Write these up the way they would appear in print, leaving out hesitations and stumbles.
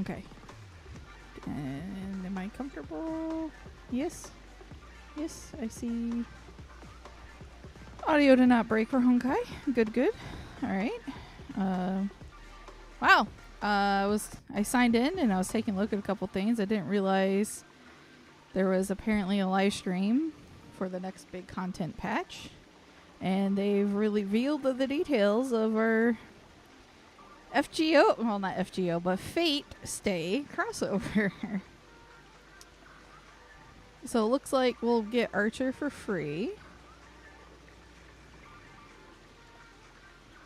Okay. And am I comfortable? Yes. Yes, I see. Audio did not break for Honkai. Good, good. All right. Wow. I signed in and I was taking a look at a couple things. I didn't realize there was apparently a live stream for the next big content patch, and they've revealed the details of our FGO, well, not FGO, but Fate Stay crossover. So it looks like we'll get Archer for free.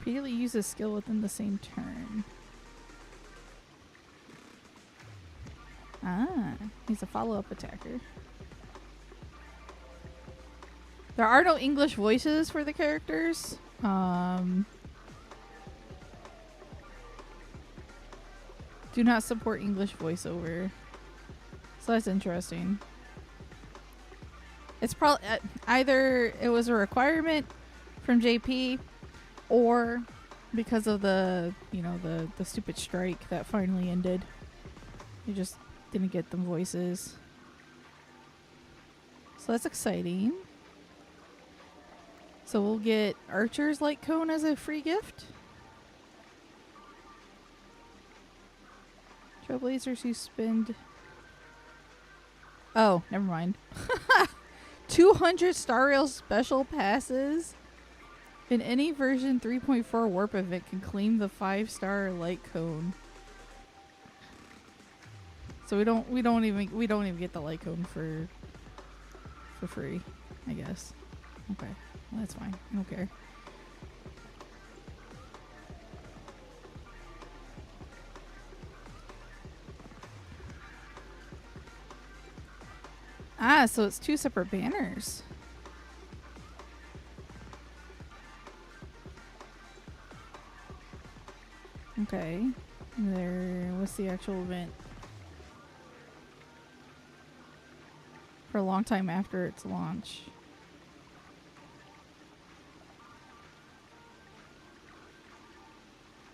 Repeatedly use a skill within the same turn. Ah, he's a follow-up attacker. There are no English voices for the characters. Do not support English voiceover. So that's interesting. It's probably either it was a requirement from JP, or because of the the stupid strike that finally ended. They just didn't get them voices. So that's exciting. So we'll get Archer's Light Cone as a free gift. Trailblazers who spend... Oh, never mind. 200 Star Rail special passes. In any version 3.4 warp event can claim the 5-star light cone. So we don't even get the light cone for free, I guess. Okay. Well, that's fine. I don't care. Ah, so it's 2 separate banners. Okay. What's the actual event? For a long time after its launch.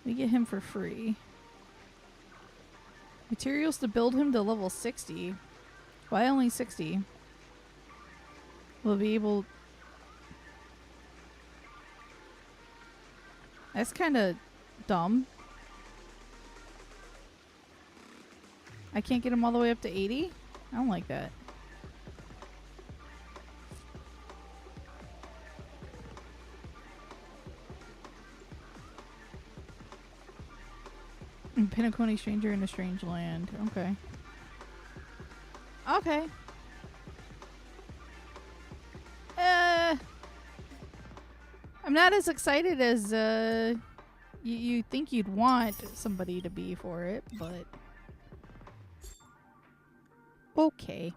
We get him for free. Materials to build him to level 60. Why only 60? We'll be able... That's kind of dumb. I can't get him all the way up to 80? I don't like that. Penacony stranger in a strange land. Okay. Okay. I'm not as excited as you think you'd want somebody to be for it, but okay.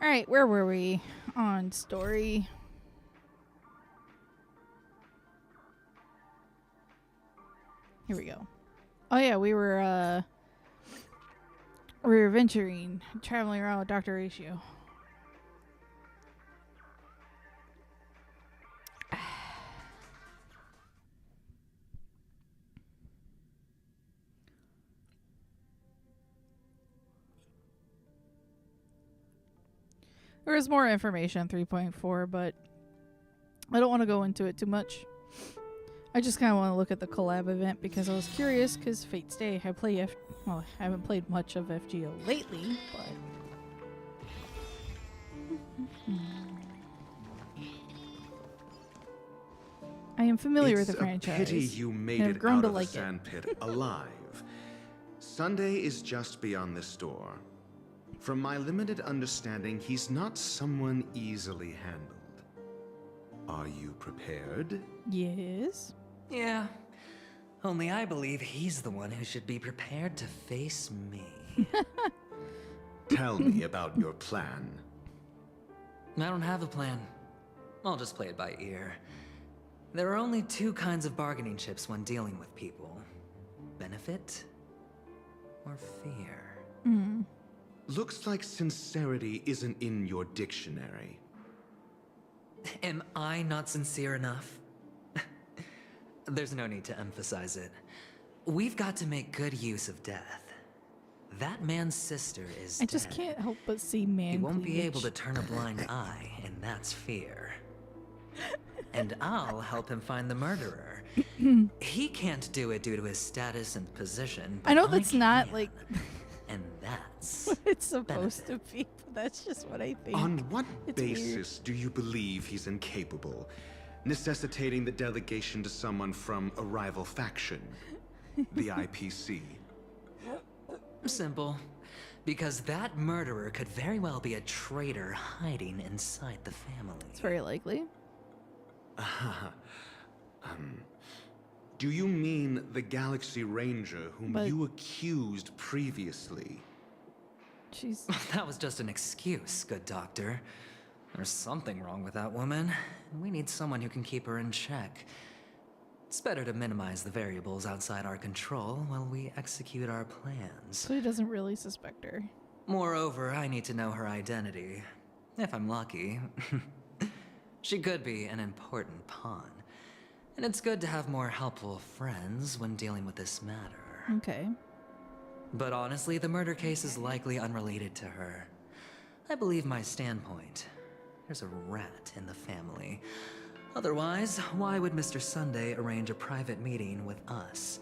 All right, where were we on story? Here we go. Oh yeah, we were venturing, traveling around with Dr. Ratio. There was more information on 3.4, but I don't want to go into it too much. I just kind of want to look at the collab event because I was curious because Fate Stay, I haven't played much of FGO lately, but... I am familiar with the franchise. It's a pity you made it out of the sandpit alive. Sunday is just beyond this door. From my limited understanding, he's not someone easily handled. Are you prepared? Yes. Yeah. Only I believe he's the one who should be prepared to face me. Tell me about your plan. I don't have a plan. I'll just play it by ear. There are only 2 kinds of bargaining chips when dealing with people. Benefit or fear. Mm. Looks like sincerity isn't in your dictionary. Am I not sincere enough? There's no need to emphasize it. We've got to make good use of death. That man's sister is I just dead. can't help but see man He won't be cleavage. able to turn a blind eye, and that's fear. And I'll help him find the murderer. He can't do it due to his status and position. But I know that's not can. like And that's what it's supposed to be, but that's just what I think. On what It's basis do you believe he's incapable, necessitating the delegation to someone from a rival faction, the IPC? simple. Because that murderer could very well be a traitor hiding inside the family. It's very likely. Do you mean the Galaxy Ranger whom But- you accused previously? She's That was just an excuse, good doctor. There's something wrong with that woman, and we need someone who can keep her in check. It's better to minimize the variables outside our control while we execute our plans. so he doesn't really suspect her. Moreover, I need to know her identity. If I'm lucky. She could be an important pawn. And it's good to have more helpful friends when dealing with this matter. Okay. But honestly, the murder case is likely unrelated to her. I believe my standpoint. There's a rat in the family. Otherwise, why would Mr. Sunday arrange a private meeting with us?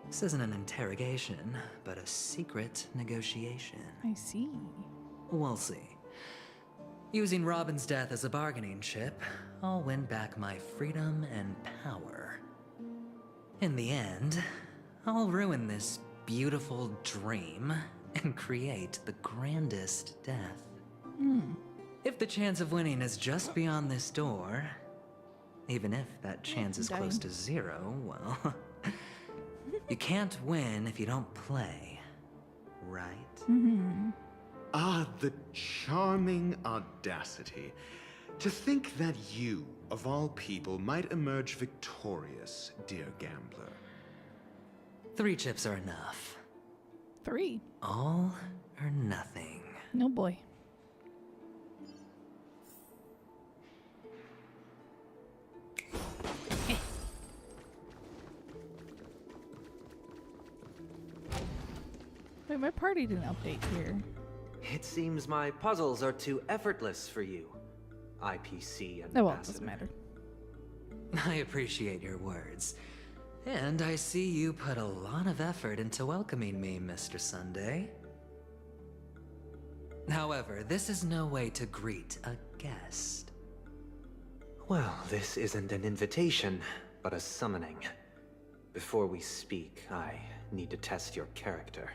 This isn't an interrogation, but a secret negotiation. I see. We'll see. Using Robin's death as a bargaining chip, I'll win back my freedom and power. In the end, I'll ruin this beautiful dream and create the grandest death. If the chance of winning is just beyond this door, even if that chance is close to zero, well, you can't win if you don't play, right? Ah, the charming audacity. To think that you, of all people, might emerge victorious, dear gambler. 3 chips are enough. 3. All or nothing. No boy. Wait, my party didn't update here. It seems my puzzles are too effortless for you, IPC and Oh well, it doesn't matter. I appreciate your words. And I see you put a lot of effort into welcoming me, Mr. Sunday. However, this is no way to greet a guest. Well, this isn't an invitation, but a summoning. Before we speak, I need to test your character.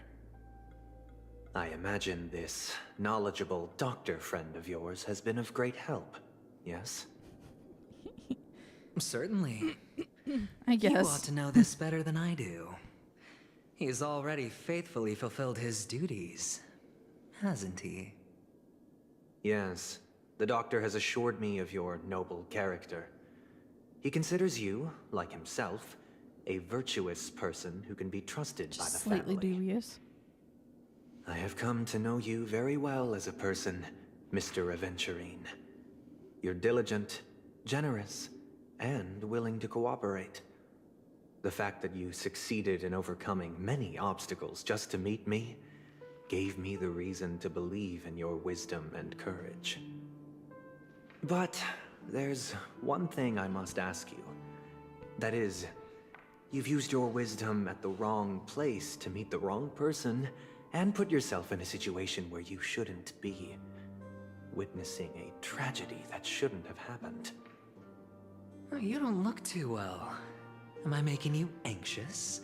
I imagine this knowledgeable doctor friend of yours has been of great help, yes? Certainly. I guess. You ought to know this better than I do. He's already faithfully fulfilled his duties, hasn't he? Yes, the doctor has assured me of your noble character. He considers you, like himself, a virtuous person who can be trusted by the Slightly family. dubious. I have come to know you very well as a person, Mr. Aventurine. You're diligent, generous, and willing to cooperate. The fact that you succeeded in overcoming many obstacles just to meet me gave me the reason to believe in your wisdom and courage. But there's one thing I must ask you. That is, you've used your wisdom at the wrong place to meet the wrong person and put yourself in a situation where you shouldn't be, witnessing a tragedy that shouldn't have happened. Oh, you don't look too well. Am I making you anxious?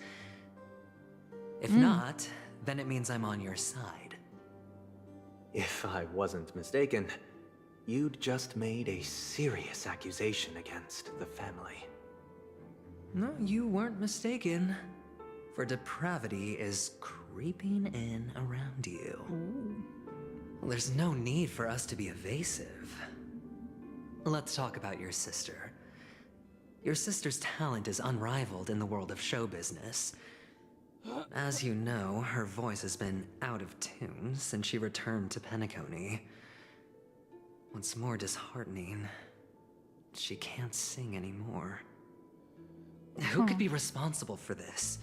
If not, then it means I'm on your side. If I wasn't mistaken, you'd just made a serious accusation against the family. No, you weren't mistaken. For depravity is creeping in around you. Well, there's no need for us to be evasive. Let's talk about your sister. Your sister's talent is unrivaled in the world of show business. As you know, her voice has been out of tune since she returned to Penacony. What's more disheartening, she can't sing anymore. Who could be responsible for this?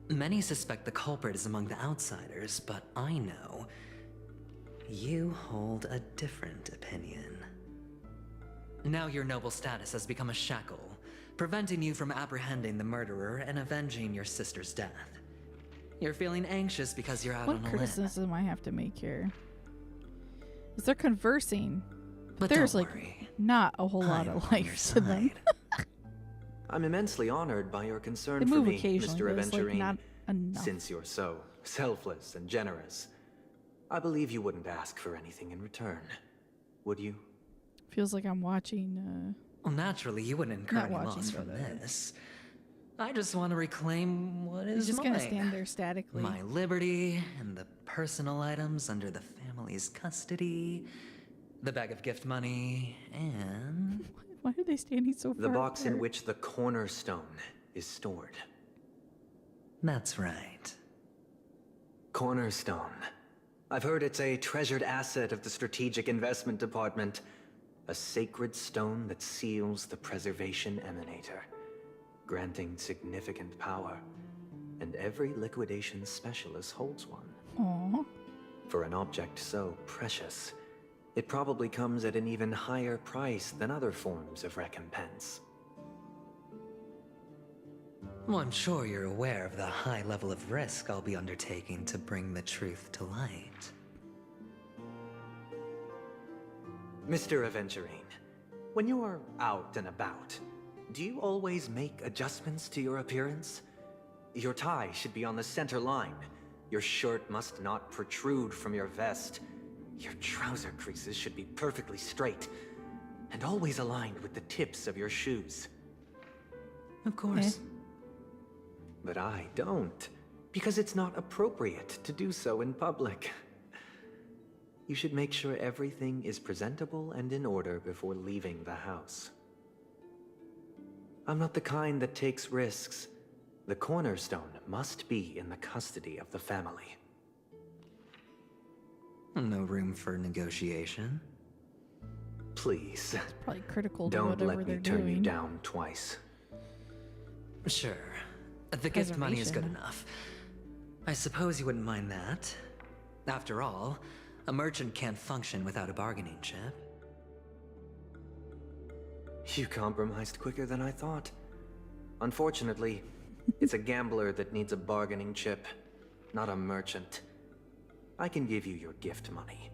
Many suspect the culprit is among the outsiders, but I know you hold a different opinion. Now your noble status has become a shackle, preventing you from apprehending the murderer and avenging your sister's death. You're feeling anxious because you're out on a limb. What criticism I have to make here? Is they're conversing, but there's don't like worry. not a whole lot I'm of on your life to them. side. I'm immensely honored by your concern They for move me, occasionally, Mr. but it's like Aventurine. not enough. Since you're so selfless and generous, I believe you wouldn't ask for anything in return, would you? Feels like I'm watching. Well, naturally, you wouldn't incur Not any watching, loss from but, this. I just want to reclaim what is He's just mine. gonna stand there statically. My liberty and the personal items under the family's custody, the bag of gift money, and Why are they standing so far? The box in apart? which the cornerstone is stored. that's right. Cornerstone. I've heard it's a treasured asset of the Strategic Investment Department. A sacred stone that seals the Preservation Emanator, granting significant power. And every liquidation specialist holds one. Aw. For an object so precious, it probably comes at an even higher price than other forms of recompense. Well, I'm sure you're aware of the high level of risk I'll be undertaking to bring the truth to light. Mr. Aventurine, when you are out and about, do you always make adjustments to your appearance? Your tie should be on the center line. Your shirt must not protrude from your vest. Your trouser creases should be perfectly straight, and always aligned with the tips of your shoes. Of course. But I don't, because it's not appropriate to do so in public. You should make sure everything is presentable and in order before leaving the house. I'm not the kind that takes risks. The cornerstone must be in the custody of the family. No room for negotiation. Please, Probably critical to don't whatever let they're me turn doing. you down twice. Sure. The gift money is good Preservation. enough. I suppose you wouldn't mind that. After all, a merchant can't function without a bargaining chip. You compromised quicker than I thought. Unfortunately, it's a gambler that needs a bargaining chip, not a merchant. I can give you your gift money,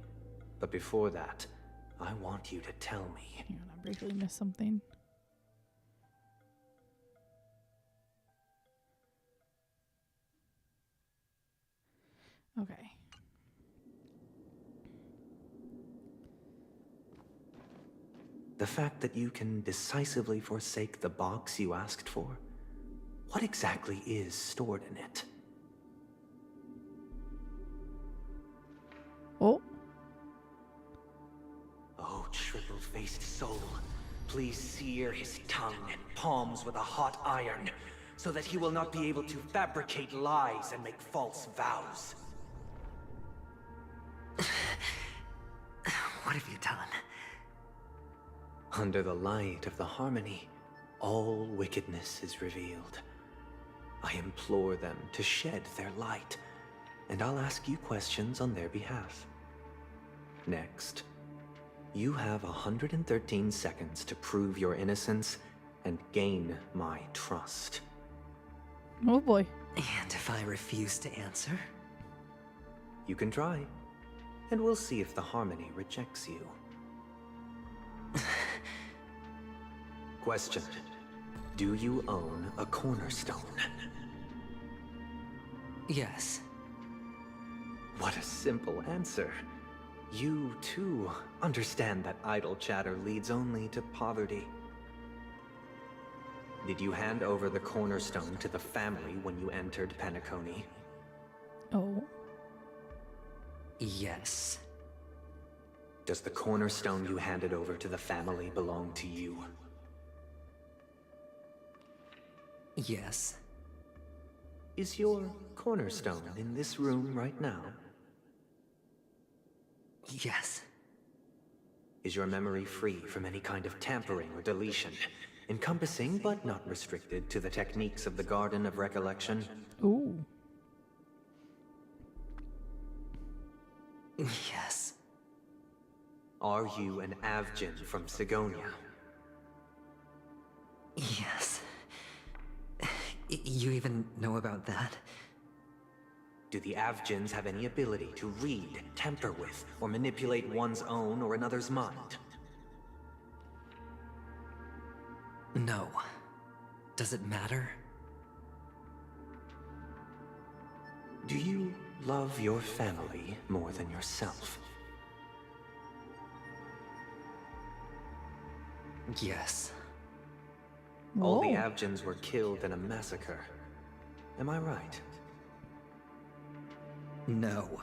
but before that, I want you to tell me. Hang on, I briefly missed something. Okay. The fact that you can decisively forsake the box you asked for? What exactly is stored in it? Oh, Oh, triple-faced soul, please sear his tongue and palms with a hot iron, so that he will not be able to fabricate lies and make false vows. What have you done? Under the light of the harmony, all wickedness is revealed. I implore them to shed their light, and I'll ask you questions on their behalf. Next, you have 113 seconds to prove your innocence and gain my trust. oh boy. And if I refuse to answer? You can try, and we'll see if the harmony rejects you. Question. Do you own a cornerstone? Yes. What a simple answer. You, too, understand that idle chatter leads only to poverty. Did you hand over the cornerstone to the family when you entered Penacony? Oh. Yes. Does the cornerstone you handed over to the family belong to you? Yes. Is your cornerstone in this room right now? Yes. Is your memory free from any kind of tampering or deletion? encompassing but not restricted to the techniques of the Garden of Recollection. Ooh. Yes. Are you an Avgin from Sigonia? Yes. You even know about that? Do the Avgins have any ability to read, tamper with, or manipulate one's own or another's mind? No. Does it matter? Do you love your family more than yourself? Yes. All the Whoa. Avgins were killed in a massacre. Am I right? No.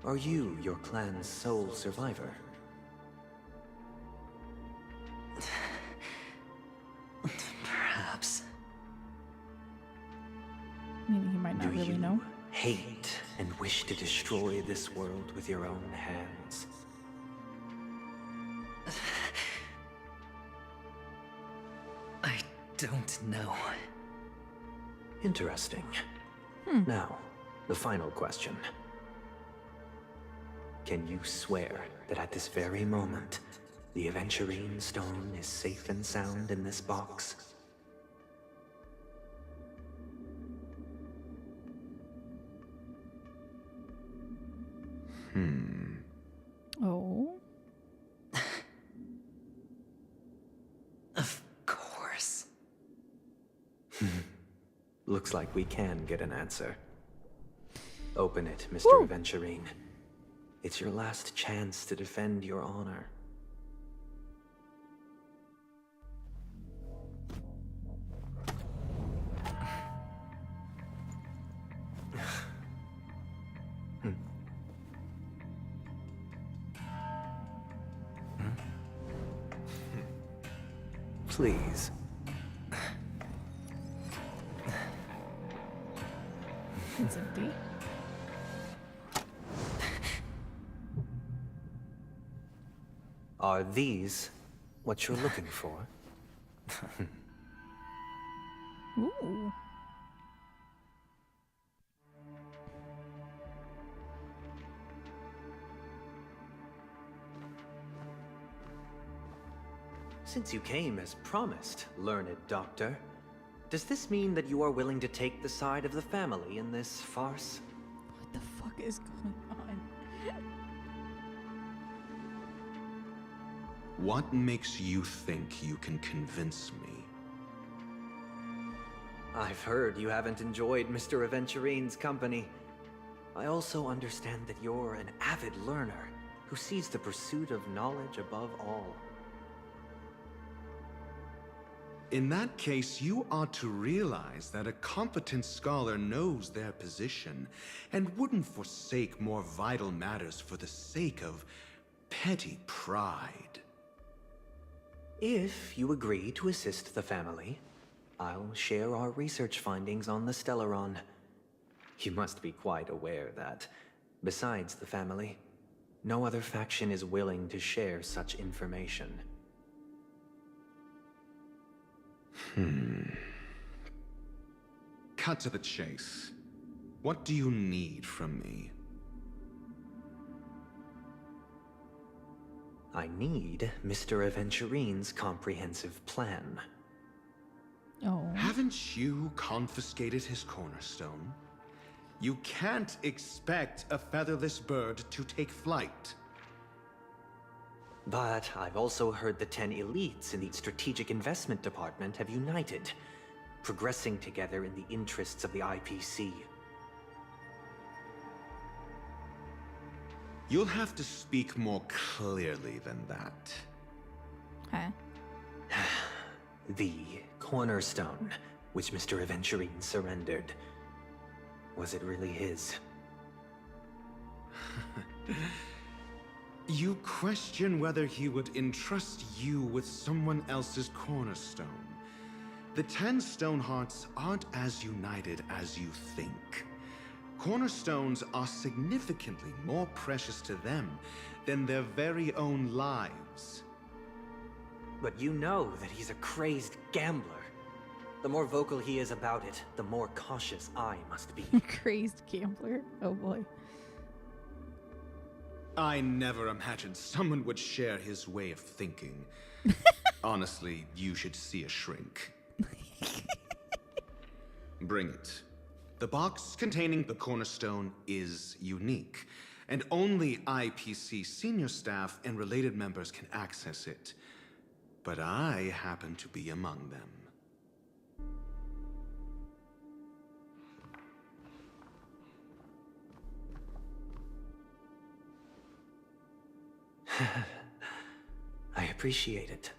Are you your clan's sole survivor? Perhaps. Meaning he might not Do really you know. hate and wish to destroy this world with your own hands? I don't know. Interesting. Now, the final question. Can you swear that at this very moment, the Aventurine stone is safe and sound in this box? Oh. Of course. Looks like we can get an answer. Open it, Mr. Woo. Aventurine. It's your last chance to defend your honor. Please. It's empty. Are these what you're looking for? Ooh. Since you came as promised, learned doctor, does this mean that you are willing to take the side of the family in this farce? What the fuck is going on? What makes you think you can convince me? I've heard you haven't enjoyed Mr. Aventurine's company. I also understand that you're an avid learner who sees the pursuit of knowledge above all. In that case, you ought to realize that a competent scholar knows their position and wouldn't forsake more vital matters for the sake of petty pride. If you agree to assist the family, I'll share our research findings on the Stellaron. You must be quite aware that, besides the family, no other faction is willing to share such information. Cut to the chase. What do you need from me? I need Mr. Aventurine's comprehensive plan. Oh. Haven't you confiscated his cornerstone? You can't expect a featherless bird to take flight. But I've also heard the 10 elites in the Strategic Investment Department have united, progressing together in the interests of the IPC. You'll have to speak more clearly than that. Huh. The cornerstone, which Mr. Aventurine surrendered. Was it really his? You question whether he would entrust you with someone else's cornerstone. The 10 Stonehearts aren't as united as you think. Cornerstones are significantly more precious to them than their very own lives. But you know that he's a crazed gambler. The more vocal he is about it, the more cautious I must be. Crazed gambler. Oh boy. I never imagined someone would share his way of thinking. Honestly, you should see a shrink. Bring it. The box containing the cornerstone is unique, and only IPC senior staff and related members can access it. But I happen to be among them. I appreciate it.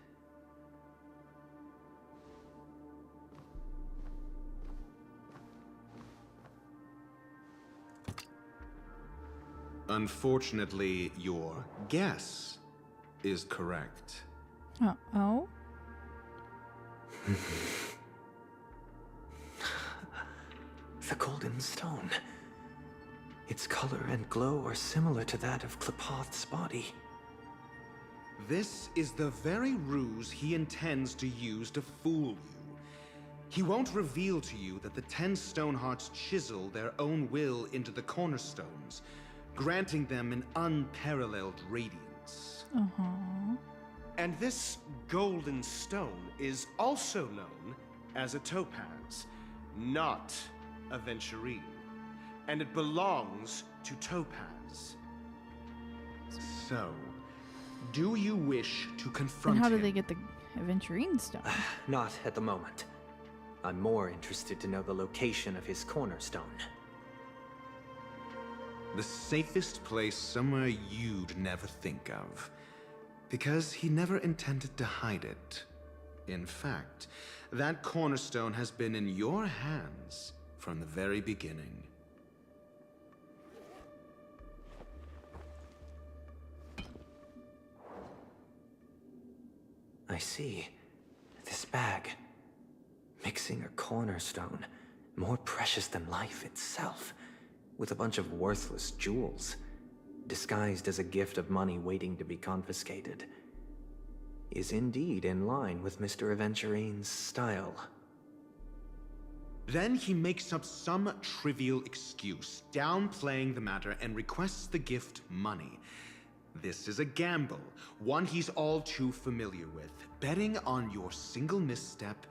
Unfortunately, your guess is correct. Oh? The golden stone. Its color and glow are similar to that of Klepoth's body. This is the very ruse he intends to use to fool you. He won't reveal to you that the 10 Stonehearts chisel their own will into the cornerstones, granting them an unparalleled radiance. And this golden stone is also known as a topaz, not a venturine. And it belongs to Topaz. So, do you wish to confront And how him? do they get the Aventurine stone? Not at the moment. I'm more interested to know the location of his cornerstone. The safest place somewhere you'd never think of. Because he never intended to hide it. In fact, that cornerstone has been in your hands from the very beginning. I see. This bag. Mixing a cornerstone, more precious than life itself, with a bunch of worthless jewels, disguised as a gift of money waiting to be confiscated, is indeed in line with Mr. Aventurine's style. Then he makes up some trivial excuse, downplaying the matter, and requests the gift money. This is a gamble, one he's all too familiar with, betting on your single misstep,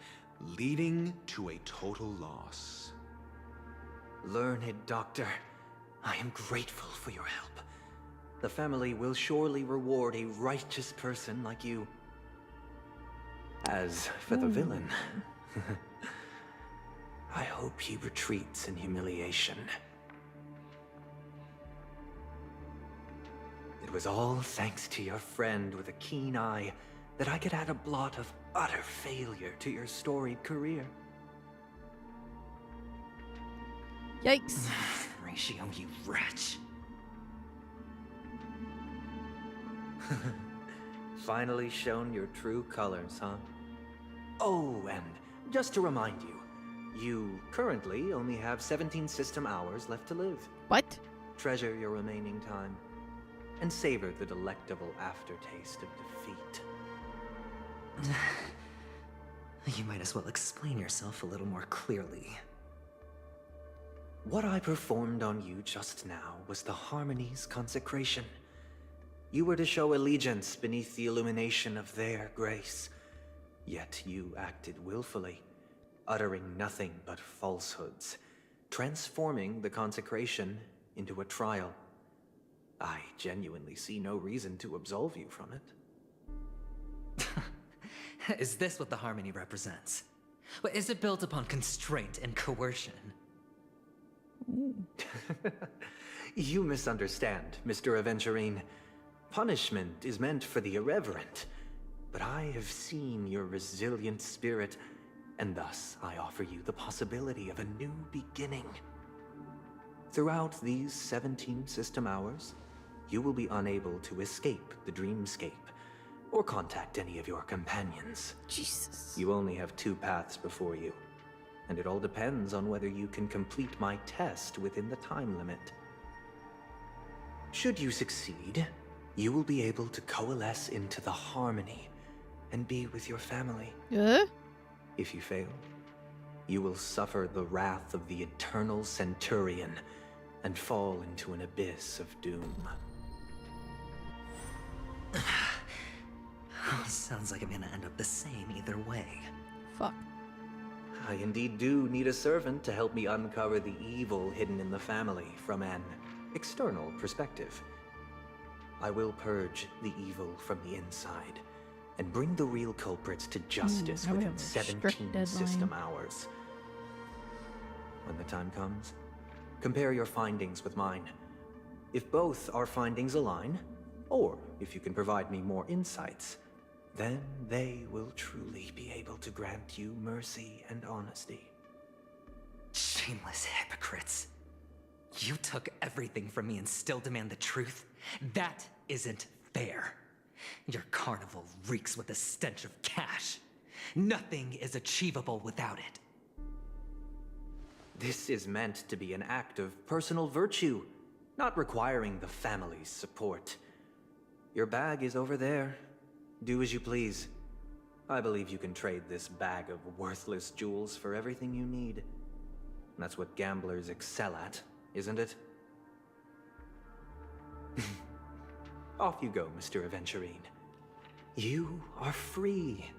leading to a total loss. Learned doctor, I am grateful for your help. The family will surely reward a righteous person like you. As for the villain, I hope he retreats in humiliation. It was all thanks to your friend with a keen eye that I could add a blot of utter failure to your storied career. Yikes. Ratio, you wretch. Finally shown your true colors, huh? Oh, and just to remind you, you currently only have 17 system hours left to live. What? Treasure your remaining time, and savor the delectable aftertaste of defeat. You might as well explain yourself a little more clearly. What I performed on you just now was the Harmony's consecration. You were to show allegiance beneath the illumination of their grace. Yet you acted willfully, uttering nothing but falsehoods, transforming the consecration into a trial. I genuinely see no reason to absolve you from it. Is this what the Harmony represents? But is it built upon constraint and coercion? You misunderstand, Mr. Aventurine. Punishment is meant for the irreverent, but I have seen your resilient spirit, and thus I offer you the possibility of a new beginning. Throughout these 17 system hours, you will be unable to escape the dreamscape or contact any of your companions. Jesus. You only have 2 paths before you, and it all depends on whether you can complete my test within the time limit. Should you succeed, you will be able to coalesce into the Harmony, and be with your family. Yeah? If you fail, you will suffer the wrath of the eternal Centurion and fall into an abyss of doom. Sounds like I'm gonna end up the same either way. Fuck. I indeed do need a servant to help me uncover the evil hidden in the family from an external perspective. I will purge the evil from the inside and bring the real culprits to justice now we within have a strict 17 deadline. system hours. When the time comes, compare your findings with mine. If both our findings align, or if you can provide me more insights, then they will truly be able to grant you mercy and honesty. Shameless hypocrites. You took everything from me and still demand the truth? That isn't fair. Your carnival reeks with the stench of cash. Nothing is achievable without it. This is meant to be an act of personal virtue, not requiring the family's support. Your bag is over there. Do as you please. I believe you can trade this bag of worthless jewels for everything you need. That's what gamblers excel at, isn't it? Off you go, Mr. Aventurine. You are free.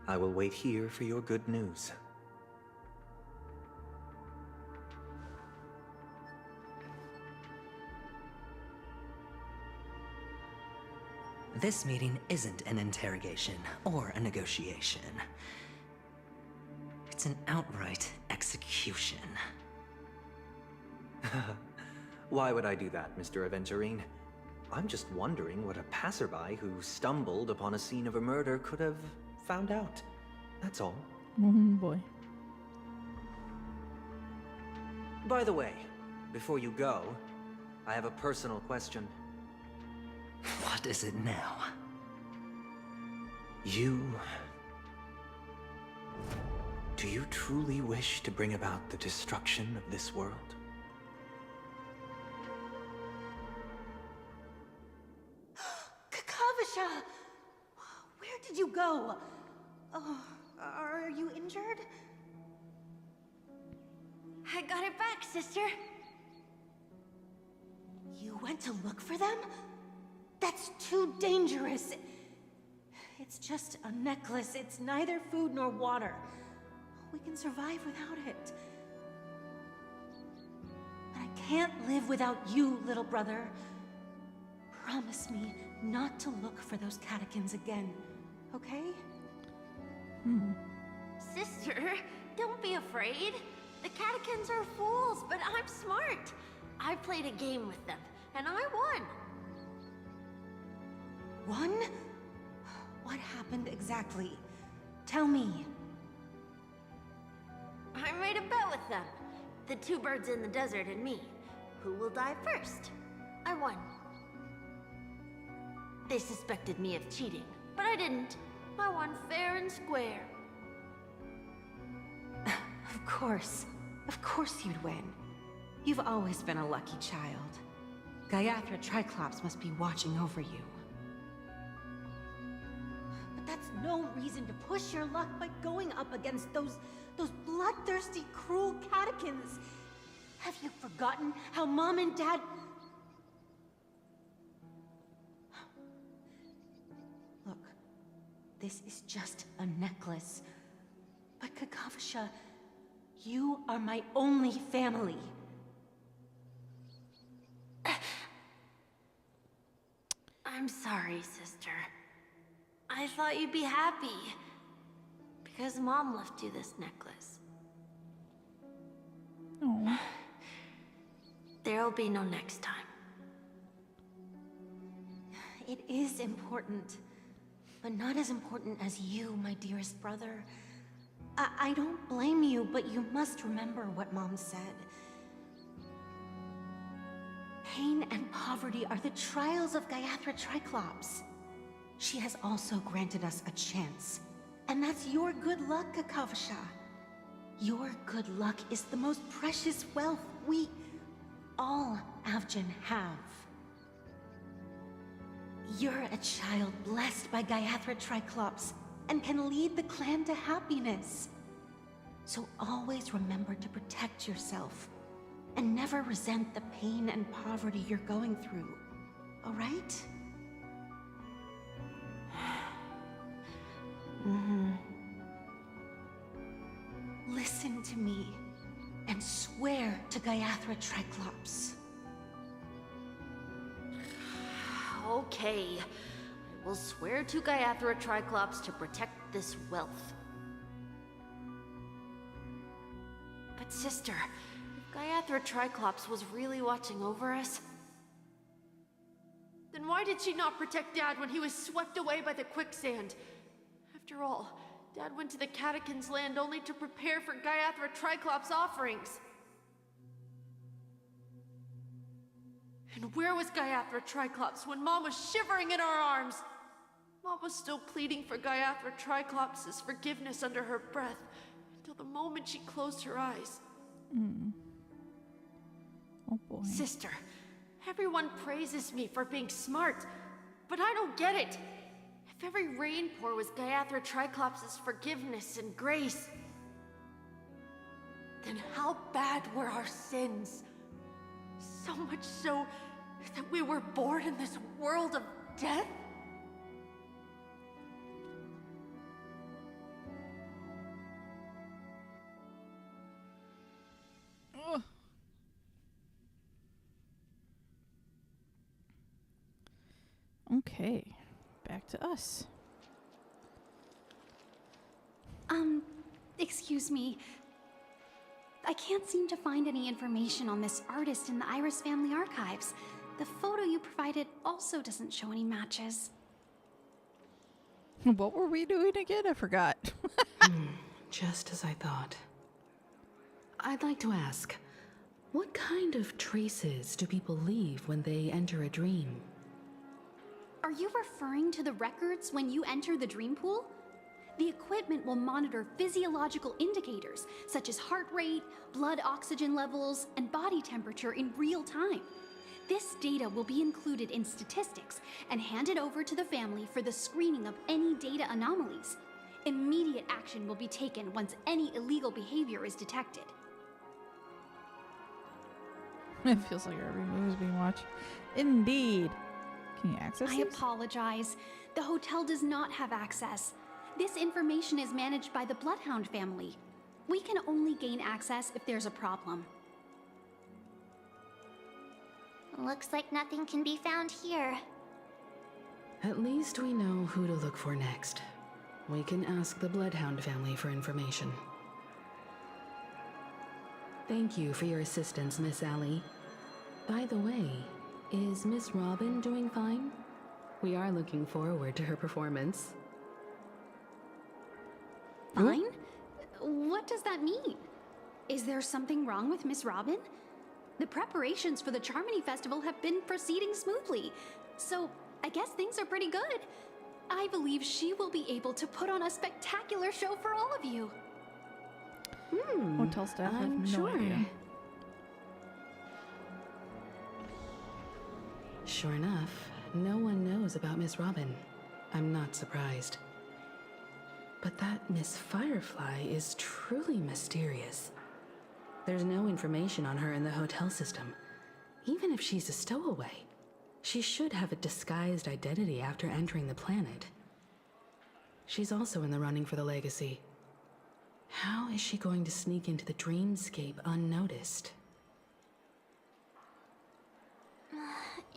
I will wait here for your good news. This meeting isn't an interrogation or a negotiation. It's an outright execution. Why would I do that, Mr. Aventurine? I'm just wondering what a passerby who stumbled upon a scene of a murder could have found out. That's all. Boy. By the way, before you go, I have a personal question. What is it now? Do you truly wish to bring about the destruction of this world? Kakavasha! Where did you go? Oh, are you injured? I got it back, sister. You went to look for them? That's too dangerous. It's just a necklace. It's neither food nor water. We can survive without it. But I can't live without you, little brother. Promise me not to look for those catechins again, okay? Sister, don't be afraid. The catechins are fools, but I'm smart. I played a game with them, and I won. One? What happened exactly? Tell me. I made a bet with them. The two birds in the desert and me. Who will die first? I won. They suspected me of cheating, but I didn't. I won fair and square. Of course. Of course you'd win. You've always been a lucky child. GuangCaiArts must be watching over you. But that's no reason to push your luck by going up against those bloodthirsty, cruel catechins. Have you forgotten how Mom and Dad... Look, this is just a necklace. But Kakavasha, you are my only family. I'm sorry, sister. I thought you'd be happy. Because Mom left you this necklace. Oh. There'll be no next time. It is important, but not as important as you, my dearest brother. I don't blame you, but you must remember what Mom said. Pain and poverty are the trials of GuangCaiArts. She has also granted us a chance. And that's your good luck, Kakavasha. Your good luck is the most precious wealth we, all Avgin, have. You're a child blessed by GuangCaiArts Triclops and can lead the clan to happiness. So always remember to protect yourself and never resent the pain and poverty you're going through, all right? Listen to me and swear to GuangCaiArts Triclops. Okay. We'll swear to GuangCaiArts Triclops to protect this wealth. But sister, if GuangCaiArts Triclops was really watching over us, then why did she not protect Dad when he was swept away by the quicksand? After all, Dad went to the Catacom's land only to prepare for GuangCaiArts Triclops' offerings. And where was GuangCaiArts Triclops when Mom was shivering in our arms? Mom was still pleading for GuangCaiArts Triclops' forgiveness under her breath, until the moment she closed her eyes. Oh boy. Sister, everyone praises me for being smart, but I don't get it. If every rainpour was GuangCaiArts Triclops' forgiveness and grace, then how bad were our sins? So much so that we were born in this world of death? Ugh. Okay, back to us. Excuse me. I can't seem to find any information on this artist in the Iris family archives. The photo you provided also doesn't show any matches. What were we doing again? I forgot. Just as I thought. I'd like to ask, what kind of traces do people leave when they enter a dream? Are you referring to the records when you enter the dream pool? The equipment will monitor physiological indicators such as heart rate, blood oxygen levels, and body temperature in real time. This data will be included in statistics and handed over to the family for the screening of any data anomalies. Immediate action will be taken once any illegal behavior is detected. It feels like every move is being watched. Indeed. Can you access I these? apologize. The hotel does not have access. This information is managed by the Bloodhound family. We can only gain access if there's a problem. Looks like nothing can be found here. At least we know who to look for next. We can ask the Bloodhound family for information. Thank you for your assistance, Miss Allie. By the way, is Miss Robin doing fine? We are looking forward to her performance. Fine? What does that mean? Is there something wrong with Miss Robin? The preparations for the Charmony Festival have been proceeding smoothly, so I guess things are pretty good. I believe she will be able to put on a spectacular show for all of you. Hotel staff have I'm no sure. idea. Sure enough, no one knows about Miss Robin. I'm not surprised. But that Miss Firefly is truly mysterious. There's no information on her in the hotel system. Even if she's a stowaway, she should have a disguised identity after entering the planet. She's also in the running for the legacy. How is she going to sneak into the dreamscape unnoticed?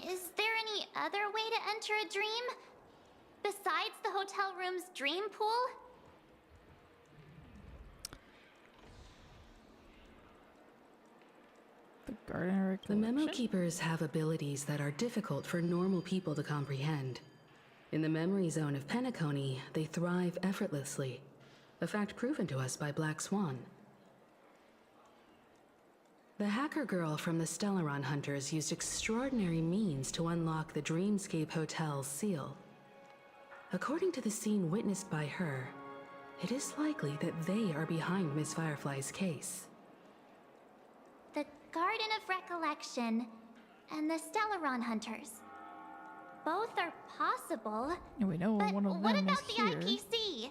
Is there any other way to enter a dream? Besides the hotel room's dream pool? The Garden The memo Recollection? keepers have abilities that are difficult for normal people to comprehend. In the memory zone of Penacony, they thrive effortlessly, a fact proven to us by Black Swan. The hacker girl from the Stellaron Hunters used extraordinary means to unlock the Dreamscape Hotel's seal. According to the scene witnessed by her, it is likely that they are behind Miss Firefly's case. The Garden of Recollection and the Stellaron Hunters. both are possible. And we know But one of what them about is the here. IPC?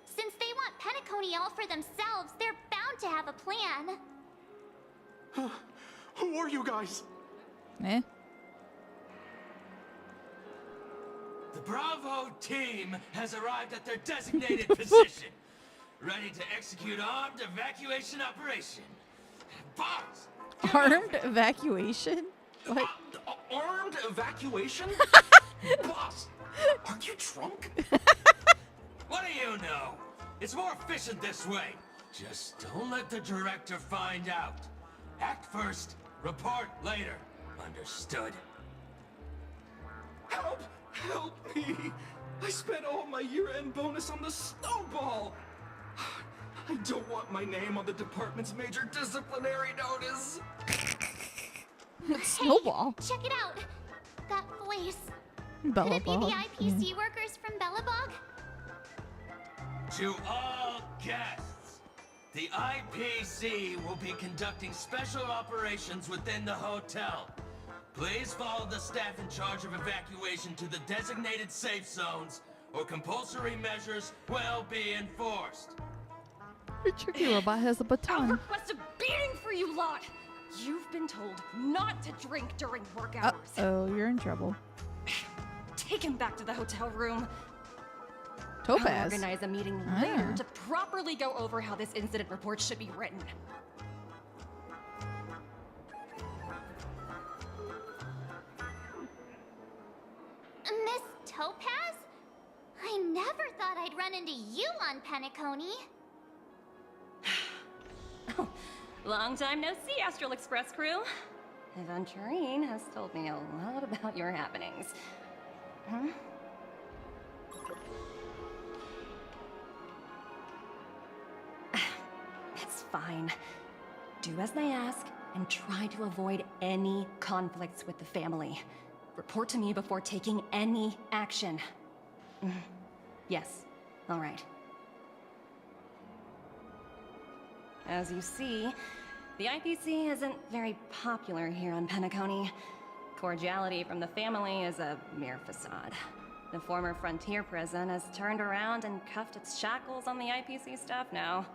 Since they want Penacony all for themselves, they're bound to have a plan. Who are you guys? Eh? The Bravo team has arrived at their designated position, ready to execute armed evacuation operation. Boss! Armed evacuation? What? Armed evacuation? Boss, are you drunk? What do you know? It's more efficient this way. Just don't let the director find out. Act first, report later. Understood? Help! Help me! I spent all my year-end bonus on the snowball! I don't want my name on the department's major disciplinary notice! Snowball. Hey, check it out. That voice. Bella Could it be the Bog. IPC workers from Bellabog? To all guests, the IPC will be conducting special operations within the hotel. Please follow the staff in charge of evacuation to the designated safe zones, or compulsory measures will be enforced. Your tricky robot has a I'll baton. request a beating for you lot! You've been told not to drink during work hours. Oh, you're in trouble. Take him back to the hotel room. Topaz. I'll organize a meeting later to properly go over how this incident report should be written. Miss Topaz? I never thought I'd run into you on Penacony. Long time no see, Astral Express crew. Aventurine has told me a lot about your happenings. Huh? It's fine. Do as they ask and try to avoid any conflicts with the family. Report to me before taking any action. Yes, all right. As you see, the IPC isn't very popular here on Penacony. Cordiality from the family is a mere facade. The former frontier prison has turned around and cuffed its shackles on the IPC staff now.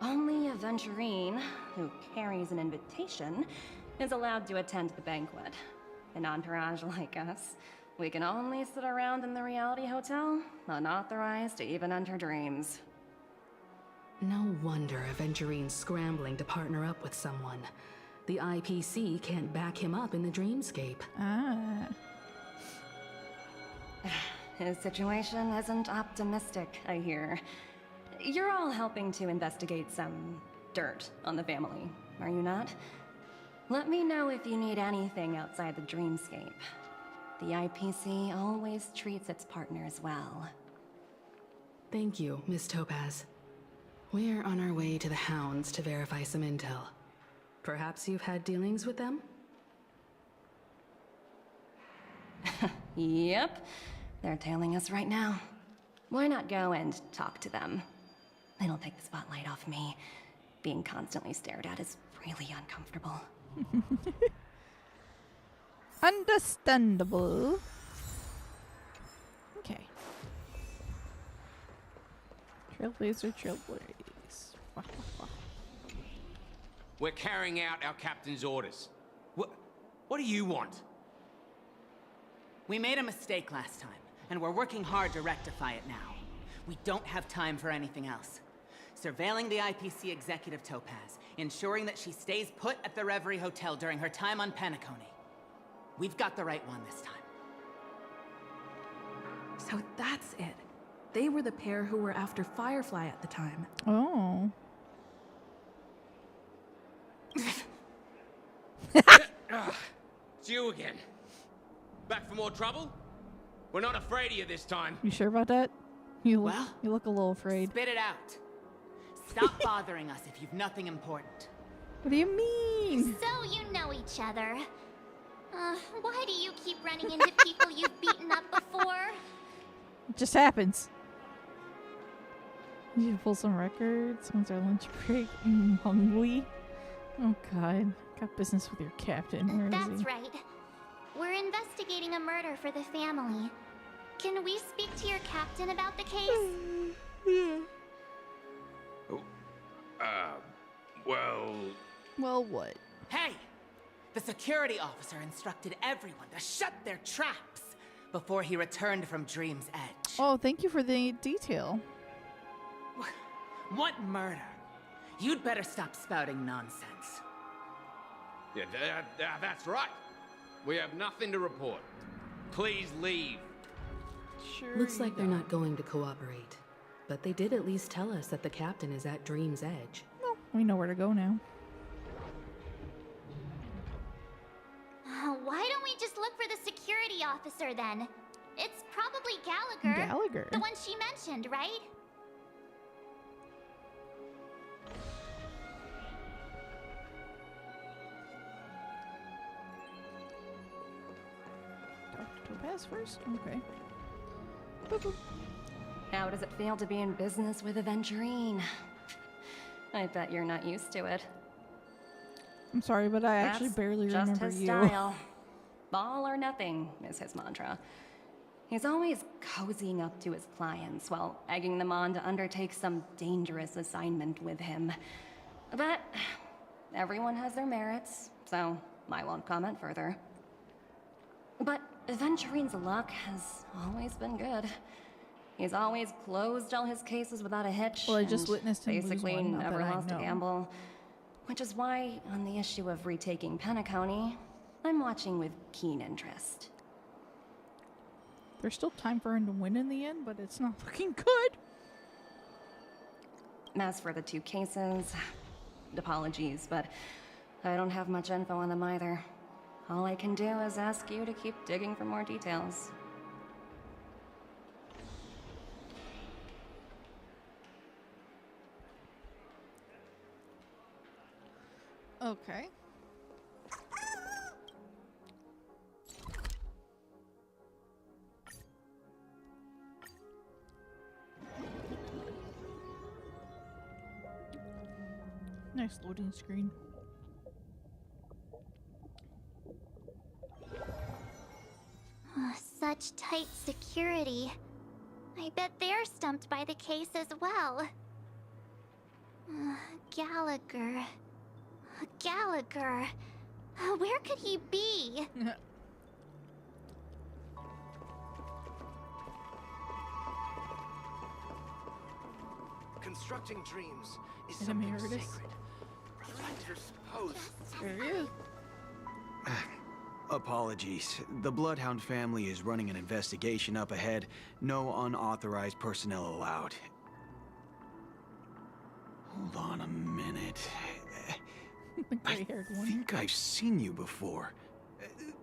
Only Aventurine, who carries an invitation, is allowed to attend the banquet. An entourage like us, we can only sit around in the reality hotel, unauthorized to even enter dreams. No wonder Aventurine's scrambling to partner up with someone. The IPC can't back him up in the dreamscape. His situation isn't optimistic, I hear. You're all helping to investigate some dirt on the family, are you not? Let me know if you need anything outside the dreamscape. The IPC always treats its partners well. Thank you, Miss Topaz. We're on our way to the Hounds to verify some intel. Perhaps you've had dealings with them? Yep. They're tailing us right now. Why not go and talk to them? It'll take the spotlight off me. Being constantly stared at is really uncomfortable. Understandable. Okay. Trailblazer, trailblaze. We're carrying out our captain's orders. What do you want? We made a mistake last time, and we're working hard to rectify it now. We don't have time for anything else. Surveilling the IPC executive Topaz, ensuring that she stays put at the Reverie Hotel during her time on Penacony. We've got the right one this time. So that's it. They were the pair who were after Firefly at the time. Oh. It's you again. Back for more trouble? We're not afraid of you this time. You sure about that? You look a little afraid. Spit it out. Stop bothering us if you've nothing important. What do you mean? So you know each other. Why do you keep running into people you've beaten up before? It just happens. You should pull some records. When's our lunch break? Hungry. Oh God. Got business with your captain. Where is he? That's right. We're investigating investigating a murder for the family. Can we speak to your captain about the case? Yeah. Well... Well, what? Hey! The security officer instructed everyone to shut their traps before he returned from Dream's Edge. Oh, thank you for the detail. What murder? You'd better stop spouting nonsense. Yeah, that's right. We have nothing to report. Please leave. Sure. Looks like they're not going to cooperate. But they did at least tell us that the captain is at Dream's Edge. Well, we know where to go now. Why don't we just look for the security officer then? It's probably Gallagher. Gallagher? The one she mentioned, right? Talk to Topaz first? Okay. Boop, boop. How does it feel to be in business with Aventurine? I bet you're not used to it. I'm sorry, but I actually That's barely just remember his you. style. All or nothing is his mantra. He's always cozying up to his clients while egging them on to undertake some dangerous assignment with him. But everyone has their merits, so I won't comment further. But Aventurine's luck has always been good. He's always closed all his cases without a hitch. Well, I just and witnessed him lose basically one, not never that I lost a know. gamble. Which is why, on the issue of retaking Penacony, I'm watching with keen interest. There's still time for him to win in the end, but it's not looking good. As for the two cases, apologies, but I don't have much info on them either. All I can do is ask you to keep digging for more details. Okay. Nice loading screen. Such tight security. I bet they're stumped by the case as well. Gallagher. Gallagher. Where could he be? Constructing dreams is An something emeritus. sacred. Reflect your suppose. There he is. Apologies. The Bloodhound family is running an investigation up ahead. No unauthorized personnel allowed. Hold on a minute. The gray-haired one. I think I've seen you before.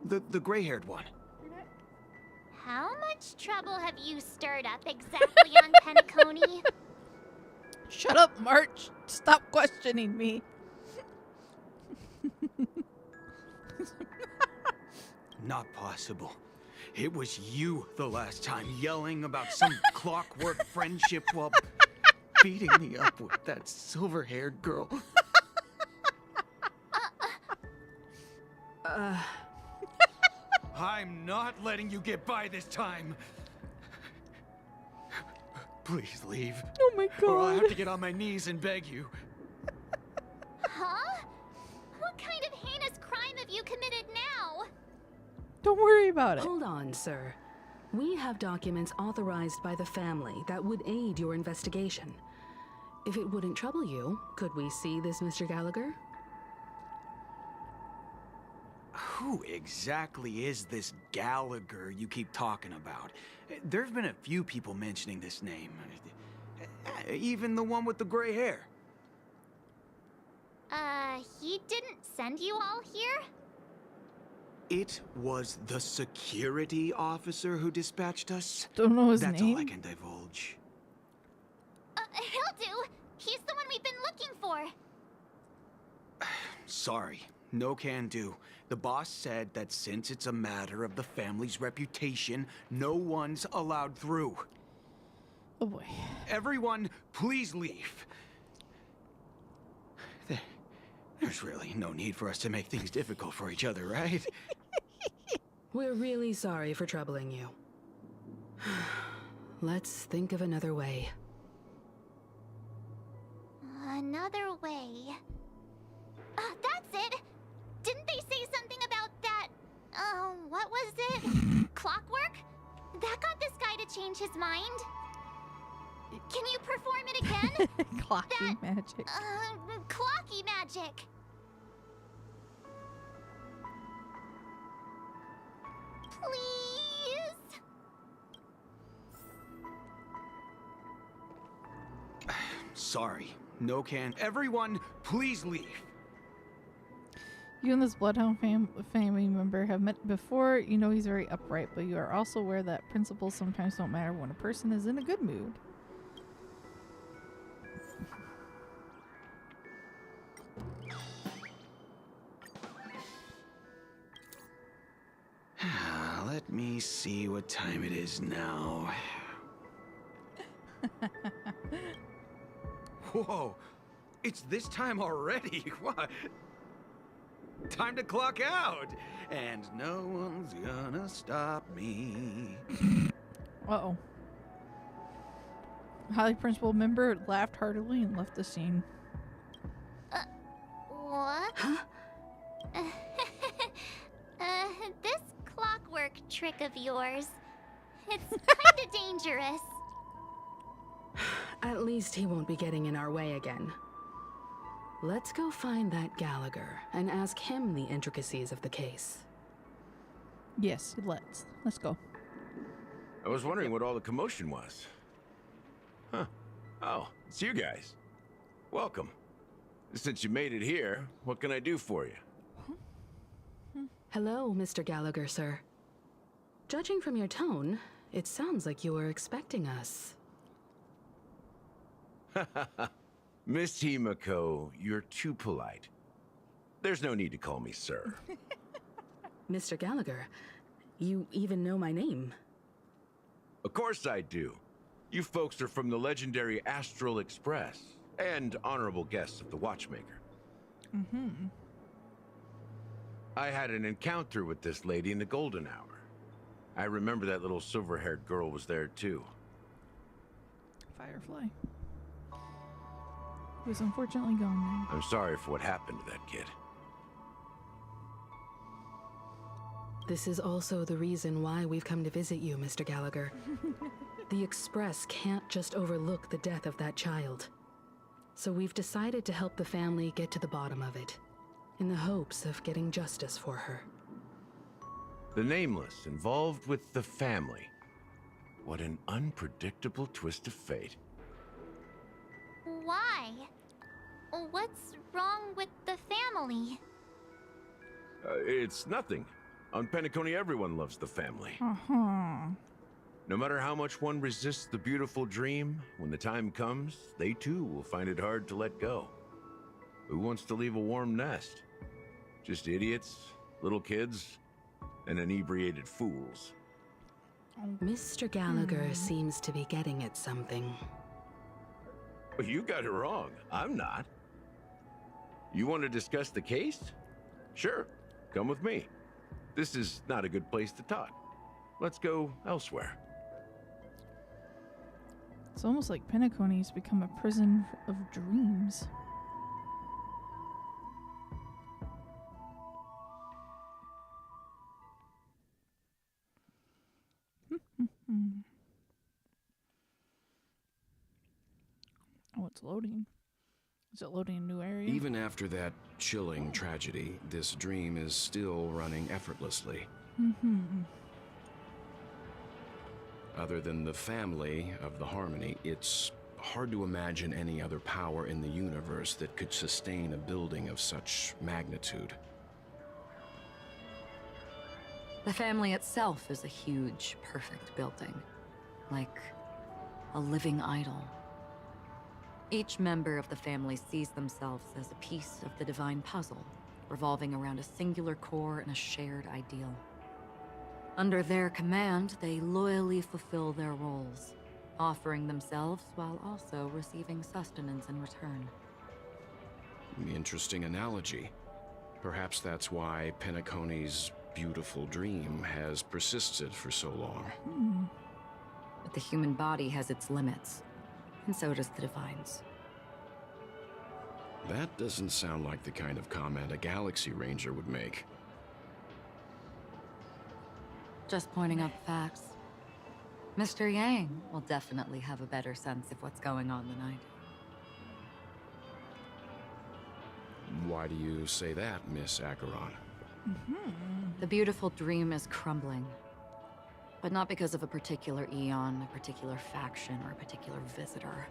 The gray-haired one. How much trouble have you stirred up exactly on Penacony? Shut up, March. Stop questioning me. Not possible. It was you the last time yelling about some clockwork friendship while beating me up with that silver-haired girl. I'm not letting you get by this time. Please leave. Oh my god. Or I'll have to get on my knees and beg you. Huh? What kind of heinous crime have you committed now? Don't worry about it. Hold on, sir. We have documents authorized by the family that would aid your investigation. If it wouldn't trouble you, could we see this Mr. Gallagher? Who exactly is this Gallagher you keep talking about? There've been a few people mentioning this name. Even the one with the gray hair. He didn't send you all here? It was the security officer who dispatched us. Don't know his That's name. all I can divulge. He'll do. He's the one we've been looking for. Sorry, no can do. The boss said that since it's a matter of the family's reputation, no one's allowed through. Oh boy. Everyone, please leave. There's really no need for us to make things difficult for each other, right? We're really sorry for troubling you. Let's think of another way. Another way. That's it! Didn't they say something about that? What was it? Clockwork? That got this guy to change his mind. Can you perform it again? Clocky magic. Clocky magic. Please? Sorry. No can. Everyone, please leave. You and this Bloodhound family member have met before. You know he's very upright, but you are also aware that principles sometimes don't matter when a person is in a good mood. Let me see what time it is now. Whoa! It's this time already? What? Time to clock out! And no one's gonna stop me. Uh-oh. Highly principal member laughed heartily and left the scene. What? Huh? This clockwork trick of yours, it's kinda dangerous. At least he won't be getting in our way again. Let's go find that Gallagher and ask him the intricacies of the case. Yes, let's go. I was wondering what all the commotion was. Huh. Oh, it's you guys. Welcome. Since you made it here, what can I do for you? Hello, Mr. Gallagher, sir. Judging from your tone, it sounds like you were expecting us. Miss Himiko, you're too polite. There's no need to call me sir. Mr. Gallagher, you even know my name. Of course I do. You folks are from the legendary Astral Express, and honorable guests of the Watchmaker. Mm-hmm. I had an encounter with this lady in the Golden Hour. I remember that little silver-haired girl was there too. Firefly. Who's unfortunately gone now. I'm sorry for what happened to that kid. This is also the reason why we've come to visit you, Mr. Gallagher. The Express can't just overlook the death of that child. So we've decided to help the family get to the bottom of it, in the hopes of getting justice for her. The Nameless involved with the family. What an unpredictable twist of fate. Why? What's wrong with the family? It's nothing. On Penacony, everyone loves the family. Uh-huh. No matter how much one resists the beautiful dream, when the time comes, they too will find it hard to let go. Who wants to leave a warm nest? Just idiots, little kids, and inebriated fools. Mr. Gallagher seems to be getting at something. Well, you got it wrong. I'm not. You want to discuss the case? Sure, come with me. This is not a good place to talk. Let's go elsewhere. It's almost like Penacony's become a prison of dreams. Oh, it's loading. Is it loading a new area? Even after that chilling tragedy, this dream is still running effortlessly. Mm-hmm. Other than the family of the Harmony, it's hard to imagine any other power in the universe that could sustain a building of such magnitude. The family itself is a huge, perfect building. Like a living idol. Each member of the family sees themselves as a piece of the divine puzzle, revolving around a singular core and a shared ideal. Under their command, they loyally fulfill their roles, offering themselves while also receiving sustenance in return. Interesting analogy. Perhaps that's why Penacony's beautiful dream has persisted for so long. But the human body has its limits, and so does the Divine's. That doesn't sound like the kind of comment a Galaxy Ranger would make. Just pointing out the facts. Mr. Yang will definitely have a better sense of what's going on than I do. Why do you say that, Miss Acheron? The beautiful dream is crumbling. But not because of a particular eon, a particular faction, or a particular visitor.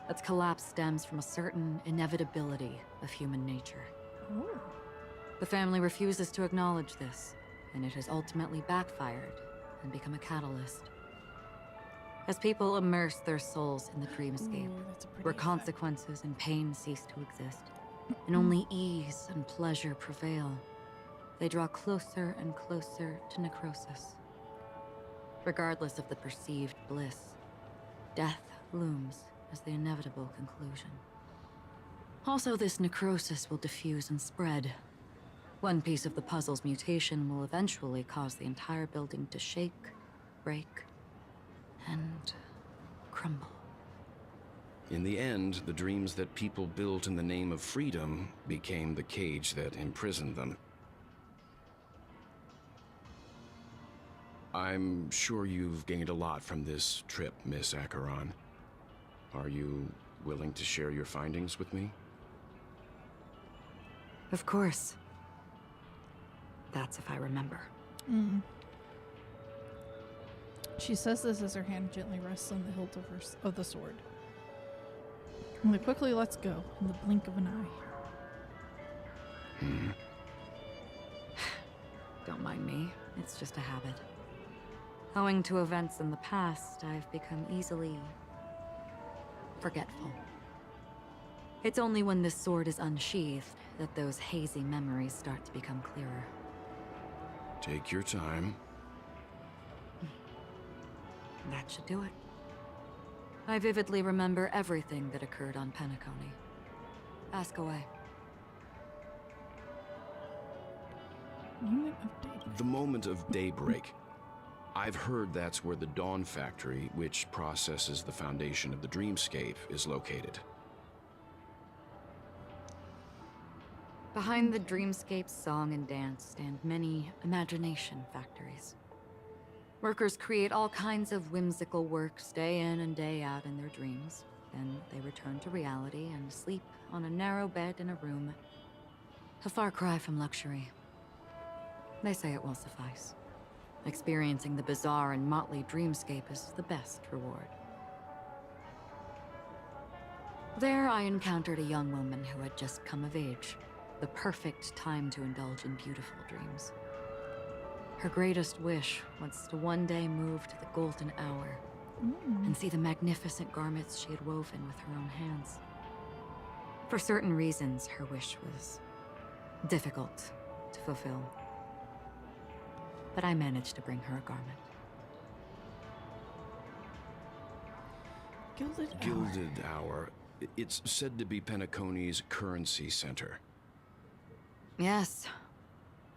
Its collapse stems from a certain inevitability of human nature. The family refuses to acknowledge this, and it has ultimately backfired and become a catalyst. As people immerse their souls in the dreamscape, where consequences and pain cease to exist, and only ease and pleasure prevail, they draw closer and closer to necrosis. Regardless of the perceived bliss, death looms as the inevitable conclusion. Also, this necrosis will diffuse and spread. One piece of the puzzle's mutation will eventually cause the entire building to shake, break, and crumble. In the end, the dreams that people built in the name of freedom became the cage that imprisoned them. I'm sure you've gained a lot from this trip, Miss Acheron. Are you willing to share your findings with me? Of course. That's if I remember. She says this as her hand gently rests on the hilt of the sword. And then quickly lets go in the blink of an eye. Don't mind me. It's just a habit. Owing to events in the past, I've become easily forgetful. It's only when this sword is unsheathed that those hazy memories start to become clearer. Take your time. That should do it. I vividly remember everything that occurred on Penacony. Ask away. The moment of daybreak. I've heard that's where the Dawn Factory, which processes the foundation of the dreamscape, is located. Behind the dreamscape's song and dance stand many imagination factories. Workers create all kinds of whimsical works day in and day out in their dreams. Then they return to reality and sleep on a narrow bed in a room. A far cry from luxury. They say it will suffice. Experiencing the bizarre and motley dreamscape is the best reward. There I encountered a young woman who had just come of age. The perfect time to indulge in beautiful dreams. Her greatest wish was to one day move to the golden hour and see the magnificent garments she had woven with her own hands. For certain reasons, her wish was difficult to fulfill. But I managed to bring her a garment. Gilded Hour. It's said to be Penacony's currency center. Yes.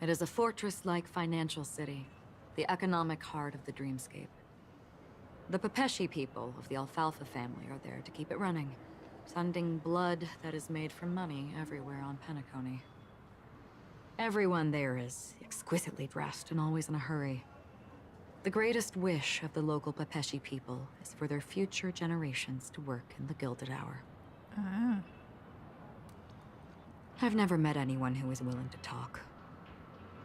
It is a fortress-like financial city, the economic heart of the dreamscape. The Pepeshi people of the Alfalfa family are there to keep it running, sending blood that is made from money everywhere on Penacony. Everyone there is exquisitely dressed and always in a hurry. The greatest wish of the local Pepeshi people is for their future generations to work in the Gilded Hour. I've never met anyone who was willing to talk.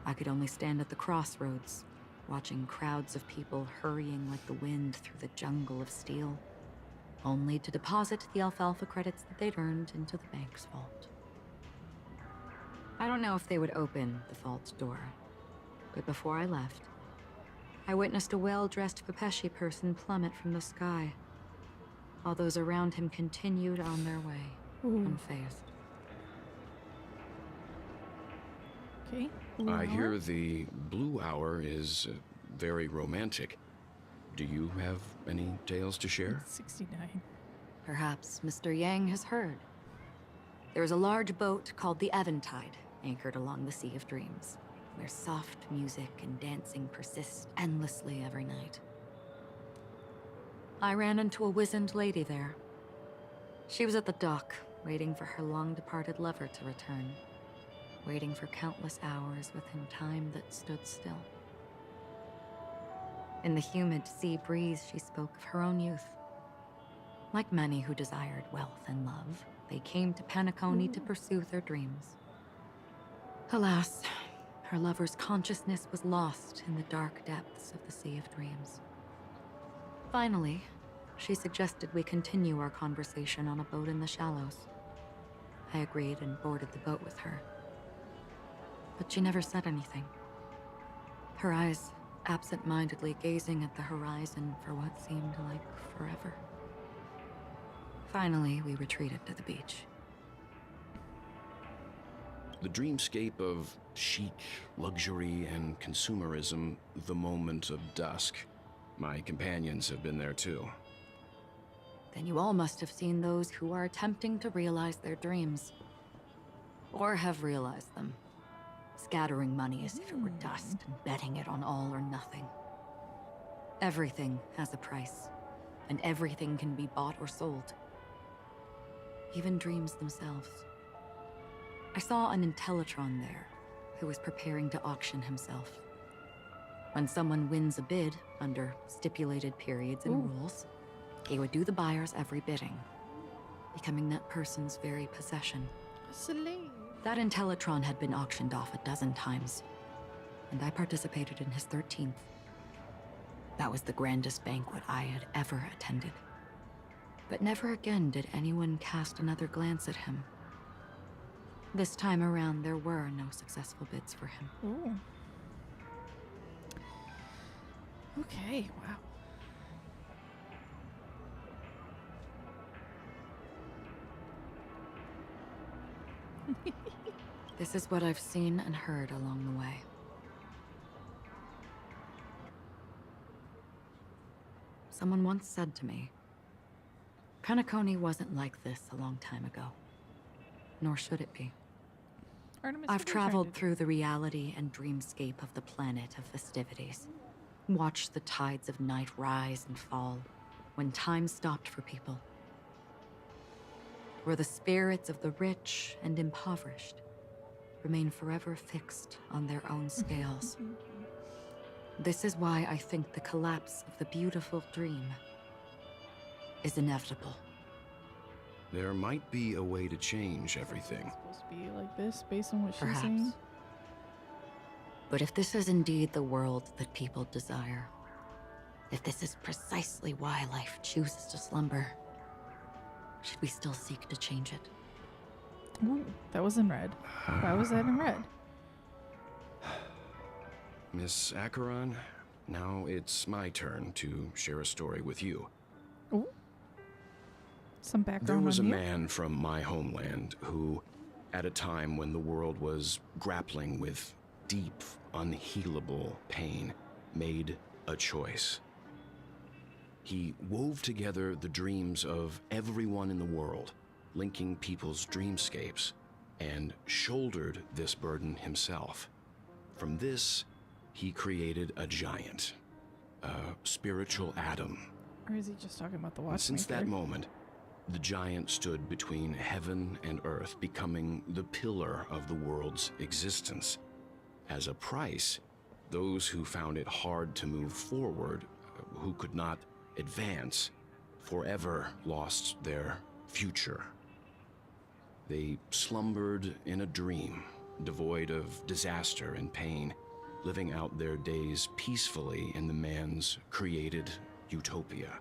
I could only stand at the crossroads, watching crowds of people hurrying like the wind through the jungle of steel, only to deposit the Alfalfa credits that they'd earned into the bank's vault. I don't know if they would open the vault door, but before I left, I witnessed a well-dressed Pepeshi person plummet from the sky, while those around him continued on their way, unfazed. Okay. I hear the Blue Hour is very romantic. Do you have any tales to share? 69. Perhaps Mr. Yang has heard. There is a large boat called the Eventide, anchored along the Sea of Dreams. where soft music and dancing persist endlessly every night. I ran into a wizened lady there. She was at the dock, waiting for her long-departed lover to return, waiting for countless hours within time that stood still. In the humid sea breeze, she spoke of her own youth. Like many who desired wealth and love, they came to Penacony to pursue their dreams. Alas, her lover's consciousness was lost in the dark depths of the Sea of Dreams. Finally, she suggested we continue our conversation on a boat in the shallows. I agreed and boarded the boat with her. But she never said anything. Her eyes absent-mindedly gazing at the horizon for what seemed like forever. Finally, we retreated to the beach. The dreamscape of chic, luxury, and consumerism, the moment of dusk. My companions have been there too. Then you all must have seen those who are attempting to realize their dreams. Or have realized them. Scattering money as if it were dust and betting it on all or nothing. Everything has a price, and everything can be bought or sold. Even dreams themselves. I saw an Intellitron there, who was preparing to auction himself. When someone wins a bid, under stipulated periods and rules, he would do the buyer's every bidding, becoming that person's very possession. Slave. That Intellitron had been auctioned off a dozen times, and I participated in his 13th. That was the grandest banquet I had ever attended. But never again did anyone cast another glance at him. This time around, there were no successful bids for him. Ooh. Okay, wow. This is what I've seen and heard along the way. Someone once said to me, Penacony wasn't like this a long time ago. Nor should it be. I've traveled through the reality and dreamscape of the planet of festivities. Watched the tides of night rise and fall when time stopped for people. Where the spirits of the rich and impoverished remain forever fixed on their own scales. This is why I think the collapse of the beautiful dream is inevitable. There might be a way to change everything. It's supposed to be like this based on what she's Perhaps. saying. But if this is indeed the world that people desire, if this is precisely why life chooses to slumber, should we still seek to change it? Ooh, that was in red. Why was that in red? Miss Acheron, now it's my turn to share a story with you. Ooh. Some background There was a on you. man from my homeland who, at a time when the world was grappling with deep, unhealable pain, made a choice. He wove together the dreams of everyone in the world, linking people's dreamscapes, and shouldered this burden himself. From this, he created a giant, a spiritual atom. Or is he just talking about the And watchmaker? since that moment, the giant stood between heaven and earth, becoming the pillar of the world's existence. As a price, those who found it hard to move forward, who could not advance, forever lost their future. They slumbered in a dream, devoid of disaster and pain, living out their days peacefully in the man's created utopia.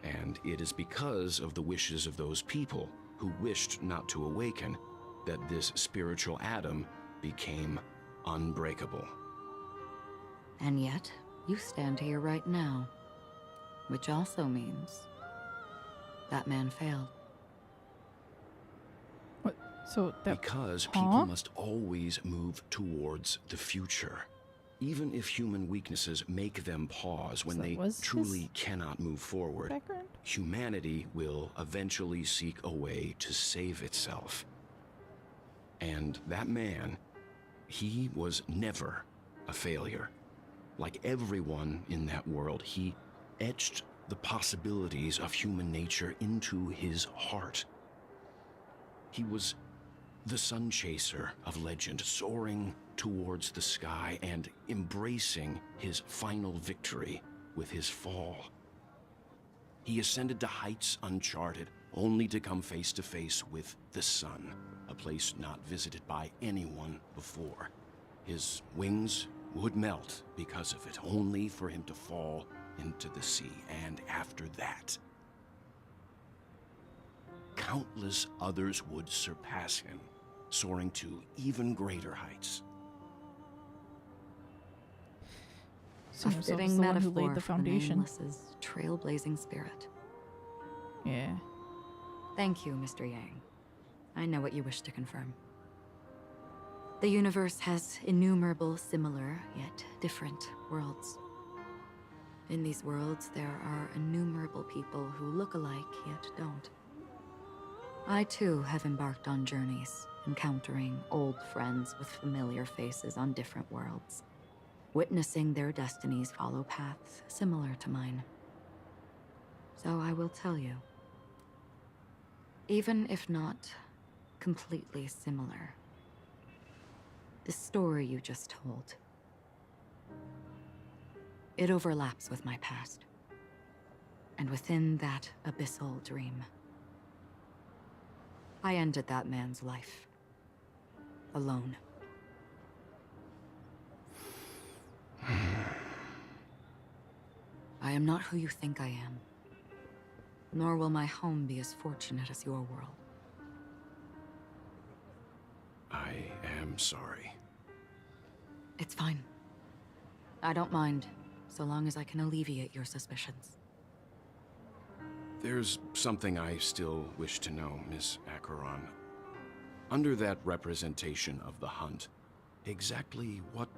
And it is because of the wishes of those people who wished not to awaken that this spiritual atom became unbreakable. And yet, you stand here right now. Which also means that man failed. What? So that... Because people must always move towards the future. Even if human weaknesses make them pause when they truly cannot move forward, humanity will eventually seek a way to save itself. And that man he was never a failure. Like everyone in that world, he etched the possibilities of human nature into his heart. He was the sun chaser of legend, soaring towards the sky and embracing his final victory with his fall. He ascended to heights uncharted, only to come face to face with the sun, a place not visited by anyone before. His wings would melt because of it, only for him to fall into the sea. And after that, countless others would surpass him, soaring to even greater heights. So A himself as fitting the one who metaphor laid the for foundation. Nameless's trailblazing spirit. Yeah. Thank you, Mr. Yang. I know what you wish to confirm. The universe has innumerable similar, yet different worlds. In these worlds, there are innumerable people who look alike, yet don't. I, too, have embarked on journeys, encountering old friends with familiar faces on different worlds, witnessing their destinies follow paths similar to mine. So I will tell you. Even if not completely similar, the story you just told, it overlaps with my past. And within that abyssal dream, I ended that man's life. Alone. I am not who you think I am. Nor will my home be as fortunate as your world. I am sorry. It's fine. I don't mind, so long as I can alleviate your suspicions. There's something I still wish to know, Miss Acheron. Under that representation of the hunt, exactly what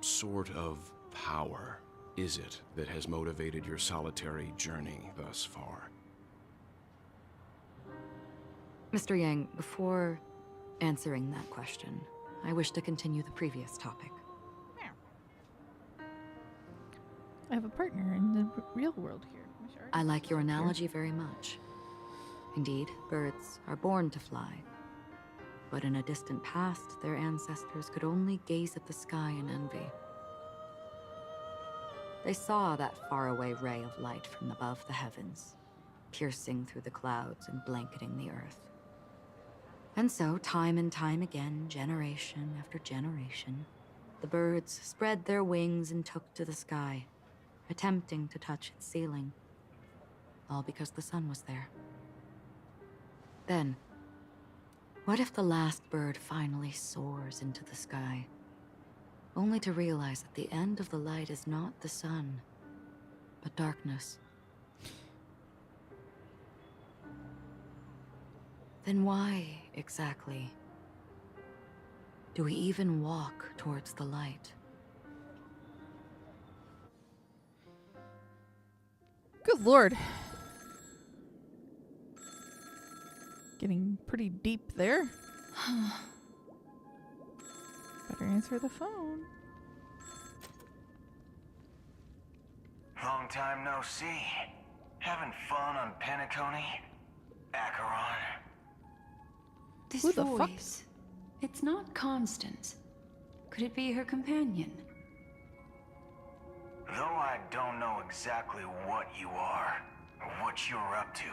sort of power is it that has motivated your solitary journey thus far? Mr. Yang, before answering that question, I wish to continue the previous topic. I have a partner in the real world here. I like your analogy very much. Indeed, birds are born to fly. But in a distant past, their ancestors could only gaze at the sky in envy. They saw that faraway ray of light from above the heavens, piercing through the clouds and blanketing the earth. And so, time and time again, generation after generation, the birds spread their wings and took to the sky, attempting to touch its ceiling. All because the sun was there. Then, what if the last bird finally soars into the sky, only to realize that the end of the light is not the sun, but darkness? Then why, exactly, do we even walk towards the light? Good lord. Getting pretty deep there. Better answer the phone. Long time no see. Having fun on Penacony? Acheron? This Who the fuck? voice. It's not Constance. Could it be her companion? Though I don't know exactly what you are, or what you're up to,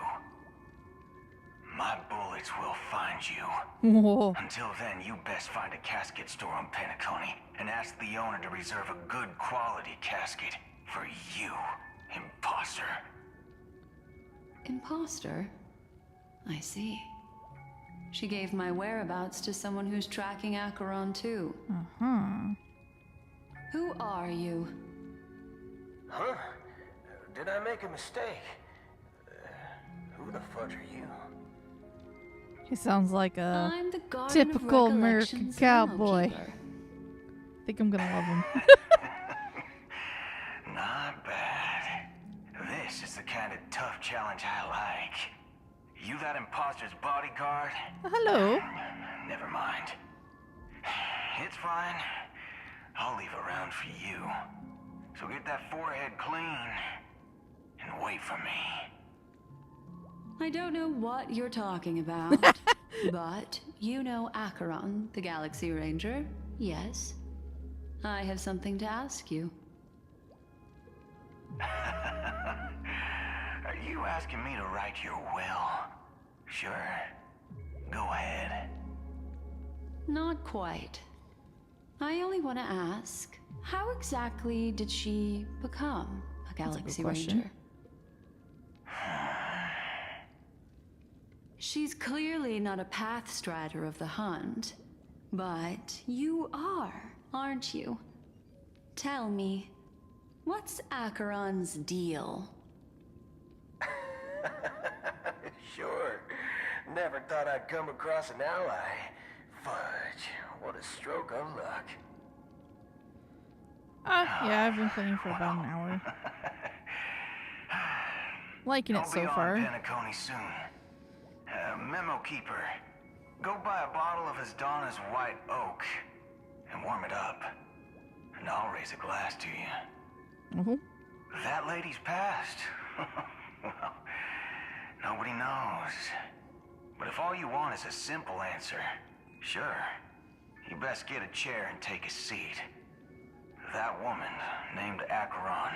my bullets will find you. Whoa. Until then, you best find a casket store on Penacony and ask the owner to reserve a good quality casket for you, imposter. Imposter? I see. She gave my whereabouts to someone who's tracking Acheron too. Uh-huh. Who are you? Huh? Did I make a mistake? Who the fudge are you? He sounds like a I'm the Garden typical of American Recollection's cowboy. memo-keeper. Think I'm gonna love him. Not bad. This is the kind of tough challenge I like. You that imposter's bodyguard? Hello. Never mind. It's fine. I'll leave a round for you. So get that forehead clean and wait for me. I don't know what you're talking about, but you know Acheron, the Galaxy Ranger, yes? I have something to ask you. Are you asking me to write your will? Sure. Go ahead. Not quite. I only want to ask, how exactly did she become a Galaxy Ranger? She's clearly not a path strider of the hunt, but you are, aren't you? Tell me, what's Acheron's deal? Sure. Never thought I'd come across an ally. Fudge, what a stroke of luck. Yeah, I've been playing for about an hour. Liking it so far. I'll be on Penacony soon. Memo keeper, go buy a bottle of his Donna's White Oak and warm it up, and I'll raise a glass to you. That lady's passed. Well, nobody knows. But if all you want is a simple answer, sure, you best get a chair and take a seat. That woman, named Acheron,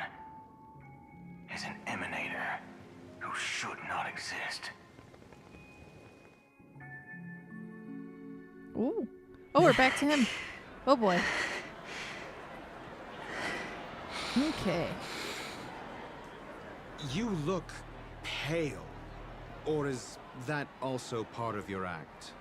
is an emanator who should not exist. Ooh. Oh, we're back to him. Oh boy. Okay. You look pale. Or is that also part of your act?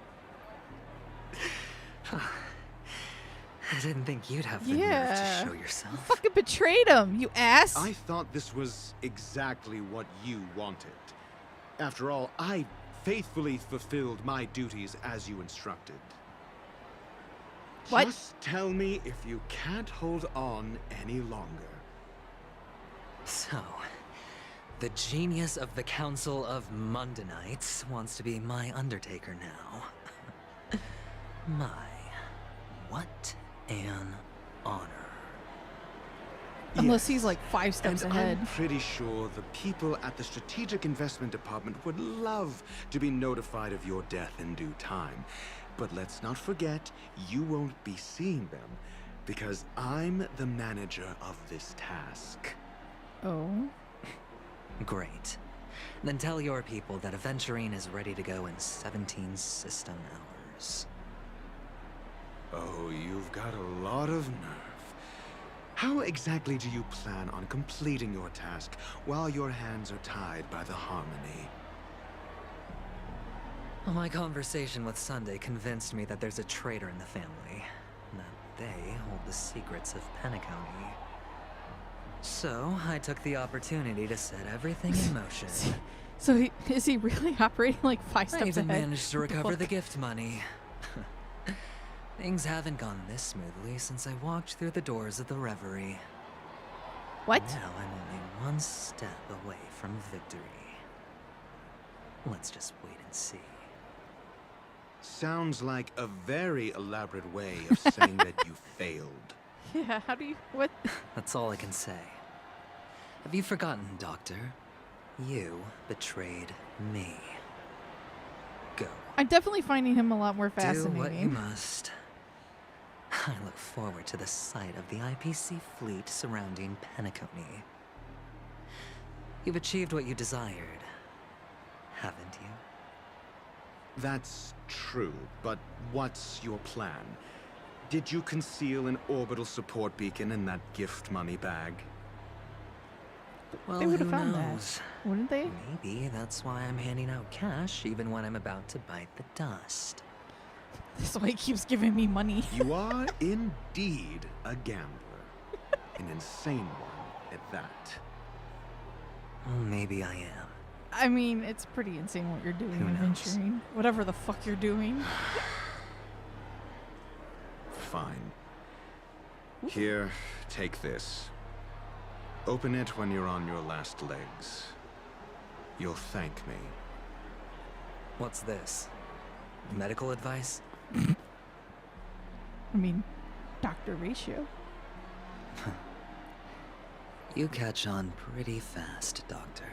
I didn't think you'd have the nerve to show yourself. You fucking betrayed him, you ass. I thought this was exactly what you wanted. After all, I faithfully fulfilled my duties as you instructed. What? Just tell me if you can't hold on any longer. So, the genius of the Council of Mundanites wants to be my Undertaker now. What an honor. Unless he's like 5 steps ahead. I'm pretty sure the people at the Strategic Investment Department would love to be notified of your death in due time. But let's not forget, you won't be seeing them, because I'm the manager of this task. Oh. Great. Then tell your people that Aventurine is ready to go in 17 system hours. Oh, you've got a lot of nerve. How exactly do you plan on completing your task while your hands are tied by the Harmony? Well, my conversation with Sunday convinced me that there's a traitor in the family, and that they hold the secrets of Penacony. So, I took the opportunity to set everything in motion. So is he really operating like 5 steps I even ahead? managed to recover the gift money. Things haven't gone this smoothly since I walked through the doors of the Reverie. What? Now I'm only one step away from victory. Let's just wait and see. Sounds like a very elaborate way of saying that you failed. Yeah, how do you... What? That's all I can say. Have you forgotten, Doctor? You betrayed me. Go. I'm definitely finding him a lot more Do fascinating. what you must. I look forward to the sight of the IPC fleet surrounding Penacony. You've achieved what you desired, haven't you? That's true, but what's your plan? Did you conceal an orbital support beacon in that gift money bag? Well, They would have who found knows? that, wouldn't they? Maybe that's why I'm handing out cash even when I'm about to bite the dust. That's why he keeps giving me money. You are indeed a gambler. An insane one at that. Well, maybe I am. I mean, it's pretty insane what you're doing, Who knows? adventuring. Whatever the fuck you're doing. Fine. Here, take this. Open it when you're on your last legs. You'll thank me. What's this? Medical advice? I mean, Dr. Ratio. You catch on pretty fast, Doctor.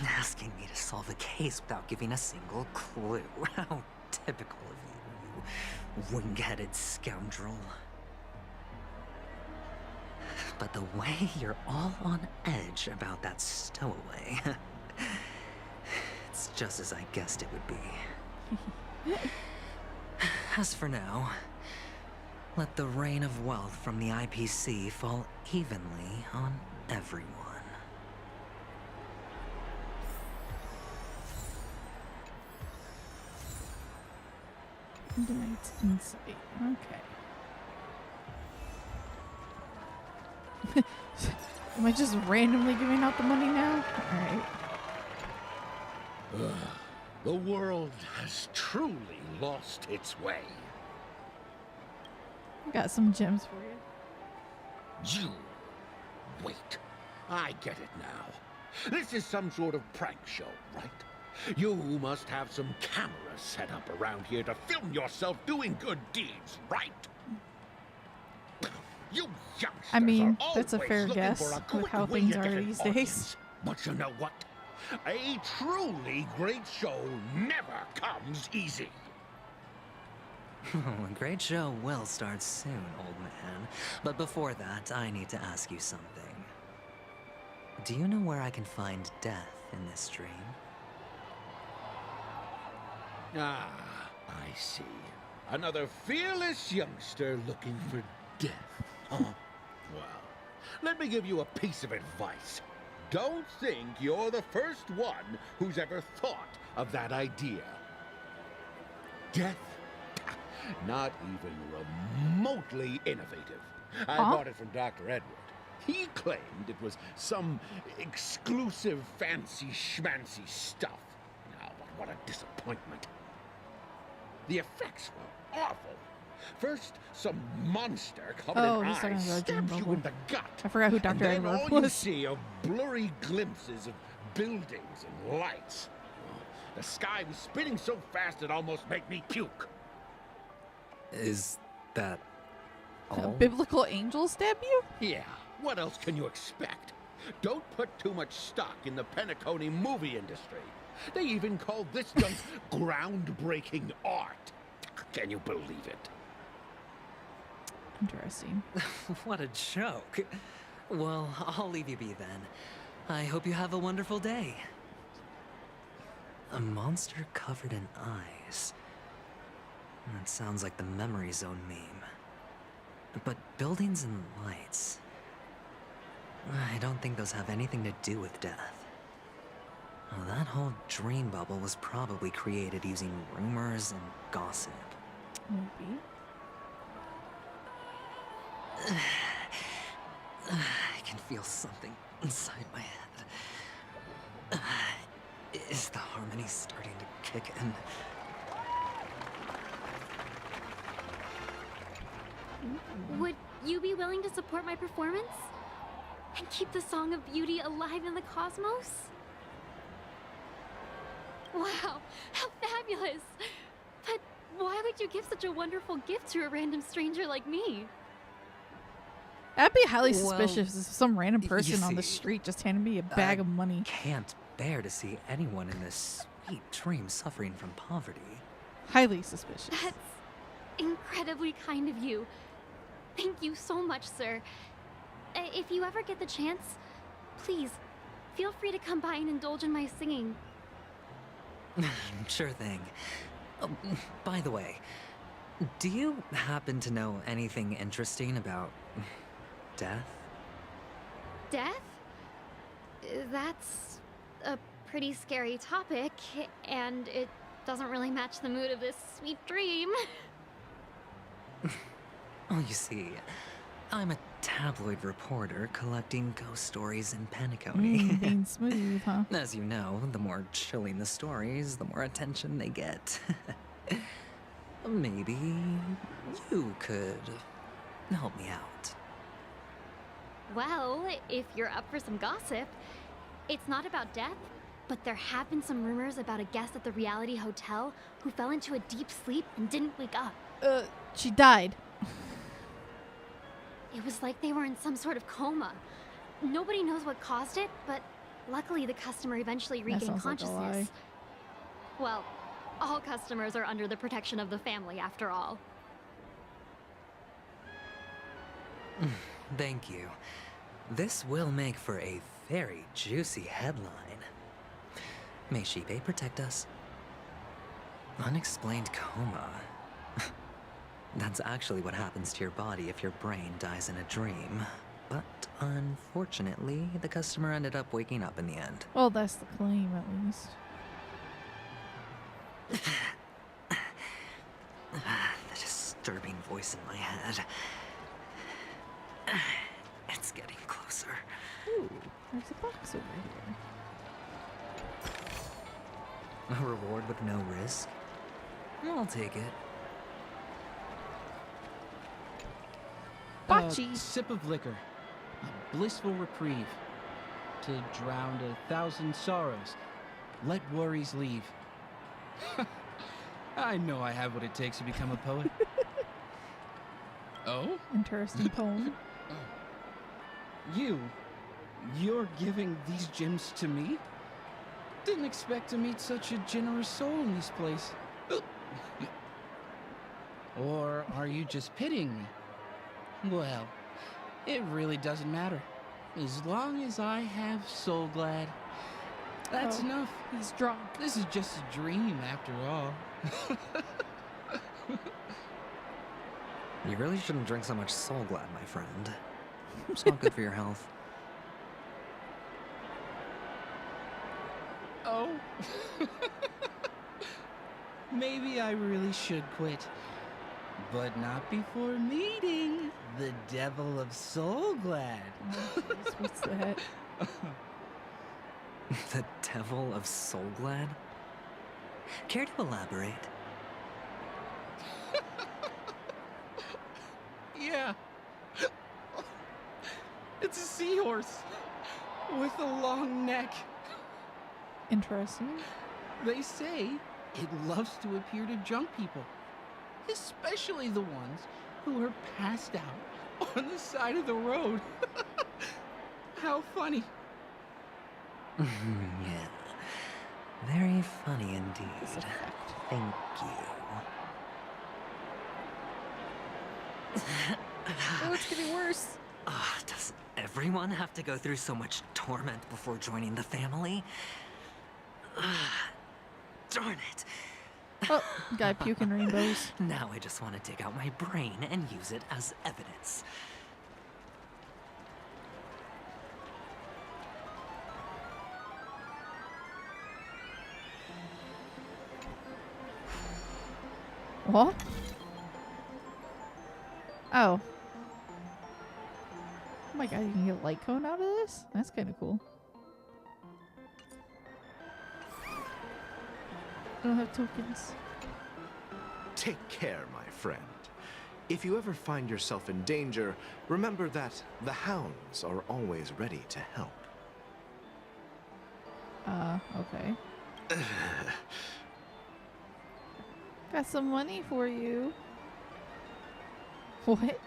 Asking me to solve a case without giving a single clue. How typical of you, you wing-headed scoundrel. But the way you're all on edge about that stowaway, it's just as I guessed it would be. As for now, let the rain of wealth from the IPC fall evenly on everyone. Tonight's insight. Okay. Am I just randomly giving out the money now? Alright. The world has truly lost its way. Got some gems for you. You. Wait. I get it now. This is some sort of prank show, right? You must have some cameras set up around here to film yourself doing good deeds, right? You youngsters I mean, are that's a always fair looking guess for a with quick how way things to are get an these audience. days. But you know what? A truly great show never comes easy. A great show will start soon, old man. But before that, I need to ask you something. Do you know where I can find death in this dream? Ah, I see. Another fearless youngster looking for death, huh? Well, let me give you a piece of advice. Don't think you're the first one who's ever thought of that idea. Death? Not even remotely innovative. I bought it from Dr. Edward. He claimed it was some exclusive fancy schmancy stuff. Oh, but what a disappointment. The effects were awful. First, some monster covered in eyes stabs you in the gut. I forgot who Dr. And then Edward all was. you see are blurry glimpses of buildings and lights. The sky was spinning so fast it almost made me puke. Is that A all? biblical angel stab you? Yeah, what else can you expect? Don't put too much stock in the Penacony movie industry. They even called this junk groundbreaking art. Can you believe it? Interesting. What a joke. Well, I'll leave you be then. I hope you have a wonderful day. A monster covered in eyes. That sounds like the Memory Zone meme. But buildings and lights... I don't think those have anything to do with death. Well, that whole dream bubble was probably created using rumors and gossip. Maybe. I can feel something inside my head. Is the harmony starting to kick in? Would you be willing to support my performance? And keep the Song of Beauty alive in the cosmos? Wow, how fabulous! But why would you give such a wonderful gift to a random stranger like me? I'd be highly Well, suspicious if some random you person on the see, street just handed me a bag of money. Can't bear to see anyone in this sweet dream suffering from poverty. Highly suspicious. That's incredibly kind of you. Thank you so much, sir. If you ever get the chance, please, feel free to come by and indulge in my singing. Sure thing. Oh, by the way, do you happen to know anything interesting about death? Death? That's a pretty scary topic, and it doesn't really match the mood of this sweet dream. Oh, you see, I'm a tabloid reporter collecting ghost stories in Penacony. Being smooth, huh? As you know, the more chilling the stories, the more attention they get. Maybe you could help me out. Well, if you're up for some gossip, it's not about death, But there have been some rumors about a guest at the reality hotel who fell into a deep sleep and didn't wake up. She died. It was like they were in some sort of coma. Nobody knows what caused it, but luckily the customer eventually regained consciousness. Well, all customers are under the protection of the family after all. Thank you. This will make for a very juicy headline. May Shibe protect us. Unexplained coma. That's actually what happens to your body if your brain dies in a dream. But unfortunately, the customer ended up waking up in the end. Well, that's the claim, at least. The disturbing voice in my head. It's getting closer. Ooh, there's a box over here. A reward with no risk? I'll take it. Bocce. A sip of liquor. A blissful reprieve. To drown 1,000 sorrows. Let worries leave. I know I have what it takes to become a poet. Oh? Interesting poem. You're giving these gems to me? Didn't expect to meet such a generous soul in this place. Or are you just pitying me? Well, it really doesn't matter. As long as I have Soul Glad, that's enough. He's drunk. This is just a dream after all. You really shouldn't drink so much Soul Glad, my friend. It's not good for your health. Oh. Maybe I really should quit. But not before meeting the Devil of Soul Glad. Oh, what's that? The Devil of Soul Glad? Care to elaborate? Yeah. It's a seahorse with a long neck. Interesting. They say it loves to appear to drunk people, especially the ones who are passed out on the side of the road. How funny. Yeah. Very funny indeed. Thank you. Oh, it's getting worse. Does everyone have to go through so much torment before joining the family? Darn it. Oh, guy puking rainbows. Now I just want to dig out my brain and use it as evidence. What? Oh. Oh my god, you can get a light cone out of this? That's kind of cool. I don't have tokens. Take care, my friend. If you ever find yourself in danger, remember that the hounds are always ready to help. Okay. Got some money for you. What?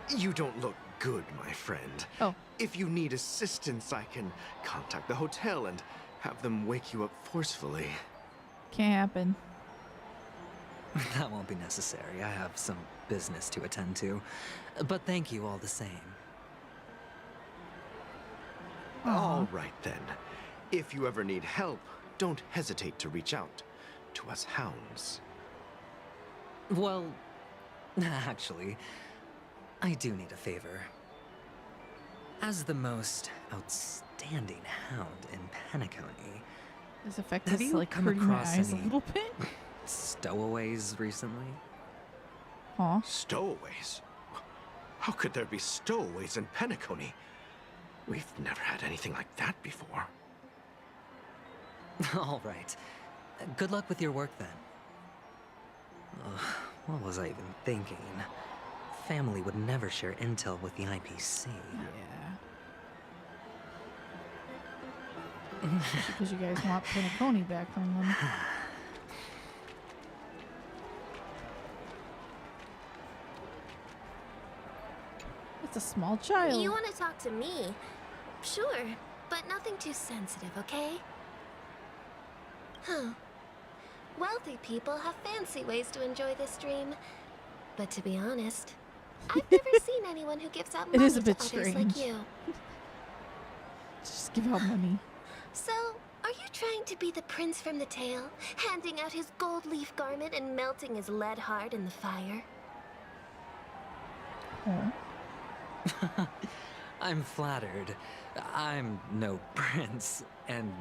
You don't look good, my friend. Oh. If you need assistance, I can contact the hotel and have them wake you up forcefully. Can't happen. That won't be necessary. I have some business to attend to. But thank you all the same. All right, then. If you ever need help, don't hesitate to reach out to us hounds. Well, actually, I do need a favor. As the most outstanding hound in Penacony, This effect have is you like come hurting my across eyes a any little bit. stowaways recently? Huh? Stowaways? How could there be stowaways in Penacony? We've never had anything like that before. All right. Good luck with your work then. What was I even thinking? family would never share intel with the IPC. Yeah. Because you guys want Penacony back from them. It's a small child. You want to talk to me? Sure, but nothing too sensitive, okay? Huh. Wealthy people have fancy ways to enjoy this dream. But to be honest, I've never seen anyone who gives out money It is a bit to others strange. like you. Just give out money. So, are you trying to be the prince from the tale, handing out his gold leaf garment and melting his lead heart in the fire? Oh. I'm flattered. I'm no prince, and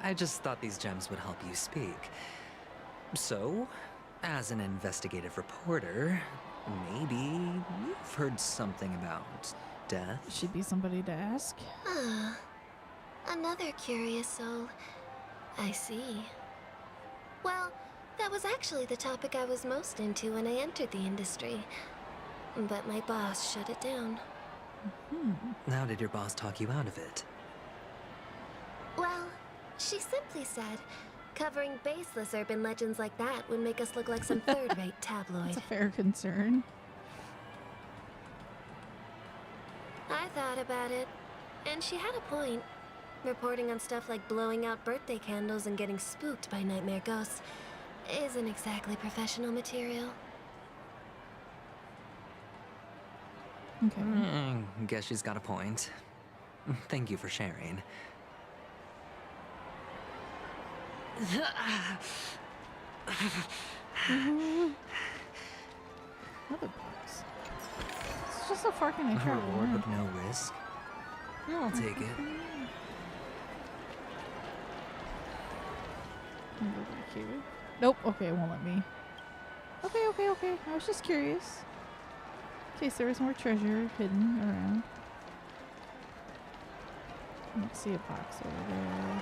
I just thought these gems would help you speak. So, as an investigative reporter, maybe you've heard something about death? Should be somebody to ask. Ah, another curious soul. I see. Well, that was actually the topic I was most into when I entered the industry. But my boss shut it down. How did your boss talk you out of it? Well, she simply said, covering baseless urban legends like that would make us look like some third-rate tabloid. That's a fair concern. I thought about it, and she had a point. Reporting on stuff like blowing out birthday candles and getting spooked by nightmare ghosts isn't exactly professional material. Okay. Guess she's got a point. Thank you for sharing. Another box. It's just so far can I A travel? reward with no risk. I'll take it. Nope. Okay, it won't let me. Okay. I was just curious. In case there was more treasure hidden around. I don't see a box over there.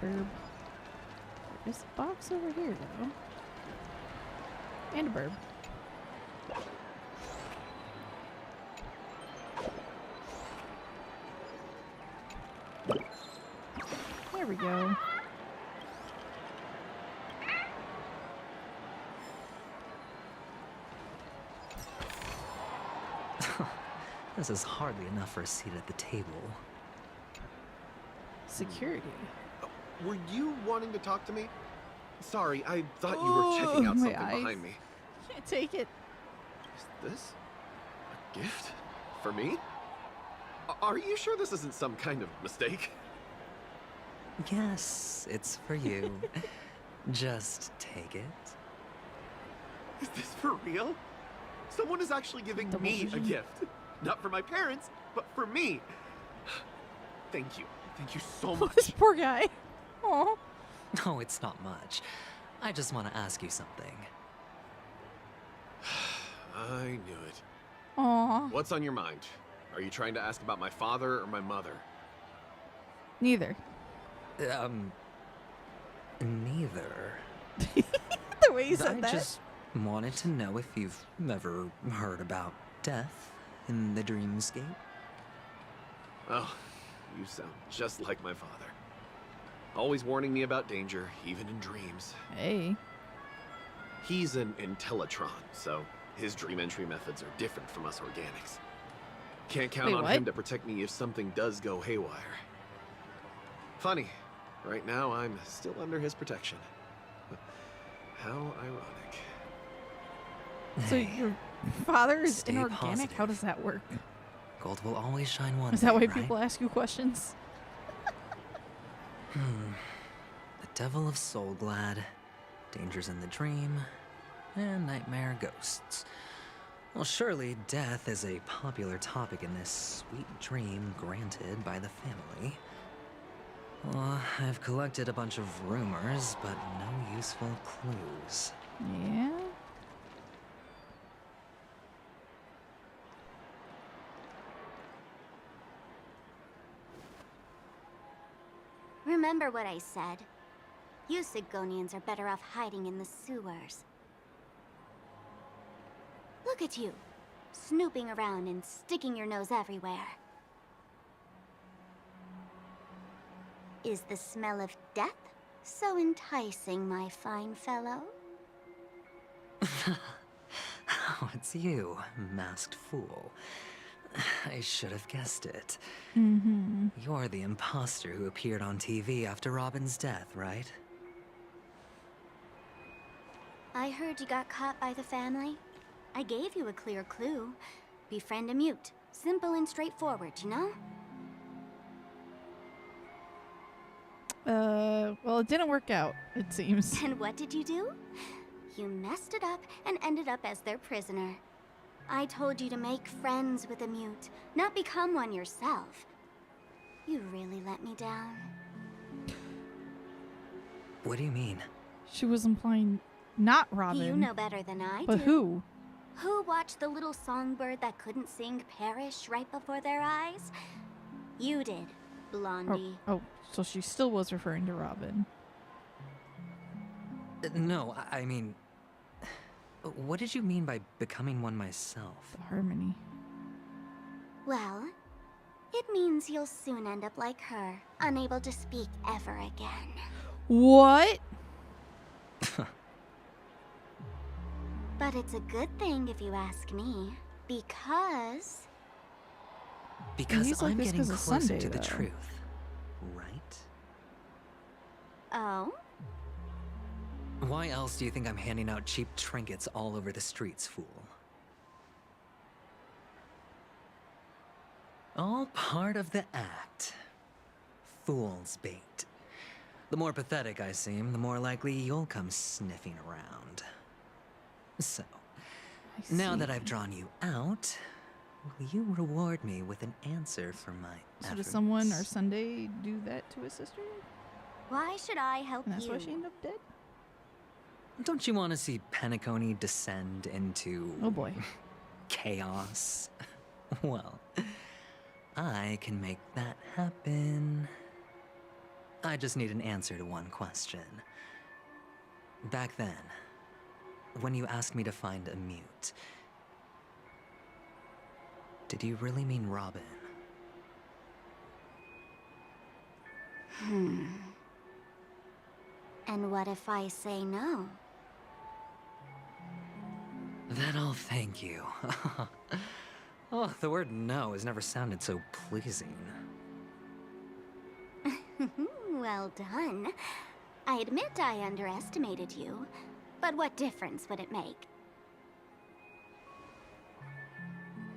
Burb. There's a box over here, though. And a burb. There we go. This is hardly enough for a seat at the table. Security. Were you wanting to talk to me? Sorry, I thought you were checking out something behind me. Can't take it. Is this a gift for me? Are you sure this isn't some kind of mistake? Yes, it's for you. Just take it. Is this for real? Someone is actually giving me a gift. Not for my parents, but for me. Thank you. Thank you so much. This poor guy. Aw. No, it's not much. I just want to ask you something. I knew it. Aw. What's on your mind? Are you trying to ask about my father or my mother? Neither. Neither. The way you said that. I just wanted to know if you've ever heard about death in the dreamscape. Oh, you sound just like my father. Always warning me about danger, even in dreams. Hey. He's an Intellitron, so his dream entry methods are different from us organics. Can't count on him to protect me if something does go haywire. Funny, right now I'm still under his protection. How ironic. So your father is Stay inorganic? positive. How does that work? Gold will always shine one Is that day, why right? people ask you questions? The devil of Soulglad, dangers in the dream, and nightmare ghosts. Well, surely death is a popular topic in this sweet dream granted by the family. Well, I've collected a bunch of rumors, but no useful clues. Yeah? remember what I said. You Sigonians are better off hiding in the sewers. Look at you, snooping around and sticking your nose everywhere. Is the smell of death so enticing, my fine fellow? Oh, it's you, masked fool. I should have guessed it. Mm-hmm. You're the imposter who appeared on TV after Robin's death, right? I heard you got caught by the family. I gave you a clear clue. Befriend a mute. Simple and straightforward, you know? Well, it didn't work out, it seems. And what did you do? You messed it up and ended up as their prisoner. I told you to make friends with a mute, not become one yourself. You really let me down. What do you mean? She was implying not Robin. You know better than I do. But who? Who watched the little songbird that couldn't sing perish right before their eyes? You did, Blondie. Oh, so she still was referring to Robin. No, I mean... What did you mean by becoming one myself? The harmony. Well, it means you'll soon end up like her, unable to speak ever again. What? But it's a good thing if you ask me, because... Because like I'm this getting 'cause of closer Sunday, to the though. truth, right? Oh? Why else do you think I'm handing out cheap trinkets all over the streets, fool? All part of the act. Fool's bait. The more pathetic I seem, the more likely you'll come sniffing around. So, now that I've drawn you out, will you reward me with an answer for my So efforts? does someone or Sunday do that to his sister? Why should I help And that's you? why she ended up dead? Don't you want to see Penacony descend into... Oh boy. chaos? Well, I can make that happen. I just need an answer to one question. Back then, when you asked me to find a mute, did you really mean Robin? And what if I say no? Then I'll thank you. Oh, the word no has never sounded so pleasing. Well done. I admit I underestimated you, but what difference would it make?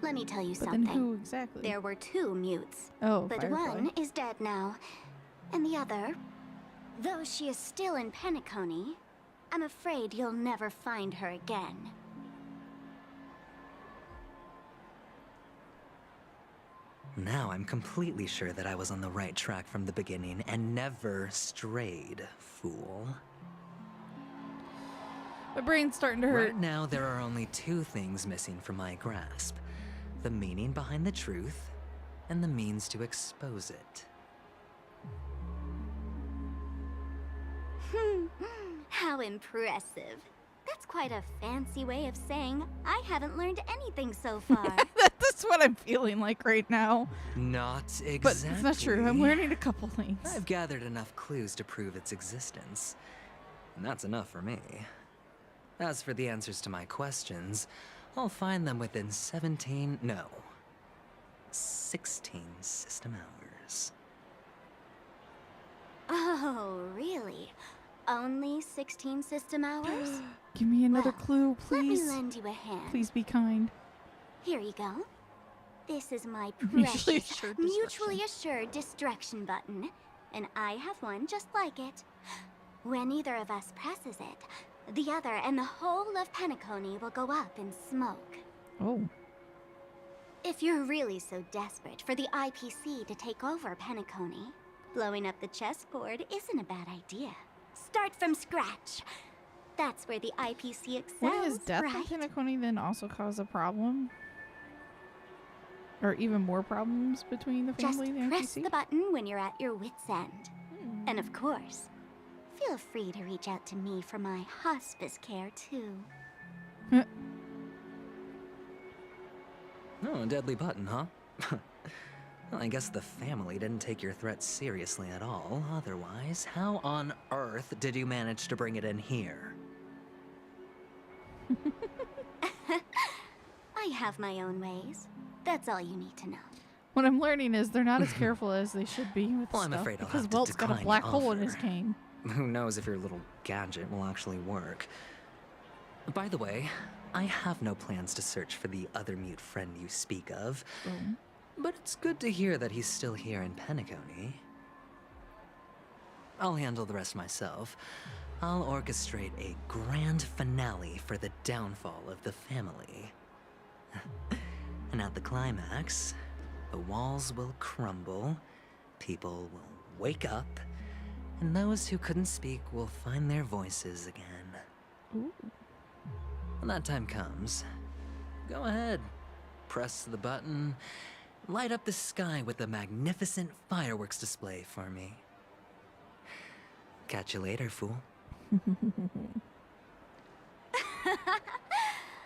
Let me tell you But something. then who exactly? There were 2 mutes. Oh, But Firefly. one is dead now. And the other, though she is still in Penacony, I'm afraid you'll never find her again. Now I'm completely sure that I was on the right track from the beginning and never strayed, fool. My brain's starting to hurt. Right now, there are only 2 things missing from my grasp. The meaning behind the truth, and the means to expose it. How impressive. That's quite a fancy way of saying I haven't learned anything so far. That's what I'm feeling like right now. Not exactly. But it's not true. I'm learning a couple things. I've gathered enough clues to prove its existence. And that's enough for me. As for the answers to my questions, I'll find them within 16 system hours. Oh, really? Only 16 system hours? Give me another Well, clue, please. Let me lend you a hand. Please be kind. Here you go. This is my Mutually precious, assured mutually assured destruction button, and I have one just like it. When either of us presses it, the other and the whole of Penacony will go up in smoke. Oh. If you're really so desperate for the IPC to take over Penacony, blowing up the chessboard isn't a bad idea. Start from scratch. That's where the IPC excels, Wouldn't his death right? in Penacony then also cause a problem? Or even more problems between the Just family and the press NPC? the button when you're at your wit's end. And of course, feel free to reach out to me for my hospice care, too. Oh, a deadly button, huh? Well, I guess the family didn't take your threat seriously at all. Otherwise, how on earth did you manage to bring it in here? I have my own ways. That's all you need to know. What I'm learning is they're not as careful as they should be with Well, stuff. I'm afraid I'll because have to Welt's got a decline black your hole in offer. his cane. Who knows if your little gadget will actually work. By the way, I have no plans to search for the other mute friend you speak of. But it's good to hear that he's still here in Penacony. I'll handle the rest myself. I'll orchestrate a grand finale for the downfall of the family. And at the climax, the walls will crumble, people will wake up, and those who couldn't speak will find their voices again. Ooh. When that time comes, go ahead, press the button, light up the sky with a magnificent fireworks display for me. Catch you later, fool.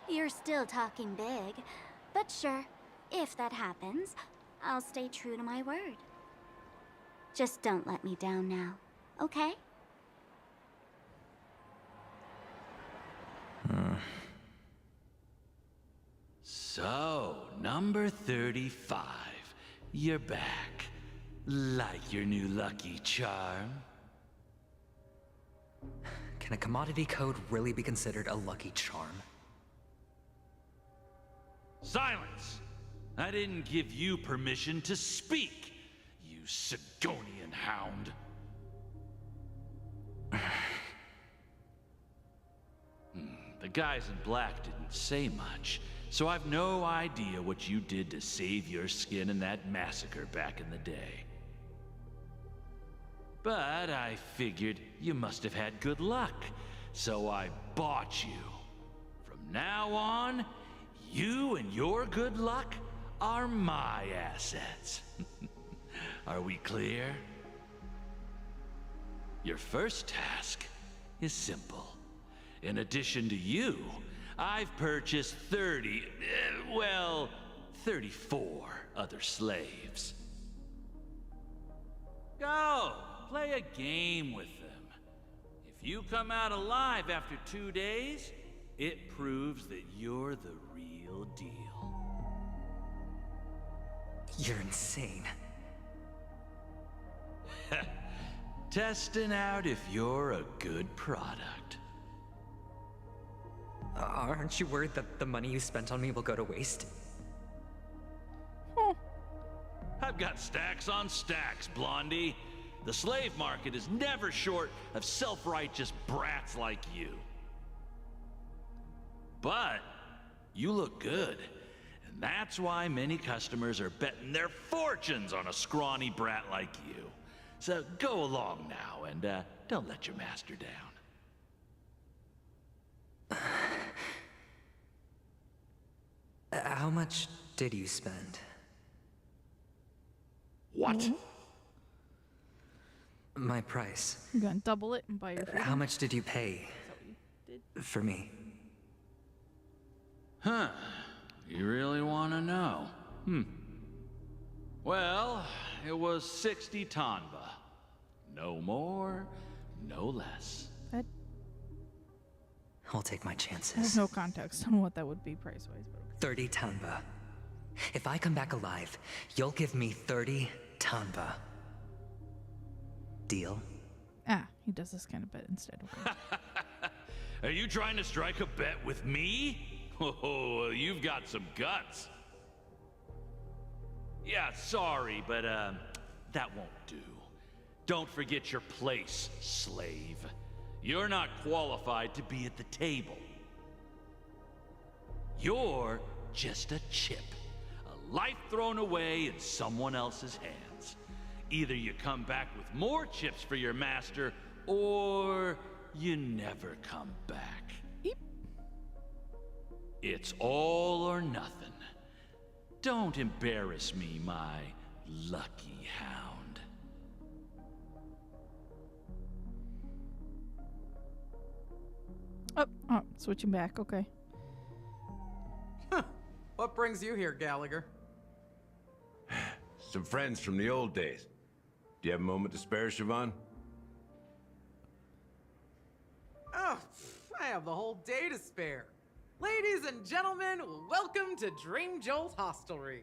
You're still talking big. But sure, if that happens, I'll stay true to my word. Just don't let me down now, okay? So, number 35. You're back. Like your new lucky charm? Can a commodity code really be considered a lucky charm? Silence! I didn't give you permission to speak, you Sigonian hound. The guys in black didn't say much, so I've no idea what you did to save your skin in that massacre back in the day. But I figured you must have had good luck, so I bought you. From now on, you and your good luck are my assets. Are we clear? Your first task is simple. In addition to you, I've purchased 34 other slaves. Go, play a game with them. If you come out alive after 2 days, it proves that you're the real deal. You're insane. Testing out if you're a good product. Aren't you worried that the money you spent on me will go to waste? I've got stacks on stacks, Blondie. The slave market is never short of self-righteous brats like you. But you look good, and that's why many customers are betting their fortunes on a scrawny brat like you. So go along now, and don't let your master down. How much did you spend? What? My price. I'm gonna double it and buy your freedom. How much did you pay for me? Huh. You really want to know? Well, it was 60 tanba. No more, no less. I'll take my chances. There's no context on what that would be price-wise. But 30 tanba. If I come back alive, you'll give me 30 tanba. Deal? He does this kind of bet instead. Okay. Are you trying to strike a bet with me? Oh, you've got some guts. Yeah, sorry, but that won't do. Don't forget your place, slave. You're not qualified to be at the table. You're just a chip. A life thrown away in someone else's hands. Either you come back with more chips for your master, or you never come back. Eep. It's all or nothing. Don't embarrass me, my lucky hound. Oh, switching back. Okay. What brings you here, Gallagher? Some friends from the old days. Do you have a moment to spare, Siobhan? Oh, I have the whole day to spare. Ladies and gentlemen, welcome to Dream Jolt Hostelry.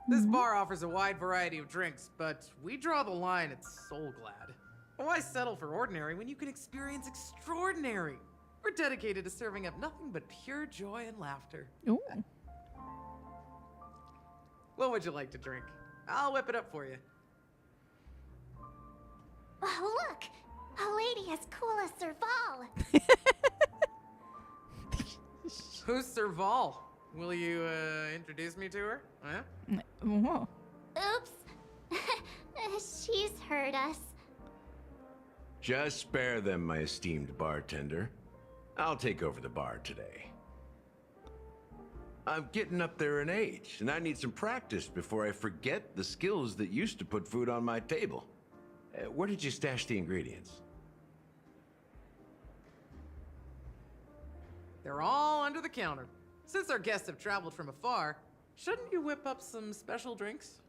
This bar offers a wide variety of drinks, but we draw the line at Soul Glad. Why settle for ordinary when you can experience extraordinary? We're dedicated to serving up nothing but pure joy and laughter. Ooh. What would you like to drink? I'll whip it up for you. Oh, look! A lady as cool as Serval. Who's Serval? Will you introduce me to her? Huh? Whoa. Oops. She's heard us. Just spare them, my esteemed bartender. I'll take over the bar today. I'm getting up there in age, and I need some practice before I forget the skills that used to put food on my table. Where did you stash the ingredients? They're all under the counter. Since our guests have traveled from afar, shouldn't you whip up some special drinks?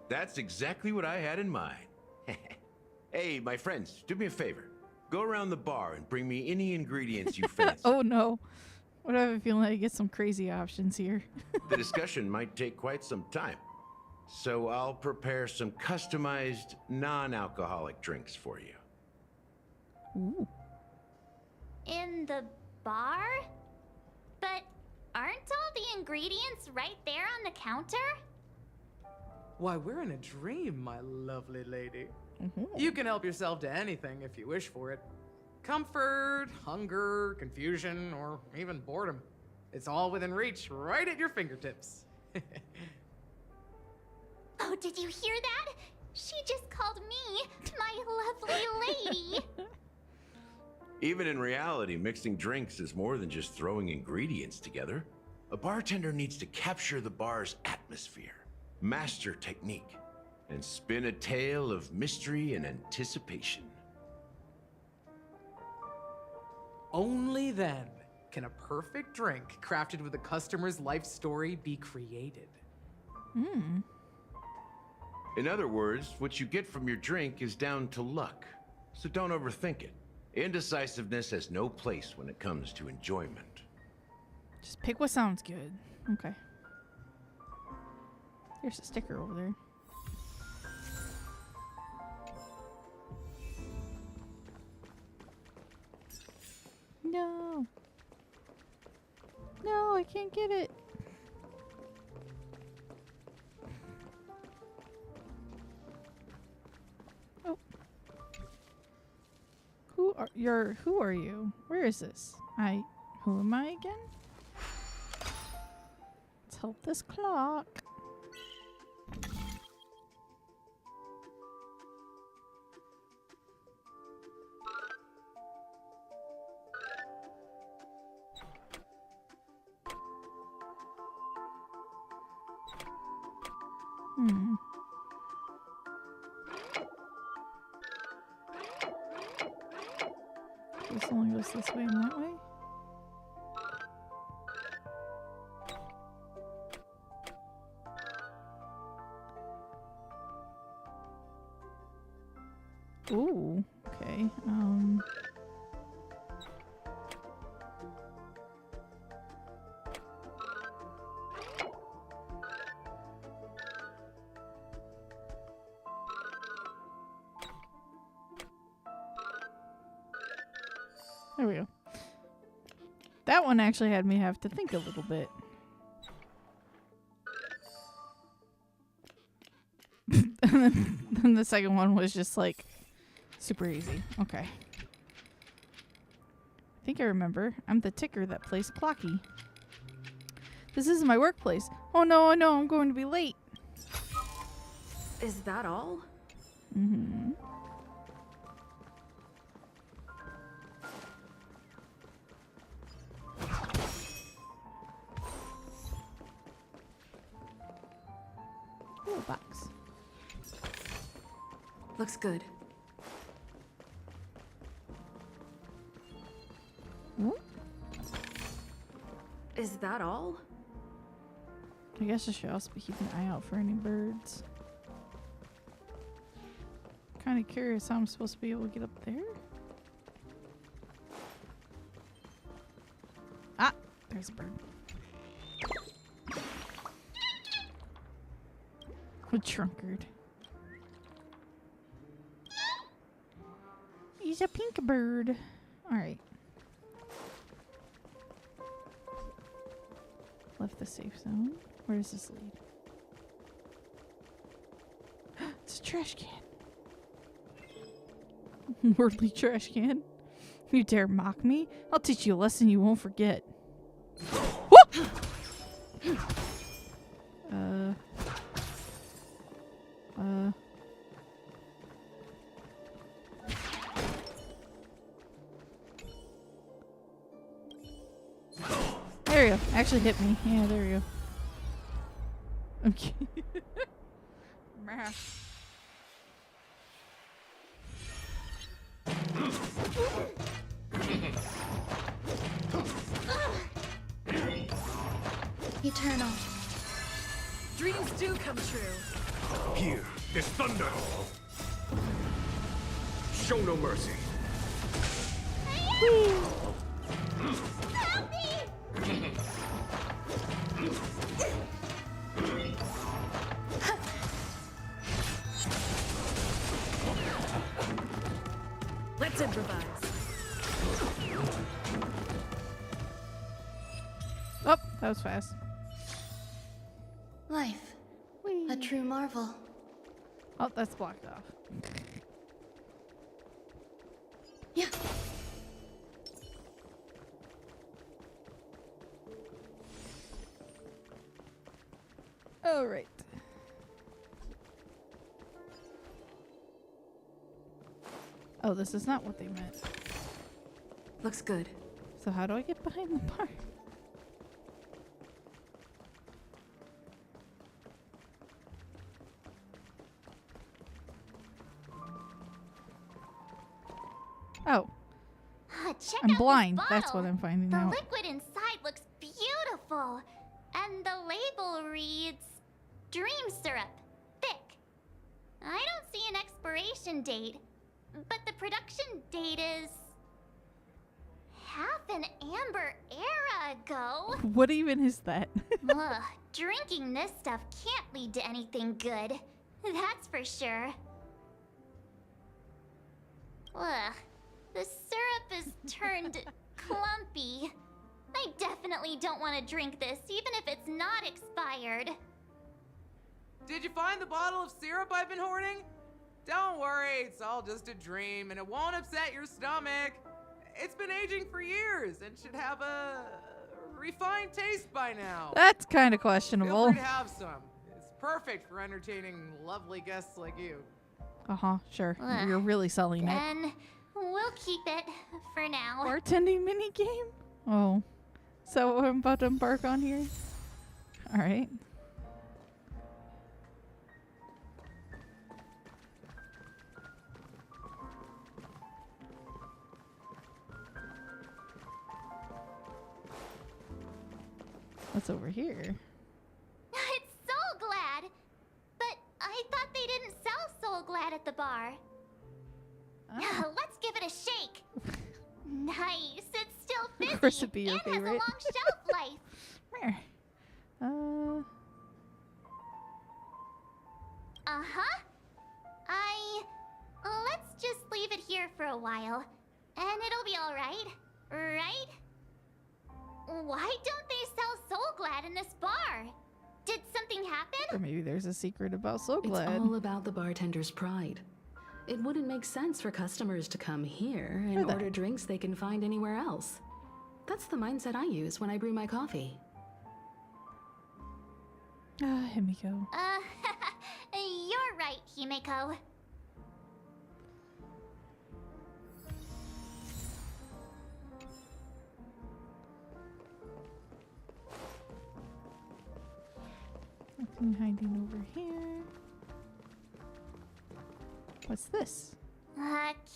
That's exactly what I had in mind. Hey, my friends, do me a favor. Go around the bar and bring me any ingredients you fancy. Oh no. What do I have a feeling I get some crazy options here? The discussion might take quite some time. So I'll prepare some customized, non-alcoholic drinks for you. Ooh. In the bar? But aren't all the ingredients right there on the counter? Why, we're in a dream, my lovely lady. You can help yourself to anything if you wish for it. Comfort, hunger, confusion, or even boredom. It's all within reach, right at your fingertips. Oh, did you hear that? She just called me my lovely lady. Even in reality, mixing drinks is more than just throwing ingredients together. A bartender needs to capture the bar's atmosphere, master technique, and spin a tale of mystery and anticipation. Only then can a perfect drink crafted with a customer's life story be created. In other words, what you get from your drink is down to luck, so don't overthink it. Indecisiveness has no place when it comes to enjoyment. Just pick what sounds good. Okay. There's a sticker over there. No. No, I can't get it. Oh. Who are you? Where is this? Who am I again? Let's help this clock. This only goes this way and that way. Ooh, okay. There we go. That one actually had me have to think a little bit. And then the second one was just like super easy. Okay. I think I remember. I'm the ticker that plays Clocky. This is my workplace. Oh no, I know I'm going to be late. Is that all? Mm-hmm. Looks good. Is that all? I guess I should also be keeping an eye out for any birds. Kind of curious how I'm supposed to be able to get up there. Ah, there's a bird. A drunkard. He's a pink bird. Alright. Left the safe zone. Where does this lead? It's a trash can. Worldly trash can. You dare mock me? I'll teach you a lesson you won't forget. There you go. Actually hit me. Yeah, there you go. Okay. Eternal. Dreams do come true. Here is thunder. Show no mercy. Help me! Let's improvise. Oh, that was fast. Life. A true marvel. Oh, that's blocked off. Yeah. All right. Oh, this is not what they meant. Looks good. So how do I get behind the bar? Oh. Check I'm out blind. this That's bottle. what I'm finding The out. liquid inside looks beautiful. And the label reads Dream Syrup. Thick. I don't see an expiration date. But the production date is half an amber era ago. What even is that? Ugh, drinking this stuff can't lead to anything good. That's for sure. Ugh, the syrup is turned clumpy. I definitely don't want to drink this, even if it's not expired. Did you find the bottle of syrup I've been hoarding? Don't worry, it's all just a dream and it won't upset your stomach. It's been aging for years and should have a refined taste by now. That's kind of Feel questionable. free to have some. It's perfect for entertaining lovely guests like you. Uh-huh, sure. Ugh. You're really selling it. Then we'll keep it for now. Bartending mini game? Oh. So what I'm about to embark on here? Alright. What's over here? It's Soul Glad! But I thought they didn't sell Soul Glad at the bar. Let's give it a shake. Nice, it's still busy. Of course it'd be your and has a favorite. long shelf life. Uh-huh. Let's just leave it here for a while, and it'll be all right, right? Why don't they sell Soul Glad in this bar? Did something happen? Or maybe there's a secret about Soul Glad. It's all about the bartender's pride. It wouldn't make sense for customers to come here and order drinks they can find anywhere else. That's the mindset I use when I brew my coffee. Ah, Himiko. You're right, Himiko. Nothing hiding over here. What's this?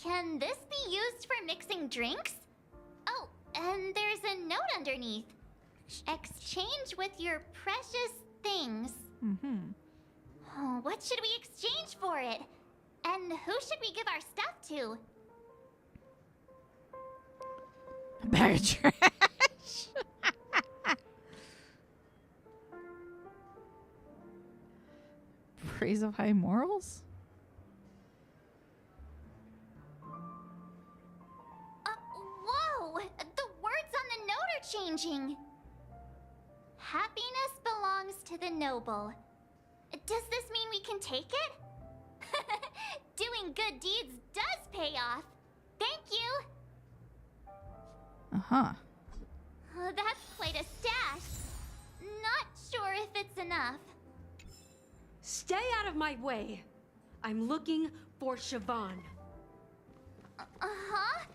Can this be used for mixing drinks? Oh, and there's a note underneath. Exchange with your precious things. Oh, what should we exchange for it? And who should we give our stuff to? A bag of trash. Praise of high morals? Whoa! The words on the note are changing. Happiness belongs to the noble. Does this mean we can take it? Doing good deeds does pay off. Thank you. Uh-huh. That's quite a stash. Not sure if it's enough. Stay out of my way. I'm looking for Siobhan. Uh-huh?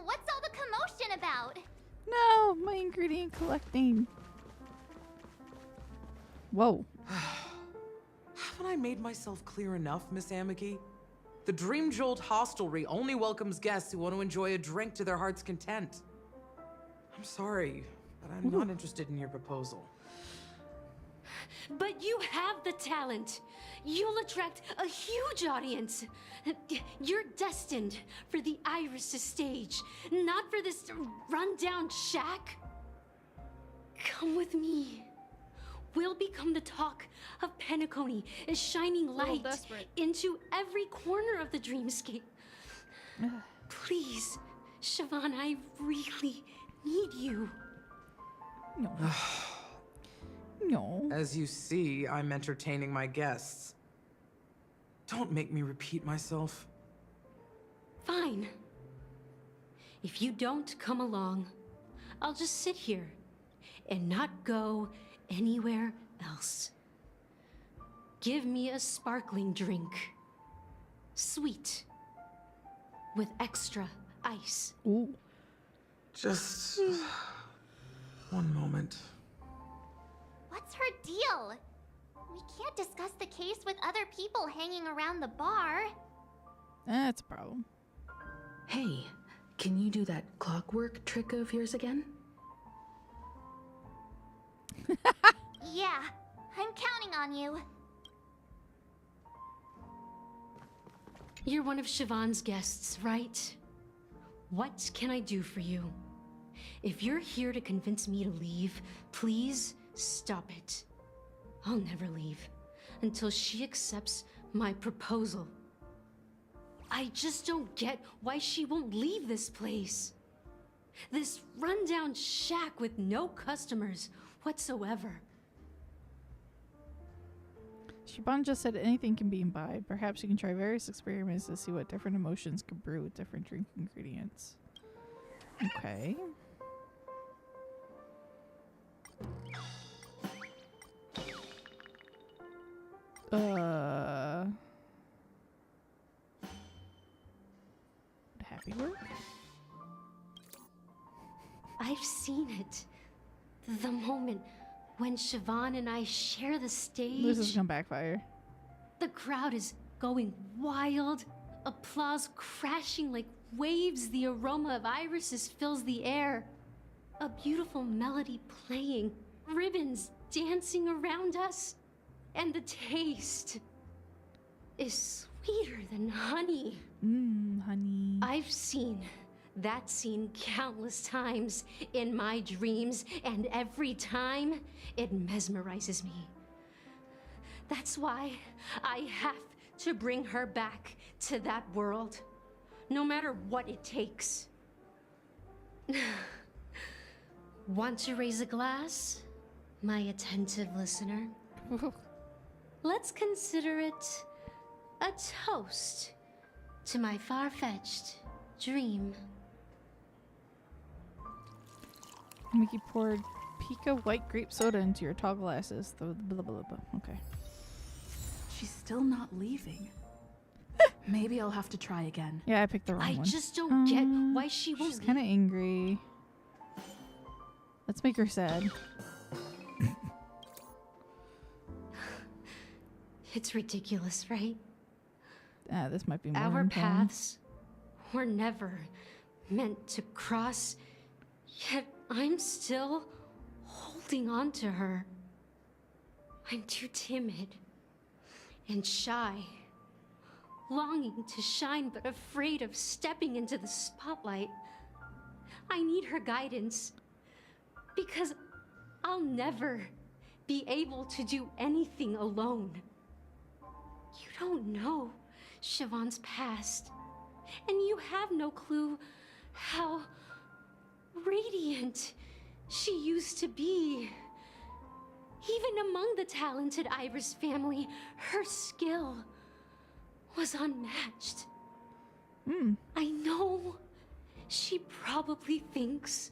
What's all the commotion about? No, my ingredient collecting. Whoa. Haven't I made myself clear enough, Miss Amiki? The Dream Jolt Hostelry only welcomes guests who want to enjoy a drink to their heart's content. I'm sorry, but I'm not interested in your proposal. But you have the talent. You'll attract a huge audience. You're destined for the Iris' stage, not for this rundown shack. Come with me. We'll become the talk of Penacony, a shining light into every corner of the dreamscape. Please, Siobhan, I really need you. No. No. As you see, I'm entertaining my guests. Don't make me repeat myself. Fine. If you don't come along, I'll just sit here and not go anywhere else. Give me a sparkling drink. Sweet. With extra ice. Ooh. Just one moment. What's her deal? We can't discuss the case with other people hanging around the bar. That's a problem. Hey, can you do that clockwork trick of yours again? Yeah, I'm counting on you. You're one of Siobhan's guests, right? What can I do for you? If you're here to convince me to leave, please stop it. I'll never leave until she accepts my proposal. I just don't get why she won't leave this place. This rundown shack with no customers whatsoever. Siobhan just said anything can be imbibed. Perhaps you can try various experiments to see what different emotions can brew with different drink ingredients. Okay. Would happy work? I've seen it. The moment when Siobhan and I share the stage. This is gonna backfire. The crowd is going wild. Applause crashing like waves. The aroma of irises fills the air. A beautiful melody playing. Ribbons dancing around us. And the taste is sweeter than honey. Honey. I've seen that scene countless times in my dreams, and every time it mesmerizes me. That's why I have to bring her back to that world, no matter what it takes. Want to raise a glass, my attentive listener? Let's consider it a toast to my far-fetched dream. Mickey poured Pika white grape soda into your tall glasses. Blah, blah, blah, blah. Okay. She's still not leaving. Maybe I'll have to try again. Yeah, I picked the wrong one. I just don't get why she won't. She's kind of angry. Let's make her sad. It's ridiculous, right? This might be more Our important. paths were never meant to cross. Yet I'm still holding on to her. I'm too timid and shy, longing to shine but afraid of stepping into the spotlight. I need her guidance because I'll never be able to do anything alone. You don't know Siobhan's past, and you have no clue how radiant she used to be. Even among the talented Iris family, her skill was unmatched. I know she probably thinks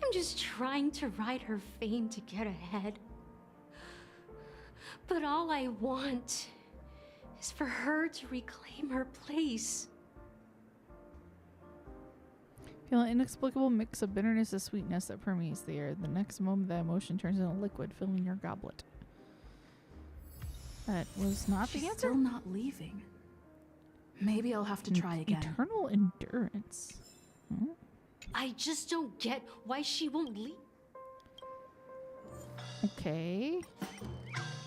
I'm just trying to ride her fame to get ahead. But all I want is for her to reclaim her place. Feel an inexplicable mix of bitterness and sweetness that permeates the air. The next moment, that emotion turns into liquid, filling your goblet. That was not the answer. Still not leaving. Maybe I'll have to try again. Eternal endurance. I just don't get why she won't leave. Okay.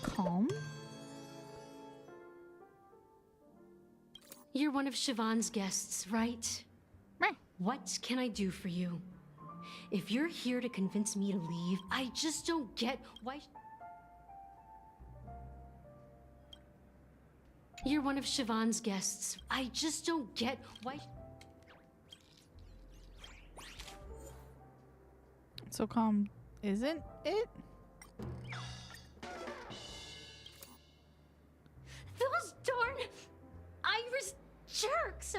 Calm. You're one of Siobhan's guests, right? What can I do for you? If you're here to convince me to leave, I just don't get why... You're one of Siobhan's guests. I just don't get why... So calm isn't it? Those darn Iris jerks!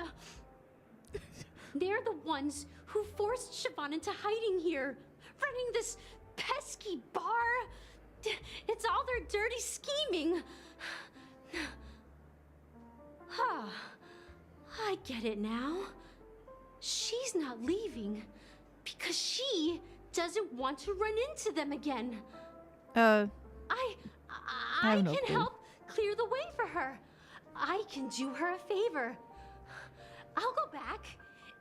They're the ones who forced Siobhan into hiding here, running this pesky bar. It's all their dirty scheming. I get it now. She's not leaving because she doesn't want to run into them again. I have no can clue. help clear the way for her. I can do her a favor. I'll go back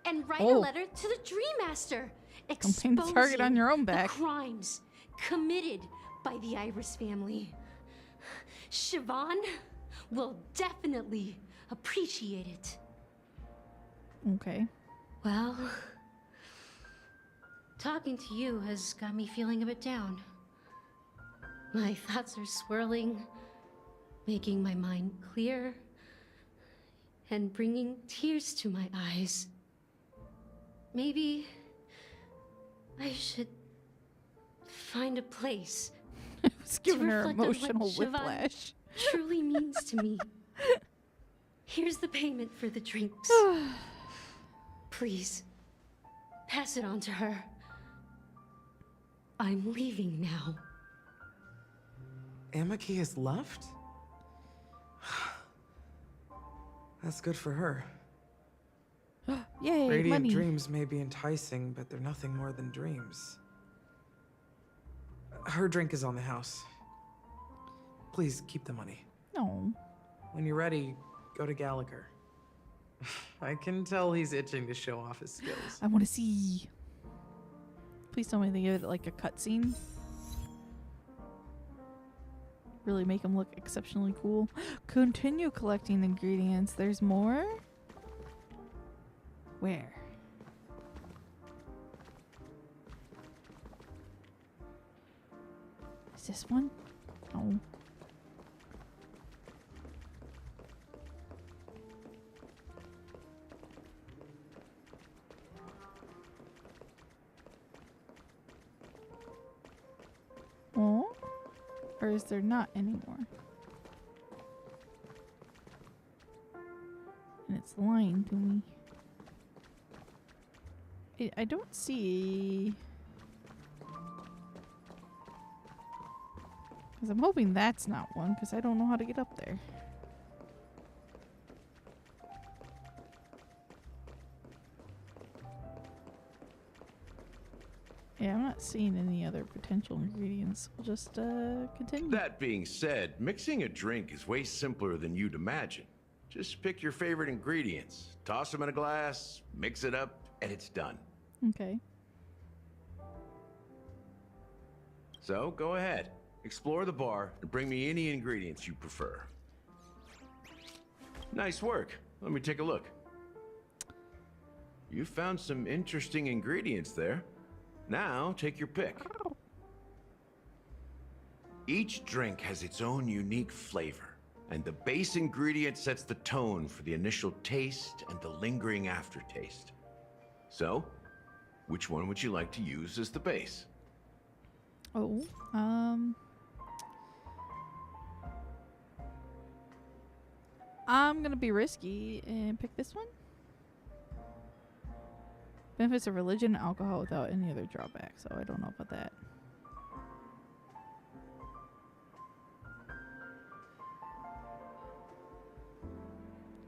and write a letter to the Dream Master, Don't paint the target on your own the back. crimes committed by the Iris family. Siobhan will definitely appreciate it. Okay. Well, talking to you has got me feeling a bit down. My thoughts are swirling, making my mind clear, and bringing tears to my eyes. Maybe I should find a place It's giving to her reflect on emotional what Siobhan whiplash. truly means to me. Here's the payment for the drinks. Please, pass it on to her. I'm leaving now. Amaki has left? That's good for her. Yay, Radiant money. dreams may be enticing, but they're nothing more than dreams. Her drink is on the house. Please keep the money. No. When you're ready, go to Gallagher. I can tell he's itching to show off his skills. I want to see. Please tell me they give it like a cutscene. Really make them look exceptionally cool. Continue collecting ingredients. There's more? Where? Is this one? No. Oh? Or is there not anymore? And it's lying to me. I don't see... Because I'm hoping that's not one, because I don't know how to get up there. Yeah, I'm not seeing any other potential ingredients. We'll just continue. That being said, mixing a drink is way simpler than you'd imagine. Just pick your favorite ingredients, toss them in a glass, mix it up, and it's done. Okay. So go ahead, explore the bar, and bring me any ingredients you prefer. Nice work. Let me take a look. You found some interesting ingredients there. Now, take your pick. Each drink has its own unique flavor, and the base ingredient sets the tone for the initial taste and the lingering aftertaste. So, which one would you like to use as the base? Oh, I'm gonna be risky and pick this one. Benefits of religion and alcohol without any other drawbacks, so I don't know about that.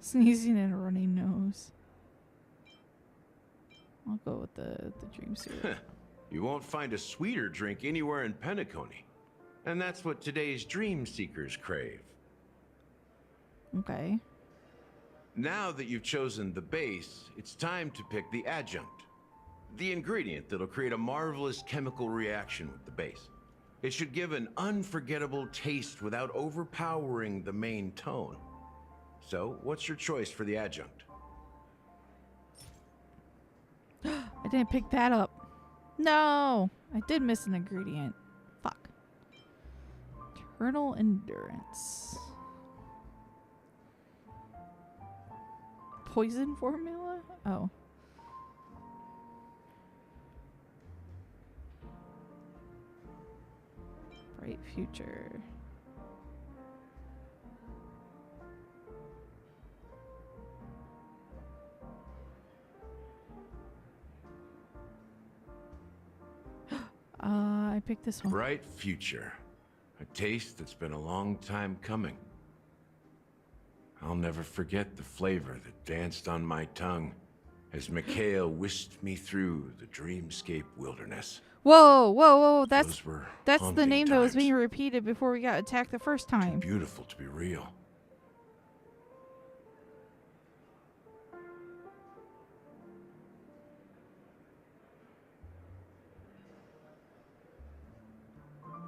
Sneezing and a runny nose. I'll go with the dream syrup. You won't find a sweeter drink anywhere in Penacony. And that's what today's dream seekers crave. Okay. Now that you've chosen the base, it's time to pick the adjunct. The ingredient that'll create a marvelous chemical reaction with the base. It should give an unforgettable taste without overpowering the main tone. So, what's your choice for the adjunct? I didn't pick that up. No! I did miss an ingredient. Fuck. Eternal endurance. Poison formula? Oh. Bright future. I picked this one. Bright future. A taste that's been a long time coming. I'll never forget the flavor that danced on my tongue as Mikhail whisked me through the dreamscape wilderness. Whoa, whoa, whoa! That's the haunting name that was times. being repeated before we got attacked the first time. Beautiful to be real.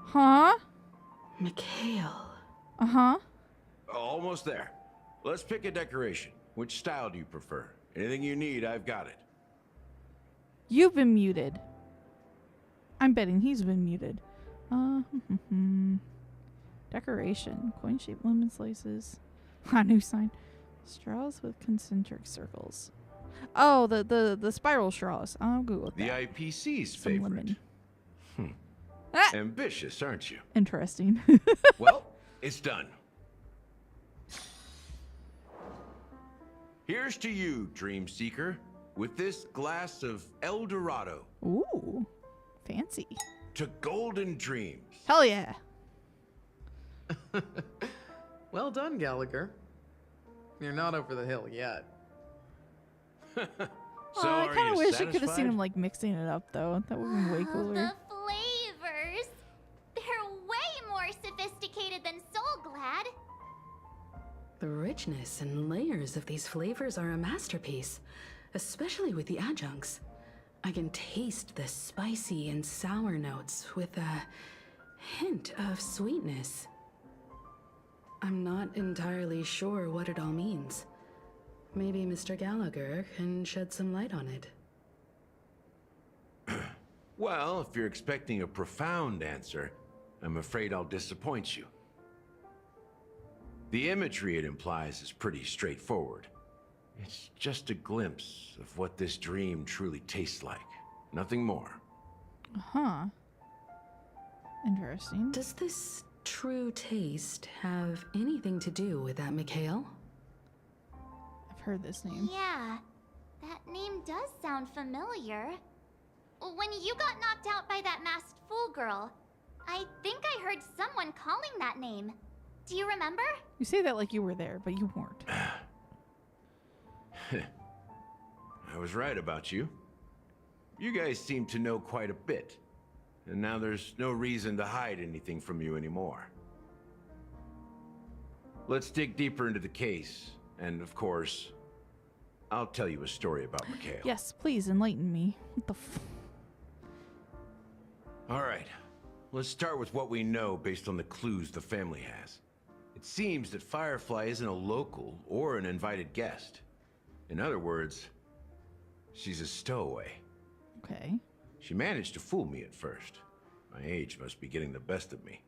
Huh? Mikhail. Uh-huh. Almost there. Let's pick a decoration. Which style do you prefer? Anything you need, I've got it. You've been muted. I'm betting he's been muted. Decoration. Coin-shaped lemon slices. A new sign. Straws with concentric circles. Oh, the spiral straws. I'll Google The that. IPC's Some favorite. lemon. Ah! Ambitious, aren't you? Interesting. Well, it's done. Here's to you, Dream Seeker, with this glass of El Dorado. Ooh, fancy. To golden dreams. Hell yeah. Well done, Gallagher. You're not over the hill yet. So I are kind you of wish I could have seen satisfied? him like mixing it up though. That would have been way cooler. The flavors. They're way more sophisticated than Soul Glad. The richness and layers of these flavors are a masterpiece, especially with the adjuncts. I can taste the spicy and sour notes with a hint of sweetness. I'm not entirely sure what it all means. Maybe Mr. Gallagher can shed some light on it. Well, if you're expecting a profound answer, I'm afraid I'll disappoint you. The imagery it implies is pretty straightforward. It's just a glimpse of what this dream truly tastes like. Nothing more. Huh. Interesting. Does this true taste have anything to do with that Mikhail? I've heard this name. Yeah, that name does sound familiar. When you got knocked out by that masked fool girl, I think I heard someone calling that name. Do you remember? You say that like you were there, but you weren't. I was right about you. You guys seem to know quite a bit. And now there's no reason to hide anything from you anymore. Let's dig deeper into the case. And of course, I'll tell you a story about Mikhail. Yes, please enlighten me. What the f... All right, let's start with what we know based on the clues the family has. It seems that Firefly isn't a local or an invited guest. In other words, she's a stowaway. Okay. She managed to fool me at first. My age must be getting the best of me.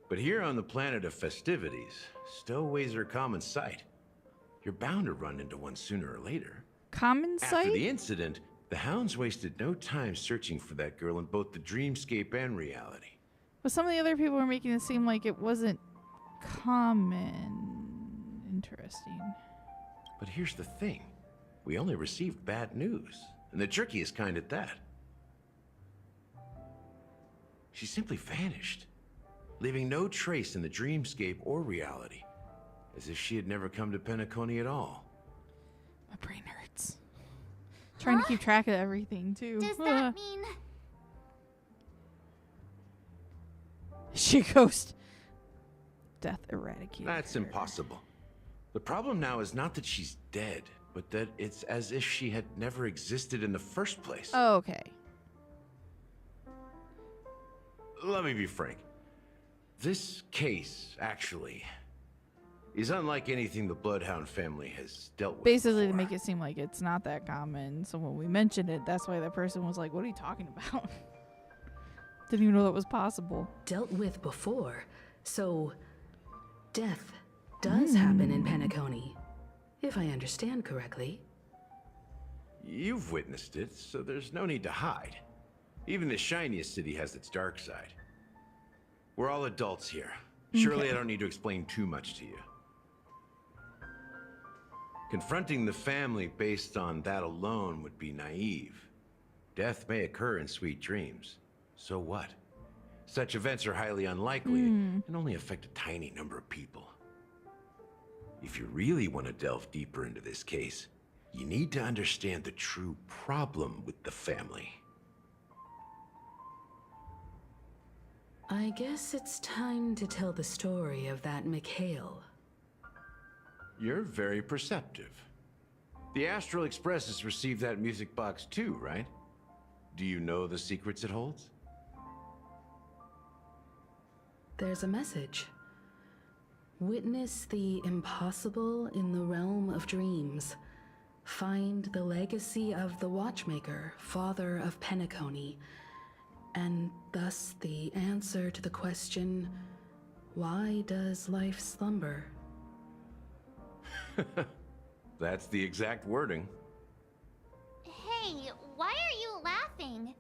But here on the planet of festivities, stowaways are a common sight. You're bound to run into one sooner or later. Common sight? After the incident, the hounds wasted no time searching for that girl in both the dreamscape and reality. But some of the other people were making it seem like it wasn't common. Interesting. But here's the thing. We only received bad news, and the trickiest kind at that. She simply vanished, leaving no trace in the dreamscape or reality, as if she had never come to Penacony at all. My brain hurts. Trying to keep track of everything, too. Does that mean... She ghost. Death eradicated. That's impossible. The problem now is not that she's dead, but that it's as if she had never existed in the first place. Oh, okay. Let me be frank. This case, actually, is unlike anything the Bloodhound family has dealt with. Basically, to make it seem like it's not that common. So when we mentioned it, that's why that person was like, what are you talking about? Didn't even know that was possible. Dealt with before. So, death does happen in Penacony, if I understand correctly. You've witnessed it, so there's no need to hide. Even the shiniest city has its dark side. We're all adults here. Surely I don't need to explain too much to you. Confronting the family based on that alone would be naive. Death may occur in sweet dreams. So what? Such events are highly unlikely and only affect a tiny number of people. If you really want to delve deeper into this case, you need to understand the true problem with the family. I guess it's time to tell the story of that Mikhail. You're very perceptive. The Astral Express has received that music box too, right? Do you know the secrets it holds? There's a message. Witness the impossible in the realm of dreams. Find the legacy of the Watchmaker, father of Penacony, and thus the answer to the question, why does life slumber? That's the exact wording. Hey, why are you laughing?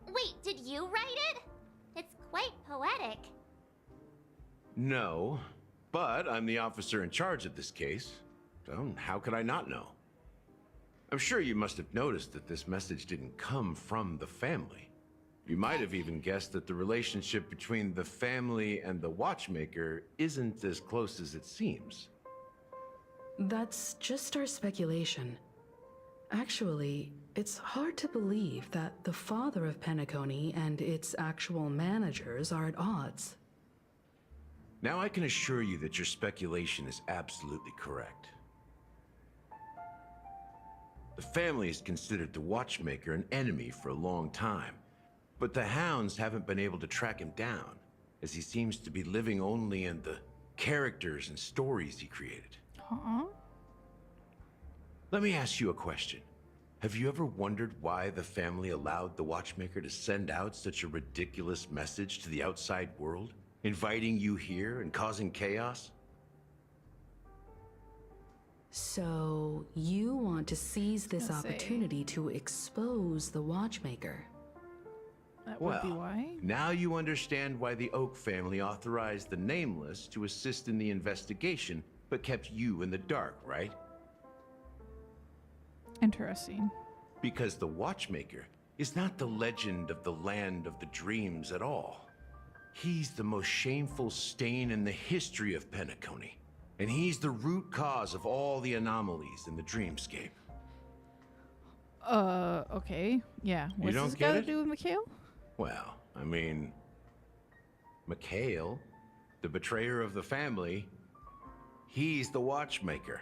Wait, did you write it? It's quite poetic. No, but I'm the officer in charge of this case, so how could I not know? I'm sure you must have noticed that this message didn't come from the family. You might have even guessed that the relationship between the family and the Watchmaker isn't as close as it seems. That's just our speculation. Actually, it's hard to believe that the father of Penacony and its actual managers are at odds. Now I can assure you that your speculation is absolutely correct. The family has considered the Watchmaker an enemy for a long time, but the hounds haven't been able to track him down, as he seems to be living only in the characters and stories he created. Let me ask you a question. Have you ever wondered why the family allowed the Watchmaker to send out such a ridiculous message to the outside world, inviting you here and causing chaos? So, you want to seize this opportunity to expose the Watchmaker? That would be why. Now you understand why the Oak family authorized the Nameless to assist in the investigation, but kept you in the dark, right? Interesting. Because the Watchmaker is not the legend of the land of the dreams at all. He's the most shameful stain in the history of Penacony. And he's the root cause of all the anomalies in the dreamscape. Okay. Yeah. What's don't this get got to it? do with Mikhail? Well, I mean, Mikhail, the betrayer of the family, he's the Watchmaker.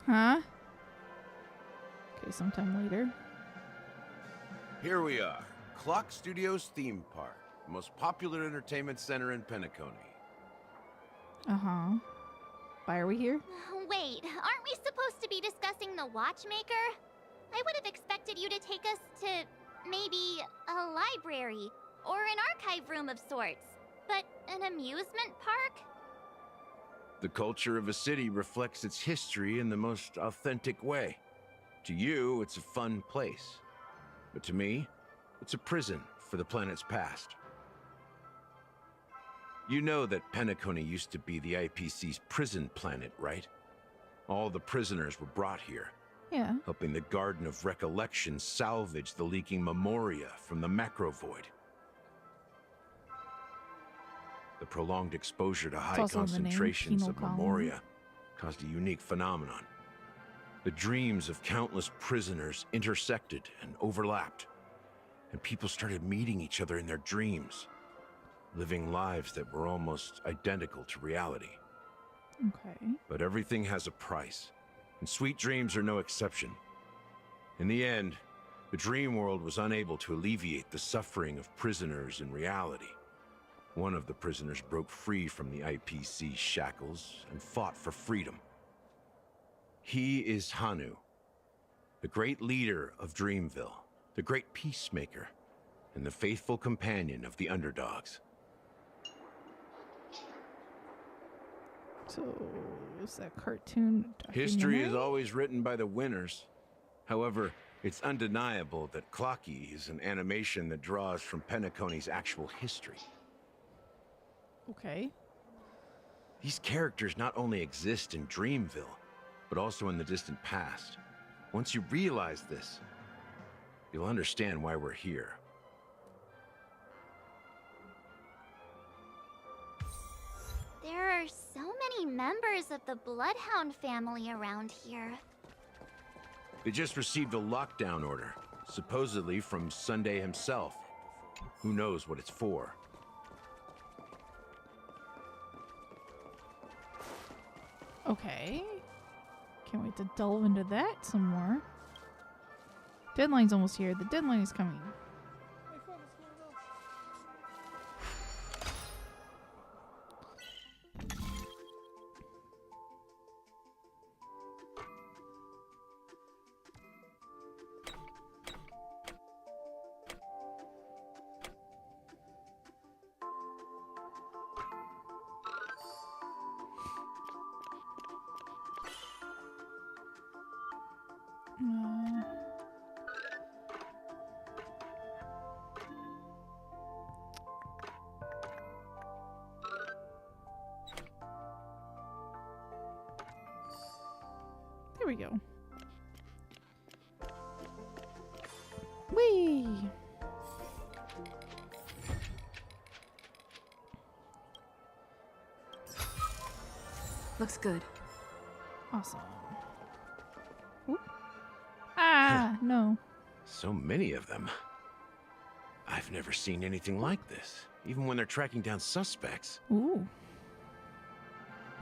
Huh? Okay, sometime later. Here we are. Clock Studios theme park. The most popular entertainment center in Penacony. Uh-huh. Why are we here? Wait, aren't we supposed to be discussing the watchmaker? I would have expected you to take us to maybe a library or an archive room of sorts. But an amusement park? The culture of a city reflects its history in the most authentic way. To you, it's a fun place. But to me, it's a prison for the planet's past. You know that Penacony used to be the IPC's prison planet, right? All the prisoners were brought here. Yeah. Helping the Garden of Recollection salvage the leaking memoria from the macrovoid. The prolonged exposure to high concentrations of memoria caused a unique phenomenon. The dreams of countless prisoners intersected and overlapped, and people started meeting each other in their dreams, living lives that were almost identical to reality. Okay. But everything has a price, and sweet dreams are no exception. In the end, the dream world was unable to alleviate the suffering of prisoners in reality. One of the prisoners broke free from the IPC shackles and fought for freedom. He is Hanu, the great leader of Dreamville, the great peacemaker, and the faithful companion of the underdogs. So, is that cartoon History is always written by the winners. However, it's undeniable that Clocky is an animation that draws from Penacony's actual history. Okay. These characters not only exist in Dreamville, but also in the distant past. Once you realize this, you'll understand why we're here. There are so many members of the Bloodhound family around here. They just received a lockdown order, supposedly from Sunday himself. Who knows what it's for? Okay. Can't wait to delve into that some more. Deadline's almost here. The deadline is coming. There we go. Whee! Looks good. Awesome. Oop. Ah, no. So many of them. I've never seen anything like this, even when they're tracking down suspects. Ooh.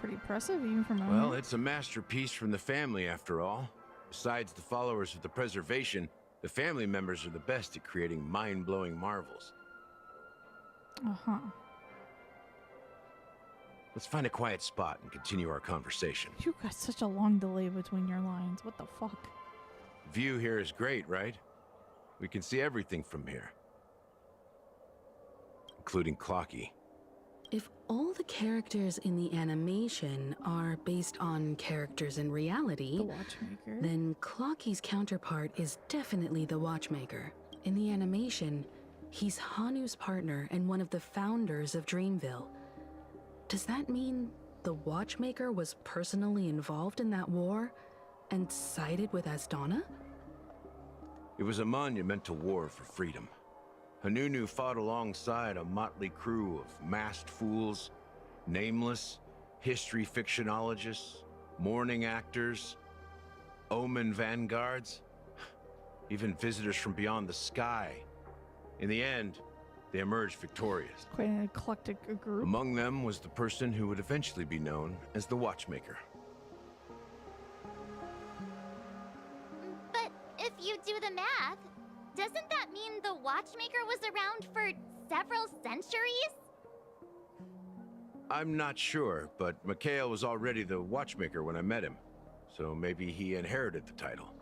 Pretty impressive, even from a Well, it's a masterpiece from the family, after all. Besides the followers of the preservation, the family members are the best at creating mind-blowing marvels. Uh-huh. Let's find a quiet spot and continue our conversation. You got such a long delay between your lines. What the fuck? View here is great, right? We can see everything from here. Including Clocky. If all the characters in the animation are based on characters in reality, The Watchmaker. then Clocky's counterpart is definitely the Watchmaker. In the animation, he's Hanu's partner and one of the founders of Dreamville. Does that mean the Watchmaker was personally involved in that war and sided with Asdana? It was a monumental war for freedom. Hanunu fought alongside a motley crew of masked fools, nameless, history fictionologists, mourning actors, omen vanguards, even visitors from beyond the sky. In the end, they emerged victorious. Quite an eclectic group. Among them was the person who would eventually be known as the Watchmaker. do the math, doesn't that mean the watchmaker was around for several centuries? I'm not sure, but Mikhail was already the watchmaker when I met him. So maybe he inherited the title.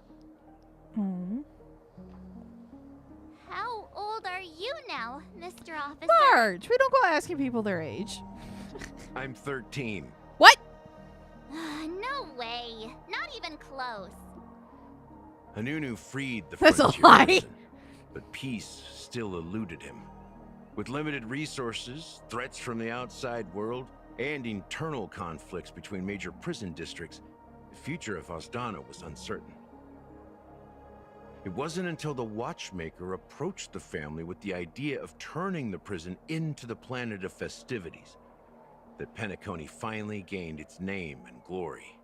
Hmm. How old are you now, Mr. Officer? Marge, we don't go asking people their age. I'm 13. What? No way. Not even close. Hanunu freed the That's a frontier lie. prison, but peace still eluded him. With limited resources, threats from the outside world, and internal conflicts between major prison districts, the future of Osdana was uncertain. It wasn't until the watchmaker approached the family with the idea of turning the prison into the planet of festivities that Penacony finally gained its name and glory.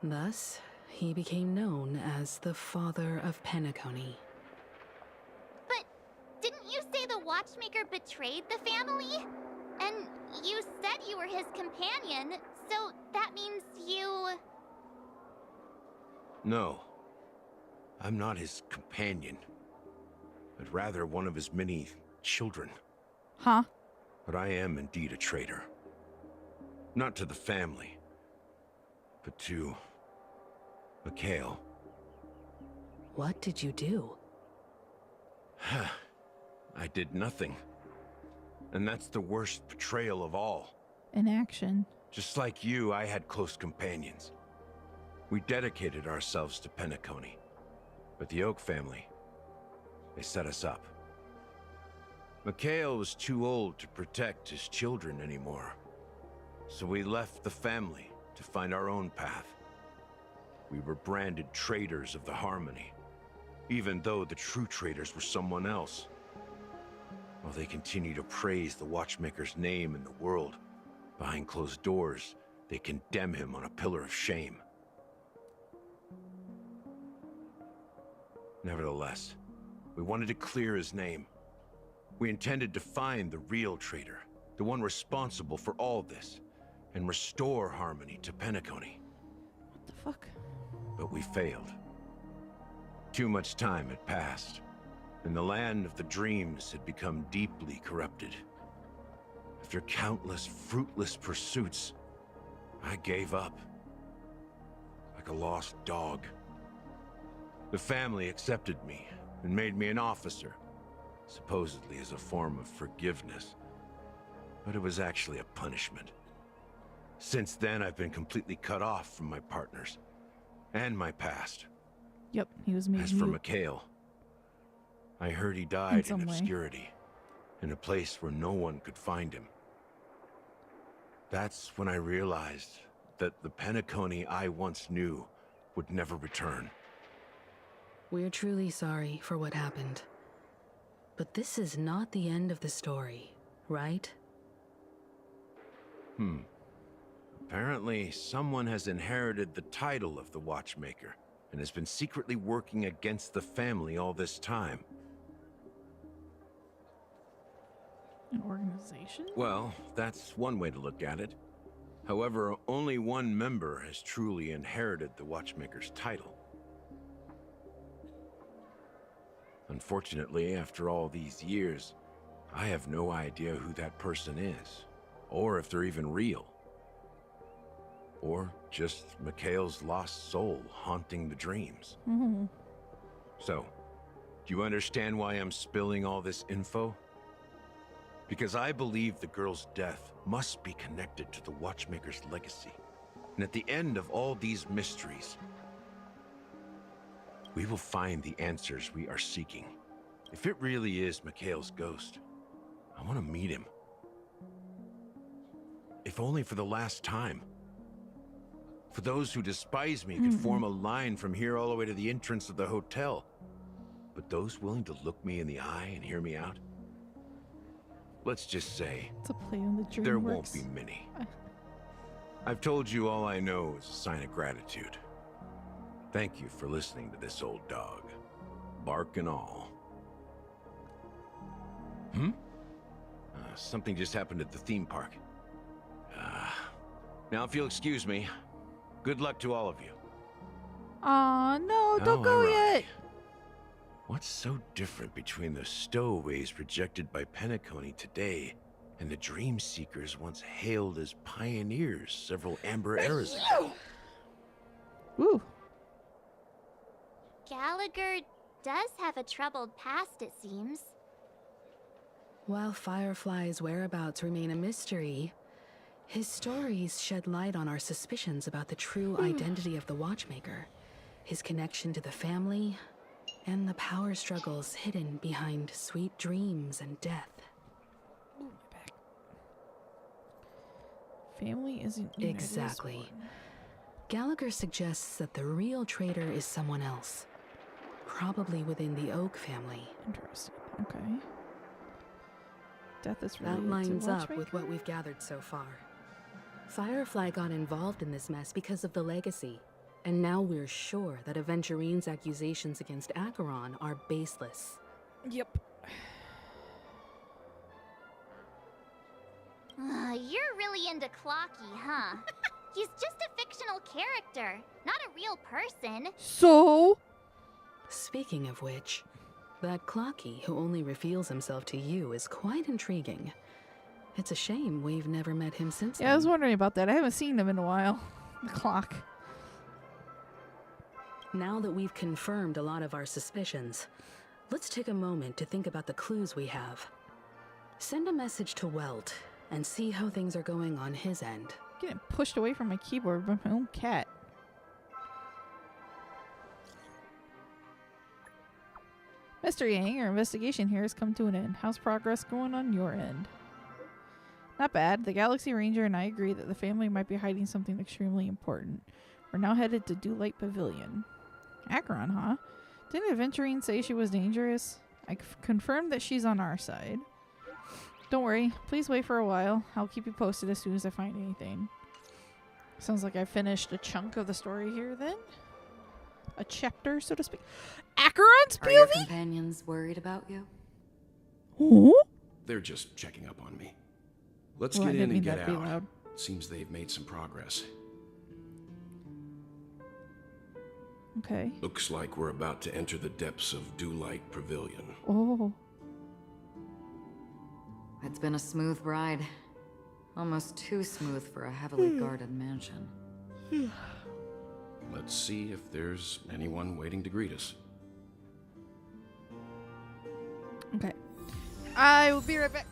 Thus, he became known as the father of Penacony. But didn't you say the watchmaker betrayed the family? And you said you were his companion, so that means you... No, I'm not his companion, but rather one of his many children. Huh? But I am indeed a traitor. Not to the family, but to Mikhail. What did you do? I did nothing. And that's the worst betrayal of all. In action. Just like you, I had close companions. We dedicated ourselves to Penacony. But the Oak family, they set us up. Mikhail was too old to protect his children anymore. So we left the family to find our own path. We were branded traitors of the Harmony, even though the true traitors were someone else. While they continue to praise the Watchmaker's name in the world, behind closed doors, they condemn him on a pillar of shame. Nevertheless, we wanted to clear his name. We intended to find the real traitor, the one responsible for all this, and restore harmony to Penacony. What the fuck? But we failed. Too much time had passed, and the land of the dreams had become deeply corrupted. After countless fruitless pursuits, I gave up. Like a lost dog. The family accepted me and made me an officer, supposedly as a form of forgiveness. But it was actually a punishment. Since then, I've been completely cut off from my partners and my past. Yep, he was made As for mute. Mikhail, I heard he died some in way. obscurity, in a place where no one could find him. That's when I realized that the Penacony I once knew would never return. We're truly sorry for what happened. But this is not the end of the story, right? Apparently, someone has inherited the title of the Watchmaker and has been secretly working against the family all this time. An organization? Well, that's one way to look at it. However, only one member has truly inherited the Watchmaker's title. Unfortunately, after all these years, I have no idea who that person is, or if they're even real. Or just Mikhail's lost soul haunting the dreams. So, do you understand why I'm spilling all this info? Because I believe the girl's death must be connected to the Watchmaker's legacy. And at the end of all these mysteries, we will find the answers we are seeking. If it really is Mikhail's ghost, I want to meet him. If only for the last time. For those who despise me could form a line from here all the way to the entrance of the hotel. But those willing to look me in the eye and hear me out? Let's just say, It's a play on the dream there works. won't be many. I've told you all I know is a sign of gratitude. Thank you for listening to this old dog. Bark and all. Something just happened at the theme park. Now if you'll excuse me, good luck to all of you. Aw, no, don't go yet. What's so different between the stowaways rejected by Penacony today and the dream seekers once hailed as pioneers several amber eras ago? Ooh. Gallagher does have a troubled past, it seems. While Firefly's whereabouts remain a mystery, his stories shed light on our suspicions about the true identity of the Watchmaker, his connection to the family, and the power struggles hidden behind sweet dreams and death. Ooh, my back. Family isn't Exactly. Gallagher suggests that the real traitor is someone else, probably within the Oak family. Interesting. Okay. Death is related That lines to up Watchmaker? with what we've gathered so far. Firefly got involved in this mess because of the legacy, and now we're sure that Aventurine's accusations against Acheron are baseless. Yep. You're really into Clocky, huh? He's just a fictional character, not a real person. So? Speaking of which, that Clocky who only reveals himself to you is quite intriguing. It's a shame we've never met him since Yeah, I was wondering about that. I haven't seen him in a while. The clock. Now that we've confirmed a lot of our suspicions, let's take a moment to think about the clues we have. Send a message to Welt and see how things are going on his end. Getting pushed away from my keyboard by my own cat. Mr. Yang, your investigation here has come to an end. How's progress going on your end? Not bad. The Galaxy Ranger and I agree that the family might be hiding something extremely important. We're now headed to Dewlight Pavilion. Acheron, huh? Didn't Aventurine say she was dangerous? I confirmed that she's on our side. Don't worry. Please wait for a while. I'll keep you posted as soon as I find anything. Sounds like I finished a chunk of the story here then. A chapter, so to speak. Acheron's POV? Are your companions worried about you? Ooh? They're just checking up on me. Let's Well, I get didn't in and mean get that to be out. loud. Seems they've made some progress. Okay. Looks like we're about to enter the depths of Dewlight Pavilion. Oh. It's been a smooth ride. Almost too smooth for a heavily guarded mansion. Let's see if there's anyone waiting to greet us. Okay. I will be right back.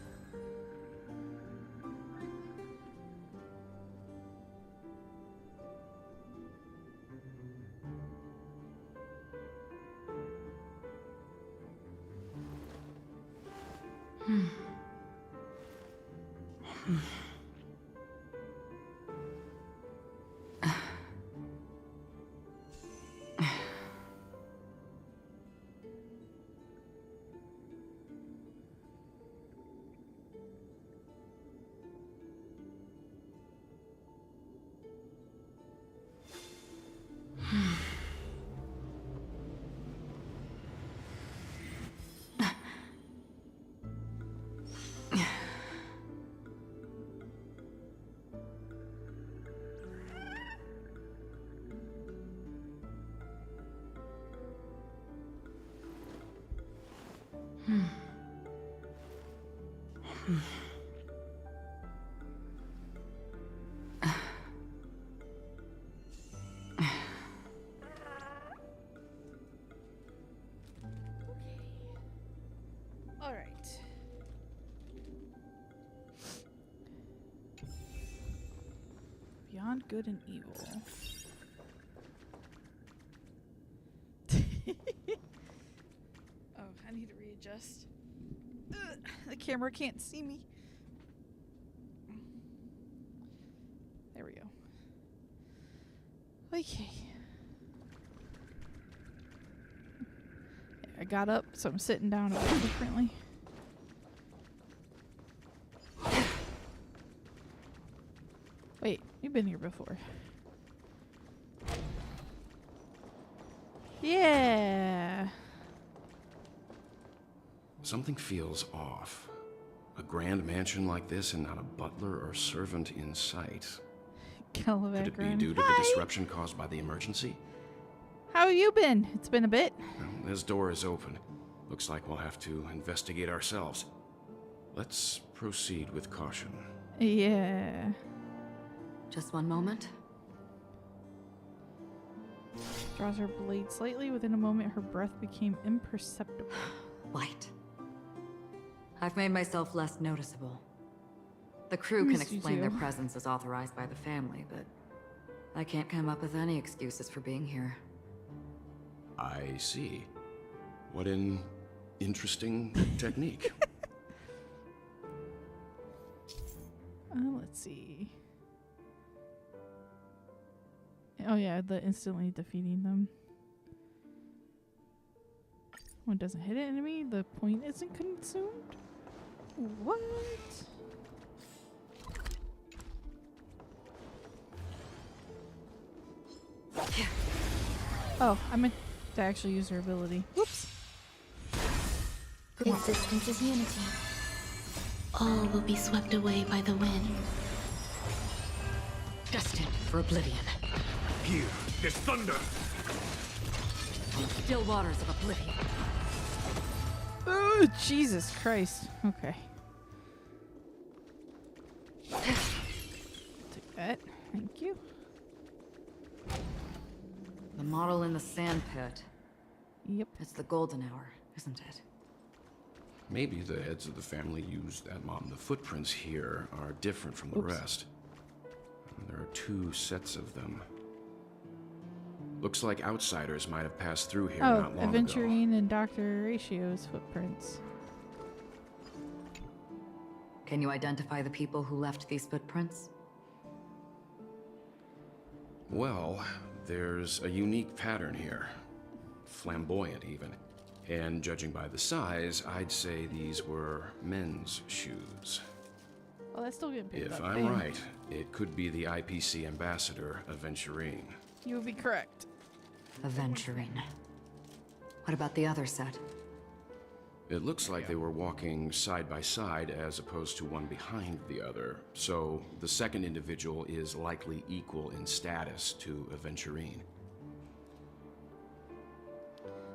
All right. Beyond good and evil. Oh, I need to readjust. The camera can't see me. There we go. Okay. I got up, so I'm sitting down a bit differently. Wait, you've been here before. Yeah. Something feels off. A grand mansion like this and not a butler or servant in sight. Could it be due to the disruption caused by the emergency? How have you been? It's been a bit. This door is open. Looks like we'll have to investigate ourselves. Let's proceed with caution. Yeah. Just one moment. Draws her blade slightly. Within a moment, her breath became imperceptible. White. I've made myself less noticeable. The crew can explain their presence as authorized by the family, but I can't come up with any excuses for being here. I see. What an interesting technique. Let's see. Oh yeah, the instantly defeating them. When it doesn't hit an enemy, the point isn't consumed? What? Oh, I meant to actually use her ability. Whoops. Existence is unity. All will be swept away by the wind. Destined for oblivion. Here, there's thunder! Still waters of oblivion. Oh, Jesus Christ. Okay. Take that. Thank you. The model in the sand pit. Yep. It's the golden hour, isn't it? Maybe the heads of the family used that model. The footprints here are different from the rest. There are 2 sets of them. Looks like outsiders might have passed through here not long ago. Aventurine and Dr. Ratio's footprints. Can you identify the people who left these footprints? Well, there's a unique pattern here. Flamboyant, even. And judging by the size, I'd say these were men's shoes. Well, that's still getting picked If up. I'm right, it could be the IPC ambassador, Aventurine. You would be correct. Aventurine. What about the other set? It looks like they were walking side by side as opposed to one behind the other, so the second individual is likely equal in status to Aventurine.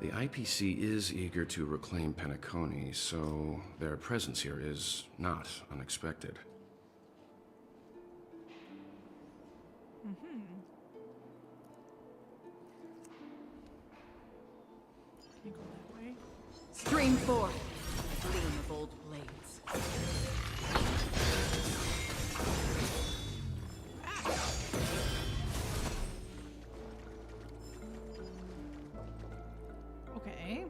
The IPC is eager to reclaim Penacony, so their presence here is not unexpected. Can't go that way. Stream forth, gleam of old blades. Okay.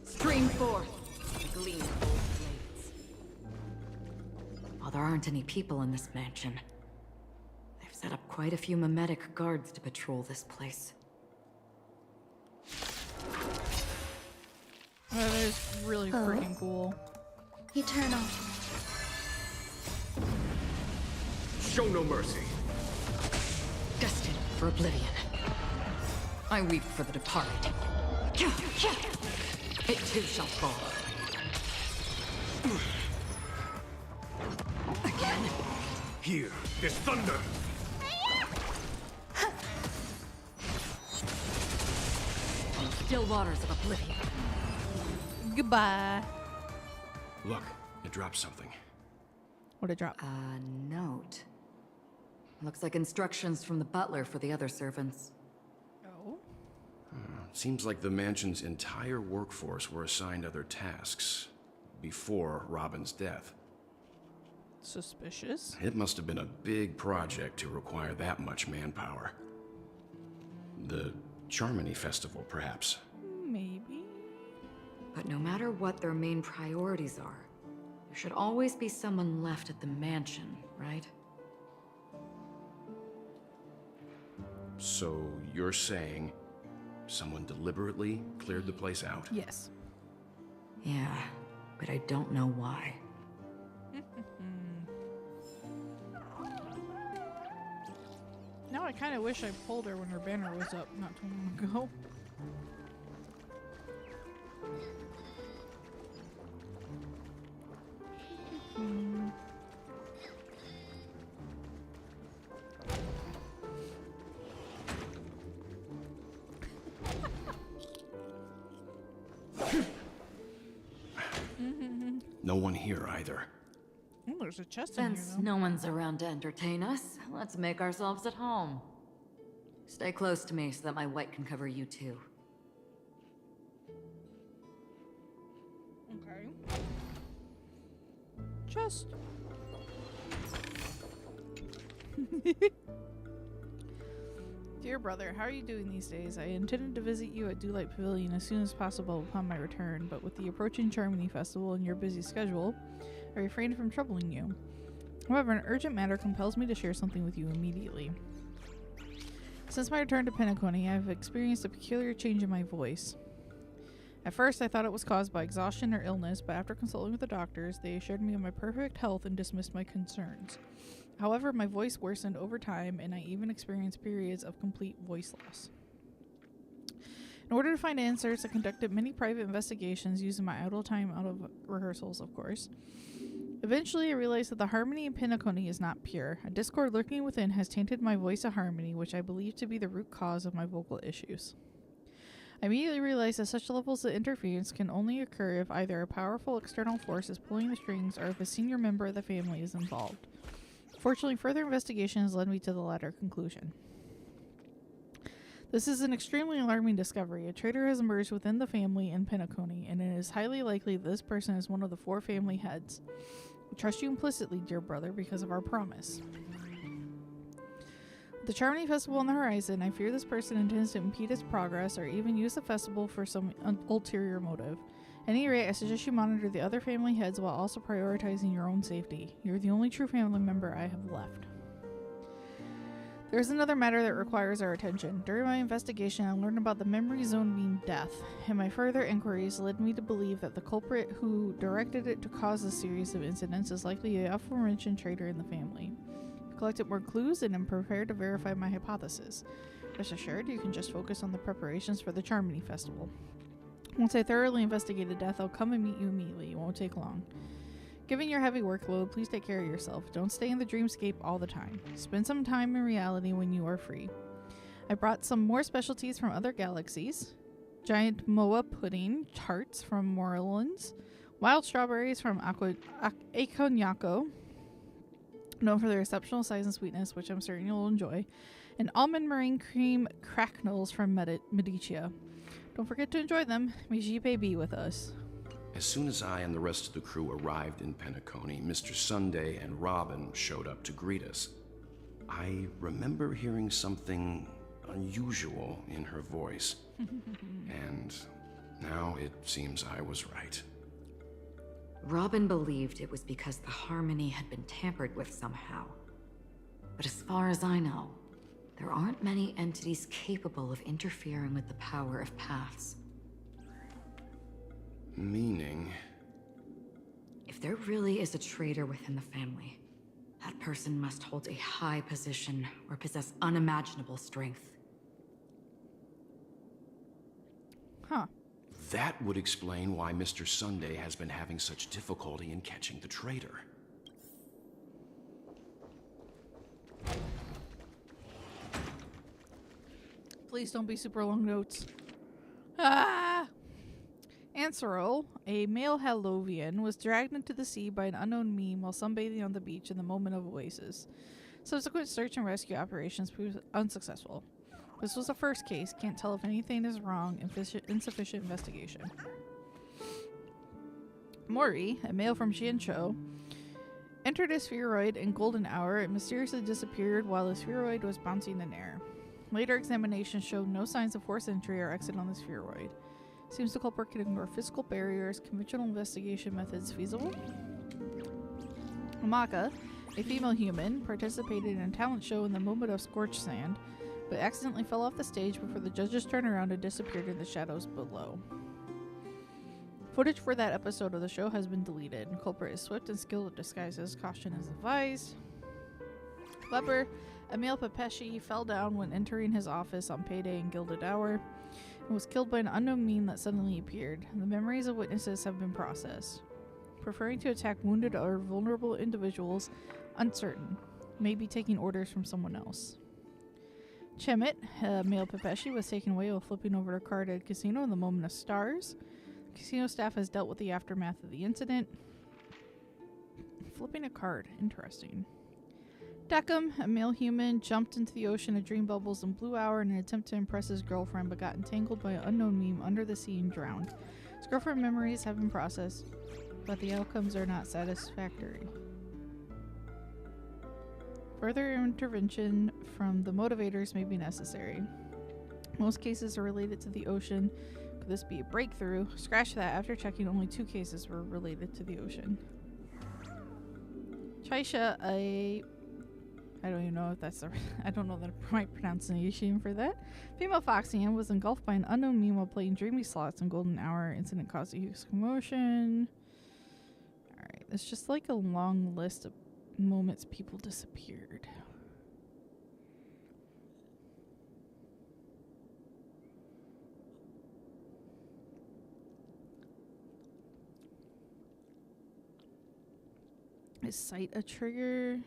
Stream forth, the gleam of old blades. While there aren't any people in this mansion, they've set up quite a few mimetic guards to patrol this place. That is really freaking cool. Eternal. Show no mercy. Destined for oblivion. I weep for the departed. It too shall fall. Again. Here, there's thunder! Still waters of oblivion. Goodbye. Look, it dropped something. What'd it drop? A note. Looks like instructions from the butler for the other servants. Oh. Seems like the mansion's entire workforce were assigned other tasks before Robin's death. Suspicious. It must have been a big project to require that much manpower. The Charmony Festival, perhaps. Maybe. But no matter what their main priorities are, there should always be someone left at the mansion, right? So you're saying someone deliberately cleared the place out? Yes. Yeah, but I don't know why. Now I kind of wish I pulled her when her banner was up not too long ago. No one here either. Oh, there's a chest in here, Since though. no one's around to entertain us, let's make ourselves at home. Stay close to me so that my white can cover you too. Okay. Chest. Dear brother, how are you doing these days? I intended to visit you at Dewlight Pavilion as soon as possible upon my return, but with the approaching Charmony Festival and your busy schedule, I refrained from troubling you. However, an urgent matter compels me to share something with you immediately. Since my return to Penacony, I have experienced a peculiar change in my voice. At first, I thought it was caused by exhaustion or illness, but after consulting with the doctors, they assured me of my perfect health and dismissed my concerns. However, my voice worsened over time, and I even experienced periods of complete voice loss. In order to find answers, I conducted many private investigations using my idle time out of rehearsals, of course. Eventually, I realized that the harmony in Penacony is not pure. A discord lurking within has tainted my voice of harmony, which I believe to be the root cause of my vocal issues. I immediately realized that such levels of interference can only occur if either a powerful external force is pulling the strings or if a senior member of the family is involved. Fortunately, further investigation has led me to the latter conclusion. This is an extremely alarming discovery. A traitor has emerged within the family in Penacony, and it is highly likely that this person is one of the 4 family heads. I trust you implicitly, dear brother, because of our promise. With the Charmony Festival on the horizon, I fear this person intends to impede its progress or even use the festival for some ulterior motive. At any rate, I suggest you monitor the other family heads while also prioritizing your own safety. You're the only true family member I have left. There is another matter that requires our attention. During my investigation, I learned about the memory zone being death, and my further inquiries led me to believe that the culprit who directed it to cause this series of incidents is likely the aforementioned traitor in the family. I've collected more clues and am prepared to verify my hypothesis. Rest assured, you can just focus on the preparations for the Charmony Festival. Once I thoroughly investigated death, I'll come and meet you immediately. It won't take long. Given your heavy workload, please take care of yourself. Don't stay in the dreamscape all the time. Spend some time in reality when you are free. I brought some more specialties from other galaxies. Giant moa pudding tarts from Morelands. Wild strawberries from Aconyako, known for their exceptional size and sweetness, which I'm certain you'll enjoy. And almond meringue cream cracknels from Medicia. Don't forget to enjoy them. May Jipe be with us. As soon as I and the rest of the crew arrived in Penacony, Mr. Sunday and Robin showed up to greet us. I remember hearing something unusual in her voice. And now it seems I was right. Robin believed it was because the harmony had been tampered with somehow. But as far as I know, there aren't many entities capable of interfering with the power of paths. Meaning? If there really is a traitor within the family, that person must hold a high position or possess unimaginable strength. Huh. That would explain why Mr. Sunday has been having such difficulty in catching the traitor. Please don't be super long notes. Ah! Ansero, a male Halovian, was dragged into the sea by an unknown meme while sunbathing on the beach in the moment of oasis. Subsequent search and rescue operations proved unsuccessful. This was the first case. Can't tell if anything is wrong. Insufficient investigation. Mori, a male from Jianzhou, entered a spheroid in golden hour and mysteriously disappeared while the spheroid was bouncing in air. Later examination showed no signs of forced entry or exit on the spheroid. Seems the culprit could ignore physical barriers. Conventional investigation methods feasible? Amaka, a female human, participated in a talent show in the moment of scorched sand, but accidentally fell off the stage before the judges turned around and disappeared in the shadows below. Footage for that episode of the show has been deleted. The culprit is swift and skilled at disguises. Caution is advised. Leper, a male Pepeshi, fell down when entering his office on payday in Gilded Hour and was killed by an unknown meme that suddenly appeared. The memories of witnesses have been processed. Preferring to attack wounded or vulnerable individuals, uncertain. Maybe taking orders from someone else. Chemit, a male Pepeshi, was taken away while flipping over a card at a casino in the moment of stars. Casino staff has dealt with the aftermath of the incident. flipping a card. Interesting. Deckham, a male human, jumped into the ocean of dream bubbles in Blue Hour in an attempt to impress his girlfriend, but got entangled by an unknown meme under the sea and drowned. His girlfriend's memories have been processed, but the outcomes are not satisfactory. Further intervention from the motivators may be necessary. Most cases are related to the ocean. Could this be a breakthrough? Scratch that. After checking, only 2 cases were related to the ocean. Chaisha, I don't even know if that's the I don't know the right pronunciation for that. Female Foxian was engulfed by an unknown meme while playing dreamy slots in Golden Hour. Incident caused a huge commotion. Alright, it's just like a long list of moments people disappeared. Is sight a trigger?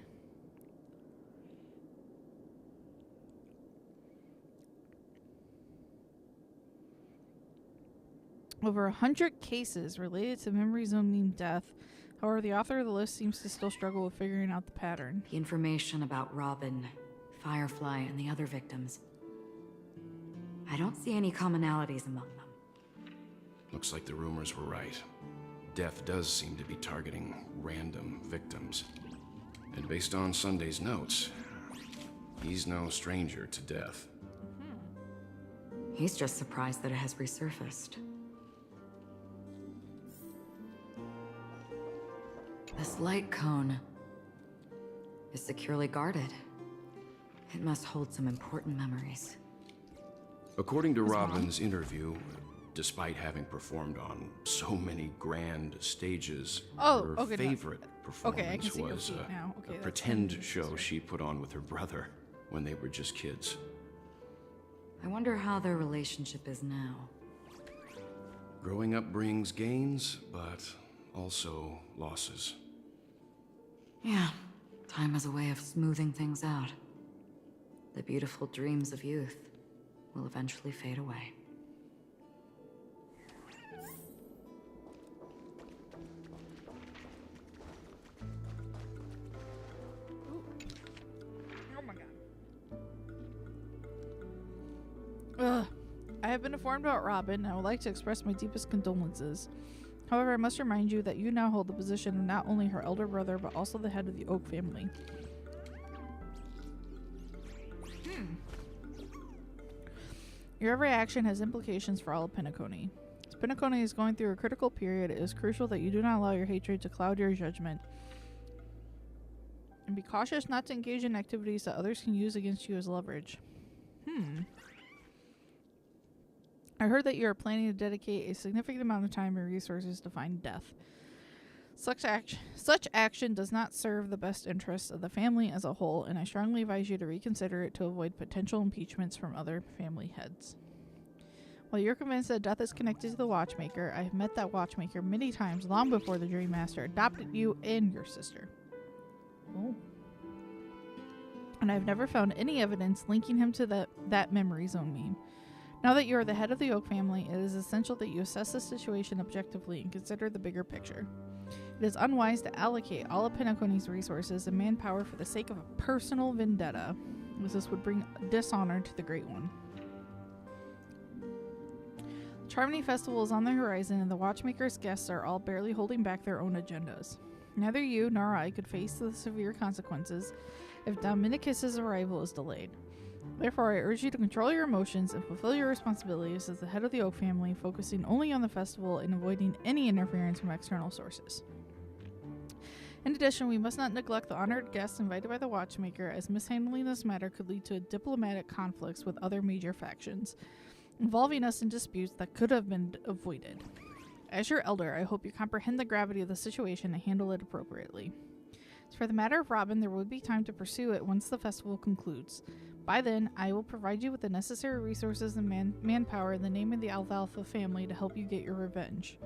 Over 100 cases related to Memory Zone meme death. However, the author of the list seems to still struggle with figuring out the pattern. The information about Robin, Firefly, and the other victims. I don't see any commonalities among them. Looks like the rumors were right. Death does seem to be targeting random victims. And based on Sunday's notes, he's no stranger to death. He's just surprised that it has resurfaced. This light cone is securely guarded. It must hold some important memories. According to Robin's interview, despite having performed on so many grand stages, her favorite performance was a pretend show she put on with her brother when they were just kids. I wonder how their relationship is now. Growing up brings gains, but also losses. Yeah, time has a way of smoothing things out. The beautiful dreams of youth will eventually fade away. Oh my god. I have been informed about Robin, and I would like to express my deepest condolences. However, I must remind you that you now hold the position of not only her elder brother, but also the head of the Oak family. Your every action has implications for all of Penacony. As Penacony is going through a critical period, it is crucial that you do not allow your hatred to cloud your judgment. And be cautious not to engage in activities that others can use against you as leverage. I heard that you are planning to dedicate a significant amount of time and resources to find death. Such action does not serve the best interests of the family as a whole, and I strongly advise you to reconsider it to avoid potential impeachments from other family heads. While you're convinced that death is connected to the Watchmaker, I have met that Watchmaker many times long before the Dream Master adopted you and your sister. Oh. And I've never found any evidence linking him to that Memory Zone meme. Now that you are the head of the Oak family, it is essential that you assess the situation objectively and consider the bigger picture. It is unwise to allocate all of Penacony's resources and manpower for the sake of a personal vendetta, as this would bring dishonor to the Great One. The Charmony Festival is on the horizon, and the Watchmaker's guests are all barely holding back their own agendas. Neither you nor I could face the severe consequences if Dominicus's arrival is delayed. Therefore, I urge you to control your emotions and fulfill your responsibilities as the head of the Oak family, focusing only on the festival and avoiding any interference from external sources. In addition, we must not neglect the honored guests invited by the Watchmaker, as mishandling this matter could lead to diplomatic conflicts with other major factions, involving us in disputes that could have been avoided. As your elder, I hope you comprehend the gravity of the situation and handle it appropriately. As for the matter of Robin, there will be time to pursue it once the festival concludes. By then, I will provide you with the necessary resources and manpower in the name of the Alfalfa family to help you get your revenge.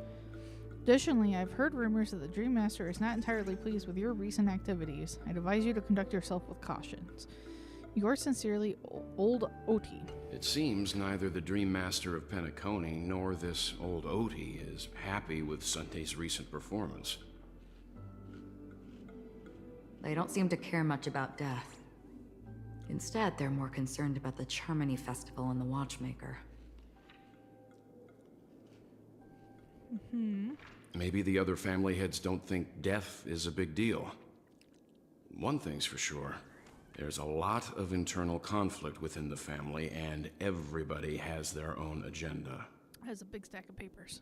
Additionally, I've heard rumors that the Dream Master is not entirely pleased with your recent activities. I'd advise you to conduct yourself with caution. Yours sincerely, Old Oti. It seems neither the Dream Master of Penacony nor this Old Oti is happy with Sunday's recent performance. They don't seem to care much about death. Instead, they're more concerned about the Charmony Festival and the Watchmaker. Maybe the other family heads don't think death is a big deal. One thing's for sure. There's a lot of internal conflict within the family, and everybody has their own agenda. Has a big stack of papers.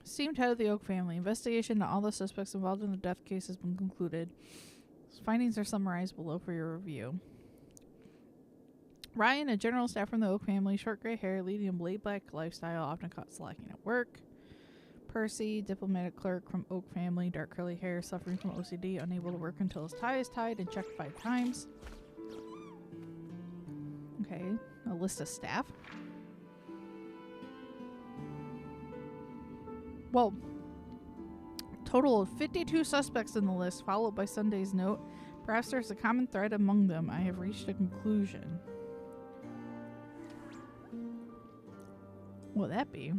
Esteemed head of the Oak family, investigation into all the suspects involved in the death case has been concluded. Findings are summarized below for your review. Ryan, a general staff from the Oak family, short gray hair, leading a blade black lifestyle, often caught slacking at work. Percy, diplomatic clerk from Oak family, dark curly hair, suffering from OCD, unable to work until his tie is tied and checked 5 times. Okay, a list of staff. Well, total of 52 suspects in the list, followed by Sunday's note. Perhaps there's a common thread among them. I have reached a conclusion. What would that be?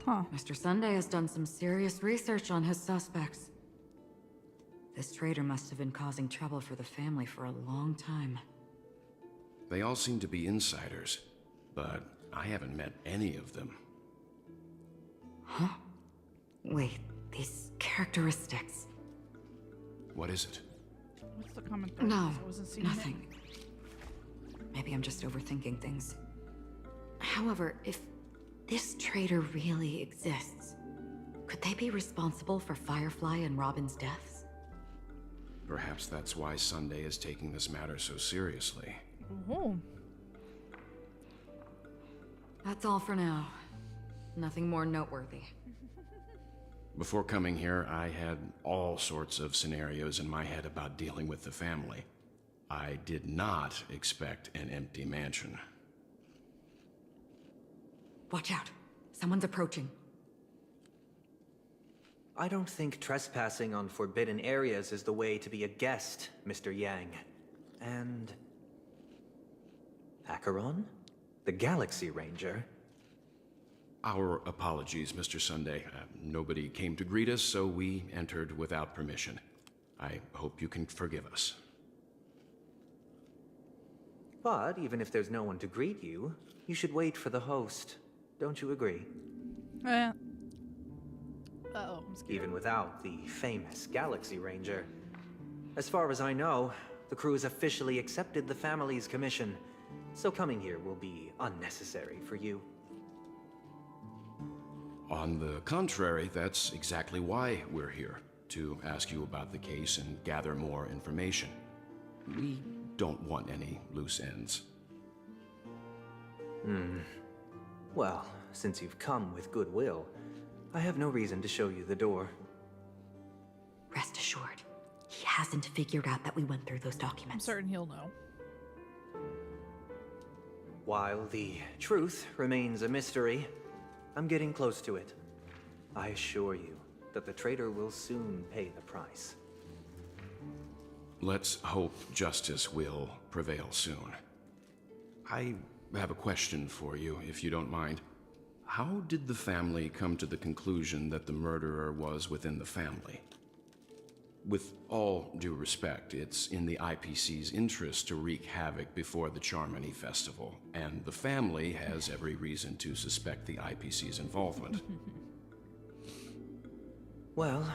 Huh. Mr. Sunday has done some serious research on his suspects. This traitor must have been causing trouble for the family for a long time. They all seem to be insiders, but I haven't met any of them. Huh? Wait, these characteristics. What is it? What's the common thread? No, I wasn't seeing nothing. Maybe I'm just overthinking things. However, if this traitor really exists, could they be responsible for Firefly and Robin's deaths? Perhaps that's why Sunday is taking this matter so seriously. Oh. That's all for now. Nothing more noteworthy. Before coming here, I had all sorts of scenarios in my head about dealing with the family. I did not expect an empty mansion. Watch out. Someone's approaching. I don't think trespassing on forbidden areas is the way to be a guest, Mr. Yang. And... Acheron? The Galaxy Ranger? Our apologies, Mr. Sunday. Nobody came to greet us, so we entered without permission. I hope you can forgive us. But even if there's no one to greet you, you should wait for the host. Don't you agree? Uh-oh, I'm scared. Even without the famous Galaxy Ranger. As far as I know, the crew has officially accepted the family's commission, so coming here will be unnecessary for you. On the contrary, that's exactly why we're here, to ask you about the case and gather more information. We don't want any loose ends. Well, since you've come with goodwill, I have no reason to show you the door. Rest assured, he hasn't figured out that we went through those I'm documents. certain he'll know. While the truth remains a mystery, I'm getting close to it. I assure you that the traitor will soon pay the price. Let's hope justice will prevail soon. I have a question for you, if you don't mind. How did the family come to the conclusion that the murderer was within the family? With all due respect, it's in the IPC's interest to wreak havoc before the Charmony Festival, and the family has every reason to suspect the IPC's involvement. Well,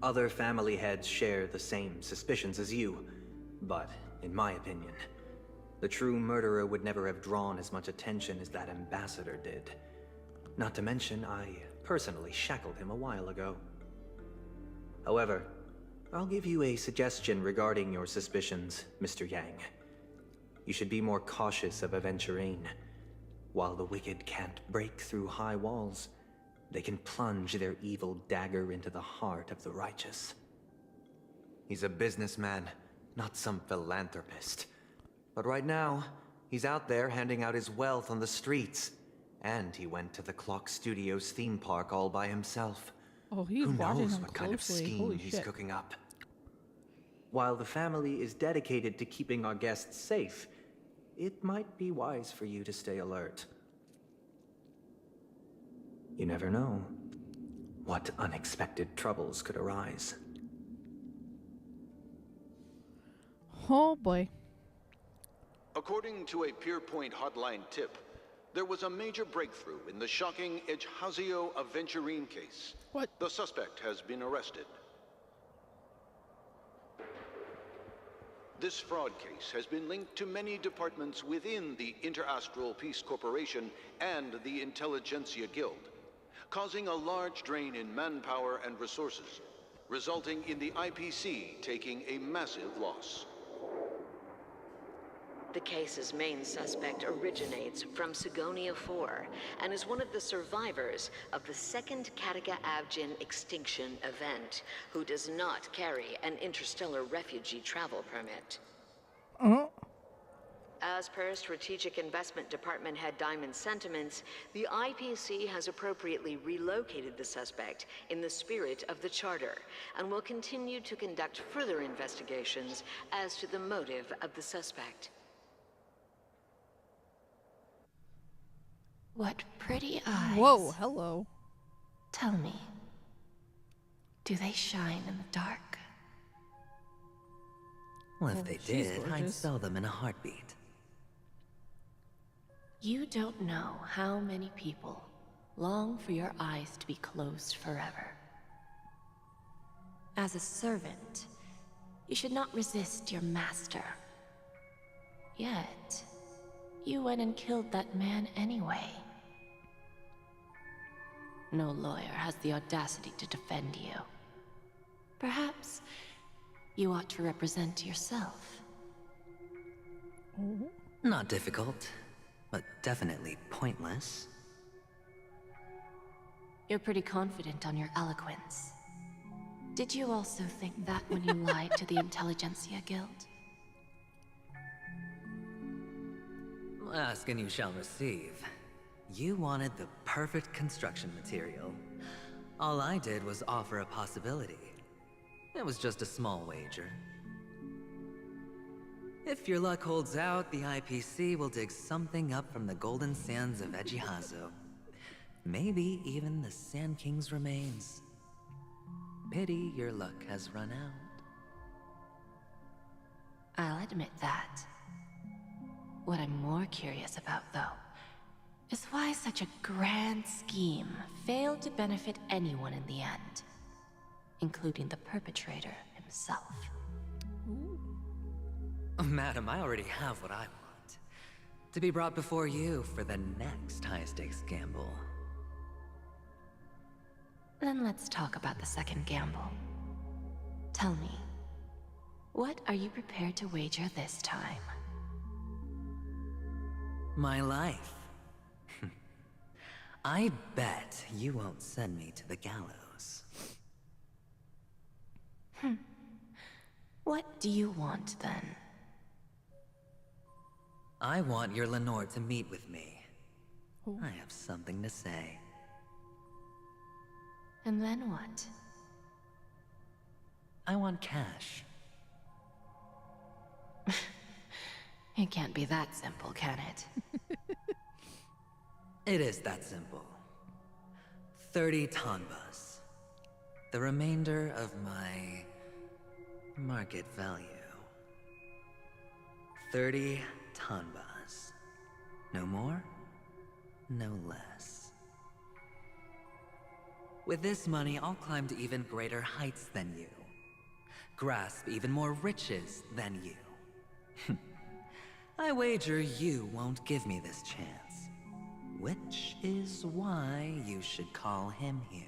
other family heads share the same suspicions as you, but in my opinion, the true murderer would never have drawn as much attention as that ambassador did. Not to mention, I personally shackled him a while ago. However, I'll give you a suggestion regarding your suspicions, Mr. Yang. You should be more cautious of aventurine. While the wicked can't break through high walls, they can plunge their evil dagger into the heart of the righteous. He's a businessman, not some philanthropist. But right now, he's out there handing out his wealth on the streets. And he went to the Clock Studios theme park all by himself. Oh, he's Who watching knows him what kind of closely. scheme Holy he's shit. cooking up. While the family is dedicated to keeping our guests safe, it might be wise for you to stay alert. You never know what unexpected troubles could arise. Oh boy. According to a Pierpoint hotline tip, there was a major breakthrough in the shocking Ejhazio Aventurine case. What? The suspect has been arrested. This fraud case has been linked to many departments within the Interastral Peace Corporation and the Intelligentsia Guild, causing a large drain in manpower and resources, resulting in the IPC taking a massive loss. The case's main suspect originates from Sigonia 4 and is one of the survivors of the second Kataka-Avgin extinction event, who does not carry an interstellar refugee travel permit. As per Strategic Investment Department Head Diamond's sentiments, the IPC has appropriately relocated the suspect in the spirit of the Charter and will continue to conduct further investigations as to the motive of the suspect. What pretty eyes. Whoa, hello. Tell me, do they shine in the dark? Well, if they did, I'd sell them in a heartbeat. You don't know how many people long for your eyes to be closed forever. As a servant, you should not resist your master. Yet, you went and killed that man anyway. No lawyer has the audacity to defend you. Perhaps you ought to represent yourself. Not difficult, but definitely pointless. You're pretty confident on your eloquence. Did you also think that when you lied to the Intelligentsia Guild? Ask and you shall receive. You wanted the perfect construction material. All I did was offer a possibility. It was just a small wager. If your luck holds out, the IPC will dig something up from the golden sands of Ejhazio. Maybe even the Sand King's remains. Pity your luck has run out. I'll admit that. What I'm more curious about, though, is why such a grand scheme failed to benefit anyone in the end, including the perpetrator himself. Madam, I already have what I want. To be brought before you for the next high-stakes gamble. Then let's talk about the second gamble. Tell me, what are you prepared to wager this time? My life. I bet you won't send me to the gallows. What do you want, then? I want your Lenore to meet with me. I have something to say. And then what? I want cash. It can't be that simple, can it? It is that simple. 30 tanbas. The remainder of my market value. 30 tanbas. No more, no less. With this money, I'll climb to even greater heights than you. Grasp even more riches than you. I wager you won't give me this chance. Which is why you should call him here.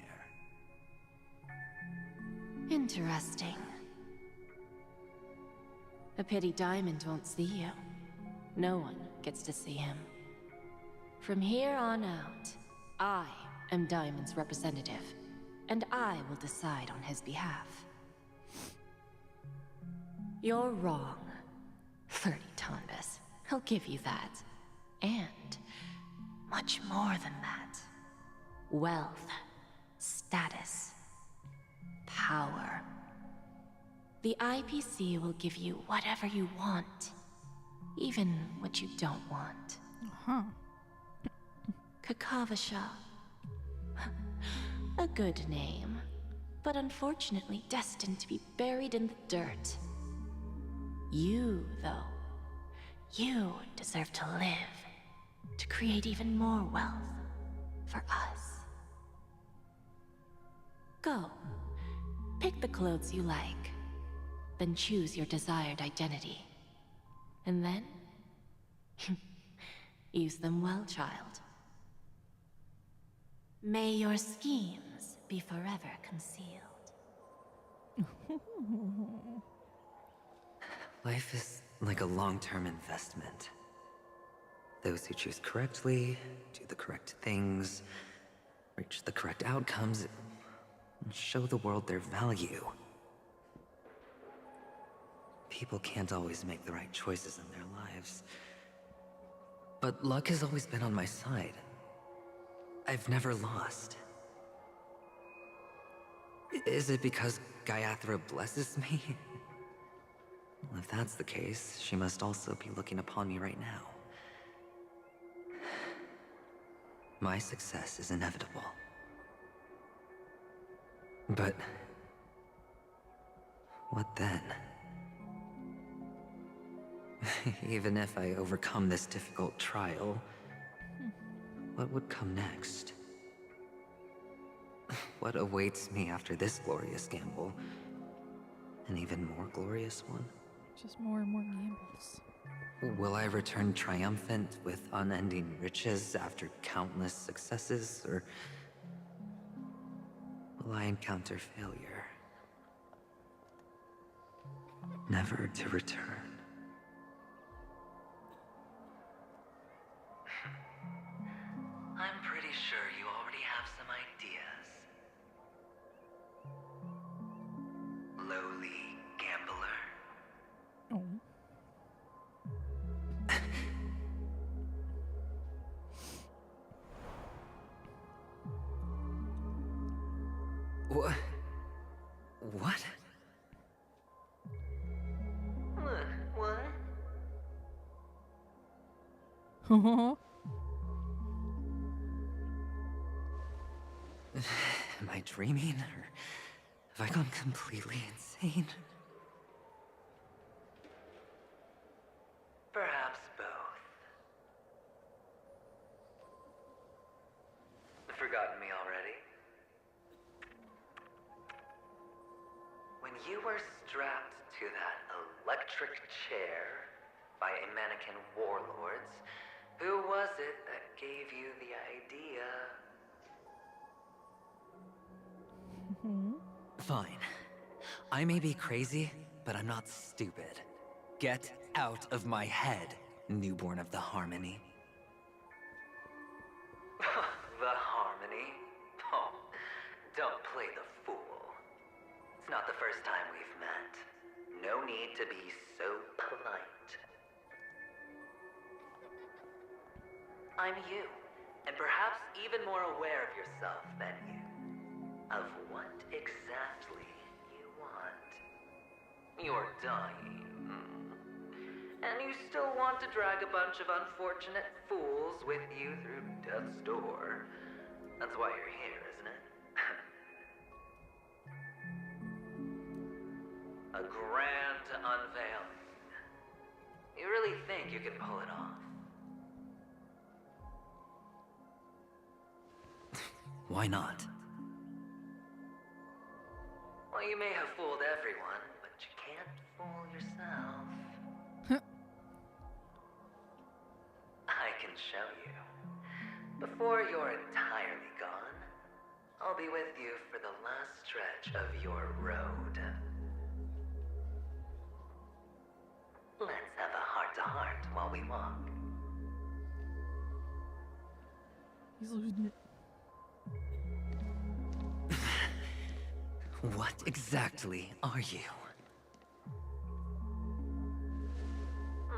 Interesting. A pity Diamond won't see you. No one gets to see him. From here on out, I am Diamond's representative, and I will decide on his behalf. You're wrong, 30 Tonbas. He'll give you that. And much more than that. Wealth, status, power. The IPC will give you whatever you want, even what you don't want. Huh. Kakavasha. A good name, but unfortunately destined to be buried in the dirt. You, though, you deserve to live, to create even more wealth for us. Go, pick the clothes you like, then choose your desired identity. And then, use them well, child. May your schemes be forever concealed. Life is like a long-term investment. Those who choose correctly, do the correct things, reach the correct outcomes, and show the world their value. People can't always make the right choices in their lives. But luck has always been on my side. I've never lost. Is it because Gaiathra blesses me? Well, if that's the case, she must also be looking upon me right now. My success is inevitable. But what then? Even if I overcome this difficult trial, what would come next? What awaits me after this glorious gamble? An even more glorious one? Just more and more gambles. Will I return triumphant with unending riches after countless successes, or will I encounter failure, never to return? I'm pretty sure you already have some ideas. Lowly gambler. Oh. What? What? What? Am I dreaming, or have I gone completely insane? Perhaps both. Forgotten me already? When you were strapped to that electric chair by a mannequin warlords, who was it that gave you the idea? Fine. I may be crazy, but I'm not stupid. Get out of my head, newborn of the Harmony. The Harmony? Oh, don't play the fool. It's not the first time we've met. No need to be so polite. I'm you, and perhaps even more aware of yourself than you. Of what exactly you want. You're dying. And you still want to drag a bunch of unfortunate fools with you through death's door. That's why you're here, isn't it? A grand unveiling. You really think you can pull it off? Why not? Well, you may have fooled everyone, but you can't fool yourself. I can show you. Before you're entirely gone, I'll be with you for the last stretch of your road. Let's have a heart-to-heart while we walk. He's losing it. What exactly are you?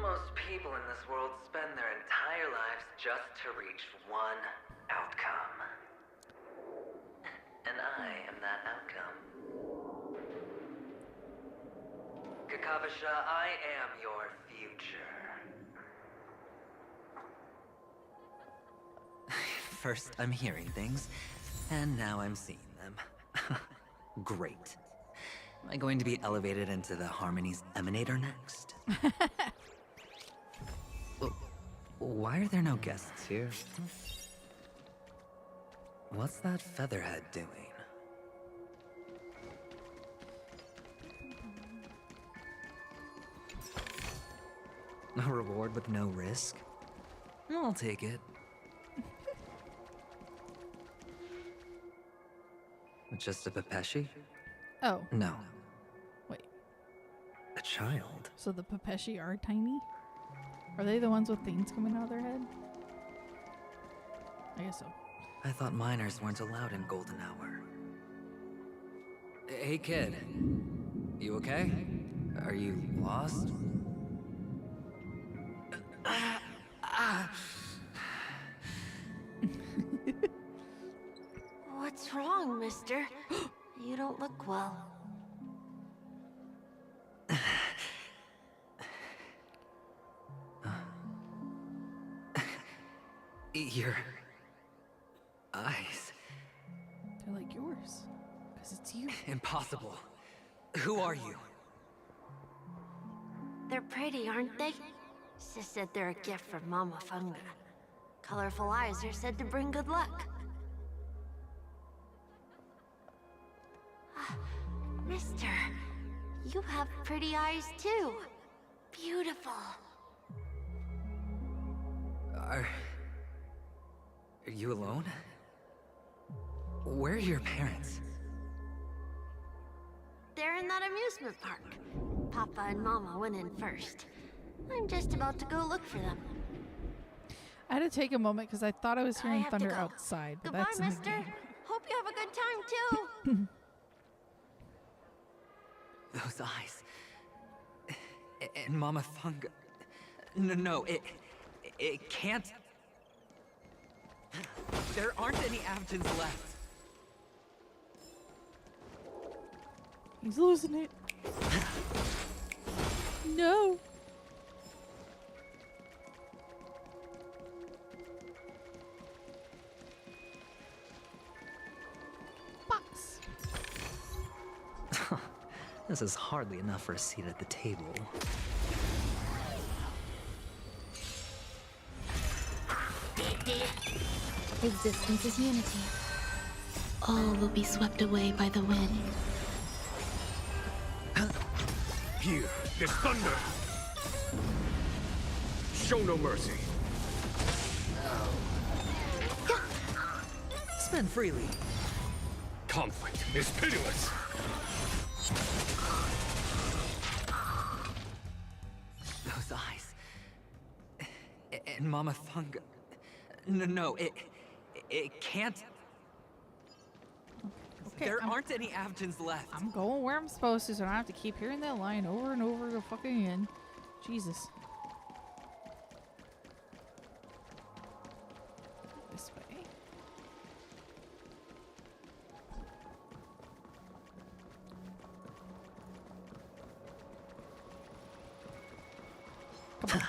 Most people in this world spend their entire lives just to reach one outcome. And I am that outcome. Kakavasha, I am your future. First, I'm hearing things, and now I'm seeing them. Great. Am I going to be elevated into the Harmony's Emanator next? Why are there no guests here? What's that featherhead doing? A reward with no risk? I'll take it. Just a Pepeshi? Oh. No. Wait. A child? So the Pepeshi are tiny? Are they the ones with things coming out of their head? I guess so. I thought minors weren't allowed in Golden Hour. Hey kid, you okay? Are you lost? What's wrong, mister? You don't look well. Your eyes. They're like yours. Because it's you. Impossible. Who are you? They're pretty, aren't they? Sis said they're a gift from Mama Funga. Colorful eyes are said to bring good luck. Mister, you have pretty eyes too. Beautiful. Are you alone? Where are your parents? They're in that amusement park. Papa and Mama went in first. I'm just about to go look for them. I had to take a moment because I thought I was hearing have to thunder go. outside. But Goodbye, that's in the mister. game. Hope you have a good time too. Those eyes. And Mama Funga. No, it can't. There aren't any Avgins left. He's losing it. No. Box. This is hardly enough for a seat at the table. Existence is unity. All will be swept away by the wind. Here, there's thunder. Show no mercy. Spend freely. Conflict is pitiless. Those eyes. And Mama Funga. No, it can't. Okay, There aren't any Avgins left. I'm going where I'm supposed to, so I don't have to keep hearing that line over and over fucking again. Jesus. This way. Come on.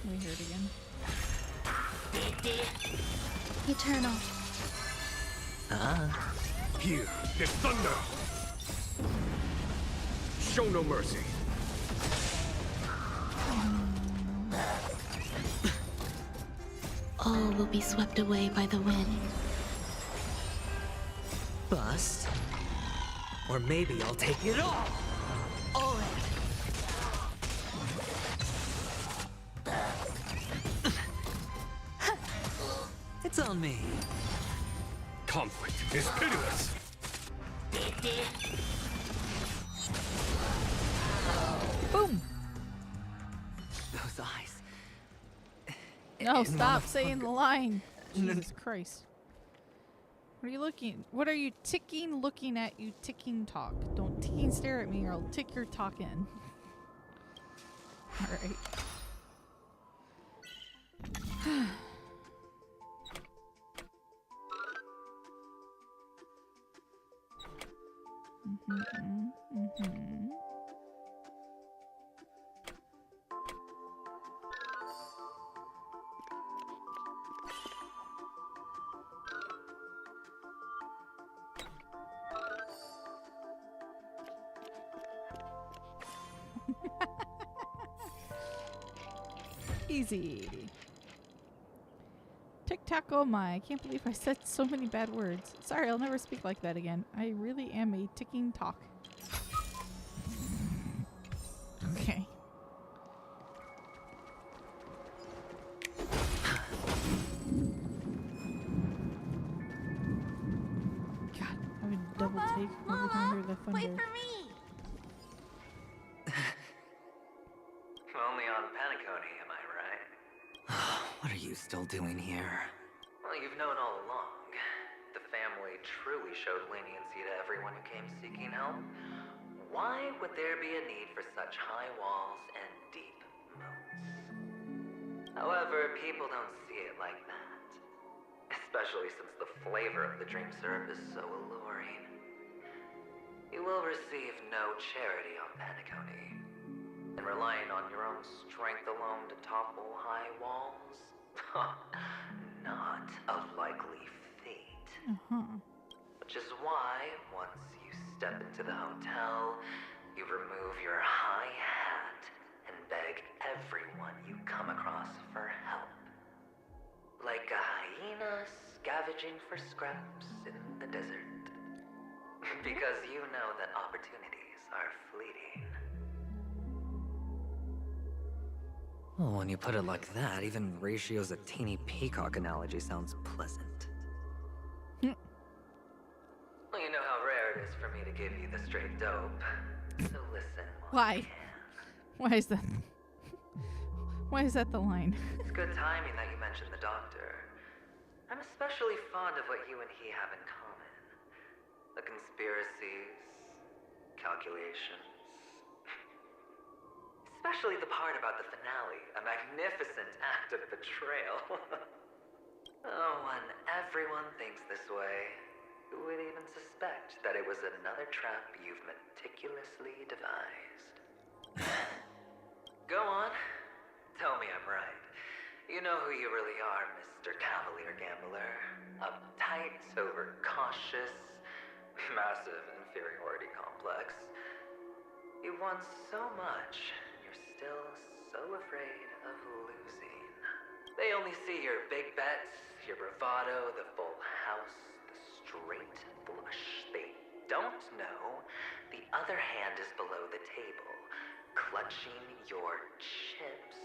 Let me hear it again. Eternal. Here, there's thunder. Show no mercy. All will be swept away by the wind. Bust. Or maybe I'll take it all. All in. It's on me. Conflict is pitiless. Boom. Those eyes. No, And stop Mama saying Funga. the line. No, Jesus Christ. What are you looking? What are you ticking looking at, you ticking talk? Don't ticking stare at me or I'll tick your talk in. Alright. Easy. Tic-tac, oh my. I can't believe I said so many bad words. Sorry, I'll never speak like that again. I really am a ticking talk. Okay. God, I would double take every time I hear the thunder. Wait for me! Only on Penacony, am I right? What are you still doing here? Well, you've known all along. The family truly showed leniency to everyone who came seeking help. Why would there be a need for such high walls and deep moats? However, people don't see it like that. Especially since the flavor of the dream syrup is so alluring. You will receive no charity on Penacony. And relying on your own strength alone to topple high walls? Not a likely fate. Which is why, once you step into the hotel, you remove your high hat and beg everyone you come across for help. Like a hyena scavenging for scraps in the desert. Because you know that opportunities are fleeting. Well, when you put it like that, even Ratio's a teeny peacock analogy sounds pleasant. Well, you know how rare it is for me to give you the straight dope. So listen. Why? Why is that? Why is that the line? It's good timing that you mentioned the doctor. I'm especially fond of what you and he have in common. The conspiracies, calculations. Especially the part about the finale, a magnificent act of betrayal. Oh, when everyone thinks this way, who would even suspect that it was another trap you've meticulously devised? Go on. Tell me I'm right. You know who you really are, Mr. Cavalier Gambler. Uptight, overcautious, massive inferiority complex. You won so much, you're still so afraid of losing. They only see your big bets, your bravado, the full house, the straight flush. They don't know the other hand is below the table, clutching your chips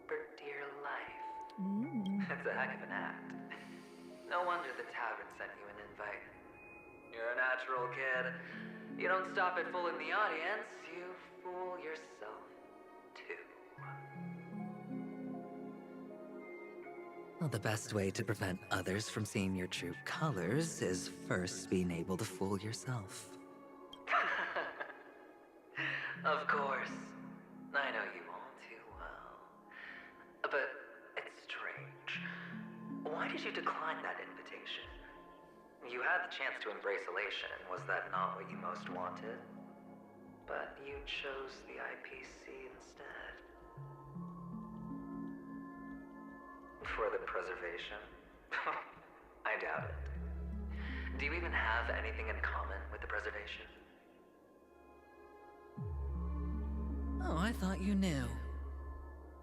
for dear life. It's a heck of an act. No wonder the tavern sent you an invite. You're a natural kid. You don't stop at fooling the audience, you fool yourself too. Well, the best way to prevent others from seeing your true colors is first being able to fool yourself. Of course. I know you all too well. But it's strange. Why did you decline that invitation? You had the chance to embrace elation. Was that not what you most wanted? But you chose the IPC instead. For the preservation? I doubt it. Do you even have anything in common with the preservation? Oh, I thought you knew.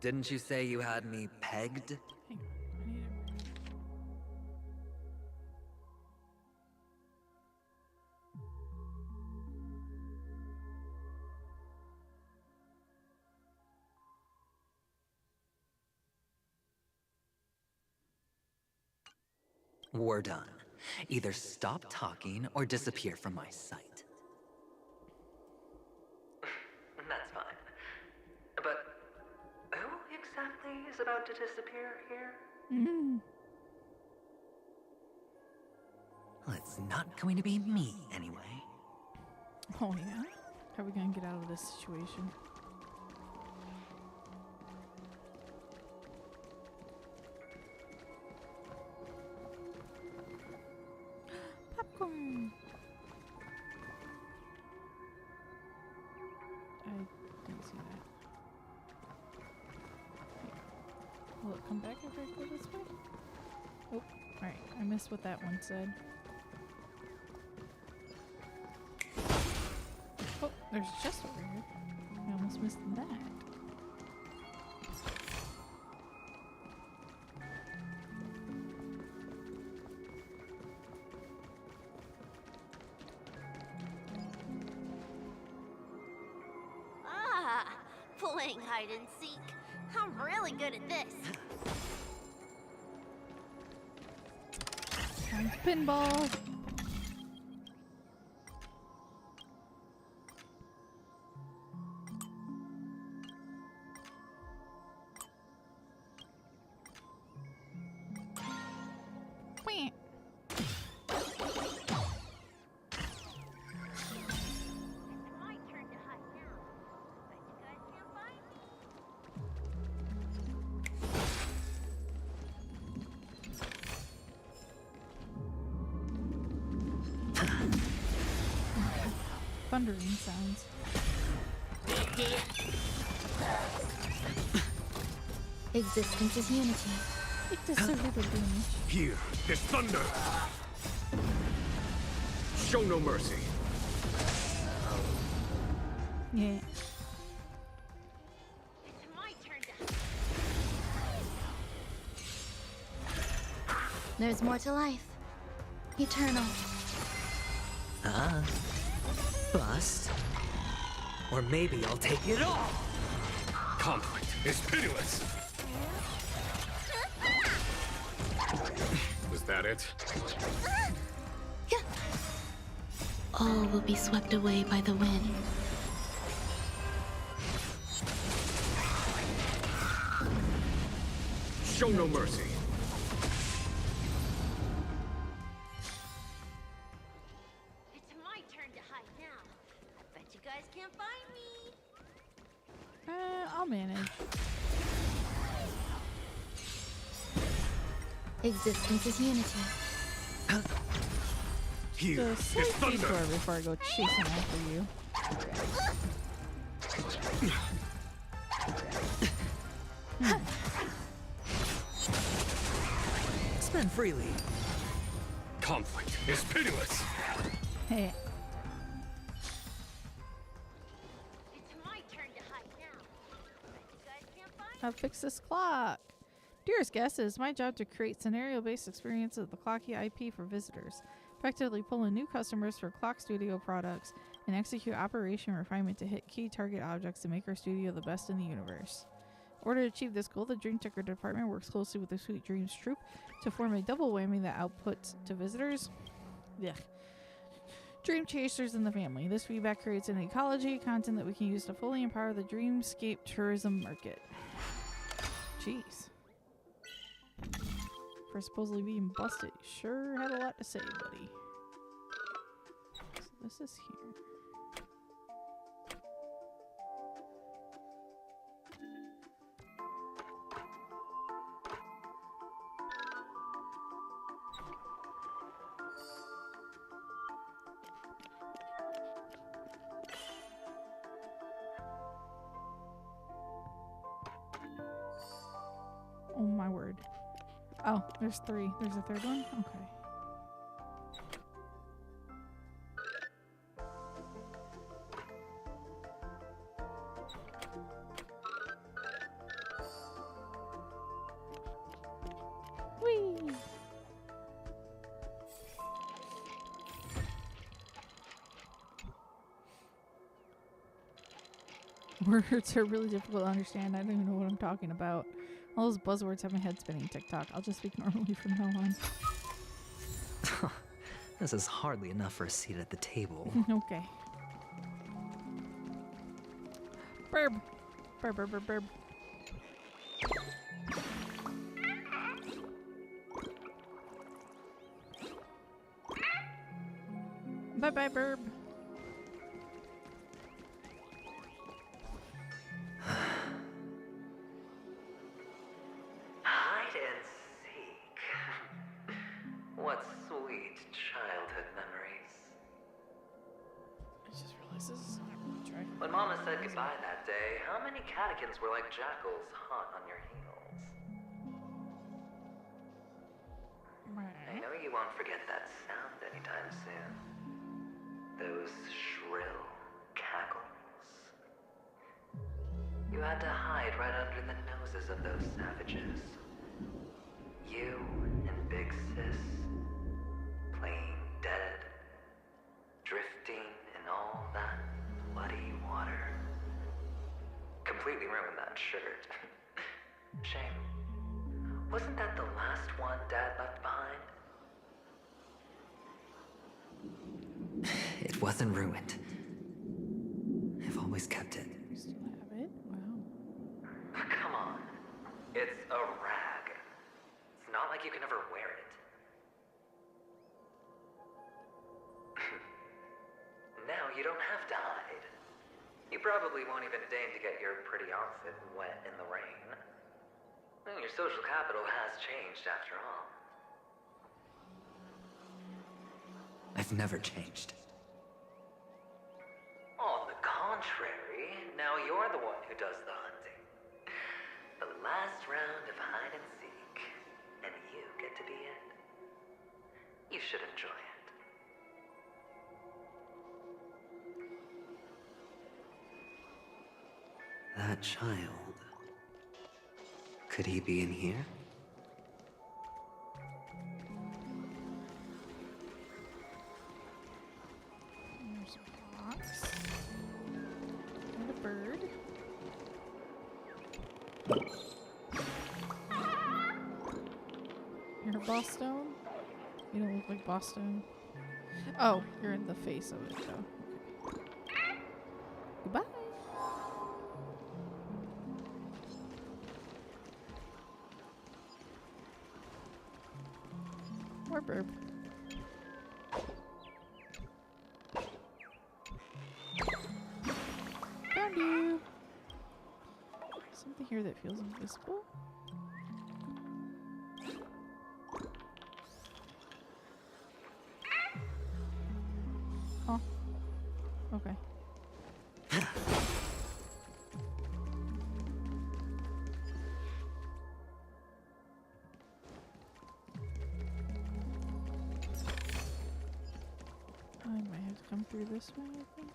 Didn't you say you had me pegged? We're done. Either stop talking or disappear from my sight. That's fine. But who exactly is about to disappear here? It's not going to be me, anyway. Oh, yeah? How are we gonna get out of this situation? Popcorn! I didn't see that. Will it come back after I go this way? Oh, alright. I missed what that one said. Oh, there's a chest over here. I almost missed that. Ah, playing hide and seek. I'm really good at this. Time to pinball! Whee! My turn to hide now. Bet you guys can't find me. Thundering sounds. Existence is unity. It does so little damage. Here is thunder. Show no mercy. Yeah. It's my turn to. There's more to life. Eternal. Bust. Or maybe I'll take it all. Conflict is pitiless. Was that it? All will be swept away by the wind. Show no mercy. It's my turn to hide now. I bet you guys can't find me. I'll manage. Existence is unity. Here So is slight thunder. detour before I go chasing after you. Spend freely. Conflict is pitiless. Hey. It's my turn to hide now. Bet you guys can't find I'll fix this clock. Dearest guests, it is my job to create scenario-based experiences of the Clocky IP for visitors, effectively pull in new customers for Clock Studio products, and execute operation refinement to hit key target objects to make our studio the best in the universe. In order to achieve this goal, the Dream Checker department works closely with the Sweet Dreams troupe to form a double whammy that outputs to visitors Dream Chasers in the family. This feedback creates an ecology content that we can use to fully empower the Dreamscape tourism market. Jeez. For supposedly being busted, you sure had a lot to say, buddy. So this is here. Oh my word. Oh, there's three. There's a third one? Okay. Whee! Words are really difficult to understand. I don't even know what I'm talking about. All those buzzwords have my head spinning. TikTok. I'll just speak normally from now on. This is hardly enough for a seat at the table. Okay. Burb. Burb, burb, burb, burb. Bye-bye, Burb. Hide and seek. What sweet childhood memories. I just realized this is not really dragging. When Mama said goodbye that day, how many catechins were like jackals hot on your heels? I know you won't forget that sound anytime soon. Those shrill cackles. You had to hide right under the noses of those savages. You and Big Sis, playing dead, drifting in all that bloody water. Completely ruined that shirt. Shame. Wasn't that the last one Dad left behind? It wasn't ruined. I've always kept it. You still have it? Wow. Come on. It's a rag. It's not like you can ever wear it. Now you don't have to hide. You probably won't even deign to get your pretty outfit wet in the rain. Your social capital has changed after all. I've never changed. On the contrary, now you're the one who does the hunting. The last round of hide and seek, and you get to be it. You should enjoy it. That child. Could he be in here? There's a box. And a bird. You're Boston? You don't look like Boston. Oh, you're in the face of it, though. Okay. Goodbye. More burp. Found you. Something here that feels invisible. Oh. Okay. I might have to come through this way, I think.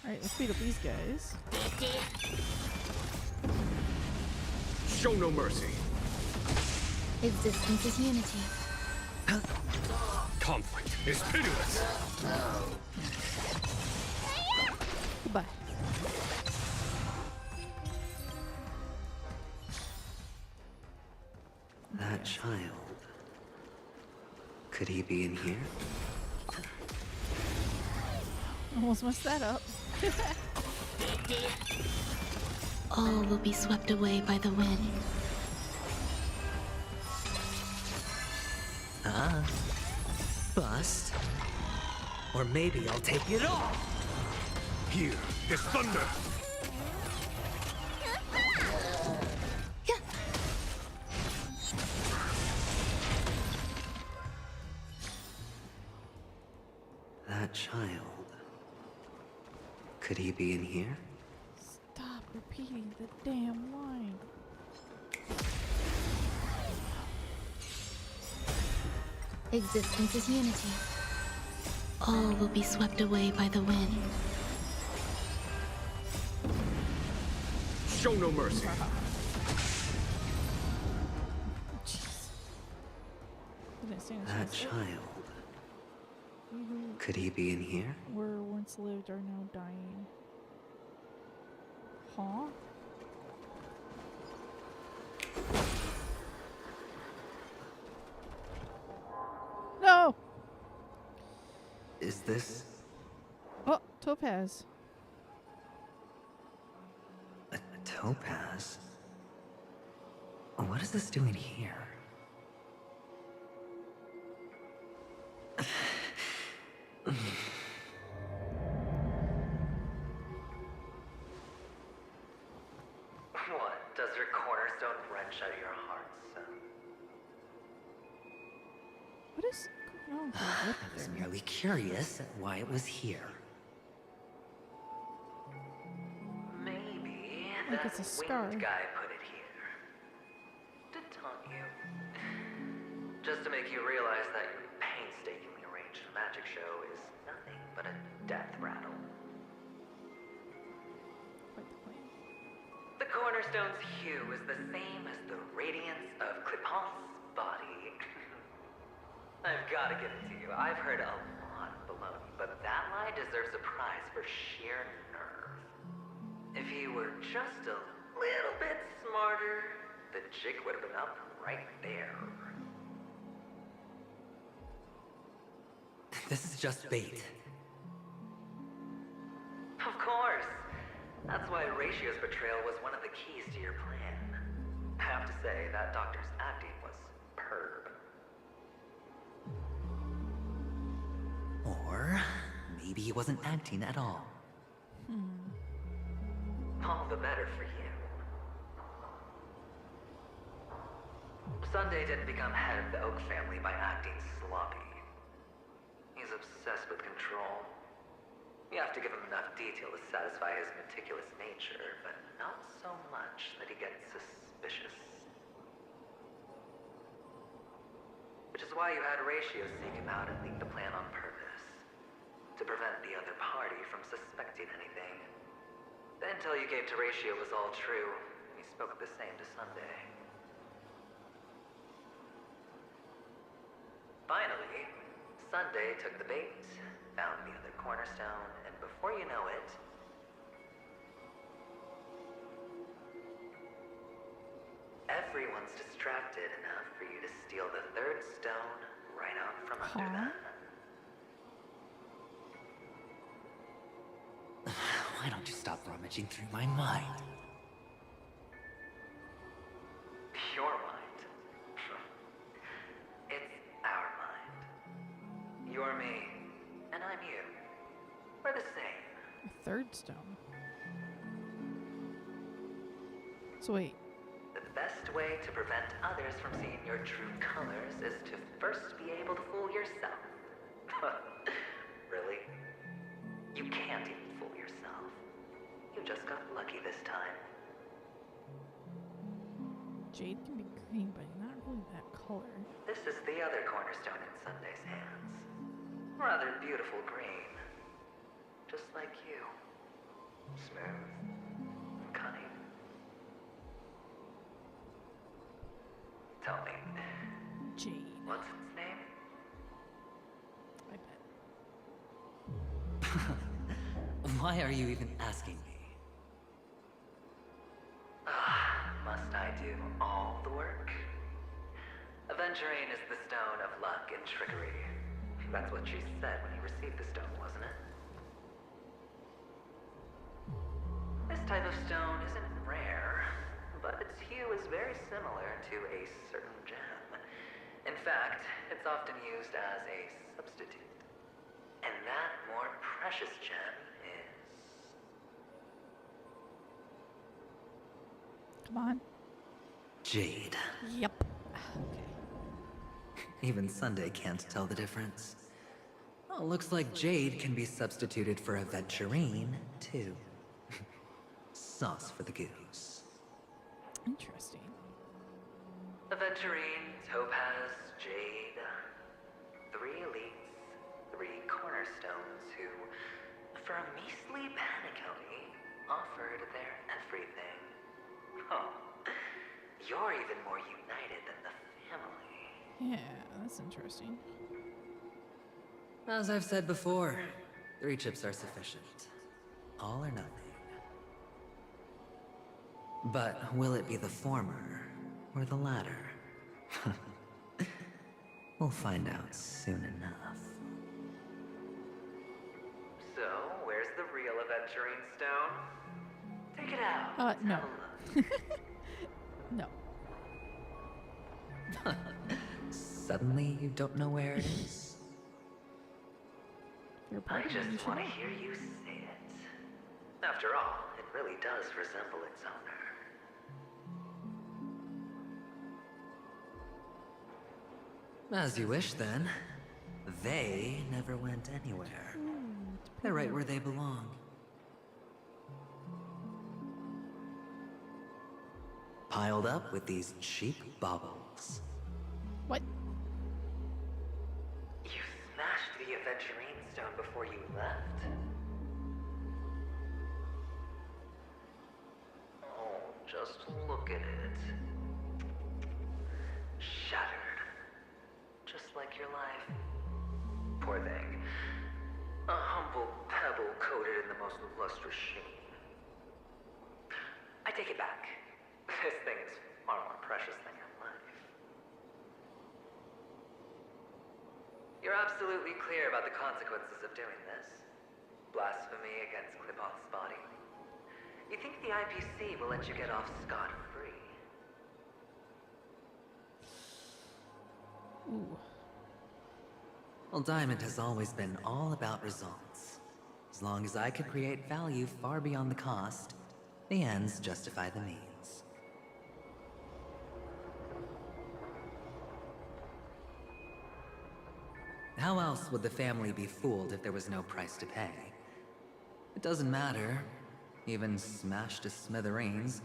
Alright, let's beat up these guys. Show no mercy. Existence is unity. Conflict is pitiless. Goodbye. That child. Could he be in here? Almost messed that up. All will be swept away by the wind. Bust. Or maybe I'll take it all. Here is thunder. That child. Could he be in here? Stop repeating the damn line. Existence is unity. All will be swept away by the wind. Show no mercy. That child. Could he be in here? Where once lived are now dying. Huh? No! Is this Oh, topaz. a topaz? What is this doing here? What? Does your cornerstone wrench out your heart, son? What is going on with your lip I was there? merely curious at why it was here. Maybe Like that it's a scar. winged guy put it here. To taunt you. Just to make you realize that your painstakingly arranged magic show is nothing but a death rattle. The cornerstone's hue is the same as the radiance of Clipant's body. I've got to give it to you. I've heard a lot of baloney, but that lie deserves a prize for sheer nerve. If he were just a little bit smarter, the jig would have been up right there. This is just bait. Of course. That's why Ratio's betrayal was one of the keys to your plan. I have to say, that doctor's acting was superb. Or maybe he wasn't acting at all. All the better for you. Sunday didn't become head of the Oak family by acting sloppy. He's obsessed with control. You have to give him enough detail to satisfy his meticulous nature, but not so much that he gets suspicious. Which is why you had Ratio seek him out and leak the plan on purpose. To prevent the other party from suspecting anything. The intel you gave to Ratio was all true. He spoke the same to Sunday. Finally, Sunday took the bait, found the other cornerstone, and before you know it, everyone's distracted enough for you to steal the third stone right out from under them. Why don't you stop rummaging through my mind? Your mind. It's our mind. You're me, and I'm you. We're the same. A third stone. So wait. The best way to prevent others from seeing your true colors is to first be able to fool yourself. Really? You can't even fool yourself. You just got lucky this time. Jade can be green, but not really that color. This is the other cornerstone in Sunday's hands. Rather beautiful green. Just like you. Smooth. And cunning. Tell me. Jade. What's its name? I bet. Why are you even asking me? Must I do all the work? Aventurine is the stone of luck and trickery. That's what she said when you received the stone, wasn't it? This type of stone isn't rare, but its hue is very similar to a certain gem. In fact, it's often used as a substitute. And that more precious gem is... Come on. Jade. Yep. Even Sunday can't tell the difference. Well, looks like Jade can be substituted for Aventurine, too. Sauce for the goose. Interesting. Aventurine, Topaz, Jade. 3 elites, 3 cornerstones who, for a measly Penacony, offered their everything. Oh, you're even more united than the family. Yeah, that's interesting. As I've said before, 3 chips are sufficient. All or nothing. But will it be the former or the latter? We'll find out soon enough. So, where's the real Aventurine stone? Take it out. No. No. Suddenly, you don't know where it is? you're a I part of it, you just should want to know. hear you say it. After all, it really does resemble its owner. As you wish, then. They never went anywhere. They're right where they belong. Piled up with these cheap baubles. What? You smashed the Aventurine Stone before you left? Oh, just look at it. Shattered. Just like your life. Poor thing. A humble pebble coated in the most lustrous sheen. I take it back. This thing is far more precious than your life. You're absolutely clear about the consequences of doing this. Blasphemy against Clipoth's body. You think the IPC will let you get off scot-free? Ooh. Well, Diamond has always been all about results. As long as I could create value far beyond the cost, the ends justify the means. How else would the family be fooled if there was no price to pay? It doesn't matter. Even smashed to smithereens,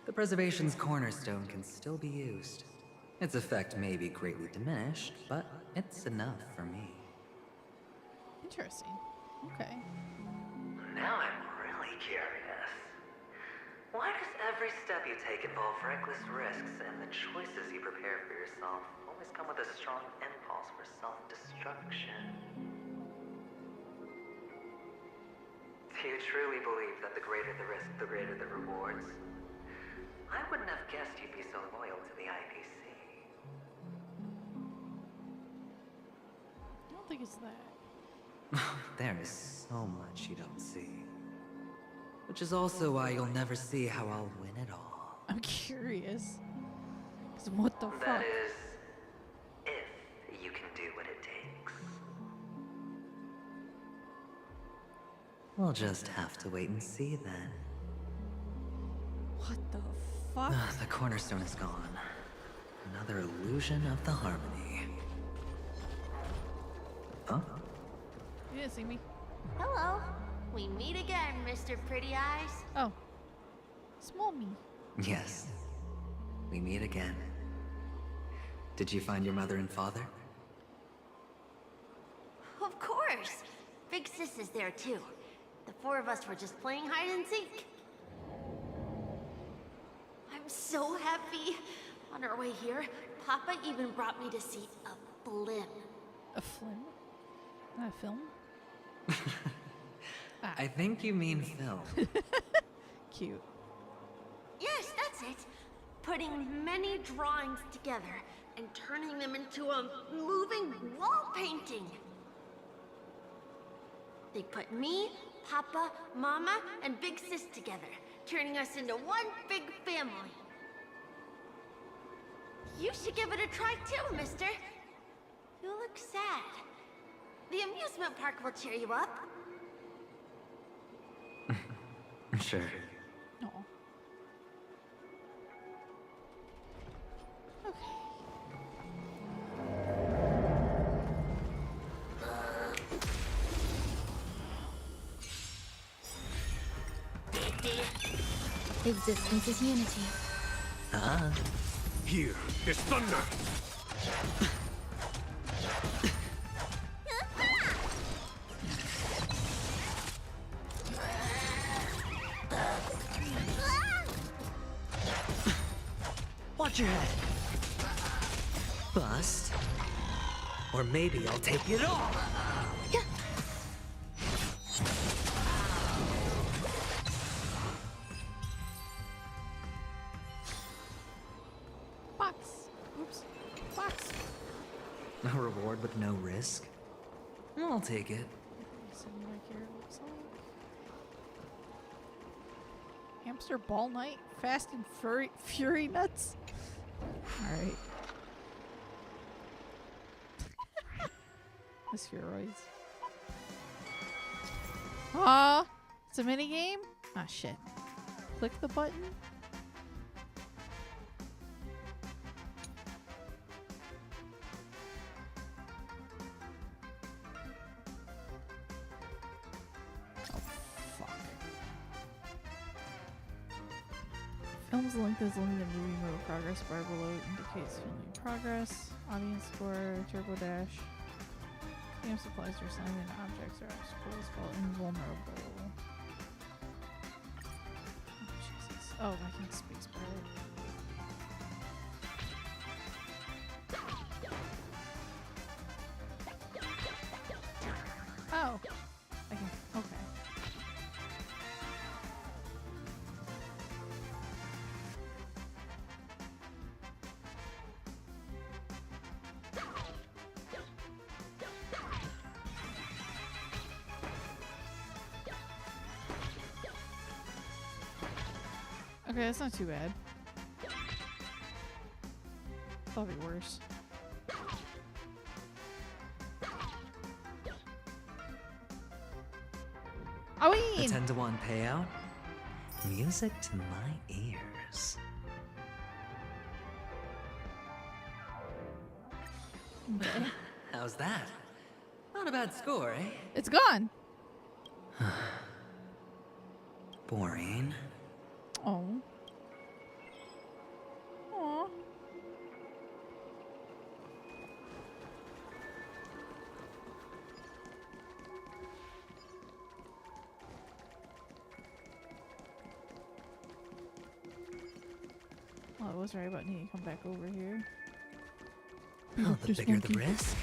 the preservation's cornerstone can still be used. Its effect may be greatly diminished, but it's enough for me. Interesting. Okay. Now I'm really curious. Why does every step you take involve reckless risks, and the choices you prepare for yourself always come with a strong impulse for self-destruction? Do you truly believe that the greater the risk, the greater the rewards? I wouldn't have guessed you'd be so loyal to the IPC. I don't think it's that. There is so much you don't see. Which is also why you'll never see how I'll win it all. I'm curious. 'Cause what the fuck? That is, if you can do what it takes. We'll just have to wait and see then. What the fuck? The cornerstone is gone. Another illusion of the harmony. Huh? You didn't see me. Hello. We meet again, Mr. Pretty Eyes. Oh. Small me. Yes. We meet again. Did you find your mother and father? Of course. Big Sis is there too. The four of us were just playing hide and seek. I'm so happy. On our way here, Papa even brought me to see a blimp. A flim? Not a film? I think you mean film. Cute. Yes, that's it. Putting many drawings together and turning them into a moving wall painting. They put me, Papa, Mama, and Big Sis together, turning us into one big family. You should give it a try too, mister. You look sad. The amusement park will cheer you up. Sure. No. Okay. Existence is unity. Ah. Here is thunder. Watch your head. Bust. Or maybe I'll take it all. Box. Oops. Box. A reward with no risk? I'll take it. Something back here it looks like. Hamster ball night? Fast and fury nuts? Alright. The spheroids. Aw, it's a mini game? Ah, shit. Click the button. Oh, fuck. Film's length is limited to movie mode. Progress bar below indicates filming progress. Audience score, turbo dash. Game supplies are slamming into objects or obstacles while invulnerable. Oh, Jesus. Oh, I can space bar it. Oh. I can. Okay. Okay, that's not too bad. That'll be worse. Oh, A 10-to-1 payout? Music to my ears. Okay. How's that? Not a bad score, eh? It's gone. Boring. Oh. Aw. Well, I was right about needing to come back over here. Oh, the bigger the risk.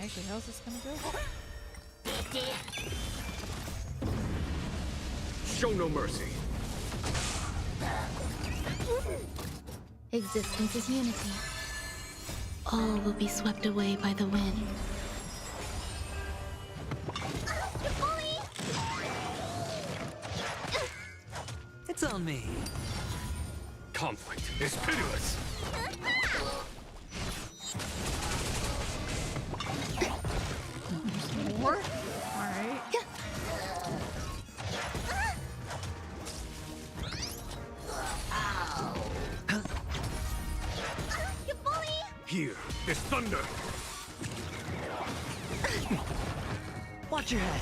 Actually, how's this gonna go? Show no mercy. Existence is unity. All will be swept away by the wind. It's on me. Conflict is pitiless. More? Alright. Here is thunder. Watch your head.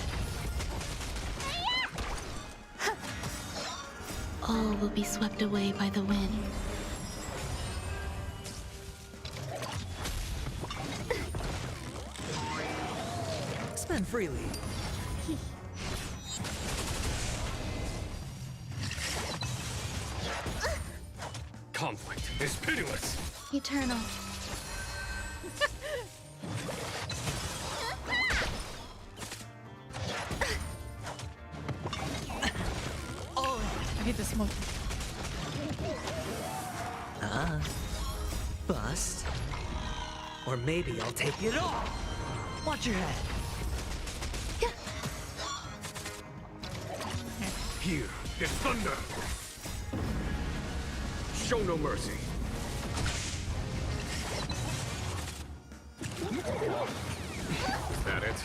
All will be swept away by the wind. Spend freely. Conflict is pitiless. Eternal. I hate the smoke. Bust. Or maybe I'll take it all. Watch your head. Here is thunder. Show no mercy. Is that it?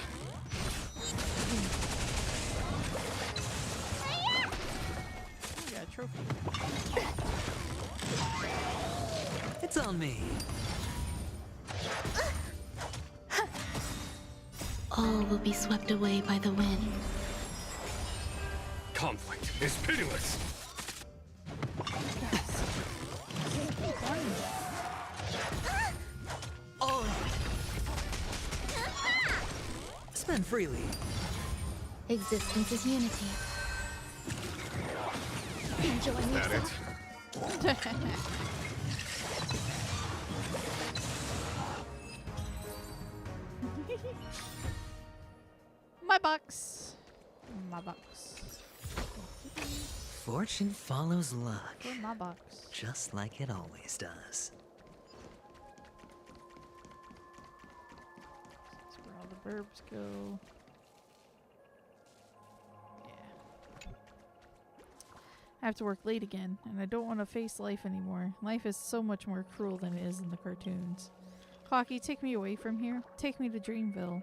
Oh, yeah, trophy. It's on me. All will be swept away by the wind. Conflict is pitiless. Oh. Spend freely. Existence is unity. Enjoy Is that yourself. My box. My box. Fortune follows luck. Where's my box? Just like it always does. That's where all the verbs go. Yeah. I have to work late again, and I don't want to face life anymore. Life is so much more cruel than it is in the cartoons. Clocky, take me away from here. Take me to Dreamville.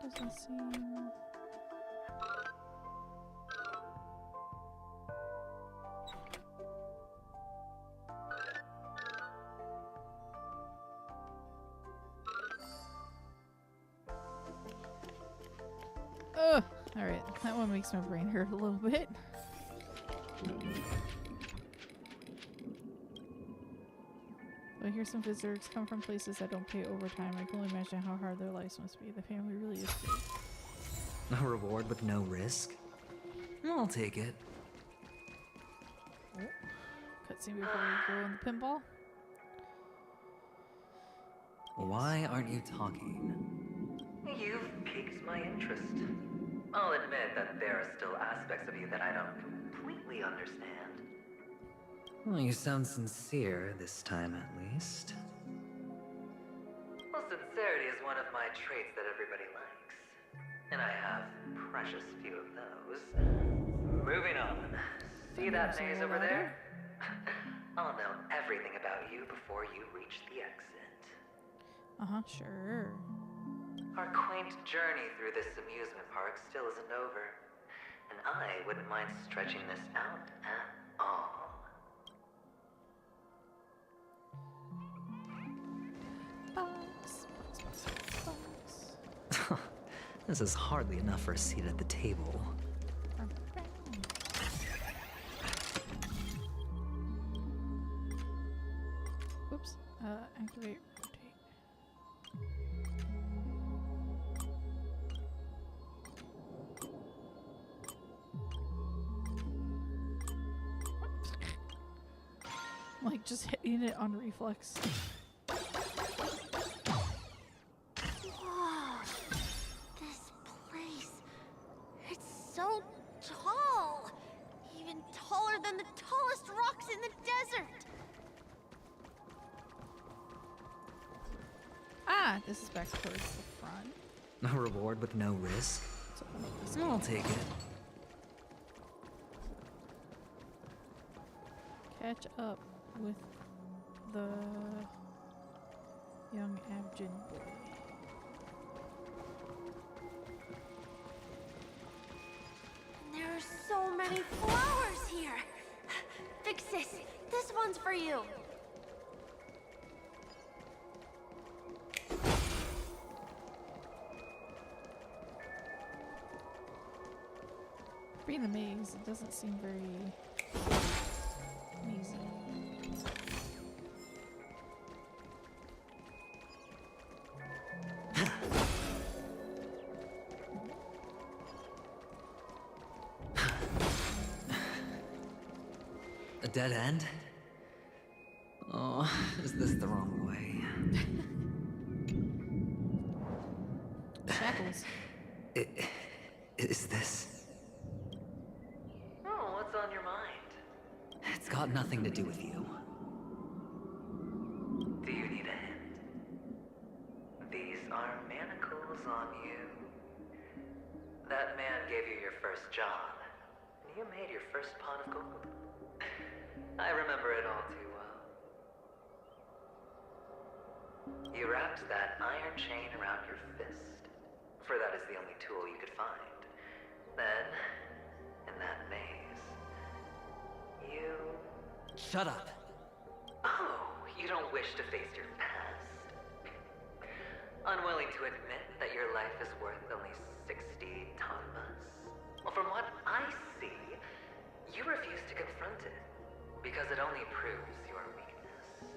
Doesn't seem... Ugh! Alright, that one makes my brain hurt a little bit. I hear some visitors come from places that don't pay overtime. I can only imagine how hard their lives must be. The family really is big. A reward with no risk? I'll take it. Oh. Cutscene before we go in the pinball. Why aren't you talking? You've piqued my interest. I'll admit that there are still aspects of you that I don't completely understand. Well, you sound sincere this time, at least. Well, sincerity is one of my traits that everybody likes. And I have precious few of those. Moving on. See that maze over there? I'll know everything about you before you reach the exit. Uh-huh, sure. Our quaint journey through this amusement park still isn't over. And I wouldn't mind stretching this out at all. This is hardly enough for a seat at the table. Whoops. Activate rotate. Like just hitting it on reflex. Whoa. This place. It's so tall. Even taller than the tallest rocks in the desert. Ah, this is back towards the front. A reward with no risk? I'll take it. Catch up with the young Abjin boy. There are so many flowers here. Vixis, this one's for you. Being the maze, it doesn't seem very easy. A dead end? Oh, is this the wrong way? Shackles. Is this? Oh, what's on your mind? It's got nothing to do with you. Do you need a hint? These are manacles on you. That man gave you your first job, and you made your first pot of gold. I remember it all too well. You wrapped that iron chain around your fist, for that is the only tool you could find. Then, in that maze, you... Shut up! Oh, you don't wish to face your past? Unwilling to admit that your life is worth only 60 tanmas? Well, from what I see, you refuse to confront it, because it only proves your weakness.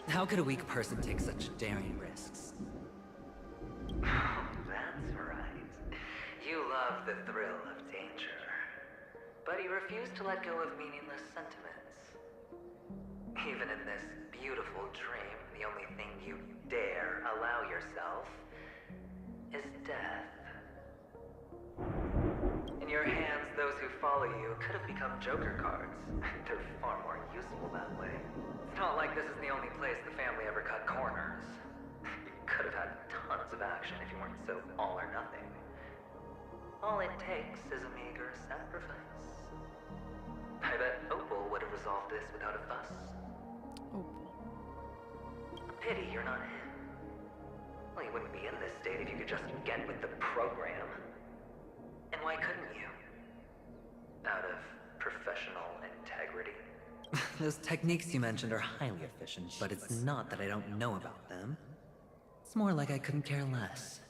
How could a weak person take such daring risks? Oh, that's right. You love the thrill of danger. But you refuse to let go of meaningless sentiments. Even in this beautiful dream, the only thing you dare allow yourself is death. In your hands, those who follow you could have become Joker cards. They're far more useful that way. It's not like this is the only place the family ever cut corners. You could have had tons of action if you weren't so all or nothing. All it takes is a meager sacrifice. I bet Opal would have resolved this without a fuss. Opal. Pity you're not him. Well, you wouldn't be in this state if you could just get with the program. And why couldn't you? Out of professional integrity? Those techniques you mentioned are highly efficient, but it's not that I don't know about them. It's more like I couldn't care less.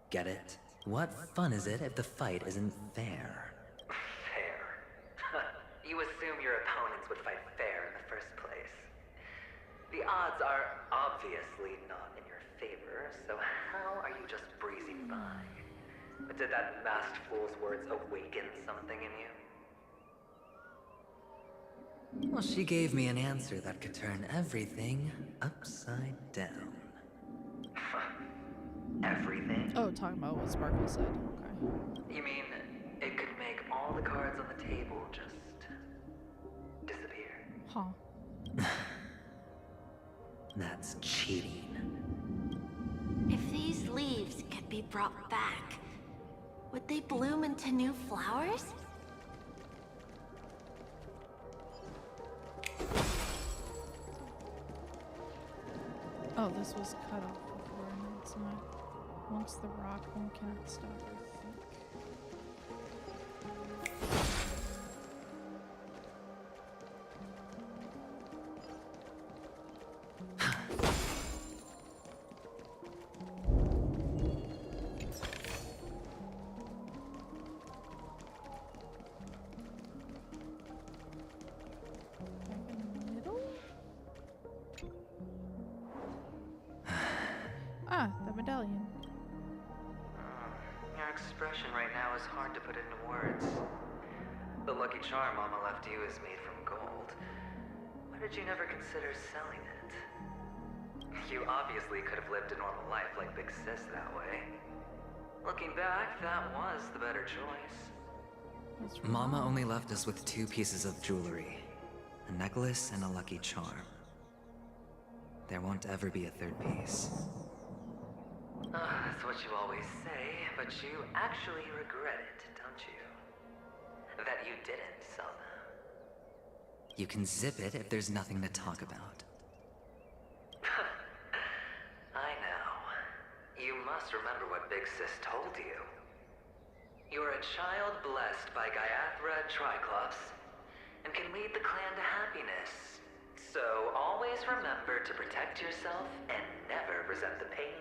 Get it? What fun is it if the fight isn't fair? Fair? You assume your opponents would fight fair in the first place. The odds are obviously not in your favor, so how are you just breezing by? But did that masked fool's words awaken something in you? Well, she gave me an answer that could turn everything upside down. Everything? Oh, talking about what Sparkle said. Okay. You mean it could make all the cards on the table just disappear? Huh. That's cheating. If these leaves could be brought back, would they bloom into new flowers? Oh, this was cut off before, and it's not. Once the rock, one cannot stop, I think. Ah, the medallion. Your expression right now is hard to put into words. The lucky charm Mama left you is made from gold. Why did you never consider selling it? You obviously could have lived a normal life like Big Sis that way. Looking back, that was the better choice. Mama only left us with 2 pieces of jewelry. A necklace and a lucky charm. There won't ever be a 3rd piece. That's what you always say, but you actually regret it, don't you? That you didn't sell them. You can zip it if there's nothing to talk about. I know. You must remember what Big Sis told you. You're a child blessed by GuangCaiArts Triclops, and can lead the clan to happiness. So always remember to protect yourself and never resent the pain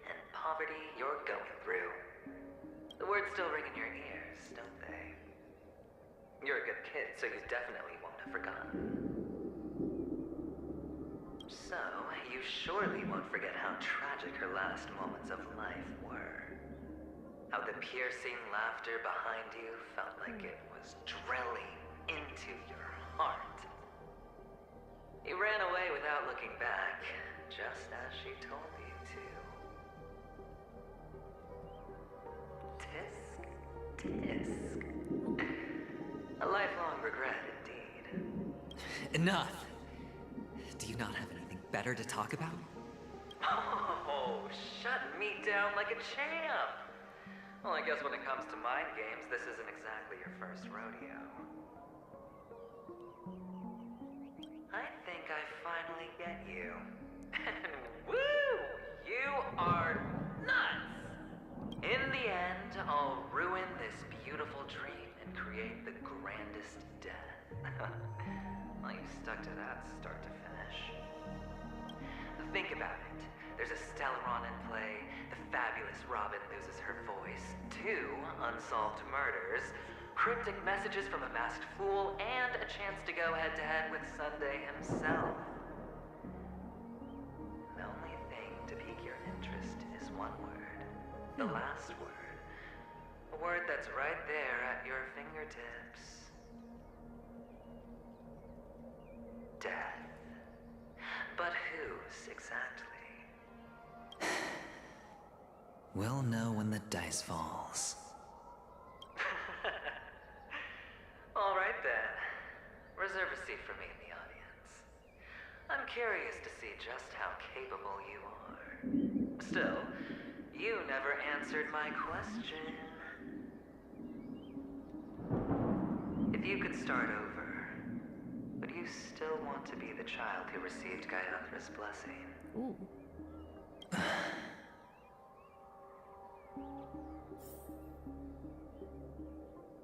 and poverty you're going through. The words still ring in your ears, don't they? You're a good kid, so you definitely won't have forgotten. So, you surely won't forget how tragic her last moments of life were. How the piercing laughter behind you felt like it was drilling into your heart. You ran away without looking back, just as she told you to. Tisk, tisk. A lifelong regret, indeed. Enough! Do you not have anything better to talk about? Oh, shut me down like a champ! Well, I guess when it comes to mind games, this isn't exactly your first rodeo. I think I finally get you. And woo! You are nuts! In the end, I'll ruin this beautiful dream and create the grandest death. Well, you stuck to that start to finish. Think about it. There's a Stellaron in play, the fabulous Robin loses her voice, 2 unsolved murders, cryptic messages from a masked fool, and a chance to go head-to-head with Sunday himself. The only thing to pique your interest is one word. The last word. A word that's right there at your fingertips. Death. But whose exactly? We'll know when the dice falls. All right then. Reserve a seat for me in the audience. I'm curious to see just how capable you are. Still, you never answered my question. If you could start over, would you still want to be the child who received GuangCaiArts' blessing? Ooh.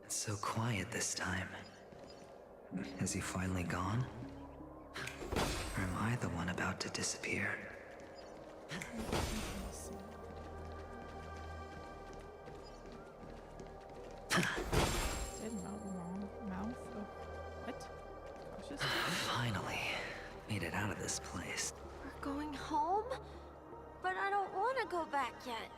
It's so quiet this time. Is he finally gone? Or am I the one about to disappear? Dead mouth of what? Cautious. Finally, made it out of this place. We're going home? But I don't want to go back yet.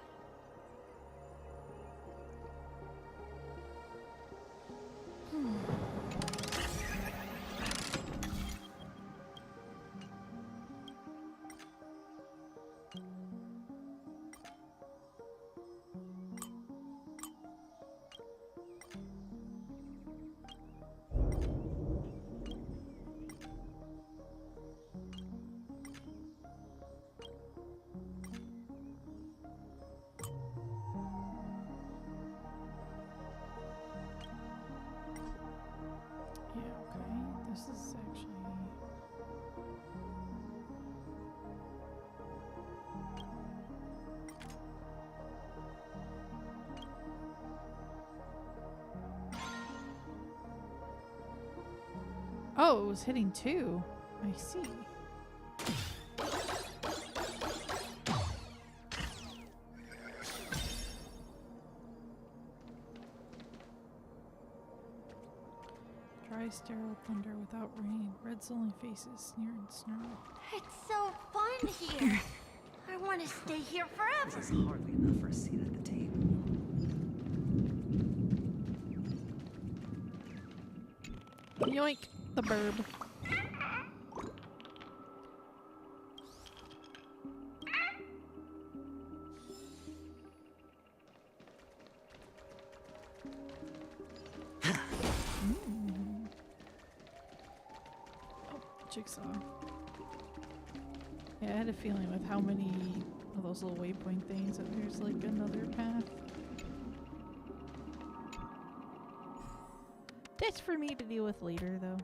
This is actually... Oh, it was hitting 2. I see. Dry, sterile thunder without rain. Red's only faces, sneer and snarl. It's so fun here. I want to stay here forever. This is hardly enough for a seat at the table. Yoink, the burb. Jigsaw. Yeah, I had a feeling with how many of those little waypoint things that there's like another path. That's for me to deal with later, though.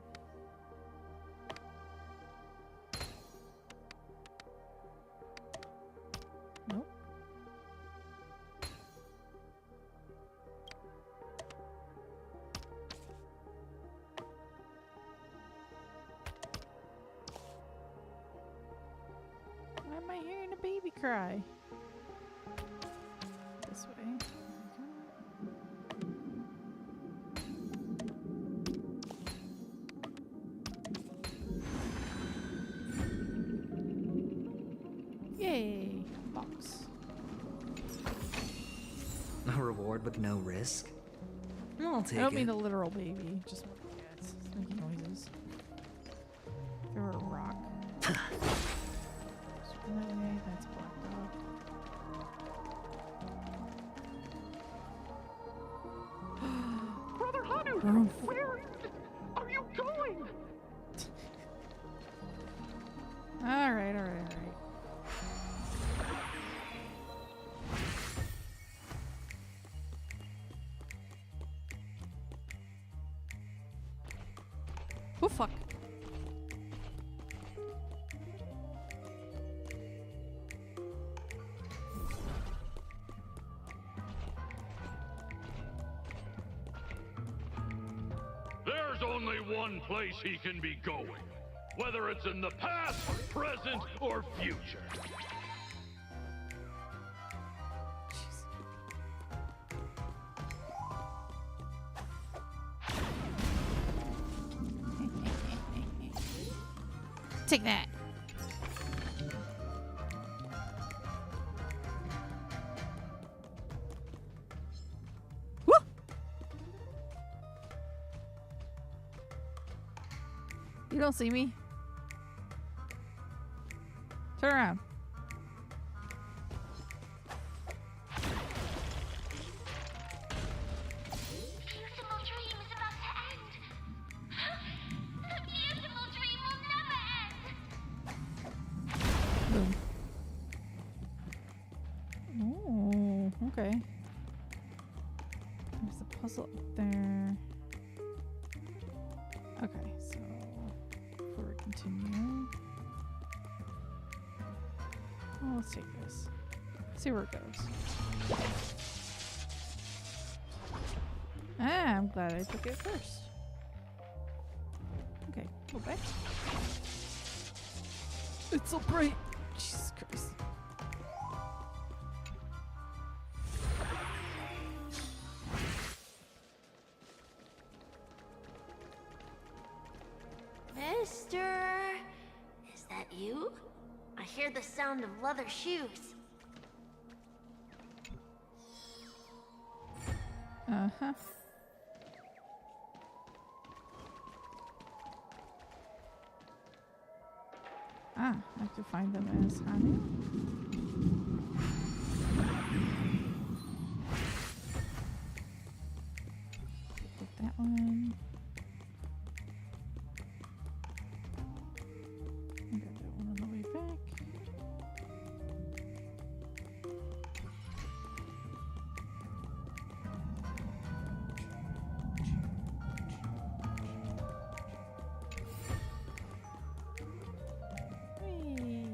Nope. Why am I hearing a baby cry? This way. Yay! Box. A reward with no risk? I'll take it. I don't mean the literal baby, just one of the cats. It's making noises. Throw a rock. Swim that way, that's blocked off. Brother Hanu, where are you going? Alright, alright, alright. Oh fuck. There's only one place he can be going, whether it's in the past, present, or future. Take that. Woo! You don't see me? Turn around. Beautiful dream is about to end. The beautiful dream will never end. Boom. Oh, okay. There's a puzzle up there. Okay, so before we continue, well, let's take this. See where it goes. Ah, I'm glad I took it first. Okay, go back. It's so bright. Jesus Christ. Mister, is that you? I hear the sound of leather shoes. Uh-huh. Ah, I have to find them as honey. Take that one. I got that one on the way back. Whee.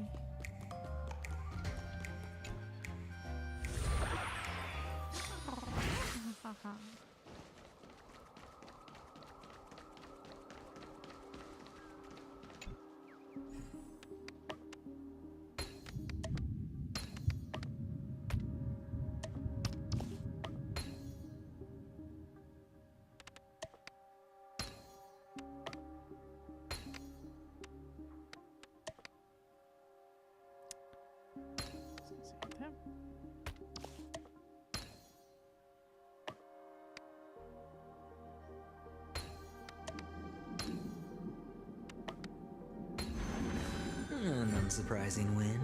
An unsurprising win.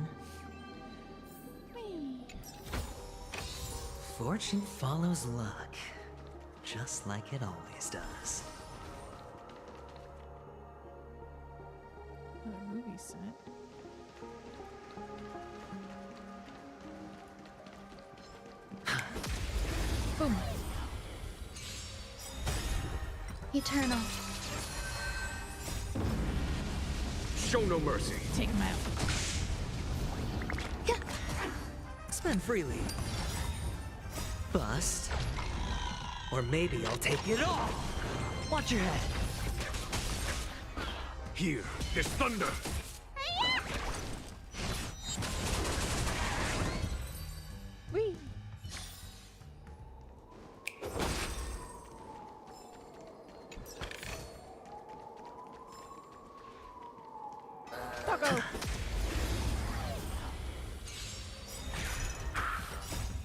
Fortune follows luck, just like it always does. Another movie set. Boom. Eternal. Show no mercy. Take him out. Spend freely. Bust. Or maybe I'll take it all. Watch your head. Here is thunder. Whee! Doggo!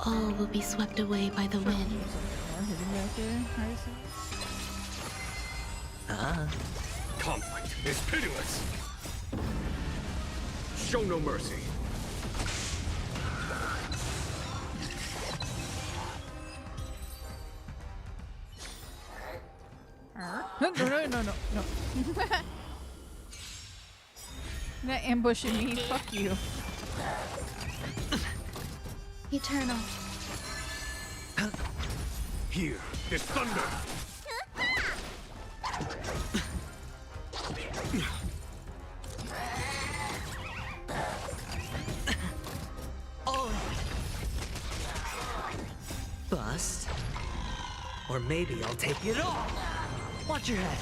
All will be swept away by the wind. More hidden back there. Conflict is pitiless. Show no mercy. No. Not ambushing me. Fuck you. Eternal. Here is thunder. Oh. Bust. Or maybe I'll take it all. Watch your head.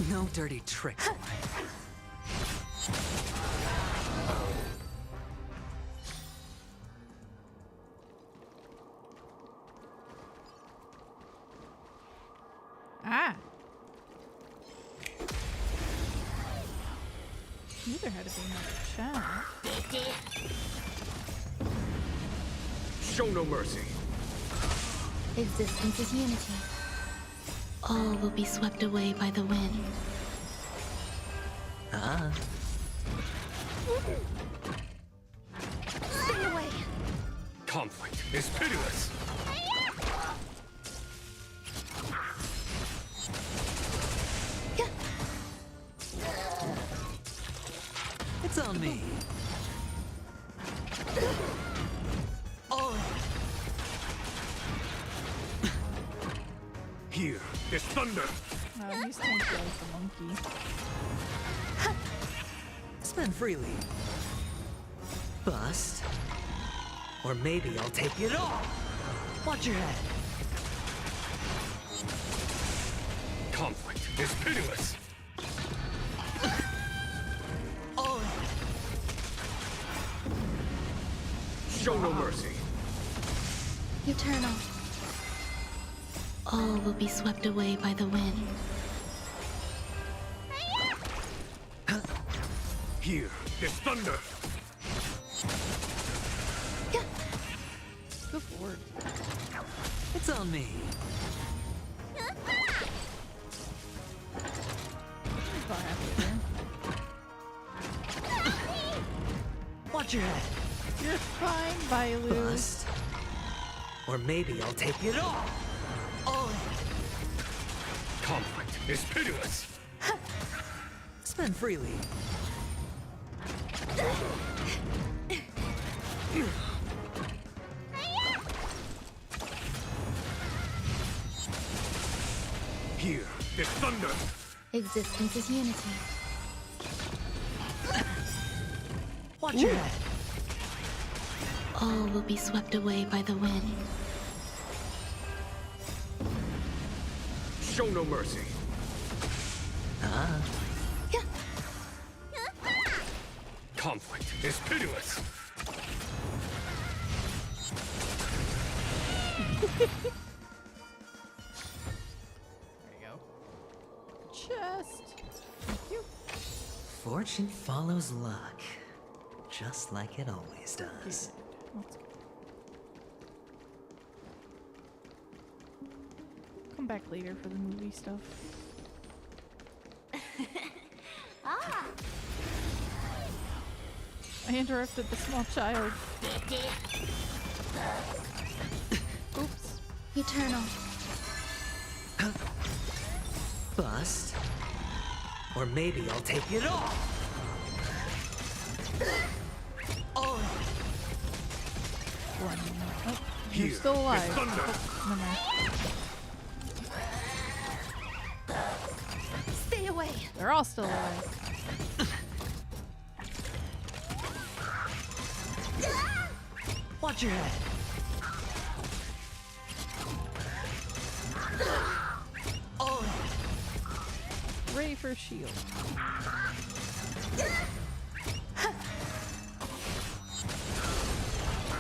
No dirty tricks. Ah. Knew there had to be another chat. Show no mercy. Existence is unity. All will be swept away by the wind. Stay away. Conflict is pitiless. It's on me. Oh. Here is thunder. Oh, he's tanky like the monkey. Spend freely. Bust. Or maybe I'll take it all. Watch your head. Conflict is pitiless. Oh. Show no mercy. Eternal. All will be swept away by the wind. Here is thunder. Good lord. It's on me. Watch your head. You're fine, Bailu. Bust. Or maybe I'll take it all. Oh. Conflict is pitiless. Spend freely. Here is thunder. Existence is unity. Watch your head. All will be swept away by the wind. Show no mercy. Conflict is pitiless. Chest. Thank you. Fortune follows luck. Just like it always does. Come back later for the movie stuff. Ah! I interrupted the small child. Oops. Eternal. Bust. Or maybe I'll take it all. Oh. Oh, you're still alive. Oh, never mind. Stay away. They're all still alive. Watch your head. Oh. Ready for shield.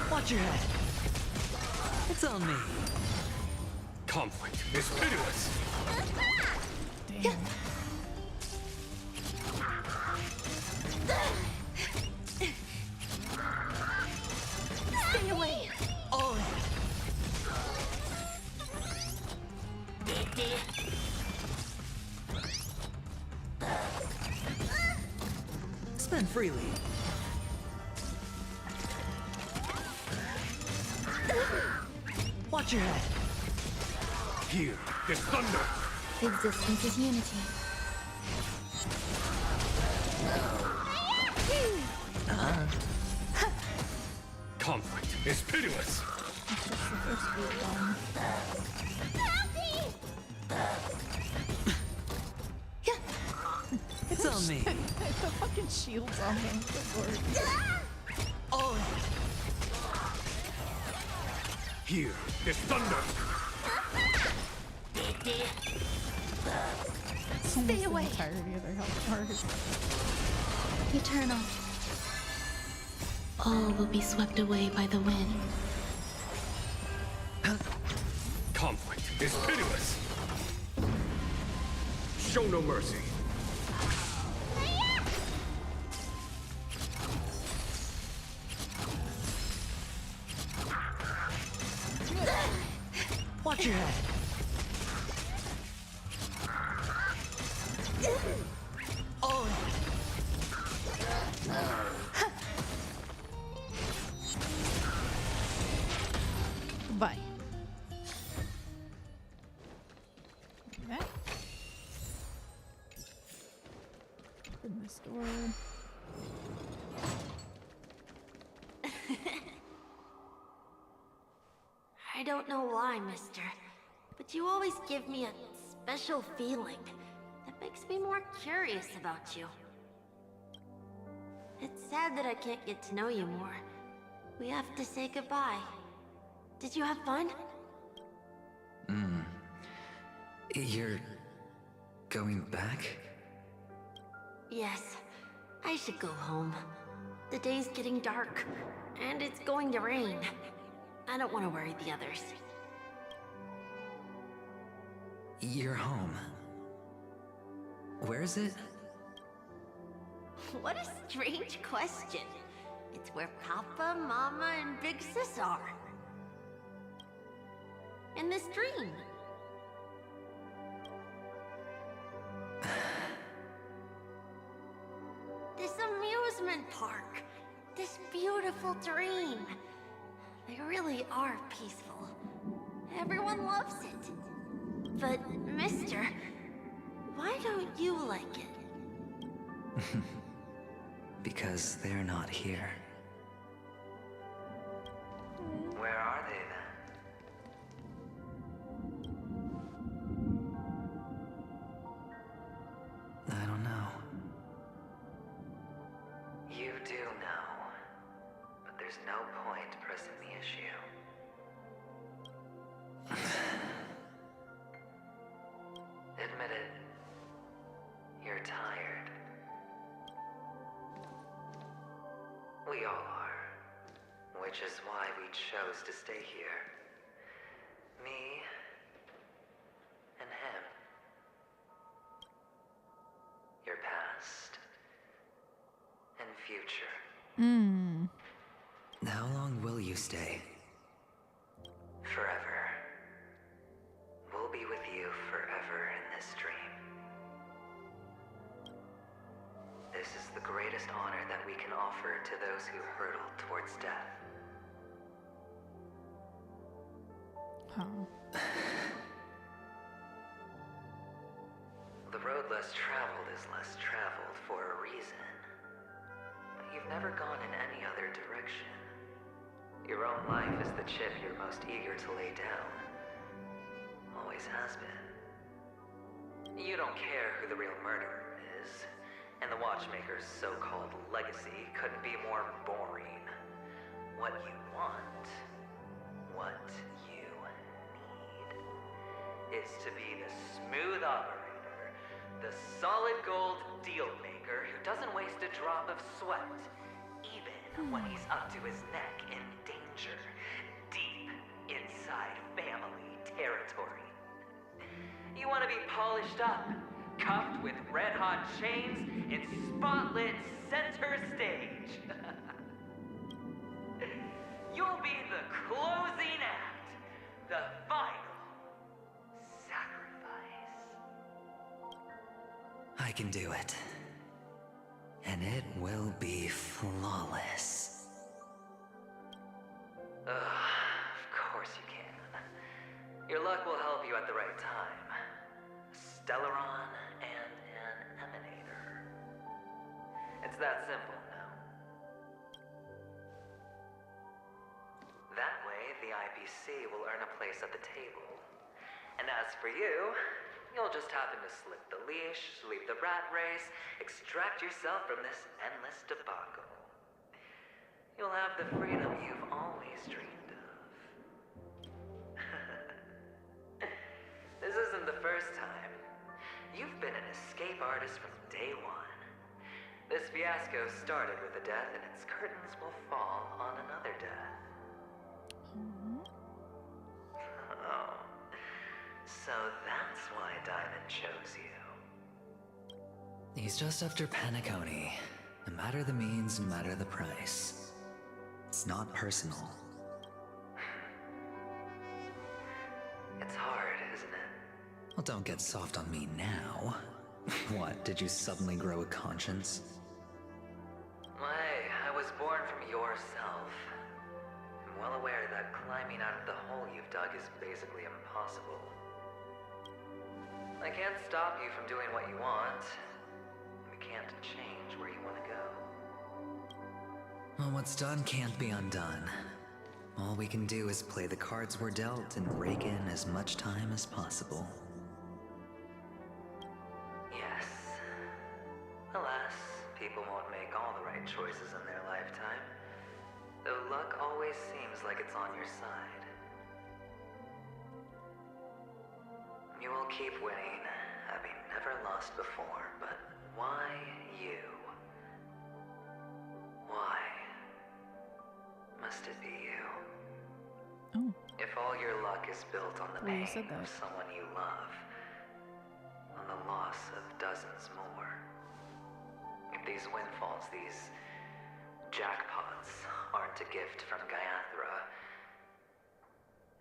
Watch your head. It's on me. Conflict is pitiless. Damn. Stay away. Oh. Spend freely. Watch your head. Here is thunder. Existence is unity. Conflict is pitiless. It's on me. The fucking shield's on them. Good lord. Oh. Here is thunder. It's almost the entirety of their health bars. Eternal. All will be swept away by the wind. Conflict is pitiless. Show no mercy. Watch your head. Oh. Bye. That. Open this door. I don't know why, mister, but you always give me a special feeling that makes me more curious about you. It's sad that I can't get to know you more, We have to say goodbye. Did you have fun? You're going back? Yes. I should go home. The day's getting dark, and it's going to rain. I don't want to worry the others. You're home. Where is it? What a strange question. It's where Papa, Mama, and Big Sis are. In this dream. This amusement park. This beautiful dream. They really are peaceful. Everyone loves it. But, mister, why don't you like it? Because they're not here. Where are they then? I don't know. You do know. But there's no point pressing the issue. Admit it. You're tired. We all are. Which is why we chose to stay here. Me and him. Your past and future. How long will you stay? Forever. We'll be with you forever in this dream. This is the greatest honor that we can offer to those who hurtle towards death. The road less traveled is less traveled for a reason. But you've never gone in any other direction. Your own life is the chip you're most eager to lay down. Always has been. You don't care who the real murderer is, and the Watchmaker's so-called legacy couldn't be more boring. What you want, what you need, is to be the smooth operator, the solid gold deal maker who doesn't waste a drop of sweat, even when he's up to his neck in danger, deep inside family territory. You want to be polished up, cuffed with red-hot chains in spotlit center stage. You'll be the closing act, the final sacrifice. I can do it. And it will be flawless. Of course you can. Your luck will help you at the right time. Stellaron and an emanator. It's that simple now. That way, the IPC will earn a place at the table. And as for you, you'll just happen to slip the leash, leave the rat race, extract yourself from this endless debacle. You'll have the freedom you've always dreamed of. This isn't the first time. You've been an escape artist from day one. This fiasco started with a death, and its curtains will fall on another death. Oh. So that's why Diamond chose you. He's just after Penacony. No matter the means, no matter the price. It's not personal. It's hard, isn't it? Well, don't get soft on me now. What, did you suddenly grow a conscience? Hey, I was born from yourself. I'm well aware that climbing out of the hole you've dug is basically impossible. I can't stop you from doing what you want. We can't change where you want to go. Well, what's done can't be undone. All we can do is play the cards we're dealt and rake in as much time as possible. Yes. Alas, people won't make all the right choices in their lifetime. Though luck always side. You will keep winning, having never lost before, but why you? Why must it be you? Oh. If all your luck is built on the Well, you pain said that. of someone you love, on the loss of dozens more, if these windfalls, these jackpots, aren't a gift from GuangCaiArts,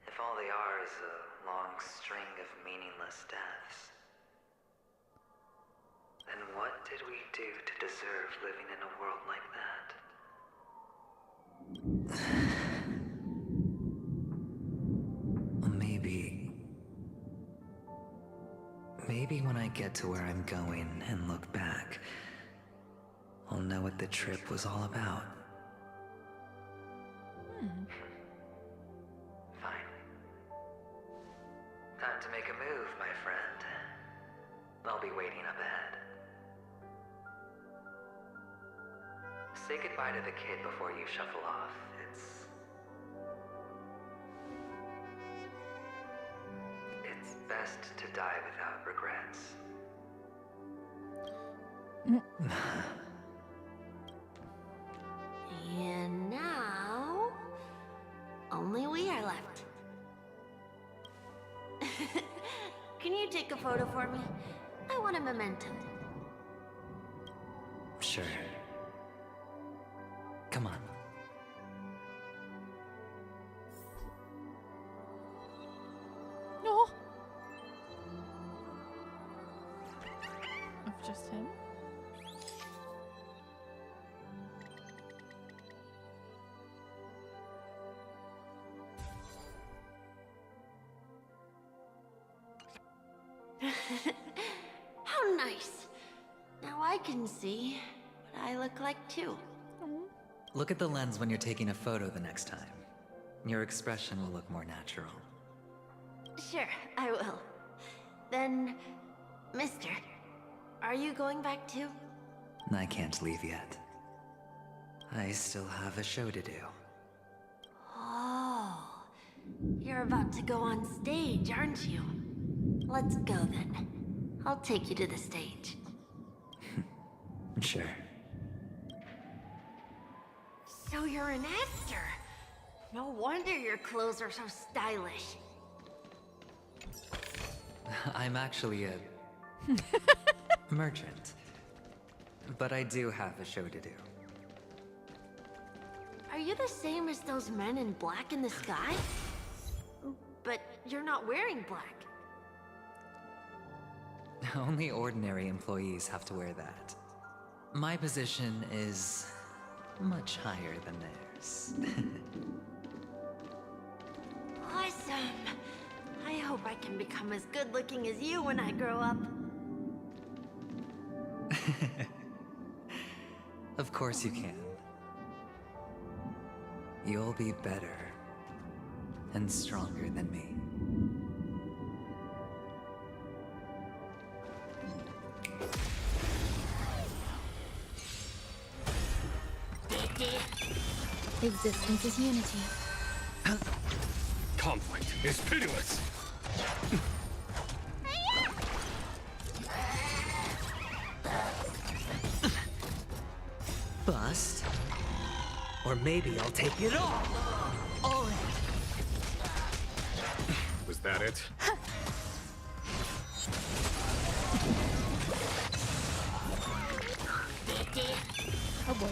if all they are is a long string of meaningless deaths, then what did we do to deserve living in a world like that? Maybe when I get to where I'm going and look back, I'll know what the trip was all about. Fine. Time to make a move, my friend. I'll be waiting up ahead. Say goodbye to the kid before you shuffle off. It's best to die without regrets. And now, only we are left. Can you take a photo for me? I want a memento. Sure. Come on. No. Of just him? How nice. Now I can see what I look like too. Look at the lens when you're taking a photo the next time. Your expression will look more natural. Sure, I will. Then, mister, are you going back too? I can't leave yet. I still have a show to do. Oh, you're about to go on stage, aren't you? Let's go then. I'll take you to the stage. Sure. So you're an actor. No wonder your clothes are so stylish. I'm actually a merchant. But I do have a show to do. Are you the same as those men in black in the sky? But you're not wearing black. Only ordinary employees have to wear that. My position is much higher than theirs. Awesome. I hope I can become as good looking as you when I grow up. Of course you can. You'll be better and stronger than me. Existence is unity. Conflict is pitiless. Bust. Or maybe I'll take it all. All right. Was that it? Oh boy.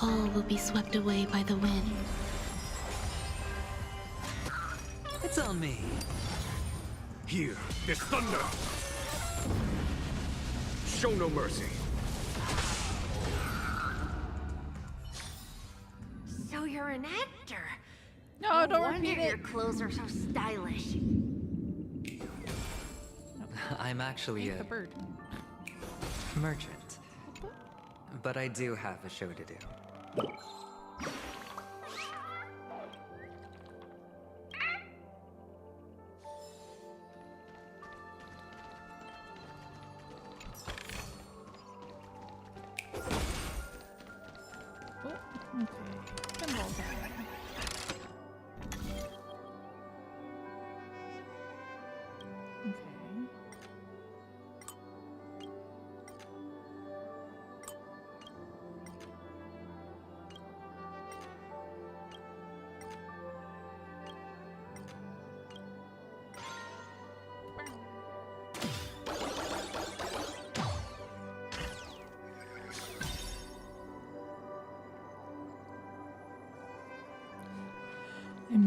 All will be swept away by the wind. It's on me. Here is thunder. Show no mercy. So you're an actor. No, don't wonder repeat your it. clothes are so stylish. I'm actually a bird. merchant. But I do have a show to do. Oh, okay. Pinball time.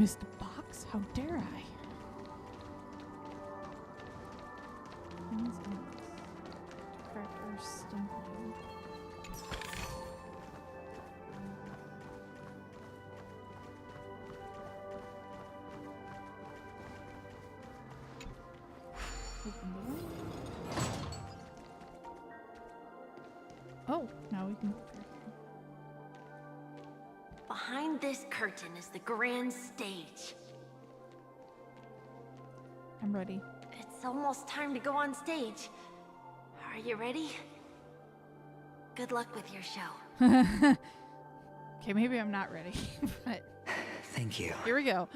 missed a box? How dare I? Cracker stumping. Open the door. Oh, now we can. Behind this curtain is the grand stage. I'm ready. It's almost time to go on stage. Are you ready? Good luck with your show. Okay, maybe I'm not ready, but Thank you. here we go.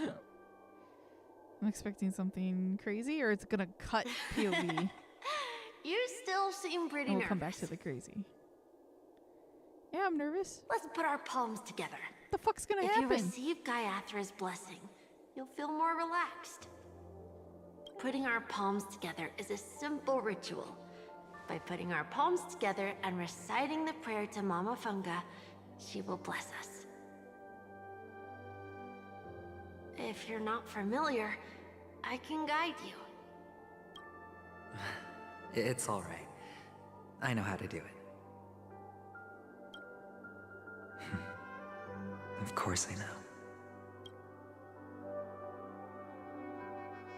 I'm expecting something crazy, or it's gonna cut POV. You still seem pretty And we'll nervous. come back to the crazy. Yeah, I'm nervous. Let's put our palms together. What the fuck's gonna if happen? you receive GuangCaiArts' blessing, you'll feel more relaxed. Putting our palms together is a simple ritual. By putting our palms together and reciting the prayer to Mama Funga, she will bless us. If you're not familiar, I can guide you. It's all right. I know how to do it. Of course I know.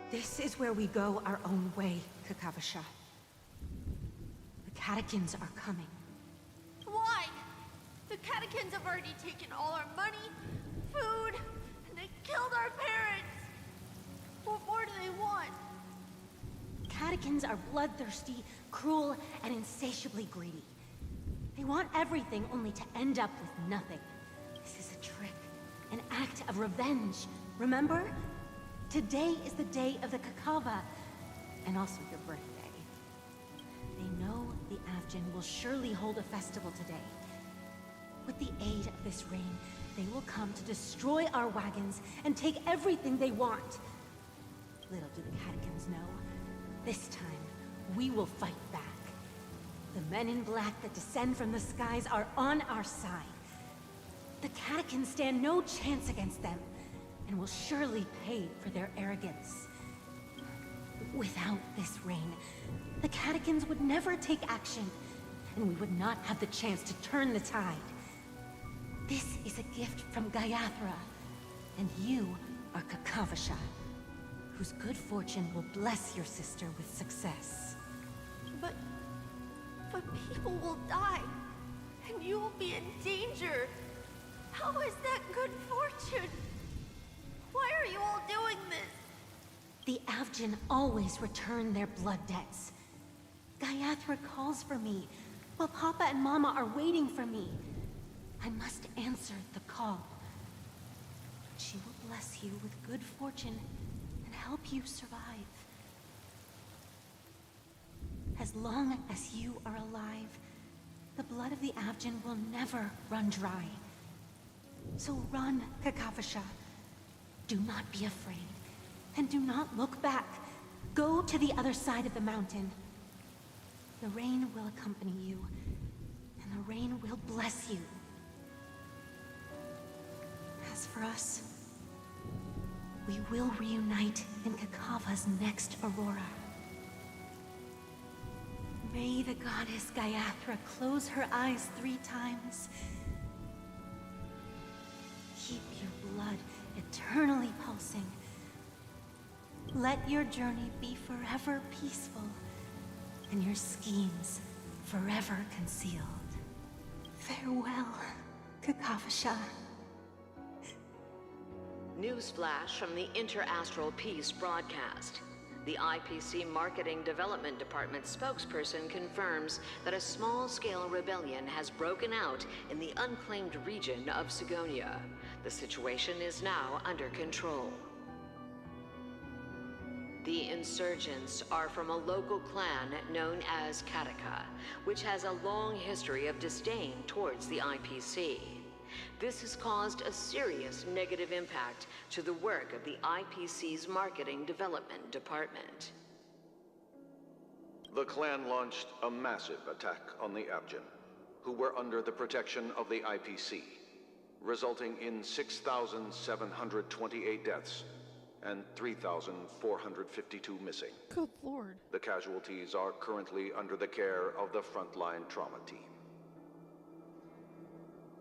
This is where we go our own way, Kakavasha. The catechins are coming. Why? The catechins have already taken all our money, food, and they killed our parents. What more do they want? Catechins are bloodthirsty, cruel, and insatiably greedy. They want everything only to end up with nothing. This is a trick, an act of revenge. Remember? Today is the day of the Kakava, and also your birthday. They know the Avgin will surely hold a festival today. With the aid of this rain, they will come to destroy our wagons and take everything they want. Little do the catechins know, this time we will fight back. The men in black that descend from the skies are on our side. The catechins stand no chance against them, and will surely pay for their arrogance. Without this rain, the catechins would never take action, and we would not have the chance to turn the tide. This is a gift from Gaiathra, and you are Kakavasha, whose good fortune will bless your sister with success. But people will die, and you will be in danger. How is that good fortune? Why are you all doing this? The Avgin always return their blood debts. Gaiathra calls for me, while Papa and Mama are waiting for me. I must answer the call. She will bless you with good fortune and help you survive. As long as you are alive, the blood of the Avgin will never run dry. So run, Kakavasha. Do not be afraid, and do not look back. Go to the other side of the mountain. The rain will accompany you, and the rain will bless you. As for us, we will reunite in Kakava's next aurora. May the goddess Gaiathra close her eyes 3 times. Keep your blood eternally pulsing. Let your journey be forever peaceful, and your schemes forever concealed. Farewell, Kakavasha. Newsflash from the Inter-Astral Peace broadcast. The IPC Marketing Development Department spokesperson confirms that a small-scale rebellion has broken out in the unclaimed region of Sigonia. The situation is now under control. The insurgents are from a local clan known as Kataka, which has a long history of disdain towards the IPC. This has caused a serious negative impact to the work of the IPC's Marketing Development Department. The clan launched a massive attack on the Avgin, who were under the protection of the IPC. resulting in 6,728 deaths and 3,452 missing. Good Lord. The casualties are currently under the care of the frontline trauma team.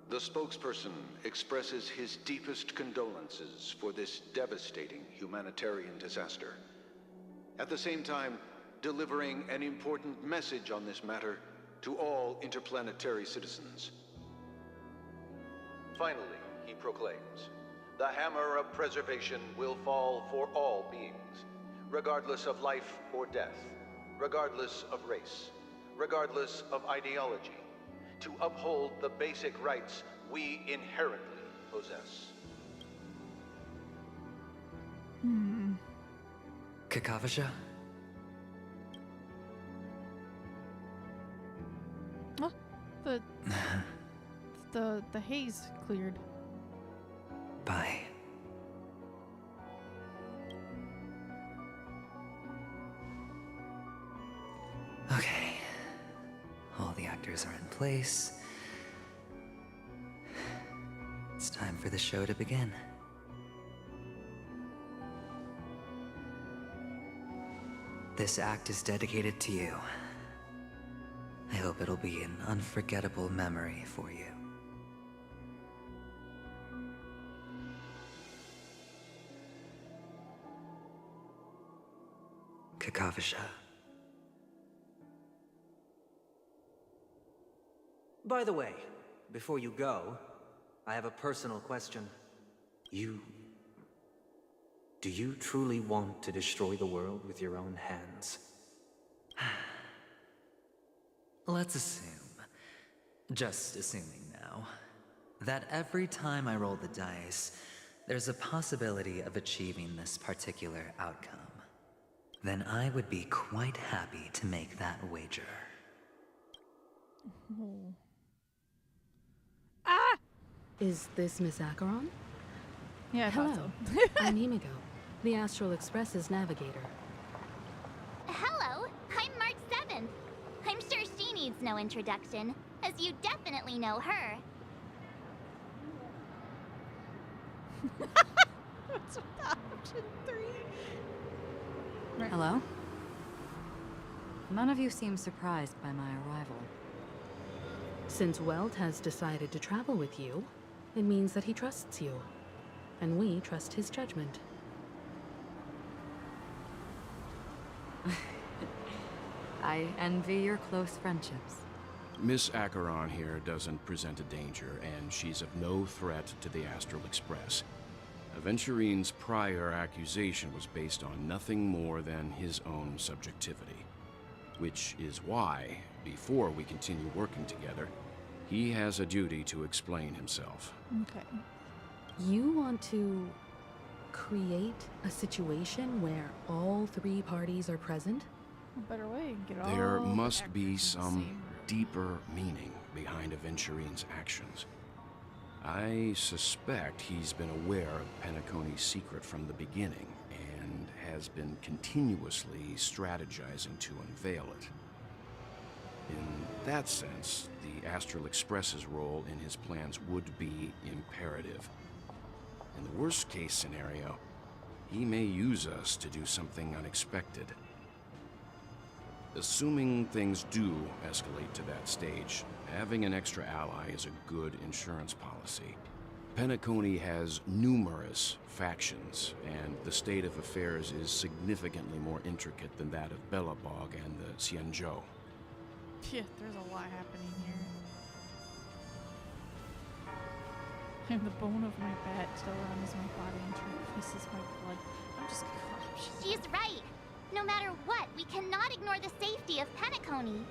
The spokesperson expresses his deepest condolences for this devastating humanitarian disaster. At the same time, delivering an important message on this matter to all interplanetary citizens. Finally, he proclaims, the hammer of preservation will fall for all beings, regardless of life or death, regardless of race, regardless of ideology, to uphold the basic rights we inherently possess. Kakavasha? Oh, the haze cleared. Bye. Okay. All the actors are in place. It's time for the show to begin. This act is dedicated to you. I hope it'll be an unforgettable memory for you. Kakavasha. By the way, before you go, I have a personal question. Do you truly want to destroy the world with your own hands? Let's assume, just assuming now, that every time I roll the dice, there's a possibility of achieving this particular outcome. Then I would be quite happy to make that wager. Oh. Ah! Is this Miss Acheron? Yeah, I Hello. thought so. I'm Himiko, the Astral Express's navigator. Hello, I'm March 7th. I'm sure she needs no introduction, as you definitely know her. What's with option 3? Hello? None of you seem surprised by my arrival. Since Welt has decided to travel with you, it means that he trusts you. And we trust his judgment. I envy your close friendships. Miss Acheron here doesn't present a danger, and she's of no threat to the Astral Express. Aventurine's prior accusation was based on nothing more than his own subjectivity. Which is why, before we continue working together, he has a duty to explain himself. Okay. You want to create a situation where all three parties are present? A better way to get all There the must actors be in the some same deeper meaning behind Aventurine's actions. I suspect he's been aware of Penacony's secret from the beginning and has been continuously strategizing to unveil it. In that sense, the Astral Express's role in his plans would be imperative. In the worst-case scenario, he may use us to do something unexpected. Assuming things do escalate to that stage, having an extra ally is a good insurance policy. Penacony has numerous factions, and the state of affairs is significantly more intricate than that of Belobog and the Xianzhou. Yeah, there's a lot happening here. And the bone of my bat still runs my body and traverses my blood. I'm just gonna She's right. No matter what, we cannot ignore the safety of Penacony.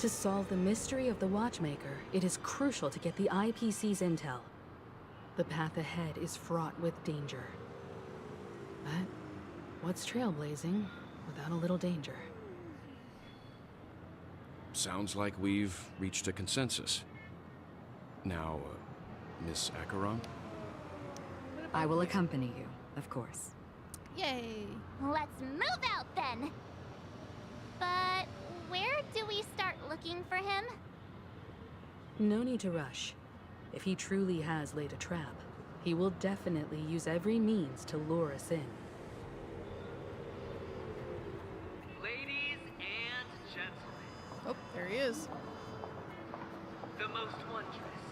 To solve the mystery of the Watchmaker, it is crucial to get the IPC's intel. The path ahead is fraught with danger. But what's trailblazing without a little danger? Sounds like we've reached a consensus. Now, Miss Acheron? I will accompany you, of course. Yay! Let's move out then. But where do we start looking for him? No need to rush. If he truly has laid a trap, he will definitely use every means to lure us in. Ladies and gentlemen. Oh, there he is. The most wondrous,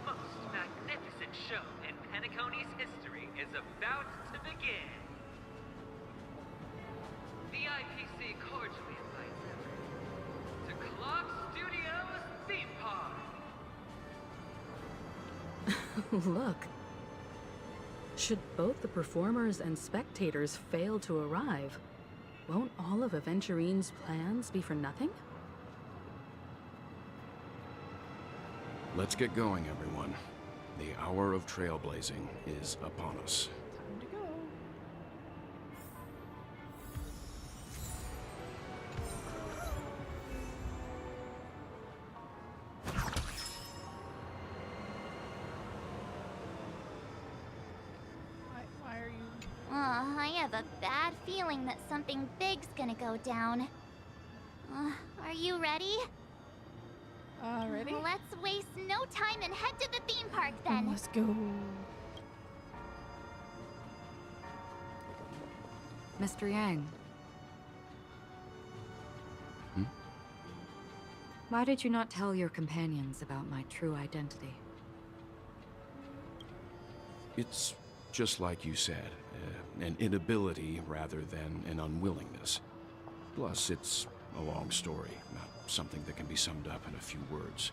most magnificent show in Penacony's history is about to begin. The IPC cordially invites everyone to Clock Studios Theme Park. Look. Should both the performers and spectators fail to arrive, won't all of Aventurine's plans be for nothing? Let's get going, everyone. The hour of trailblazing is upon us. Time to go. Why are you... I have a bad feeling that something big's gonna go down. Are you ready? Ready? Let's waste no time and head to the theme park then. Let's go. Mr. Yang. Why did you not tell your companions about my true identity? It's just like you said, an inability rather than an unwillingness. Plus, it's a long story, not something that can be summed up in a few words.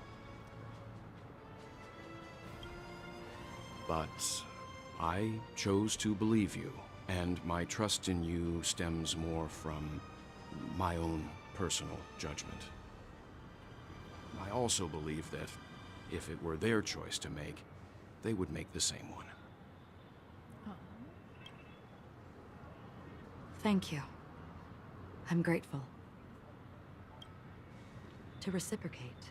But I chose to believe you, and my trust in you stems more from my own personal judgment. I also believe that if it were their choice to make, they would make the same one. Thank you. I'm grateful. To reciprocate,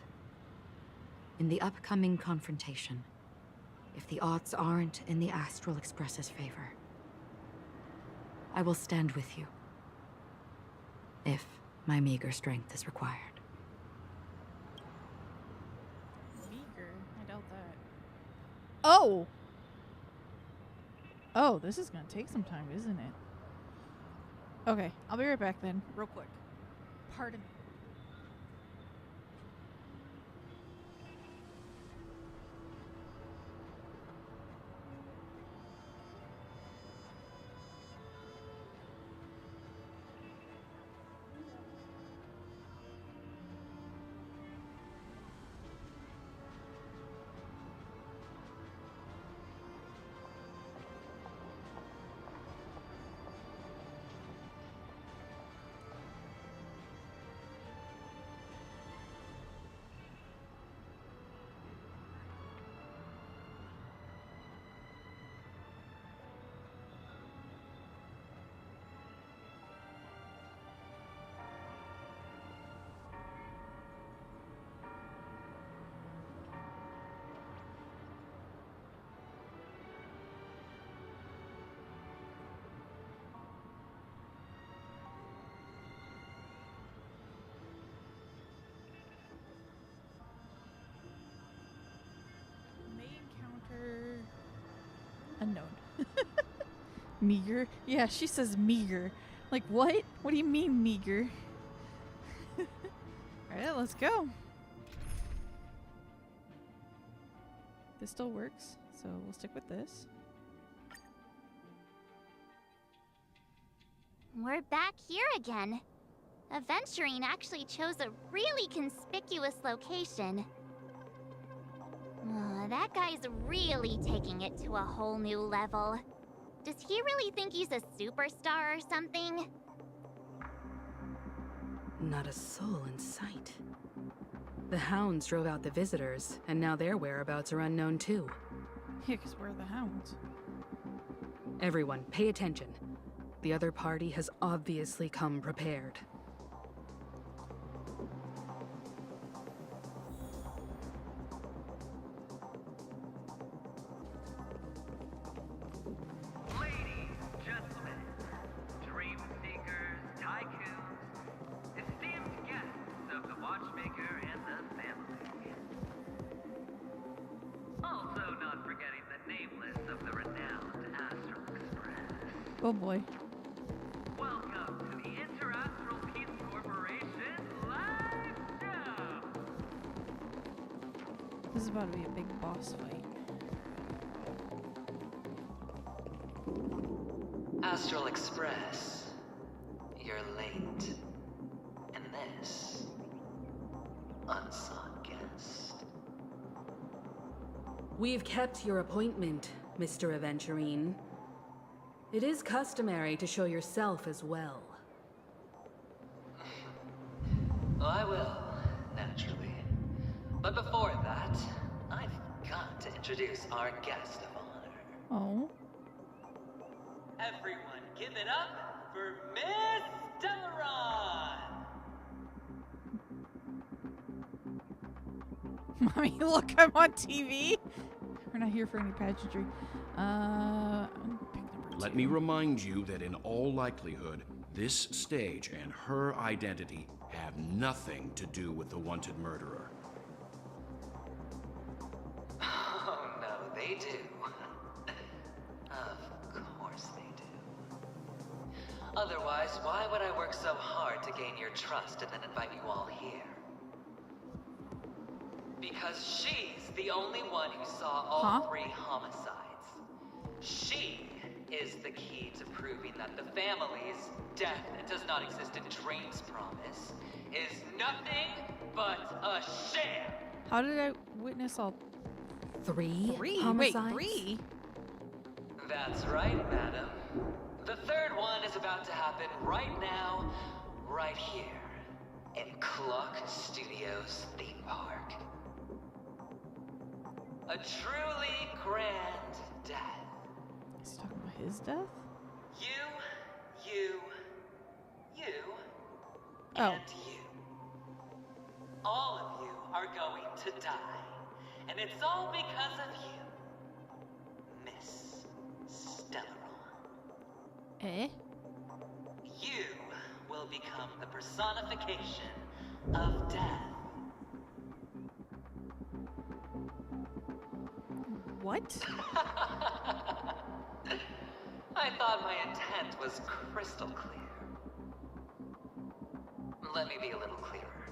in the upcoming confrontation, if the odds aren't in the Astral Express's favor, I will stand with you, if my meager strength is required. Meager? I doubt that. Oh! Oh, this is gonna take some time, isn't it? Okay, I'll be right back then, real quick. Pardon me. Unknown. Meager? Yeah, she says meager. Like, what? What do you mean, meager? Alright, let's go. This still works, so we'll stick with this. We're back here again. Aventurine actually chose a really conspicuous location. That guy's really taking it to a whole new level. Does he really think he's a superstar or something? Not a soul in sight. The hounds drove out the visitors, and now their whereabouts are unknown too. Yeah, because we're the hounds. Everyone, pay attention. The other party has obviously come prepared. Also, Oh boy. Welcome to the Interastral Peace Corporation live show. This is about to be a big boss fight. Astral Express. You're late. And this, unsought guest. We've kept your appointment, Mr. Aventurine. It is customary to show yourself as well. Well, I will, naturally. But before that, I've got to introduce our guest of honor. Oh. Everyone, give it up for Miss Delaron. Mommy, look, I'm on TV. We're not here for any pageantry. Let me remind you that in all likelihood, this stage and her identity have nothing to do with the wanted murderer. Oh, no, they do. Of course they do. Otherwise, why would I work so hard to gain your trust and then invite you all here? Because she's the only one who saw all 3 homicides. She is the key to proving that the family's death does not exist in Dream's promise is nothing but a sham. How did I witness all 3 homicides? Wait, 3? That's right, madam. The 3rd one is about to happen right now, right here, in Clock Studios theme park. A truly grand death. Is he talking about his death? You, oh. and you. All of you are going to die. And it's all because of you, Miss Stellaron. Eh? You will become the personification of death. What? I thought my intent was crystal clear. Let me be a little clearer.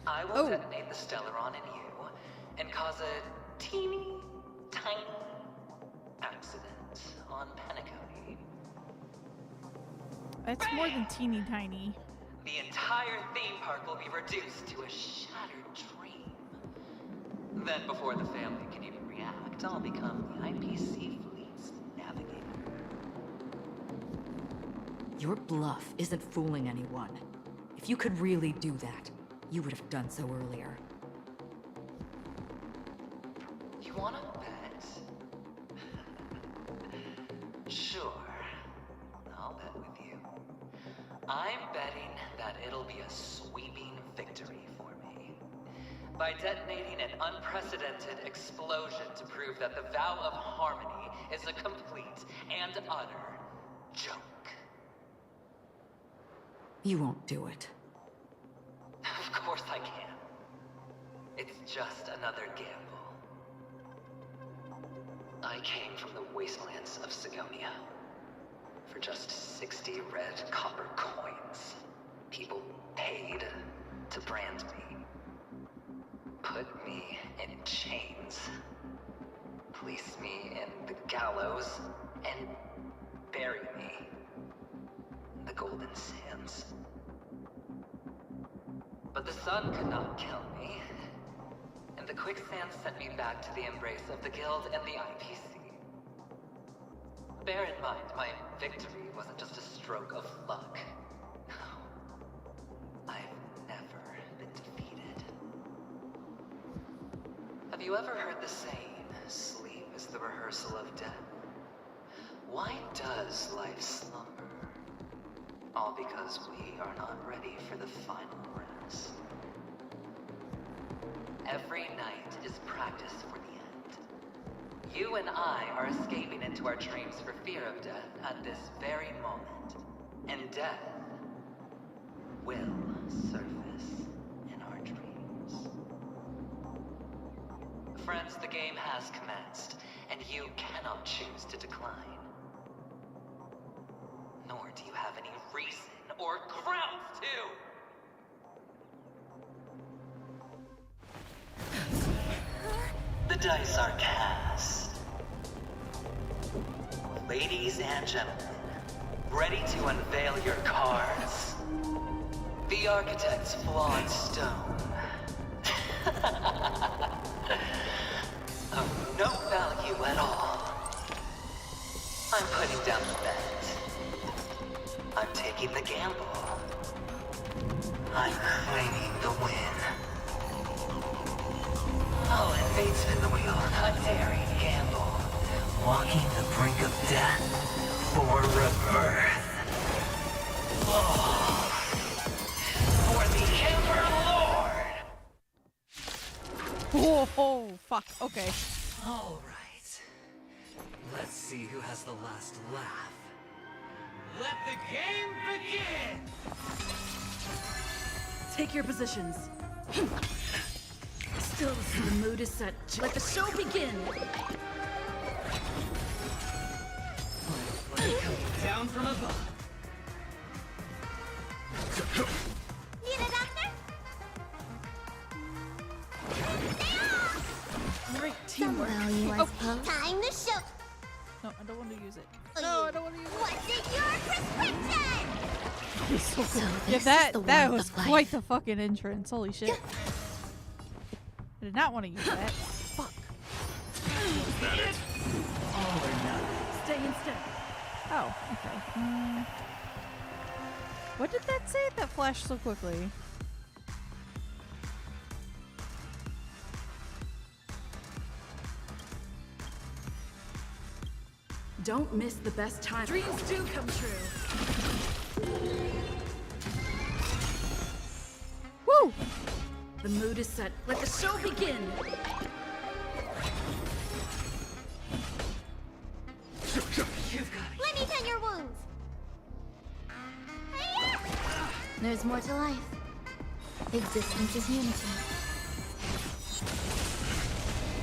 I will detonate the Stellaron in you and cause a teeny, tiny accident on Penacony. That's more than teeny tiny. The entire theme park will be reduced to a shattered dream. Then before the family can even react, I'll become the IPC fleet's navigator. Your bluff isn't fooling anyone. If you could really do that, you would have done so earlier. You wanna bet? Sure. I'll bet with you. I'm betting that it'll be a sweeping victory for me. By detonating an unprecedented explosion to prove that the vow of harmony is a complete and utter joke. You won't do it. Of course I can. It's just another gamble. I came from the wastelands of Sigonia. For just 60 red copper coins, people paid to brand me. Put me in chains. Place me in the gallows and bury me in the golden sands. But the sun could not kill me, and the quicksand sent me back to the embrace of the Guild and the IPC. Bear in mind, my victory wasn't just a stroke of luck. I've never been defeated. Have you ever heard the saying, sleep is the rehearsal of death? Why does life slumber? All because we are not ready for the final rest. Every night is practice for the end. You and I are escaping into our dreams for fear of death at this very moment. And death will surface in our dreams. Friends, the game has commenced, and you cannot choose to decline. Nor do you have any reason or grounds to! The dice are cast. Ladies and gentlemen, ready to unveil your cards? The Architect's flawed stone. Of no value at all. I'm putting down the bet. I'm taking the gamble. I'm claiming the win. I'll invade spin the wheel, a daring gamble. Walking the brink of death for rebirth. Oh. For the Emperor Lord! Oh, fuck. Okay. All right. Let's see who has the last laugh. Let the game begin! Take your positions. Still, the mood is set. Let the show begin! Coming down from above. Need a doctor? Great teamwork. Value, I suppose. Time to show. No, I don't want to use it. No, I don't want to use it. What's in your prescription? So yeah, that was quite the fucking entrance. Holy shit. I did not want to use that. Fuck. Is that it? All or nothing. Stay in step. Oh, okay. What did that say? That flashed so quickly. Don't miss the best time. Dreams do come true. Woo! The mood is set. Let the show begin. Let me tend your wounds. There's more to life. Existence is unity.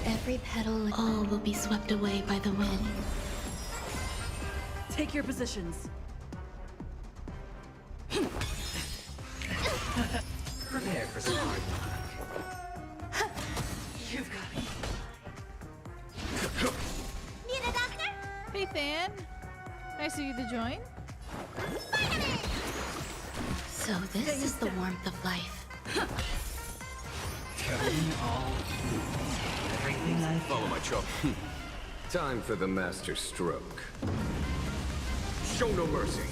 Every petal, all will be swept away by the wind. Take your positions. Prepare for some hard luck. You've got it. Need a doctor? Hey, Fan. Nice of you to join. So this is the warmth of life. Everything I Follow my chop. Time for the master stroke. Show no mercy.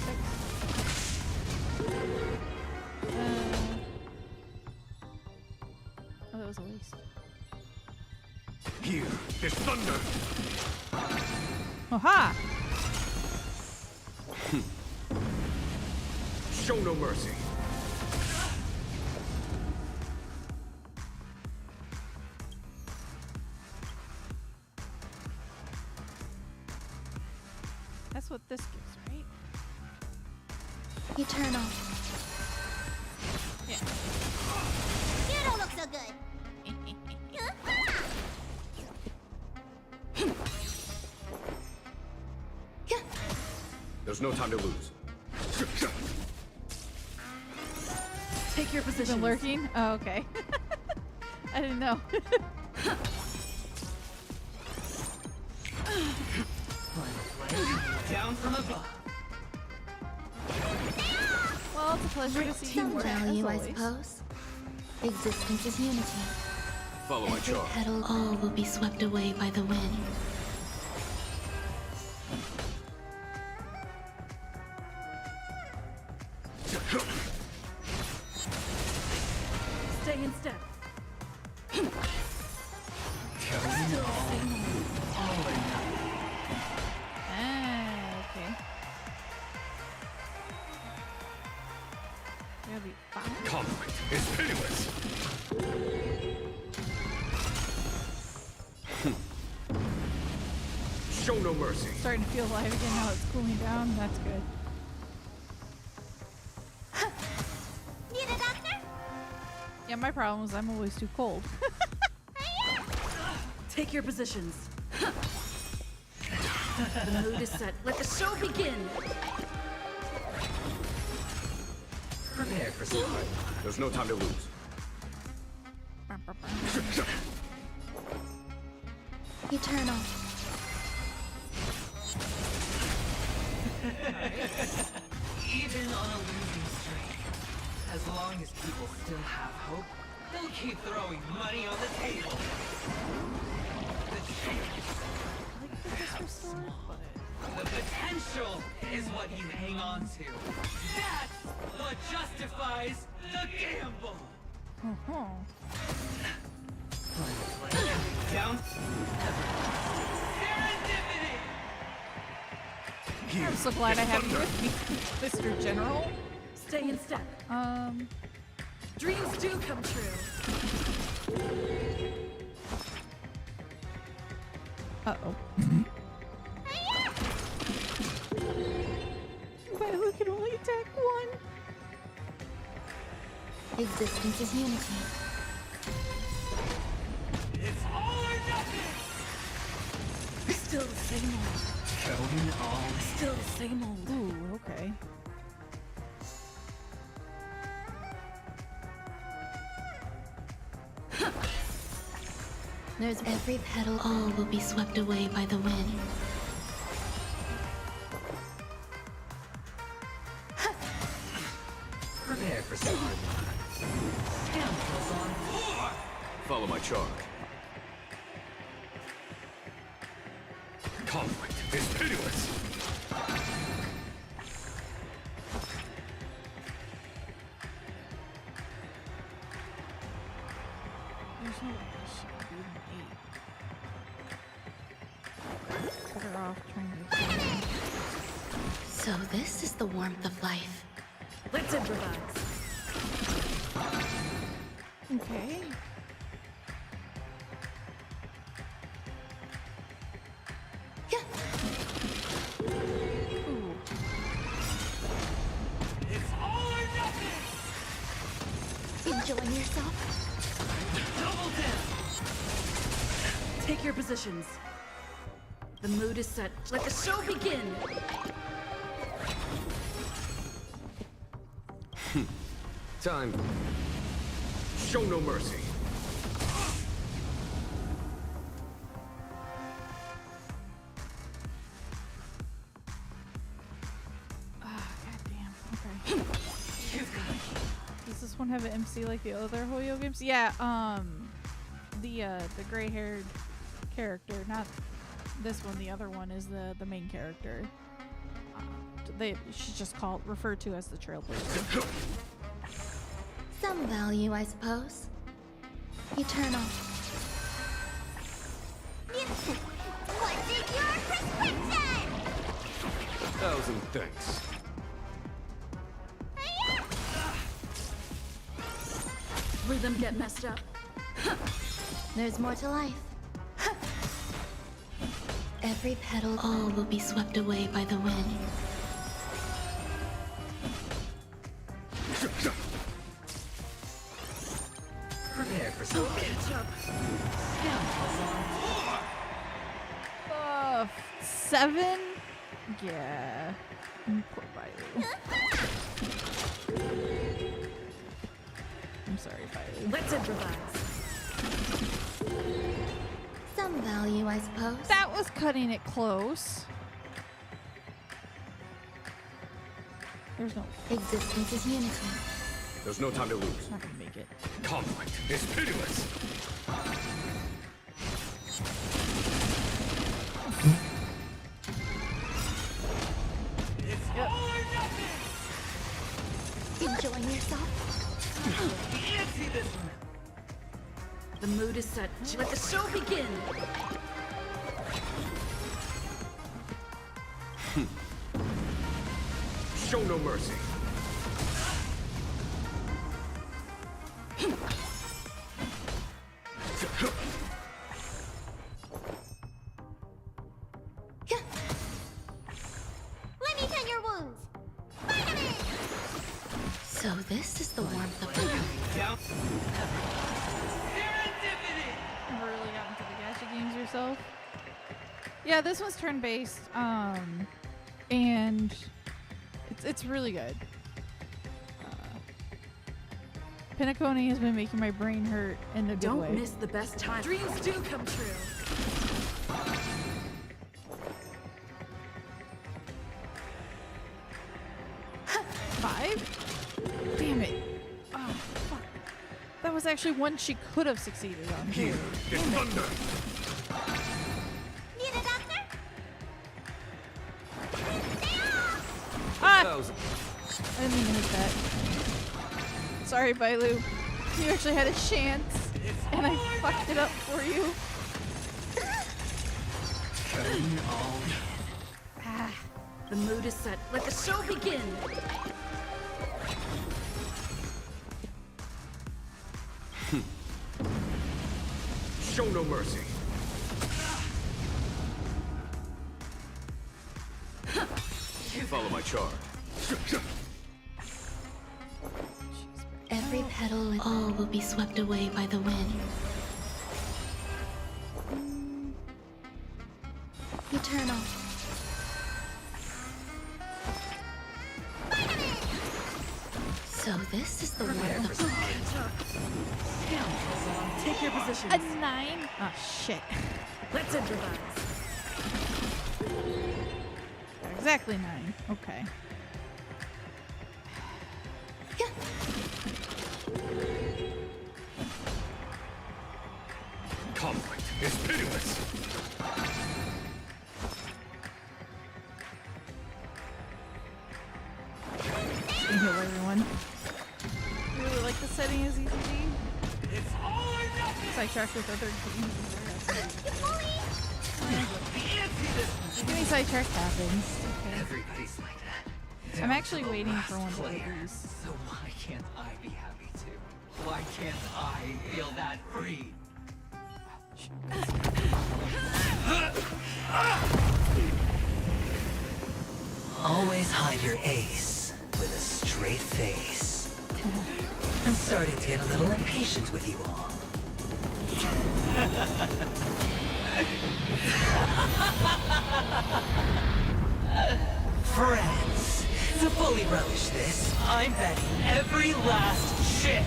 Oh, that was a waste. Here is thunder. Oh, ha! Show no mercy. That's what this gives, right? Eternal. Yeah. You don't look so good. There's no time to lose. Take your Is position. it lurking? Oh, okay. I didn't know. down from above. Well, it's a pleasure to see you. Some value, I suppose. Existence is unity. Follow my Every chop. petal, all will be swept away by the wind. Stay in step. Okay. Gotta be fine. Conflict is pitiless. Show no mercy. Starting to feel alive again now it's cooling down. That's good. Need a doctor? Yeah, my problem is I'm always too cold. Take your positions. The mood is set. Let the show begin. for some time. There's no time to lose. Eternal. Even on a losing streak, as long as people still have hope, they'll keep throwing money on the table. The chance, small. The potential is what you hang on to. That's what justifies the gamble. Down. Serendipity. I'm so glad I have you with me, Mr. General. Stay in step. Dreams do come true. Uh-oh. But who can only attack one? Existence is unity. It's all or nothing. Still the same old. Going all. Still the same old. Ooh, okay. There's every petal. All will be swept away by the wind. Prepare for some hard luck. Scoundrels on board. Follow my charge. Conflict is pitiless. There's no way this shit could be even 8. Better off trying to. So this is the warmth of life. Let's improvise. Okay. Ooh. It's all or nothing. Enjoying yourself? Double dip. Take your positions. The mood is set. Let the show begin. Time. Show no mercy. Goddamn. Okay. Does this one have an MC like the other Hoyo games? Yeah. The gray-haired character, not this one. The other one is the main character. She's just referred to as the Trailblazer. Some value, I suppose. Eternal. What's in your prescription? 1,000 thanks. Rhythm get messed up. There's more to life. Every petal, all will be swept away by the wind. Prepare for some catch up. Scoundrels on board. 7? Yeah. Poor Bailey. I'm sorry, Bailey. Let's improvise. Some value, I suppose. That was cutting it close. There's no. Existence is unity. There's no time to lose. Not gonna make it. Conflict is pitiless. It's all or nothing. Enjoying yourself? Can't see this one. The mood is set. Let the show begin. Show no mercy. Let me tend your wounds. Vitamin! So this is the warmth of the Down. Serendipity. Never really got into the gacha games yourself. Yeah, this one's turn-based, and it's really good. Penacony has been making my brain hurt in a good way. Don't miss the best time. Dreams do come true. 5? Damn it. Oh, fuck. That was actually one she could have succeeded on. Here is thunder. Need a doctor? Ah! I didn't mean to hit that. Sorry, Bailu. You actually had a chance, and I fucked it up for you. The mood is set. Let the show begin. Show no mercy. Follow my charge. Every petal and all will be swept away by the wind. Eternal. So this is the world of Take your positions. A 9? Oh, shit. Let's improvise. Exactly 9. Okay. Conflict is pitiless. Just gonna heal everyone. Really like the setting as EZD. It's all or nothing. Sidetracked with other games. Getting sidetracked happens. Okay. Everybody's like that. I'm actually waiting for one to release. So why can't I be happy too? Why can't I feel that free? Always hide your ace with a straight face. I'm starting to get a little impatient with you all. Friends, to fully relish this, I'm betting every last chip.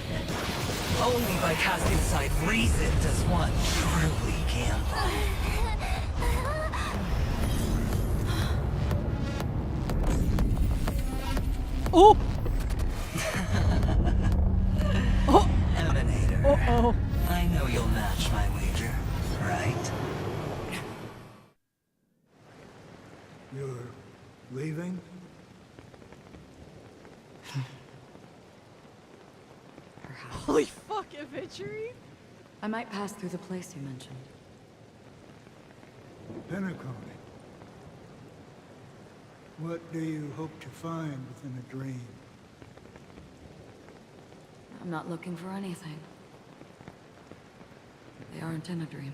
Only by casting aside reason does one truly gamble. Oh! Oh! Emanator. Uh-oh. I know you'll match my wager, right? You're leaving? Holy fuck, adventuring? I might pass through the place you mentioned. Penacony. What do you hope to find within a dream? I'm not looking for anything. They aren't in a dream.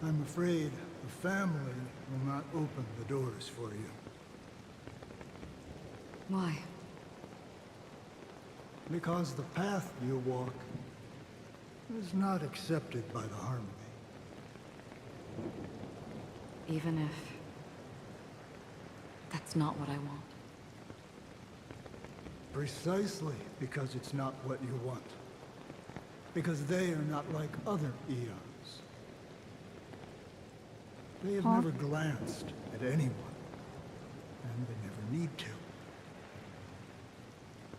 I'm afraid the family will not open the doors for you. Why? Because the path you walk is not accepted by the Harmony. Even if that's not what I want. Precisely because it's not what you want. Because they are not like other eons. They have never glanced at anyone. And they never need to.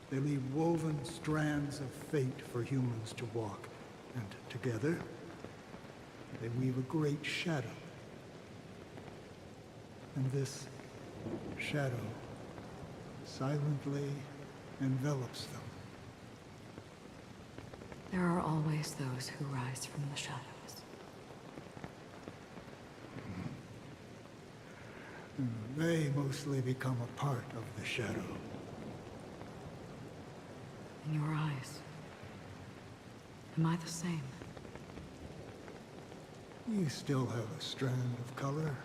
They leave woven strands of fate for humans to walk. And together, they weave a great shadow. And this shadow silently envelops them. There are always those who rise from the shadows. They mostly become a part of the shadow. In your eyes, am I the same? You still have a strand of color.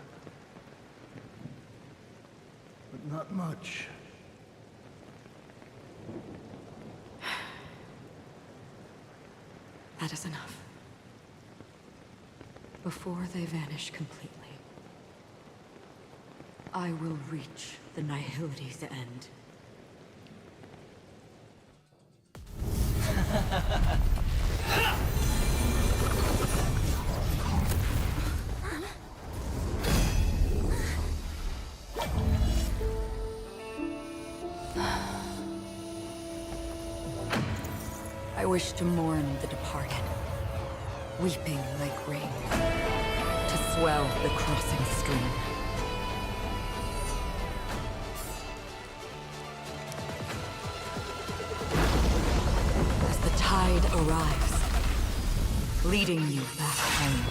But not much. That is enough. Before they vanish completely, I will reach the Nihility's end. I wish to mourn the departed, weeping like rain, to swell the crossing stream. As the tide arrives, leading you back home.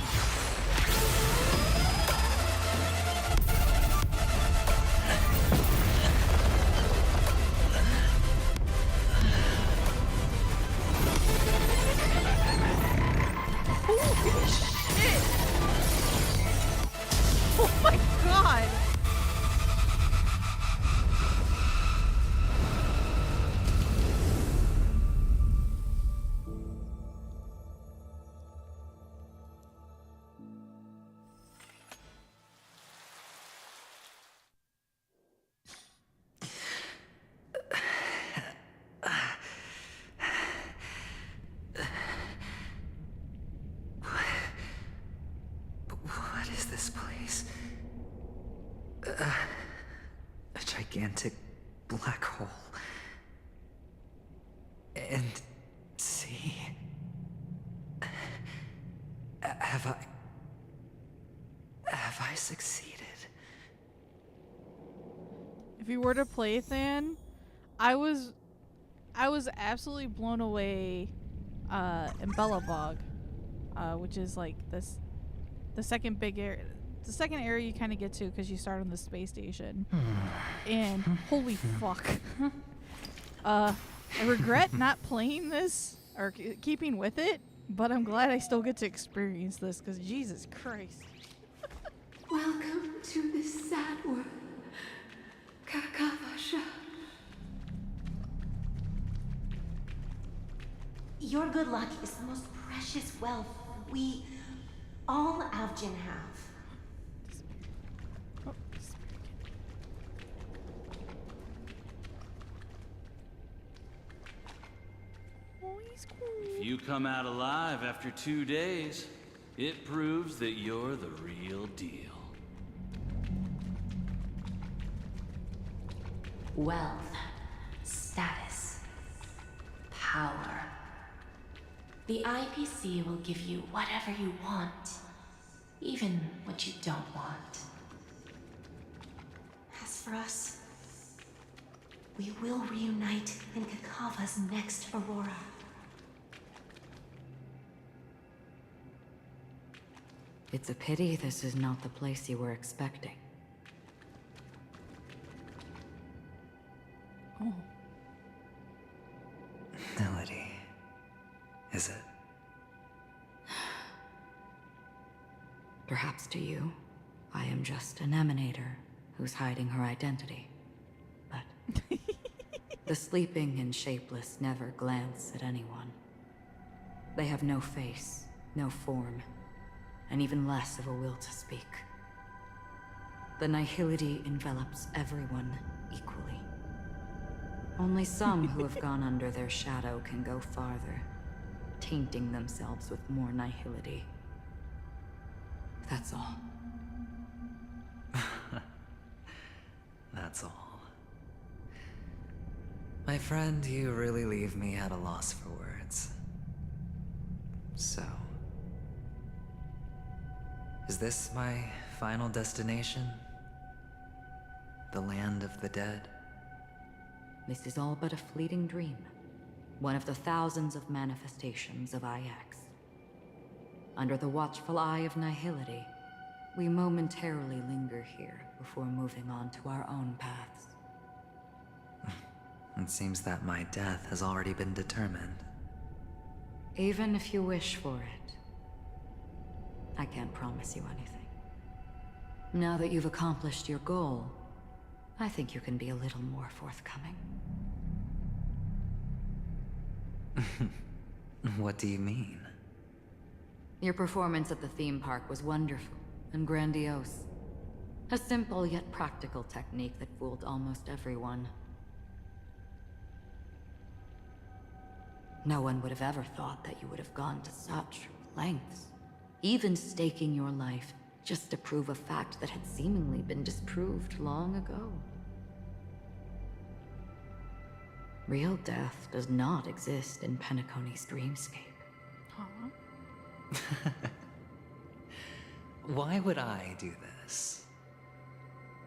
Oh my god! What is this place? A gigantic black hole. And see. Have I succeeded? If you were to play Than, I was absolutely blown away in Belobog, which is like the second big area. The second area you kind of get to because you start on the space station. And holy fuck. I regret not playing this or keeping with it, but I'm glad I still get to experience this because Jesus Christ. Welcome to this sad world, Kakavasha. Your good luck is the most precious wealth we, all Avgin, have. If you come out alive after 2 days, it proves that you're the real deal. Wealth, status, power. The IPC will give you whatever you want, even what you don't want. As for us, we will reunite in Kakava's next Aurora. It's a pity this is not the place you were expecting. Oh. Melody. Is it? Perhaps to you, I am just an emanator who's hiding her identity. But the sleeping and shapeless never glance at anyone. They have no face, no form, and even less of a will to speak. The Nihility envelops everyone equally. Only some who have gone under their shadow can go farther, tainting themselves with more Nihility. That's all. That's all. My friend, you really leave me at a loss for words. So, is this my final destination? The land of the dead? This is all but a fleeting dream. One of the thousands of manifestations of IX. Under the watchful eye of Nihility, we momentarily linger here before moving on to our own paths. It seems that my death has already been determined. Even if you wish for it, I can't promise you anything. Now that you've accomplished your goal, I think you can be a little more forthcoming. What do you mean? Your performance at the theme park was wonderful and grandiose. A simple yet practical technique that fooled almost everyone. No one would have ever thought that you would have gone to such lengths, even staking your life just to prove a fact that had seemingly been disproved long ago. Real death does not exist in Penacony's dreamscape. Why would I do this?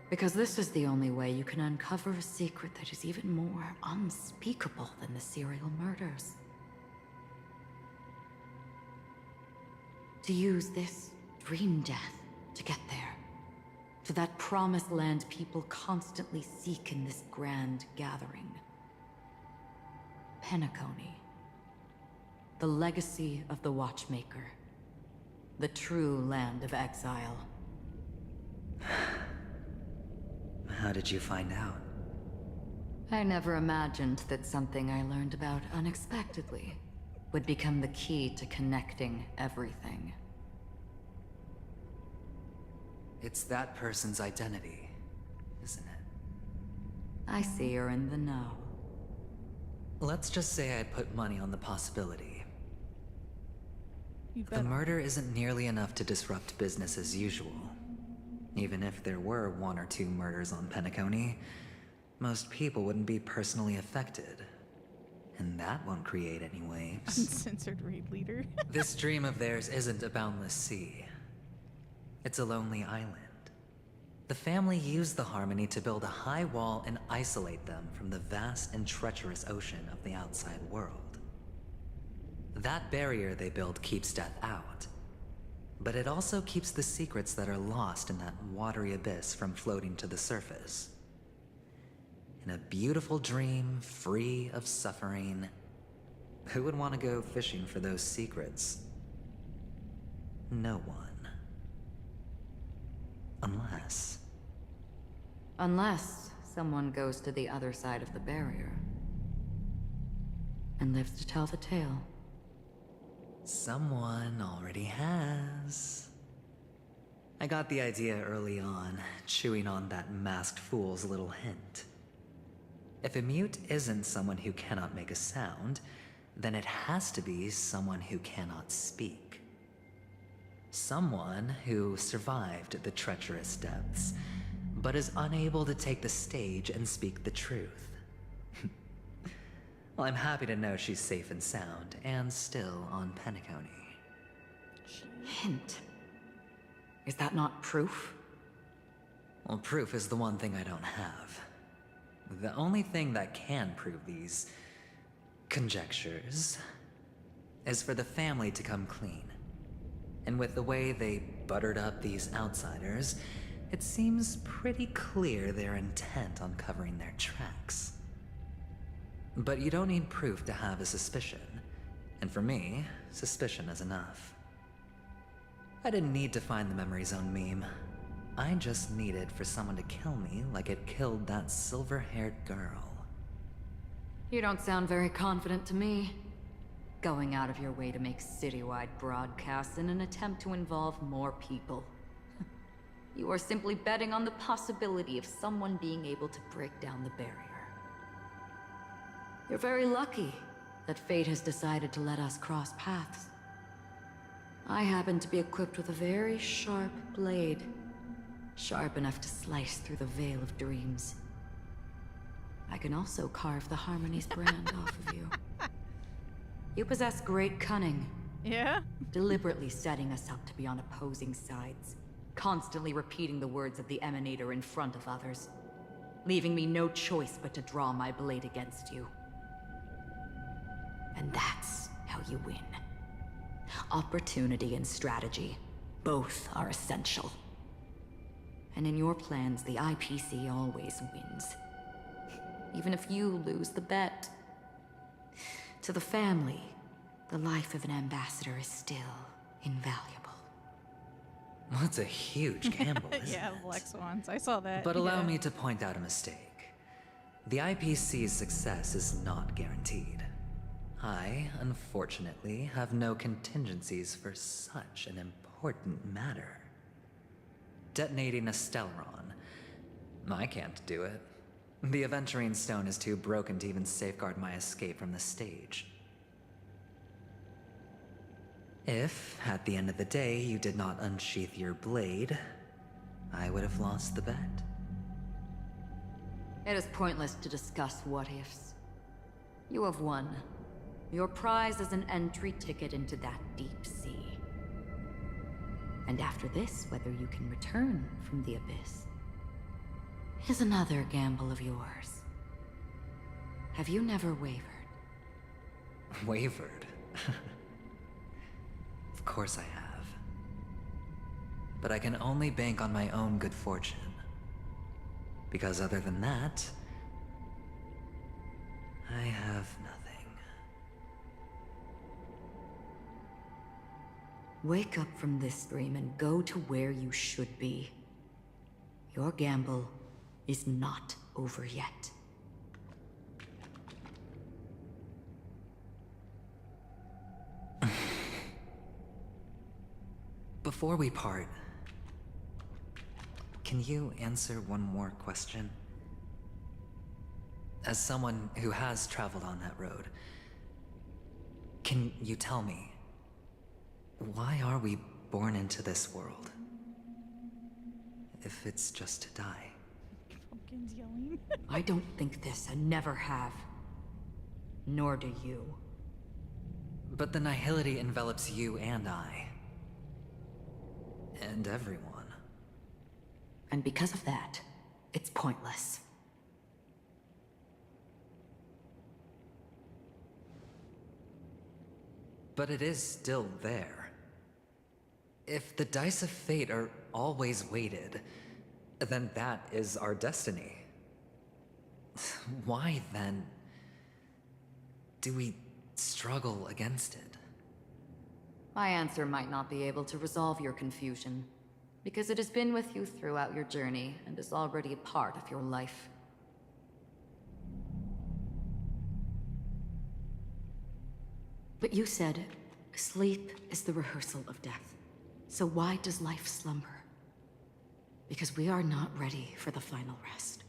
Because this is the only way you can uncover a secret that is even more unspeakable than the serial murders. To use this dream death to get there. To that promised land people constantly seek in this grand gathering. Penacony. The legacy of the Watchmaker. The true land of exile. How did you find out? I never imagined that something I learned about unexpectedly would become the key to connecting everything. It's that person's identity, isn't it? I see you're in the know. Let's just say I put money on the possibility. The murder isn't nearly enough to disrupt business as usual. Even if there were 1 or 2 murders on Penacony, most people wouldn't be personally affected. And that won't create any waves. Uncensored raid leader. This dream of theirs isn't a boundless sea. It's a lonely island. The family used the Harmony to build a high wall and isolate them from the vast and treacherous ocean of the outside world. That barrier they built keeps death out. But it also keeps the secrets that are lost in that watery abyss from floating to the surface. In a beautiful dream, free of suffering, who would want to go fishing for those secrets? No one. Unless someone goes to the other side of the barrier and lives to tell the tale. Someone already has. I got the idea early on, chewing on that masked fool's little hint. If a mute isn't someone who cannot make a sound, then it has to be someone who cannot speak. Someone who survived the treacherous depths, but is unable to take the stage and speak the truth. Well, I'm happy to know she's safe and sound, and still on Penacony. Hint. Is that not proof? Well, proof is the one thing I don't have. The only thing that can prove these conjectures is for the family to come clean. And with the way they buttered up these outsiders, it seems pretty clear they're intent on covering their tracks. But you don't need proof to have a suspicion. And for me, suspicion is enough. I didn't need to find the Memory Zone meme. I just needed for someone to kill me like it killed that silver-haired girl. You don't sound very confident to me. Going out of your way to make citywide broadcasts in an attempt to involve more people. You are simply betting on the possibility of someone being able to break down the barrier. You're very lucky that fate has decided to let us cross paths. I happen to be equipped with a very sharp blade. Sharp enough to slice through the veil of dreams. I can also carve the Harmony's brand off of you. You possess great cunning. Yeah? Deliberately setting us up to be on opposing sides. Constantly repeating the words of the Emanator in front of others. Leaving me no choice but to draw my blade against you. And that's how you win. Opportunity and strategy, both are essential. And in your plans, the IPC always wins. Even if you lose the bet. To the family, the life of an ambassador is still invaluable. Well, that's a huge gamble, isn't yeah, it? Black Swans. I saw that. But allow me to point out a mistake. The IPC's success is not guaranteed. I, unfortunately, have no contingencies for such an important matter. detonating a Stellaron. I can't do it. The Aventurine Stone is too broken to even safeguard my escape from the stage. If, at the end of the day, you did not unsheath your blade, I would have lost the bet. It is pointless to discuss what-ifs. You have won. Your prize is an entry ticket into that deep sea. And after this, whether you can return from the abyss is another gamble of yours. Have you never wavered? Wavered? Of course I have. But I can only bank on my own good fortune. Because other than that, I have nothing. Wake up from this dream and go to where you should be. Your gamble is not over yet. Before we part, can you answer one more question? As someone who has traveled on that road, can you tell me, why are we born into this world? If it's just to die. Pumpkin's yelling. I don't think this and never have. Nor do you. But the nihility envelops you and I. And everyone. And because of that, it's pointless. But it is still there. If the dice of fate are always weighted, then that is our destiny. Why, then, do we struggle against it? My answer might not be able to resolve your confusion, because it has been with you throughout your journey and is already a part of your life. But you said, sleep is the rehearsal of death. So why does life slumber? Because we are not ready for the final rest.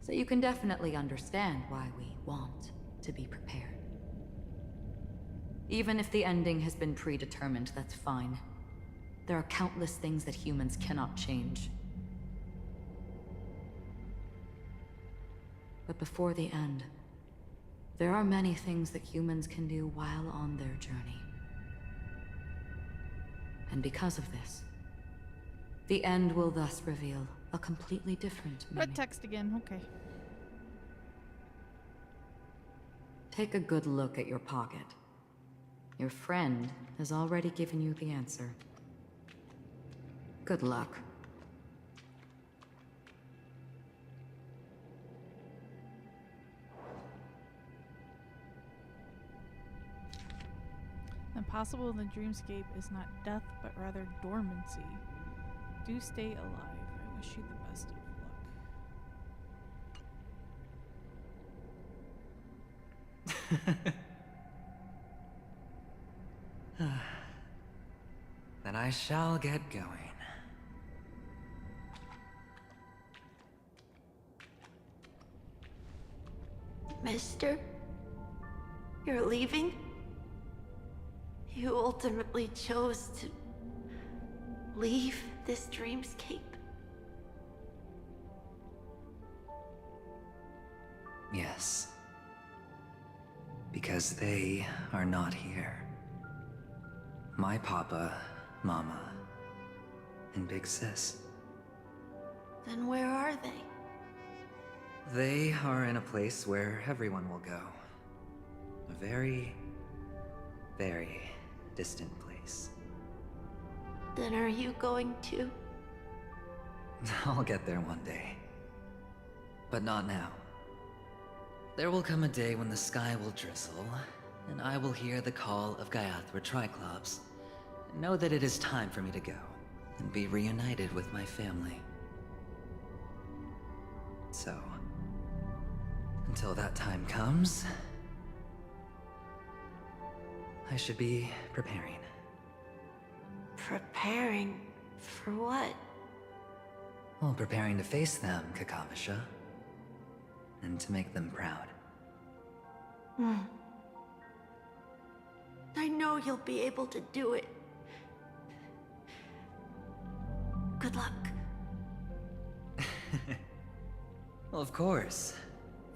So you can definitely understand why we want to be prepared. Even if the ending has been predetermined, that's fine. There are countless things that humans cannot change. But before the end, there are many things that humans can do while on their journey. And because of this, the end will thus reveal a completely different meaning. Red text again, okay. Take a good look at your pocket. Your friend has already given you the answer. Good luck. Impossible in the dreamscape is not death, but rather dormancy. Do stay alive. I wish you the best of luck. Then I shall get going. Mister? You're leaving? You ultimately chose to leave this dreamscape? Yes. Because they are not here. My papa, mama, and big sis. Then where are they? They are in a place where everyone will go. A very, very distant place. Then are you going to? I'll get there one day. But not now. There will come a day when the sky will drizzle, and I will hear the call of GuangCaiArts Triclops, and know that it is time for me to go, and be reunited with my family. So, until that time comes, I should be preparing. Preparing For what? Well, preparing to face them, Kakavasha. And to make them proud. I know you'll be able to do it. Good luck. Well, of course.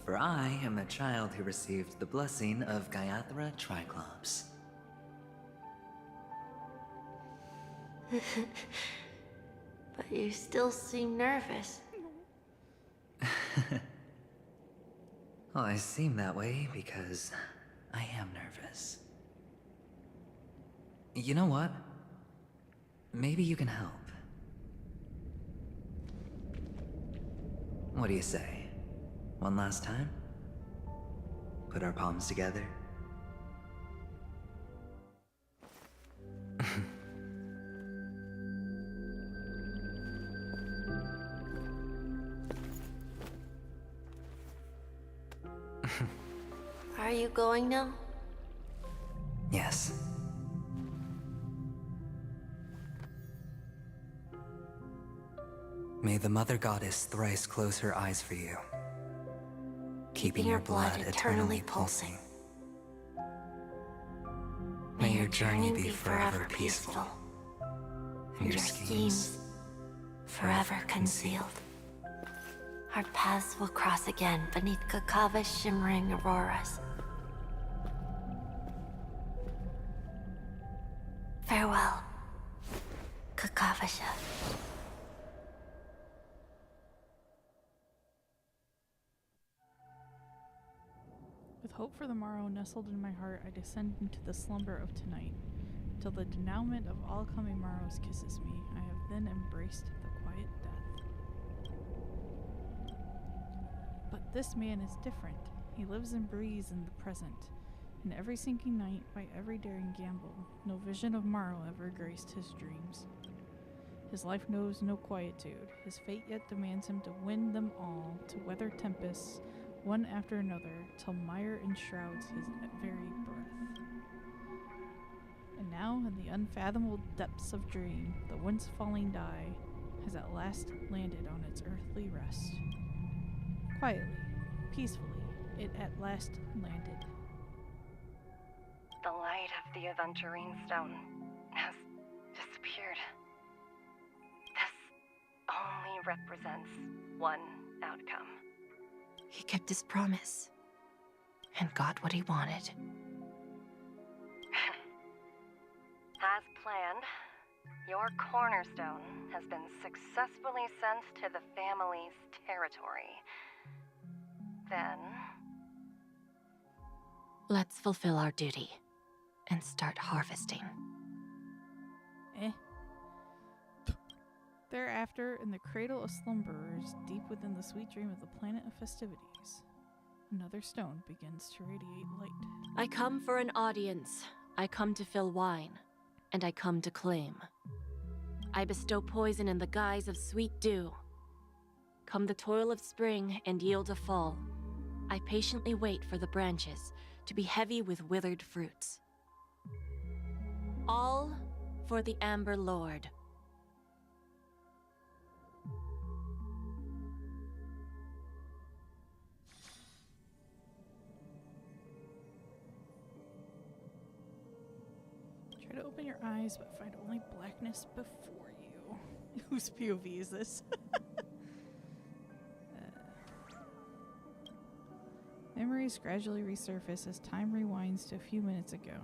For I am a child who received the blessing of Gaiathra Triclops. But you still seem nervous. Well, I seem that way because I am nervous. You know what? Maybe you can help. What do you say? One last time? Put our palms together? Are you going now? Yes. May the Mother Goddess thrice close her eyes for you, keeping your blood eternally pulsing. May your journey be forever peaceful, and your schemes forever concealed. Our paths will cross again beneath Kakava's shimmering auroras. Farewell, Kakavasha. With hope for the morrow nestled in my heart, I descend into the slumber of tonight, till the denouement of all coming morrows kisses me. I have then embraced the quiet death. But this man is different. He lives and breathes in the present. In every sinking night, by every daring gamble, no vision of morrow ever graced his dreams. His life knows no quietude. His fate yet demands him to win them all, to weather tempests, one after another, till mire enshrouds his very breath. And now, in the unfathomable depths of dream, the once falling die has at last landed on its earthly rest. Quietly, peacefully, it at last landed. The light of the Aventurine Stone has disappeared. This only represents one outcome. He kept his promise and got what he wanted. As planned, your cornerstone has been successfully sent to the family's territory. Then... let's fulfill our duty and start harvesting. Thereafter, in the cradle of slumberers, deep within the sweet dream of the planet of festivities, another stone begins to radiate light. I come for an audience. I come to fill wine, and I come to claim. I bestow poison in the guise of sweet dew. Come the toil of spring and yield a fall. I patiently wait for the branches to be heavy with withered fruits. All for the Amber Lord. Try to open your eyes, but find only blackness before you. Whose POV is this? Memories gradually resurface as time rewinds to a few minutes ago.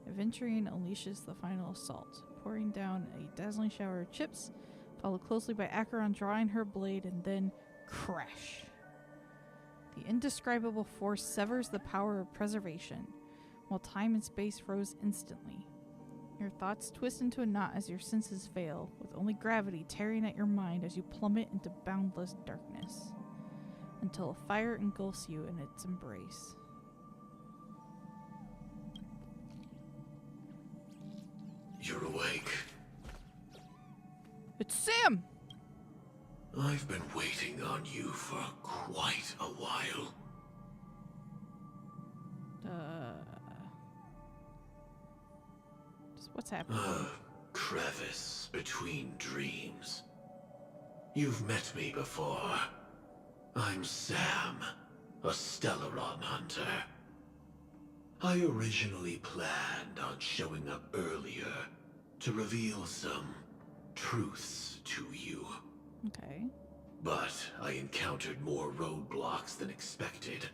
Aventurine unleashes the final assault, pouring down a dazzling shower of chips, followed closely by Acheron drawing her blade, and then crash. The indescribable force severs the power of preservation, while time and space froze instantly. Your thoughts twist into a knot as your senses fail, with only gravity tearing at your mind as you plummet into boundless darkness, until a fire engulfs you in its embrace. You're awake. It's Sam! I've been waiting on you for quite a while. Just what's happening? crevice between dreams. You've met me before. I'm Sam, a Stellaron hunter. I originally planned on showing up earlier to reveal some truths to you. Okay. But I encountered more roadblocks than expected.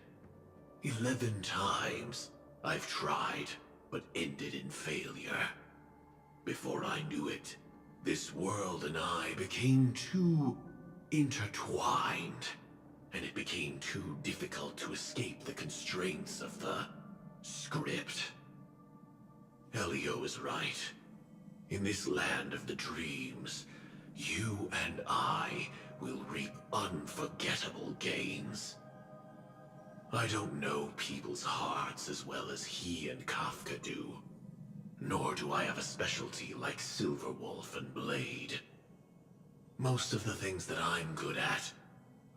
11 times I've tried, but ended in failure. Before I knew it, this world and I became too intertwined, and it became too difficult to escape the constraints of the script. Elio is right. In this land of the dreams, you and I will reap unforgettable gains. I don't know people's hearts as well as he and Kafka do. Nor do I have a specialty like Silverwolf and Blade. Most of the things that I'm good at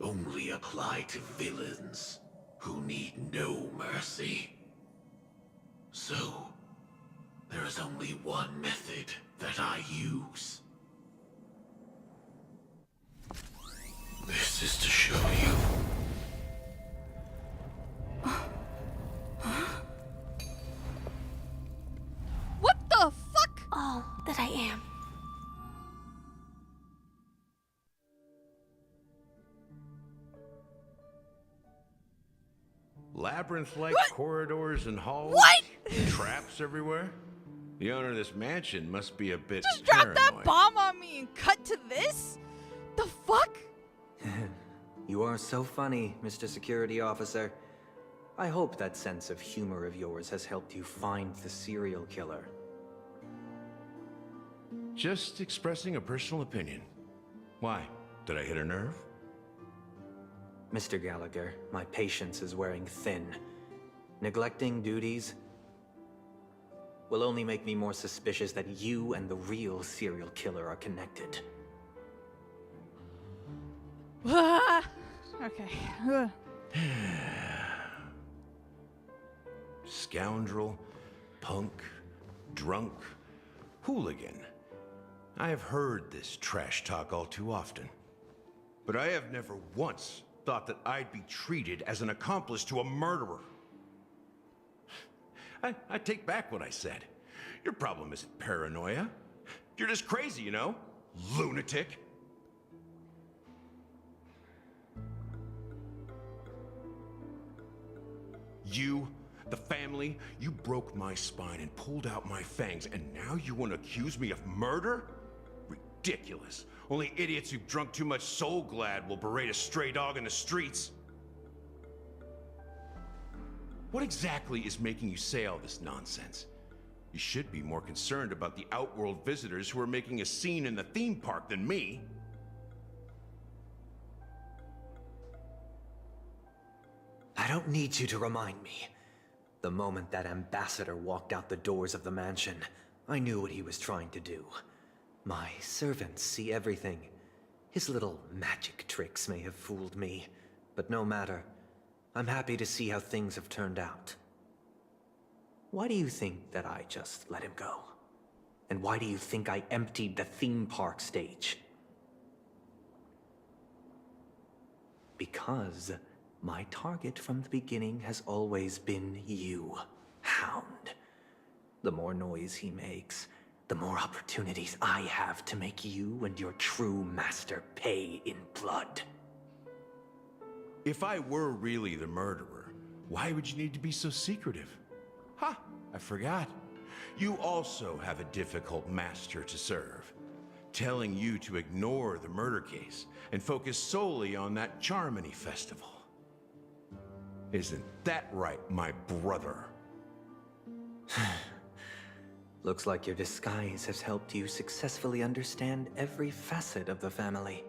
only apply to villains who need no mercy. So, there is only one method that I use. This is to show you. What the fuck? All that I am. Labyrinth-like corridors and halls? What? Traps everywhere? The owner of this mansion must be a bit Just drop paranoid. that bomb on me and cut to this? The fuck? You are so funny, Mr. Security Officer. I hope that sense of humor of yours has helped you find the serial killer. Just expressing a personal opinion. Why? Did I hit a nerve? Mr. Gallagher, my patience is wearing thin. Neglecting duties will only make me more suspicious that you and the real serial killer are connected. Okay. Scoundrel, punk, drunk, hooligan. I have heard this trash talk all too often. But I have never once thought that I'd be treated as an accomplice to a murderer. I take back what I said. Your problem isn't paranoia. You're just crazy, you know? Lunatic. You, the family, you broke my spine and pulled out my fangs, and now you want to accuse me of murder? Ridiculous. Only idiots who've drunk too much Soul Glad will berate a stray dog in the streets. What exactly is making you say all this nonsense? You should be more concerned about the Outworld visitors who are making a scene in the theme park than me. I don't need you to remind me. The moment that ambassador walked out the doors of the mansion, I knew what he was trying to do. My servants see everything. His little magic tricks may have fooled me, but no matter. I'm happy to see how things have turned out. Why do you think that I just let him go? And why do you think I emptied the theme park stage? Because my target from the beginning has always been you, Hound. The more noise he makes, the more opportunities I have to make you and your true master pay in blood. If I were really the murderer, why would you need to be so secretive? Ha! I forgot. You also have a difficult master to serve, telling you to ignore the murder case and focus solely on that Charmony festival. Isn't that right, my brother? Looks like your disguise has helped you successfully understand every facet of the family.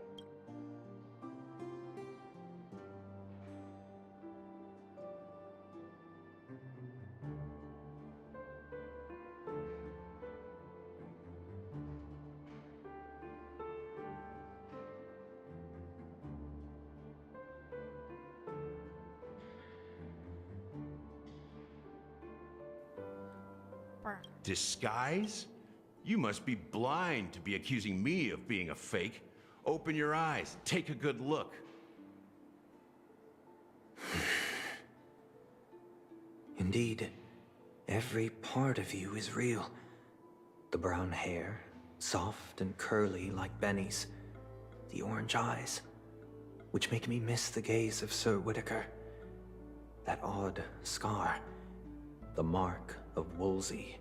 Disguise? You must be blind to be accusing me of being a fake. Open your eyes, take a good look. Indeed, every part of you is real. The brown hair, soft and curly like Benny's. The orange eyes, which make me miss the gaze of Sir Whitaker. That odd scar, the mark of Wolsey.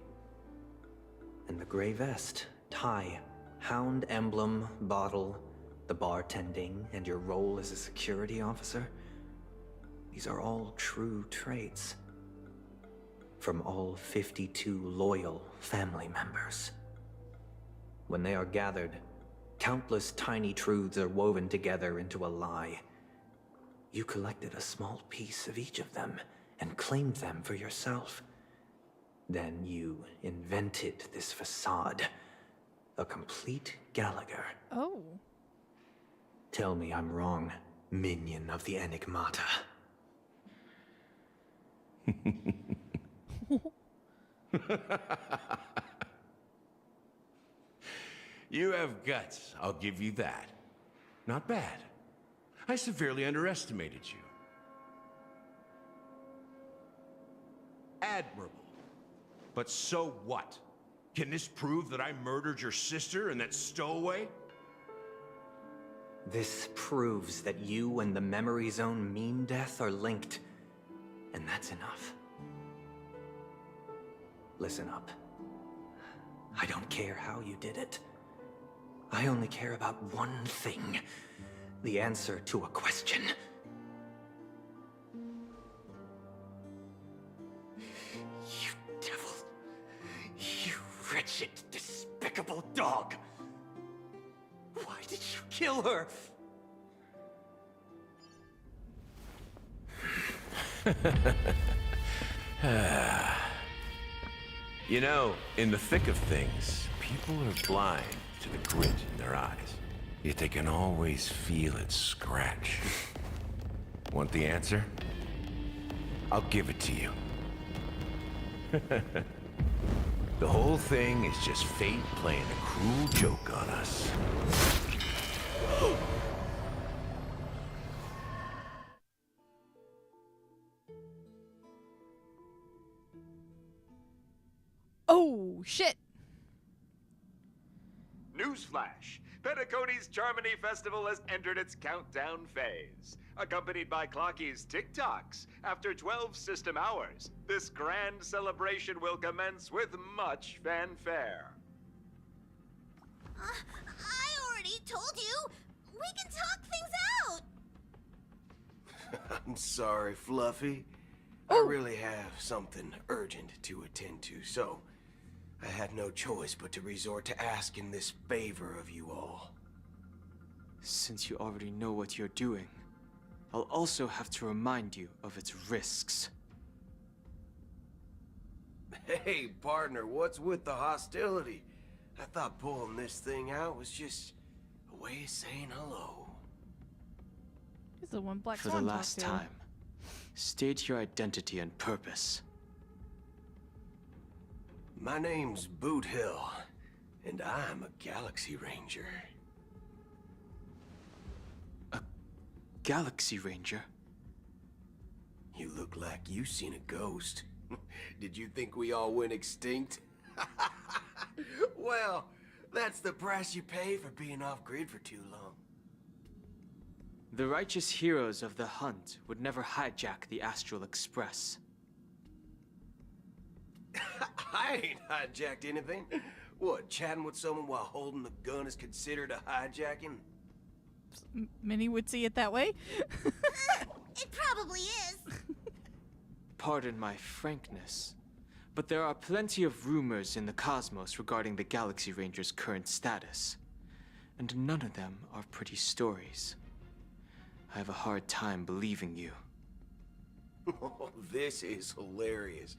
And the gray vest, tie, hound emblem, bottle, the bartending, and your role as a security officer. These are all true traits. From all 52 loyal family members. When they are gathered, countless tiny truths are woven together into a lie. You collected a small piece of each of them and claimed them for yourself. Then you invented this facade. A complete Gallagher. Oh. Tell me I'm wrong, minion of the Enigmata. You have guts, I'll give you that. Not bad. I severely underestimated you. Admirable. But so what? Can this prove that I murdered your sister and that stowaway? This proves that you and the Memory Zone meme death are linked. And that's enough. Listen up. I don't care how you did it. I only care about one thing. The answer to a question. You devil. You wretched, despicable dog. Why did you kill her? You know, in the thick of things, people are blind to the grit in their eyes. Yet they can always feel it scratch. Want the answer? I'll give it to you. The whole thing is just fate playing a cruel joke on us. Oh, shit. Newsflash. Penacony's Charmony Festival has entered its countdown phase. Accompanied by Clocky's TikToks, after 12 system hours, this grand celebration will commence with much fanfare. I already told you! We can talk things out! I'm sorry, Fluffy. I really have something urgent to attend to, so I had no choice but to resort to asking this favor of you all. Since you already know what you're doing, I'll also have to remind you of its risks. Hey, partner, what's with the hostility? I thought pulling this thing out was just a way of saying hello. He's the one Black For Swan the talked last to. time, state your identity and purpose. My name's Boot Hill, and I'm a Galaxy Ranger. A Galaxy Ranger? You look like you seen a ghost. Did you think we all went extinct? Well, that's the price you pay for being off-grid for too long. The righteous heroes of the hunt would never hijack the Astral Express. I ain't hijacked anything. What, chatting with someone while holding the gun is considered a hijacking? Many would see it that way. It probably is. Pardon my frankness, but there are plenty of rumors in the cosmos regarding the Galaxy Ranger's current status, and none of them are pretty stories. I have a hard time believing you. Oh, this is hilarious.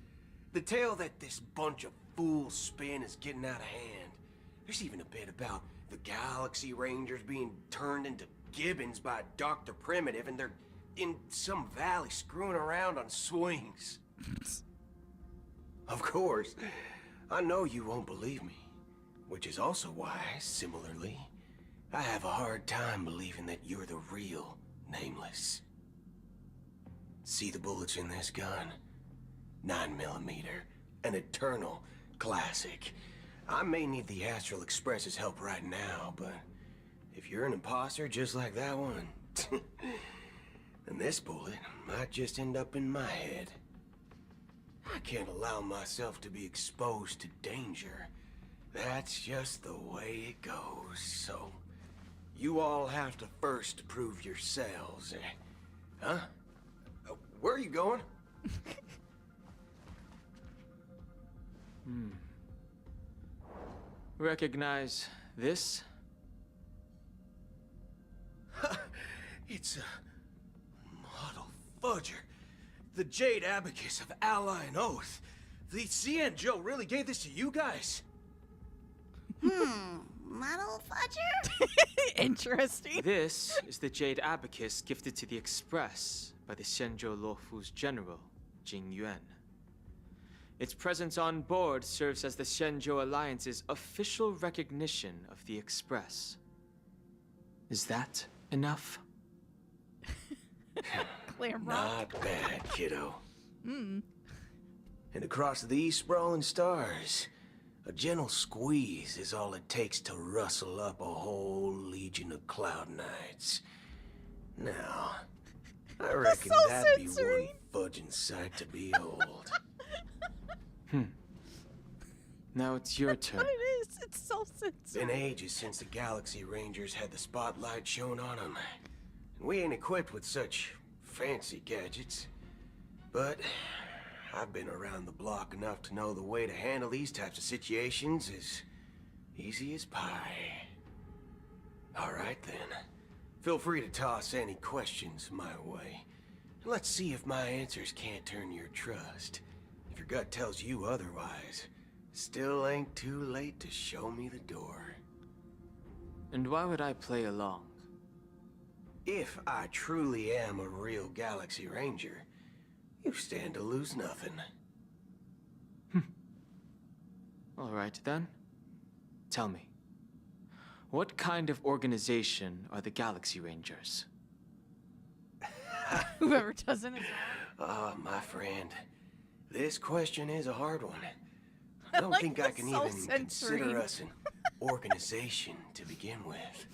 The tale that this bunch of fools spin is getting out of hand. There's even a bit about the Galaxy Rangers being turned into gibbons by Dr. Primitive, and they're in some valley screwing around on swings. Of course, I know you won't believe me, Which is also why, similarly, I have a hard time believing that you're the real Nameless. See the bullets in this gun? 9mm, an eternal classic. I may need the Astral Express's help right now, but if you're an imposter just like that one, then this bullet might just end up in my head. I can't allow myself to be exposed to danger. That's just the way it goes, so you all have to first prove yourselves, eh? Huh? Where are you going? Recognize this? It's a model fudger. The Jade Abacus of Ally and Oath. The CN Joe really gave this to you guys? Model fudger? Interesting. This is the Jade Abacus gifted to the Express by the Xianzhou Luofu's general, Jing Yuan. Its presence on board serves as the Xianzhou Alliance's official recognition of the Express. Is that enough? Not bad, kiddo. And across these sprawling stars, a gentle squeeze is all it takes to rustle up a whole legion of Cloud Knights. Now, I reckon that'd be one fudging sight to behold. Now it's your turn. What it is, it's so censored. Been ages since the Galaxy Rangers had the spotlight shown on them. And we ain't equipped with such fancy gadgets. But I've been around the block enough to know the way to handle these types of situations is easy as pie. All right then. Feel free to toss any questions my way. Let's see if my answers can't turn your trust. If your gut tells you otherwise, still ain't too late to show me the door. And why would I play along? If I truly am a real Galaxy Ranger, you stand to lose nothing. All right then. Tell me, what kind of organization are the Galaxy Rangers? Whoever doesn't is Ah, my friend. This question is a hard one. I don't think I can even consider us an organization to begin with.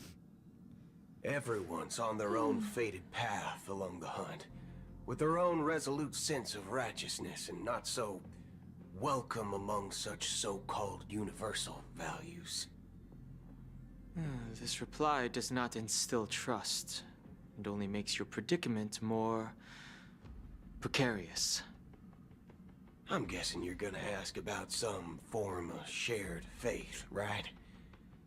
Everyone's on their own fated path along the hunt, with their own resolute sense of righteousness and not so welcome among such so-called universal values. This reply does not instill trust, and only makes your predicament more precarious. I'm guessing you're gonna ask about some form of shared faith, right?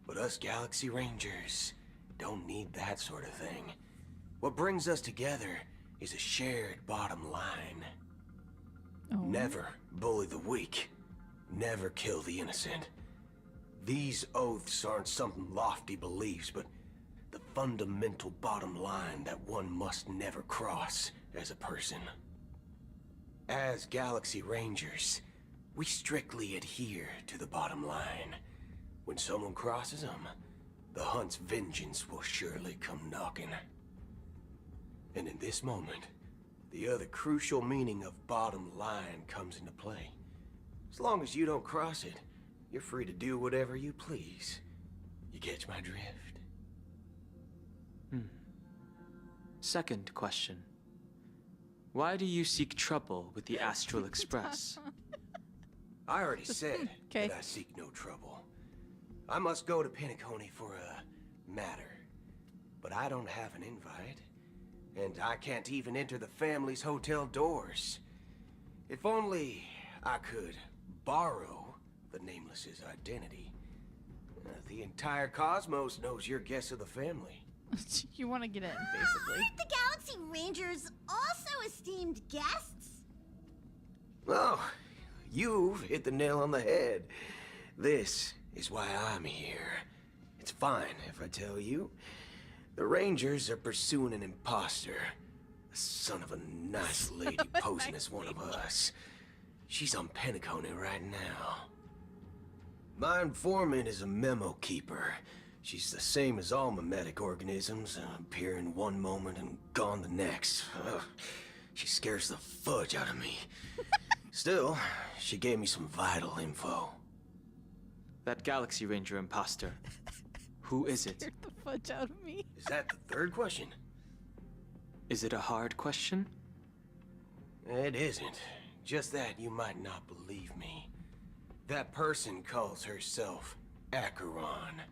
But us Galaxy Rangers don't need that sort of thing. What brings us together is a shared bottom line. Never bully the weak. Never kill the innocent. These oaths aren't some lofty beliefs, but the fundamental bottom line that one must never cross as a person. As Galaxy Rangers, we strictly adhere to the bottom line. When someone crosses them, the hunt's vengeance will surely come knocking. And in this moment, the other crucial meaning of bottom line comes into play. As long as you don't cross it, you're free to do whatever you please. You catch my drift? Second question. Why do you seek trouble with the Astral Express? I already said that I seek no trouble. I must go to Penacony for a matter. But I don't have an invite. And I can't even enter the family's hotel doors. If only I could borrow the Nameless's identity. The entire cosmos knows you're guest of the family. You want to get in, basically. Aren't the Galaxy Rangers also esteemed guests? Oh, you've hit the nail on the head. This is why I'm here. It's fine if I tell you. The Rangers are pursuing an imposter. A son of a nice lady posing as one of us. She's on Penacony right now. My informant is a memo keeper. She's the same as all mimetic organisms, appear in one moment and gone the next. Ugh. She scares the fudge out of me. Still, she gave me some vital info. That Galaxy Ranger imposter. Who is it? Scared the fudge out of me. Is that the third question? Is it a hard question? It isn't. Just that you might not believe me. That person calls herself Acheron.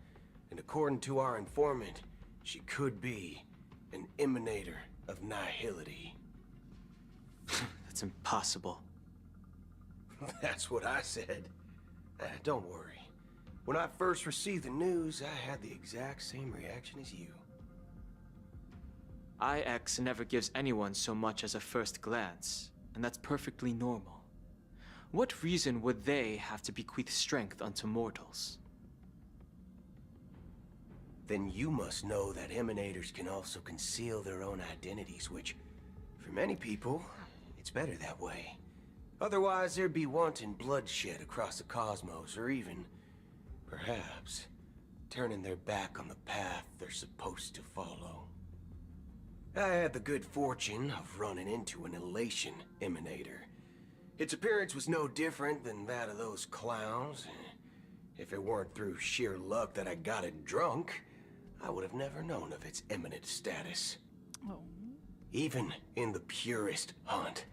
And according to our informant, she could be an emanator of nihility. That's impossible. That's what I said. Don't worry. When I first received the news, I had the exact same reaction as you. IX never gives anyone so much as a first glance, and that's perfectly normal. What reason would they have to bequeath strength unto mortals? Then you must know that emanators can also conceal their own identities, which, for many people, it's better that way. Otherwise, there'd be wanton bloodshed across the cosmos, or even, perhaps, turning their back on the path they're supposed to follow. I had the good fortune of running into an elation emanator. Its appearance was no different than that of those clowns. If it weren't through sheer luck that I got it drunk, I would have never known of its eminent status. Oh. Even in the purest hunt,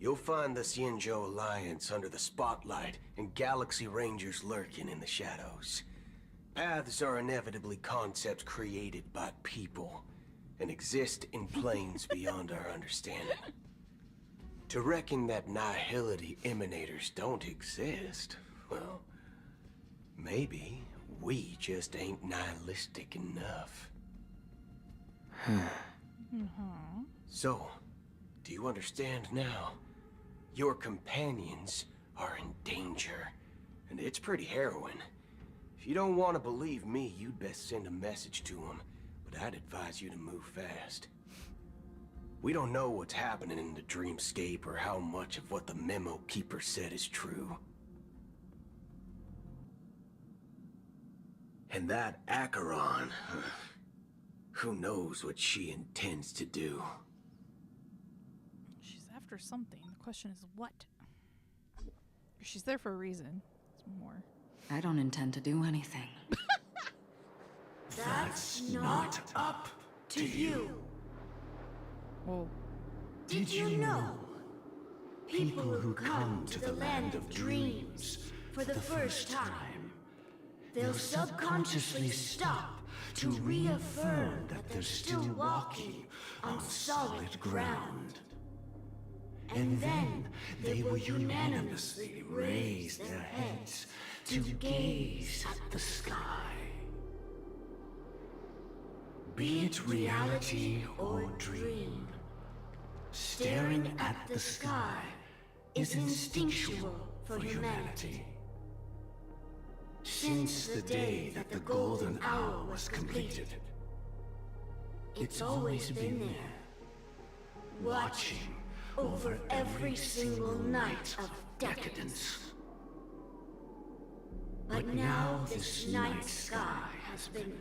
you'll find the Xianzhou Alliance under the spotlight and Galaxy Rangers lurking in the shadows. Paths are inevitably concepts created by people and exist in planes beyond our understanding. To reckon that nihility emanators don't exist, well, maybe we just ain't nihilistic enough. So, do you understand now? Your companions are in danger, and it's pretty harrowing. If you don't want to believe me, you'd best send a message to them, but I'd advise you to move fast. We don't know what's happening in the dreamscape or how much of what the memo keeper said is true. And that Acheron, who knows what she intends to do? She's after something. The question is what? She's there for a reason. It's more. I don't intend to do anything. That's not up to you. Whoa. Did you know? People who come to the land of dreams for the first time, they'll subconsciously stop to reaffirm that they're still walking on solid ground. And then they will unanimously raise their heads to gaze at the sky. Be it reality or dream, staring at the sky is instinctual for humanity. Since the day that the golden hour was completed, it's always been there, watching over every single night of decadence. But now this night sky has been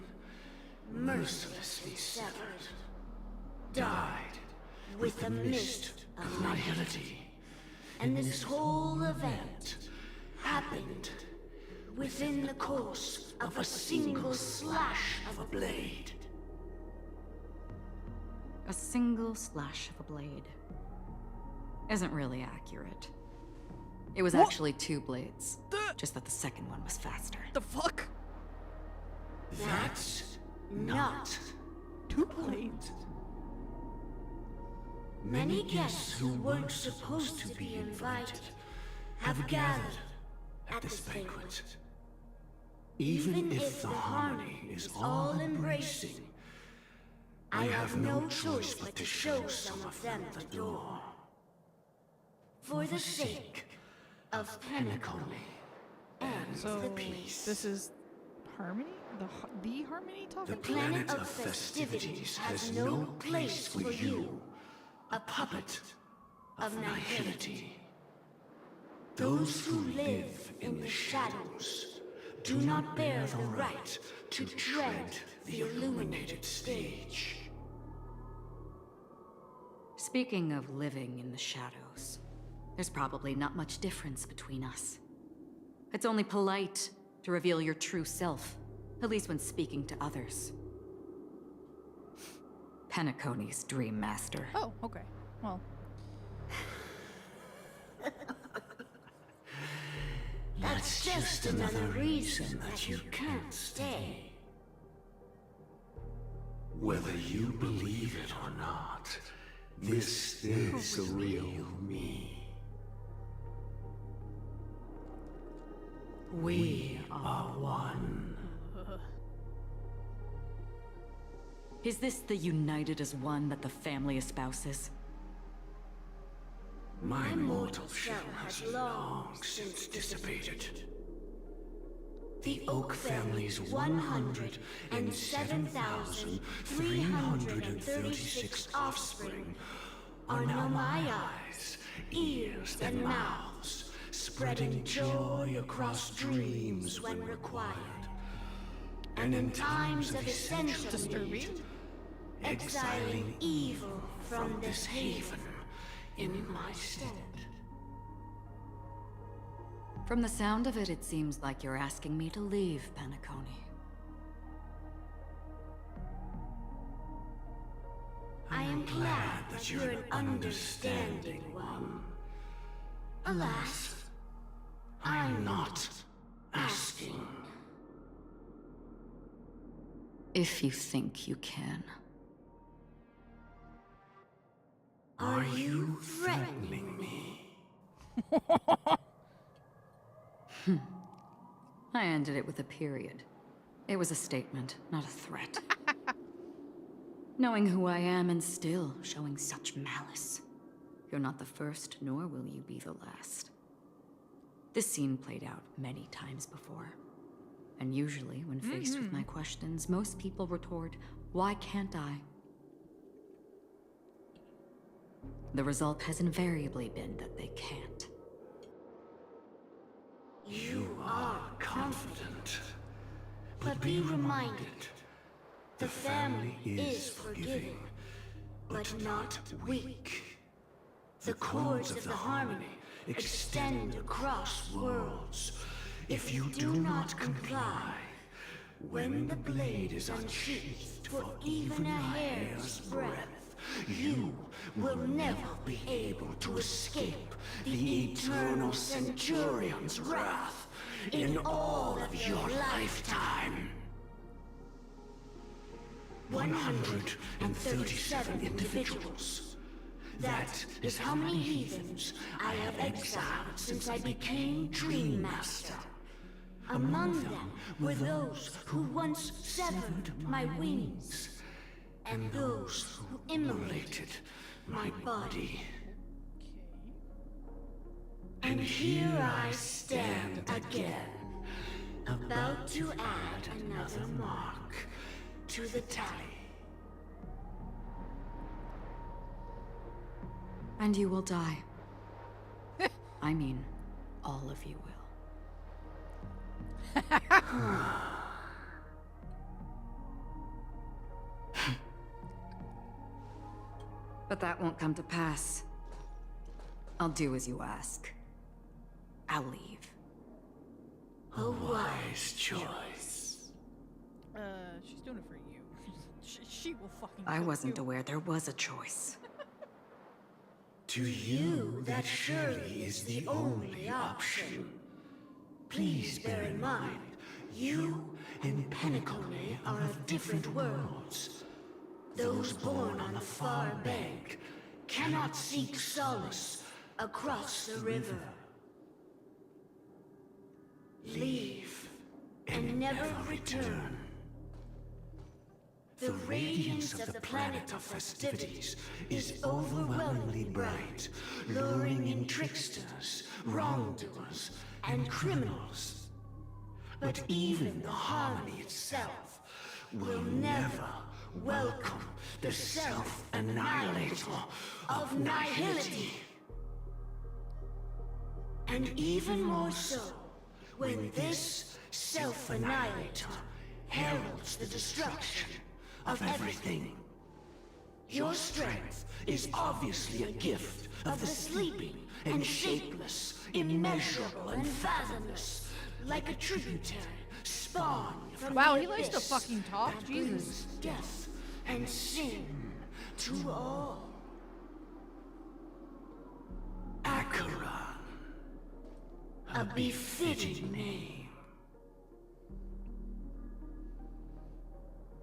mercilessly severed, dyed with the mist of nihility. And this whole event happened within the course of a single slash of a blade. A single slash of a blade isn't really accurate. It was actually 2 blades, just that the second one was faster. The fuck? That's not 2 blades. Many guests who weren't supposed to be invited have gathered at this banquet. Even if the harmony is all-embracing, I have no choice but to show some of them the door. For the sake of Penacony and the peace. This is Harmony? The Harmony talking? The planet of festivities has no place for you, a puppet of nihility. Those who live in the shadows do not bear the right to tread the illuminated stage. Speaking of living in the shadows, there's probably not much difference between us. It's only polite to reveal your true self, at least when speaking to others. Penacony's Dream Master. Oh, okay. Well. That's just another reason that you can't stay. Whether you believe it or not, this is the real me. We are one. Is this the united as one that the family espouses? My mortal shell has long since dissipated. The Oak family's 107,336 offspring are now my eyes, ears, and mouths, spreading joy across dreams when required. And in times of essential need, exiling evil from this haven in my stead. From the sound of it, it seems like you're asking me to leave, Penacony. I am glad that you're an understanding one. Alas, I'm not asking. If you think you can. Are you threatening me? I ended it with a period. It was a statement, not a threat. Knowing who I am and still showing such malice. You're not the first, nor will you be the last. This scene played out many times before. And usually, when faced with my questions, most people retort, "Why can't I?" The result has invariably been that they can't. You are confident. But be reminded, the family is forgiving, but not weak. The chords of the harmony extend across worlds. If you do not comply, when the blade is unsheathed for even a hair's breadth, you will never be able to escape the eternal Centurion's wrath in all of your lifetime. 137 individuals. That is how many heathens I have exiled since I became Dream Master. Among them were those who once severed my wings, and those who immolated my body. And here I stand again, about to add another mark to the tally. And you will die. I mean, all of you will. But that won't come to pass. I'll do as you ask. I'll leave. A wise choice. She's doing it for you. She will fucking. I wasn't aware there was a choice. To you, that surely is the only option. Please bear in mind, you and Penacony are of different worlds. Those born on the far bank cannot seek solace across the river. Leave and never return. The radiance of the planet of festivities is overwhelmingly bright, luring in tricksters, wrongdoers, and criminals. But even the harmony itself will never welcome the self-annihilator of nihility. And even more so, When this self-annihilator heralds the destruction of everything, your strength is obviously a gift of the sleeping and shapeless, immeasurable and fathomless, like a tributary spawn from wow, the he likes to abyss fucking talk. that Jesus. brings death and sin to all. Acheron, a befitting name.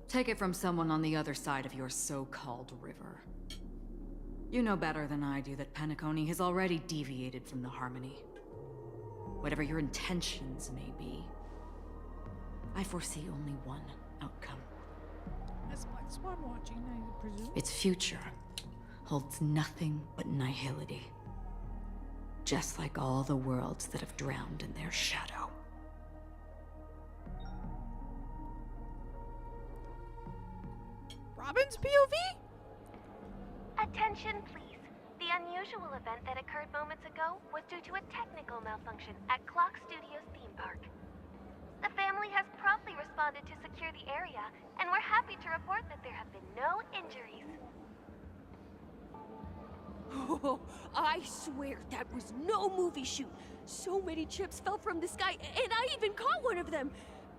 Take it from someone on the other side of your so-called river. You know better than I do that Penacony has already deviated from the Harmony. Whatever your intentions may be, I foresee only one outcome. Is Black Swan watching, I presume? Its future holds nothing but nihility. Just like all the worlds that have drowned in their shadow. Robin's POV? Attention, please. The unusual event that occurred moments ago was due to a technical malfunction at Clock Studios theme park. The family has promptly responded to secure the area, and we're happy to report that there have been no injuries. Oh, I swear that was no movie shoot. So many chips fell from the sky, and I even caught one of them.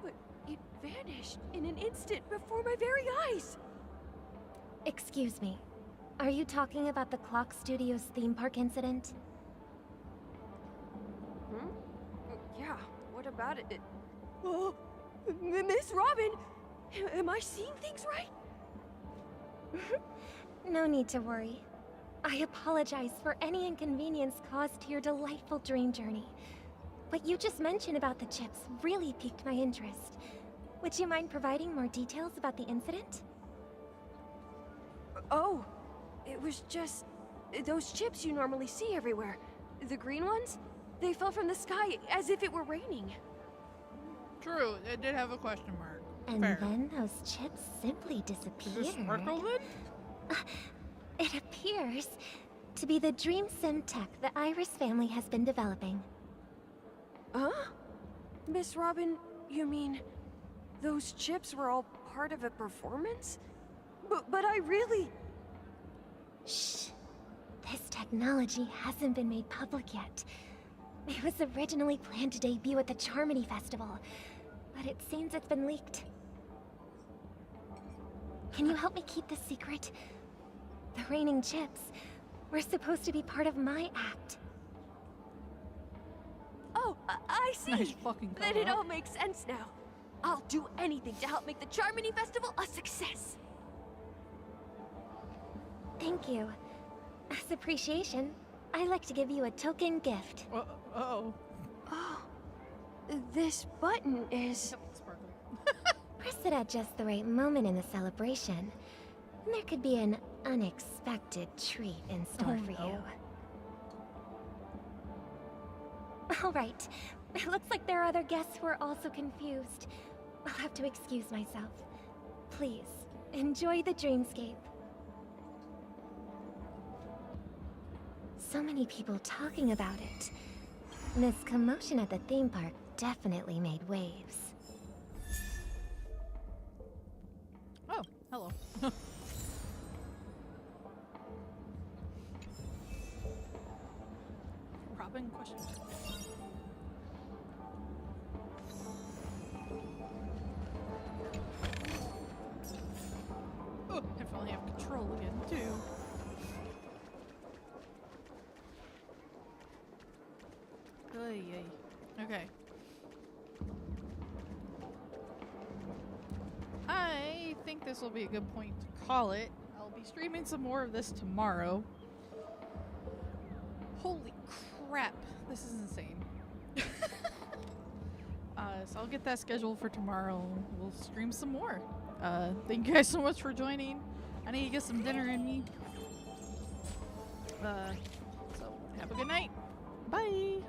But it vanished in an instant before my very eyes. Excuse me. Are you talking about the Clock Studios theme park incident? Hmm? Yeah, what about it? Oh, Miss Robin! Am I seeing things right? No need to worry. I apologize for any inconvenience caused to your delightful dream journey. What you just mentioned about the chips really piqued my interest. Would you mind providing more details about the incident? Oh, it was just those chips you normally see everywhere. The green ones? They fell from the sky as if it were raining. True, it did have a question mark. And Fair. then those chips simply disappeared. Is this sparkle then? It appears to be the dream sim tech the Iris family has been developing. Huh? Miss Robin, you mean those chips were all part of a performance? But I really... Shh. This technology hasn't been made public yet. It was originally planned to debut at the Charmony Festival, but it seems it's been leaked. Can you help me keep this secret? The raining chips were supposed to be part of my act. Oh, I see. Nice fucking Then it all makes sense now. I'll do anything to help make the Charmony Festival a success. Thank you. As appreciation, I'd like to give you a token gift. Uh-oh. Oh, this button is... Press it at just the right moment in the celebration. And there could be an unexpected treat in store for you. All right. It looks like there are other guests who are also confused. I'll have to excuse myself. Please, enjoy the dreamscape. So many people talking about it. This commotion at the theme park definitely made waves. Oh, hello. Robin question. Oh, I finally have control again too. Okay. I think this will be a good point to call it. I'll be streaming some more of this tomorrow. Holy crap, this is insane. So I'll get that scheduled for tomorrow. We'll stream some more. Thank you guys so much for joining. I need to get some dinner in me. So have a good night. Bye.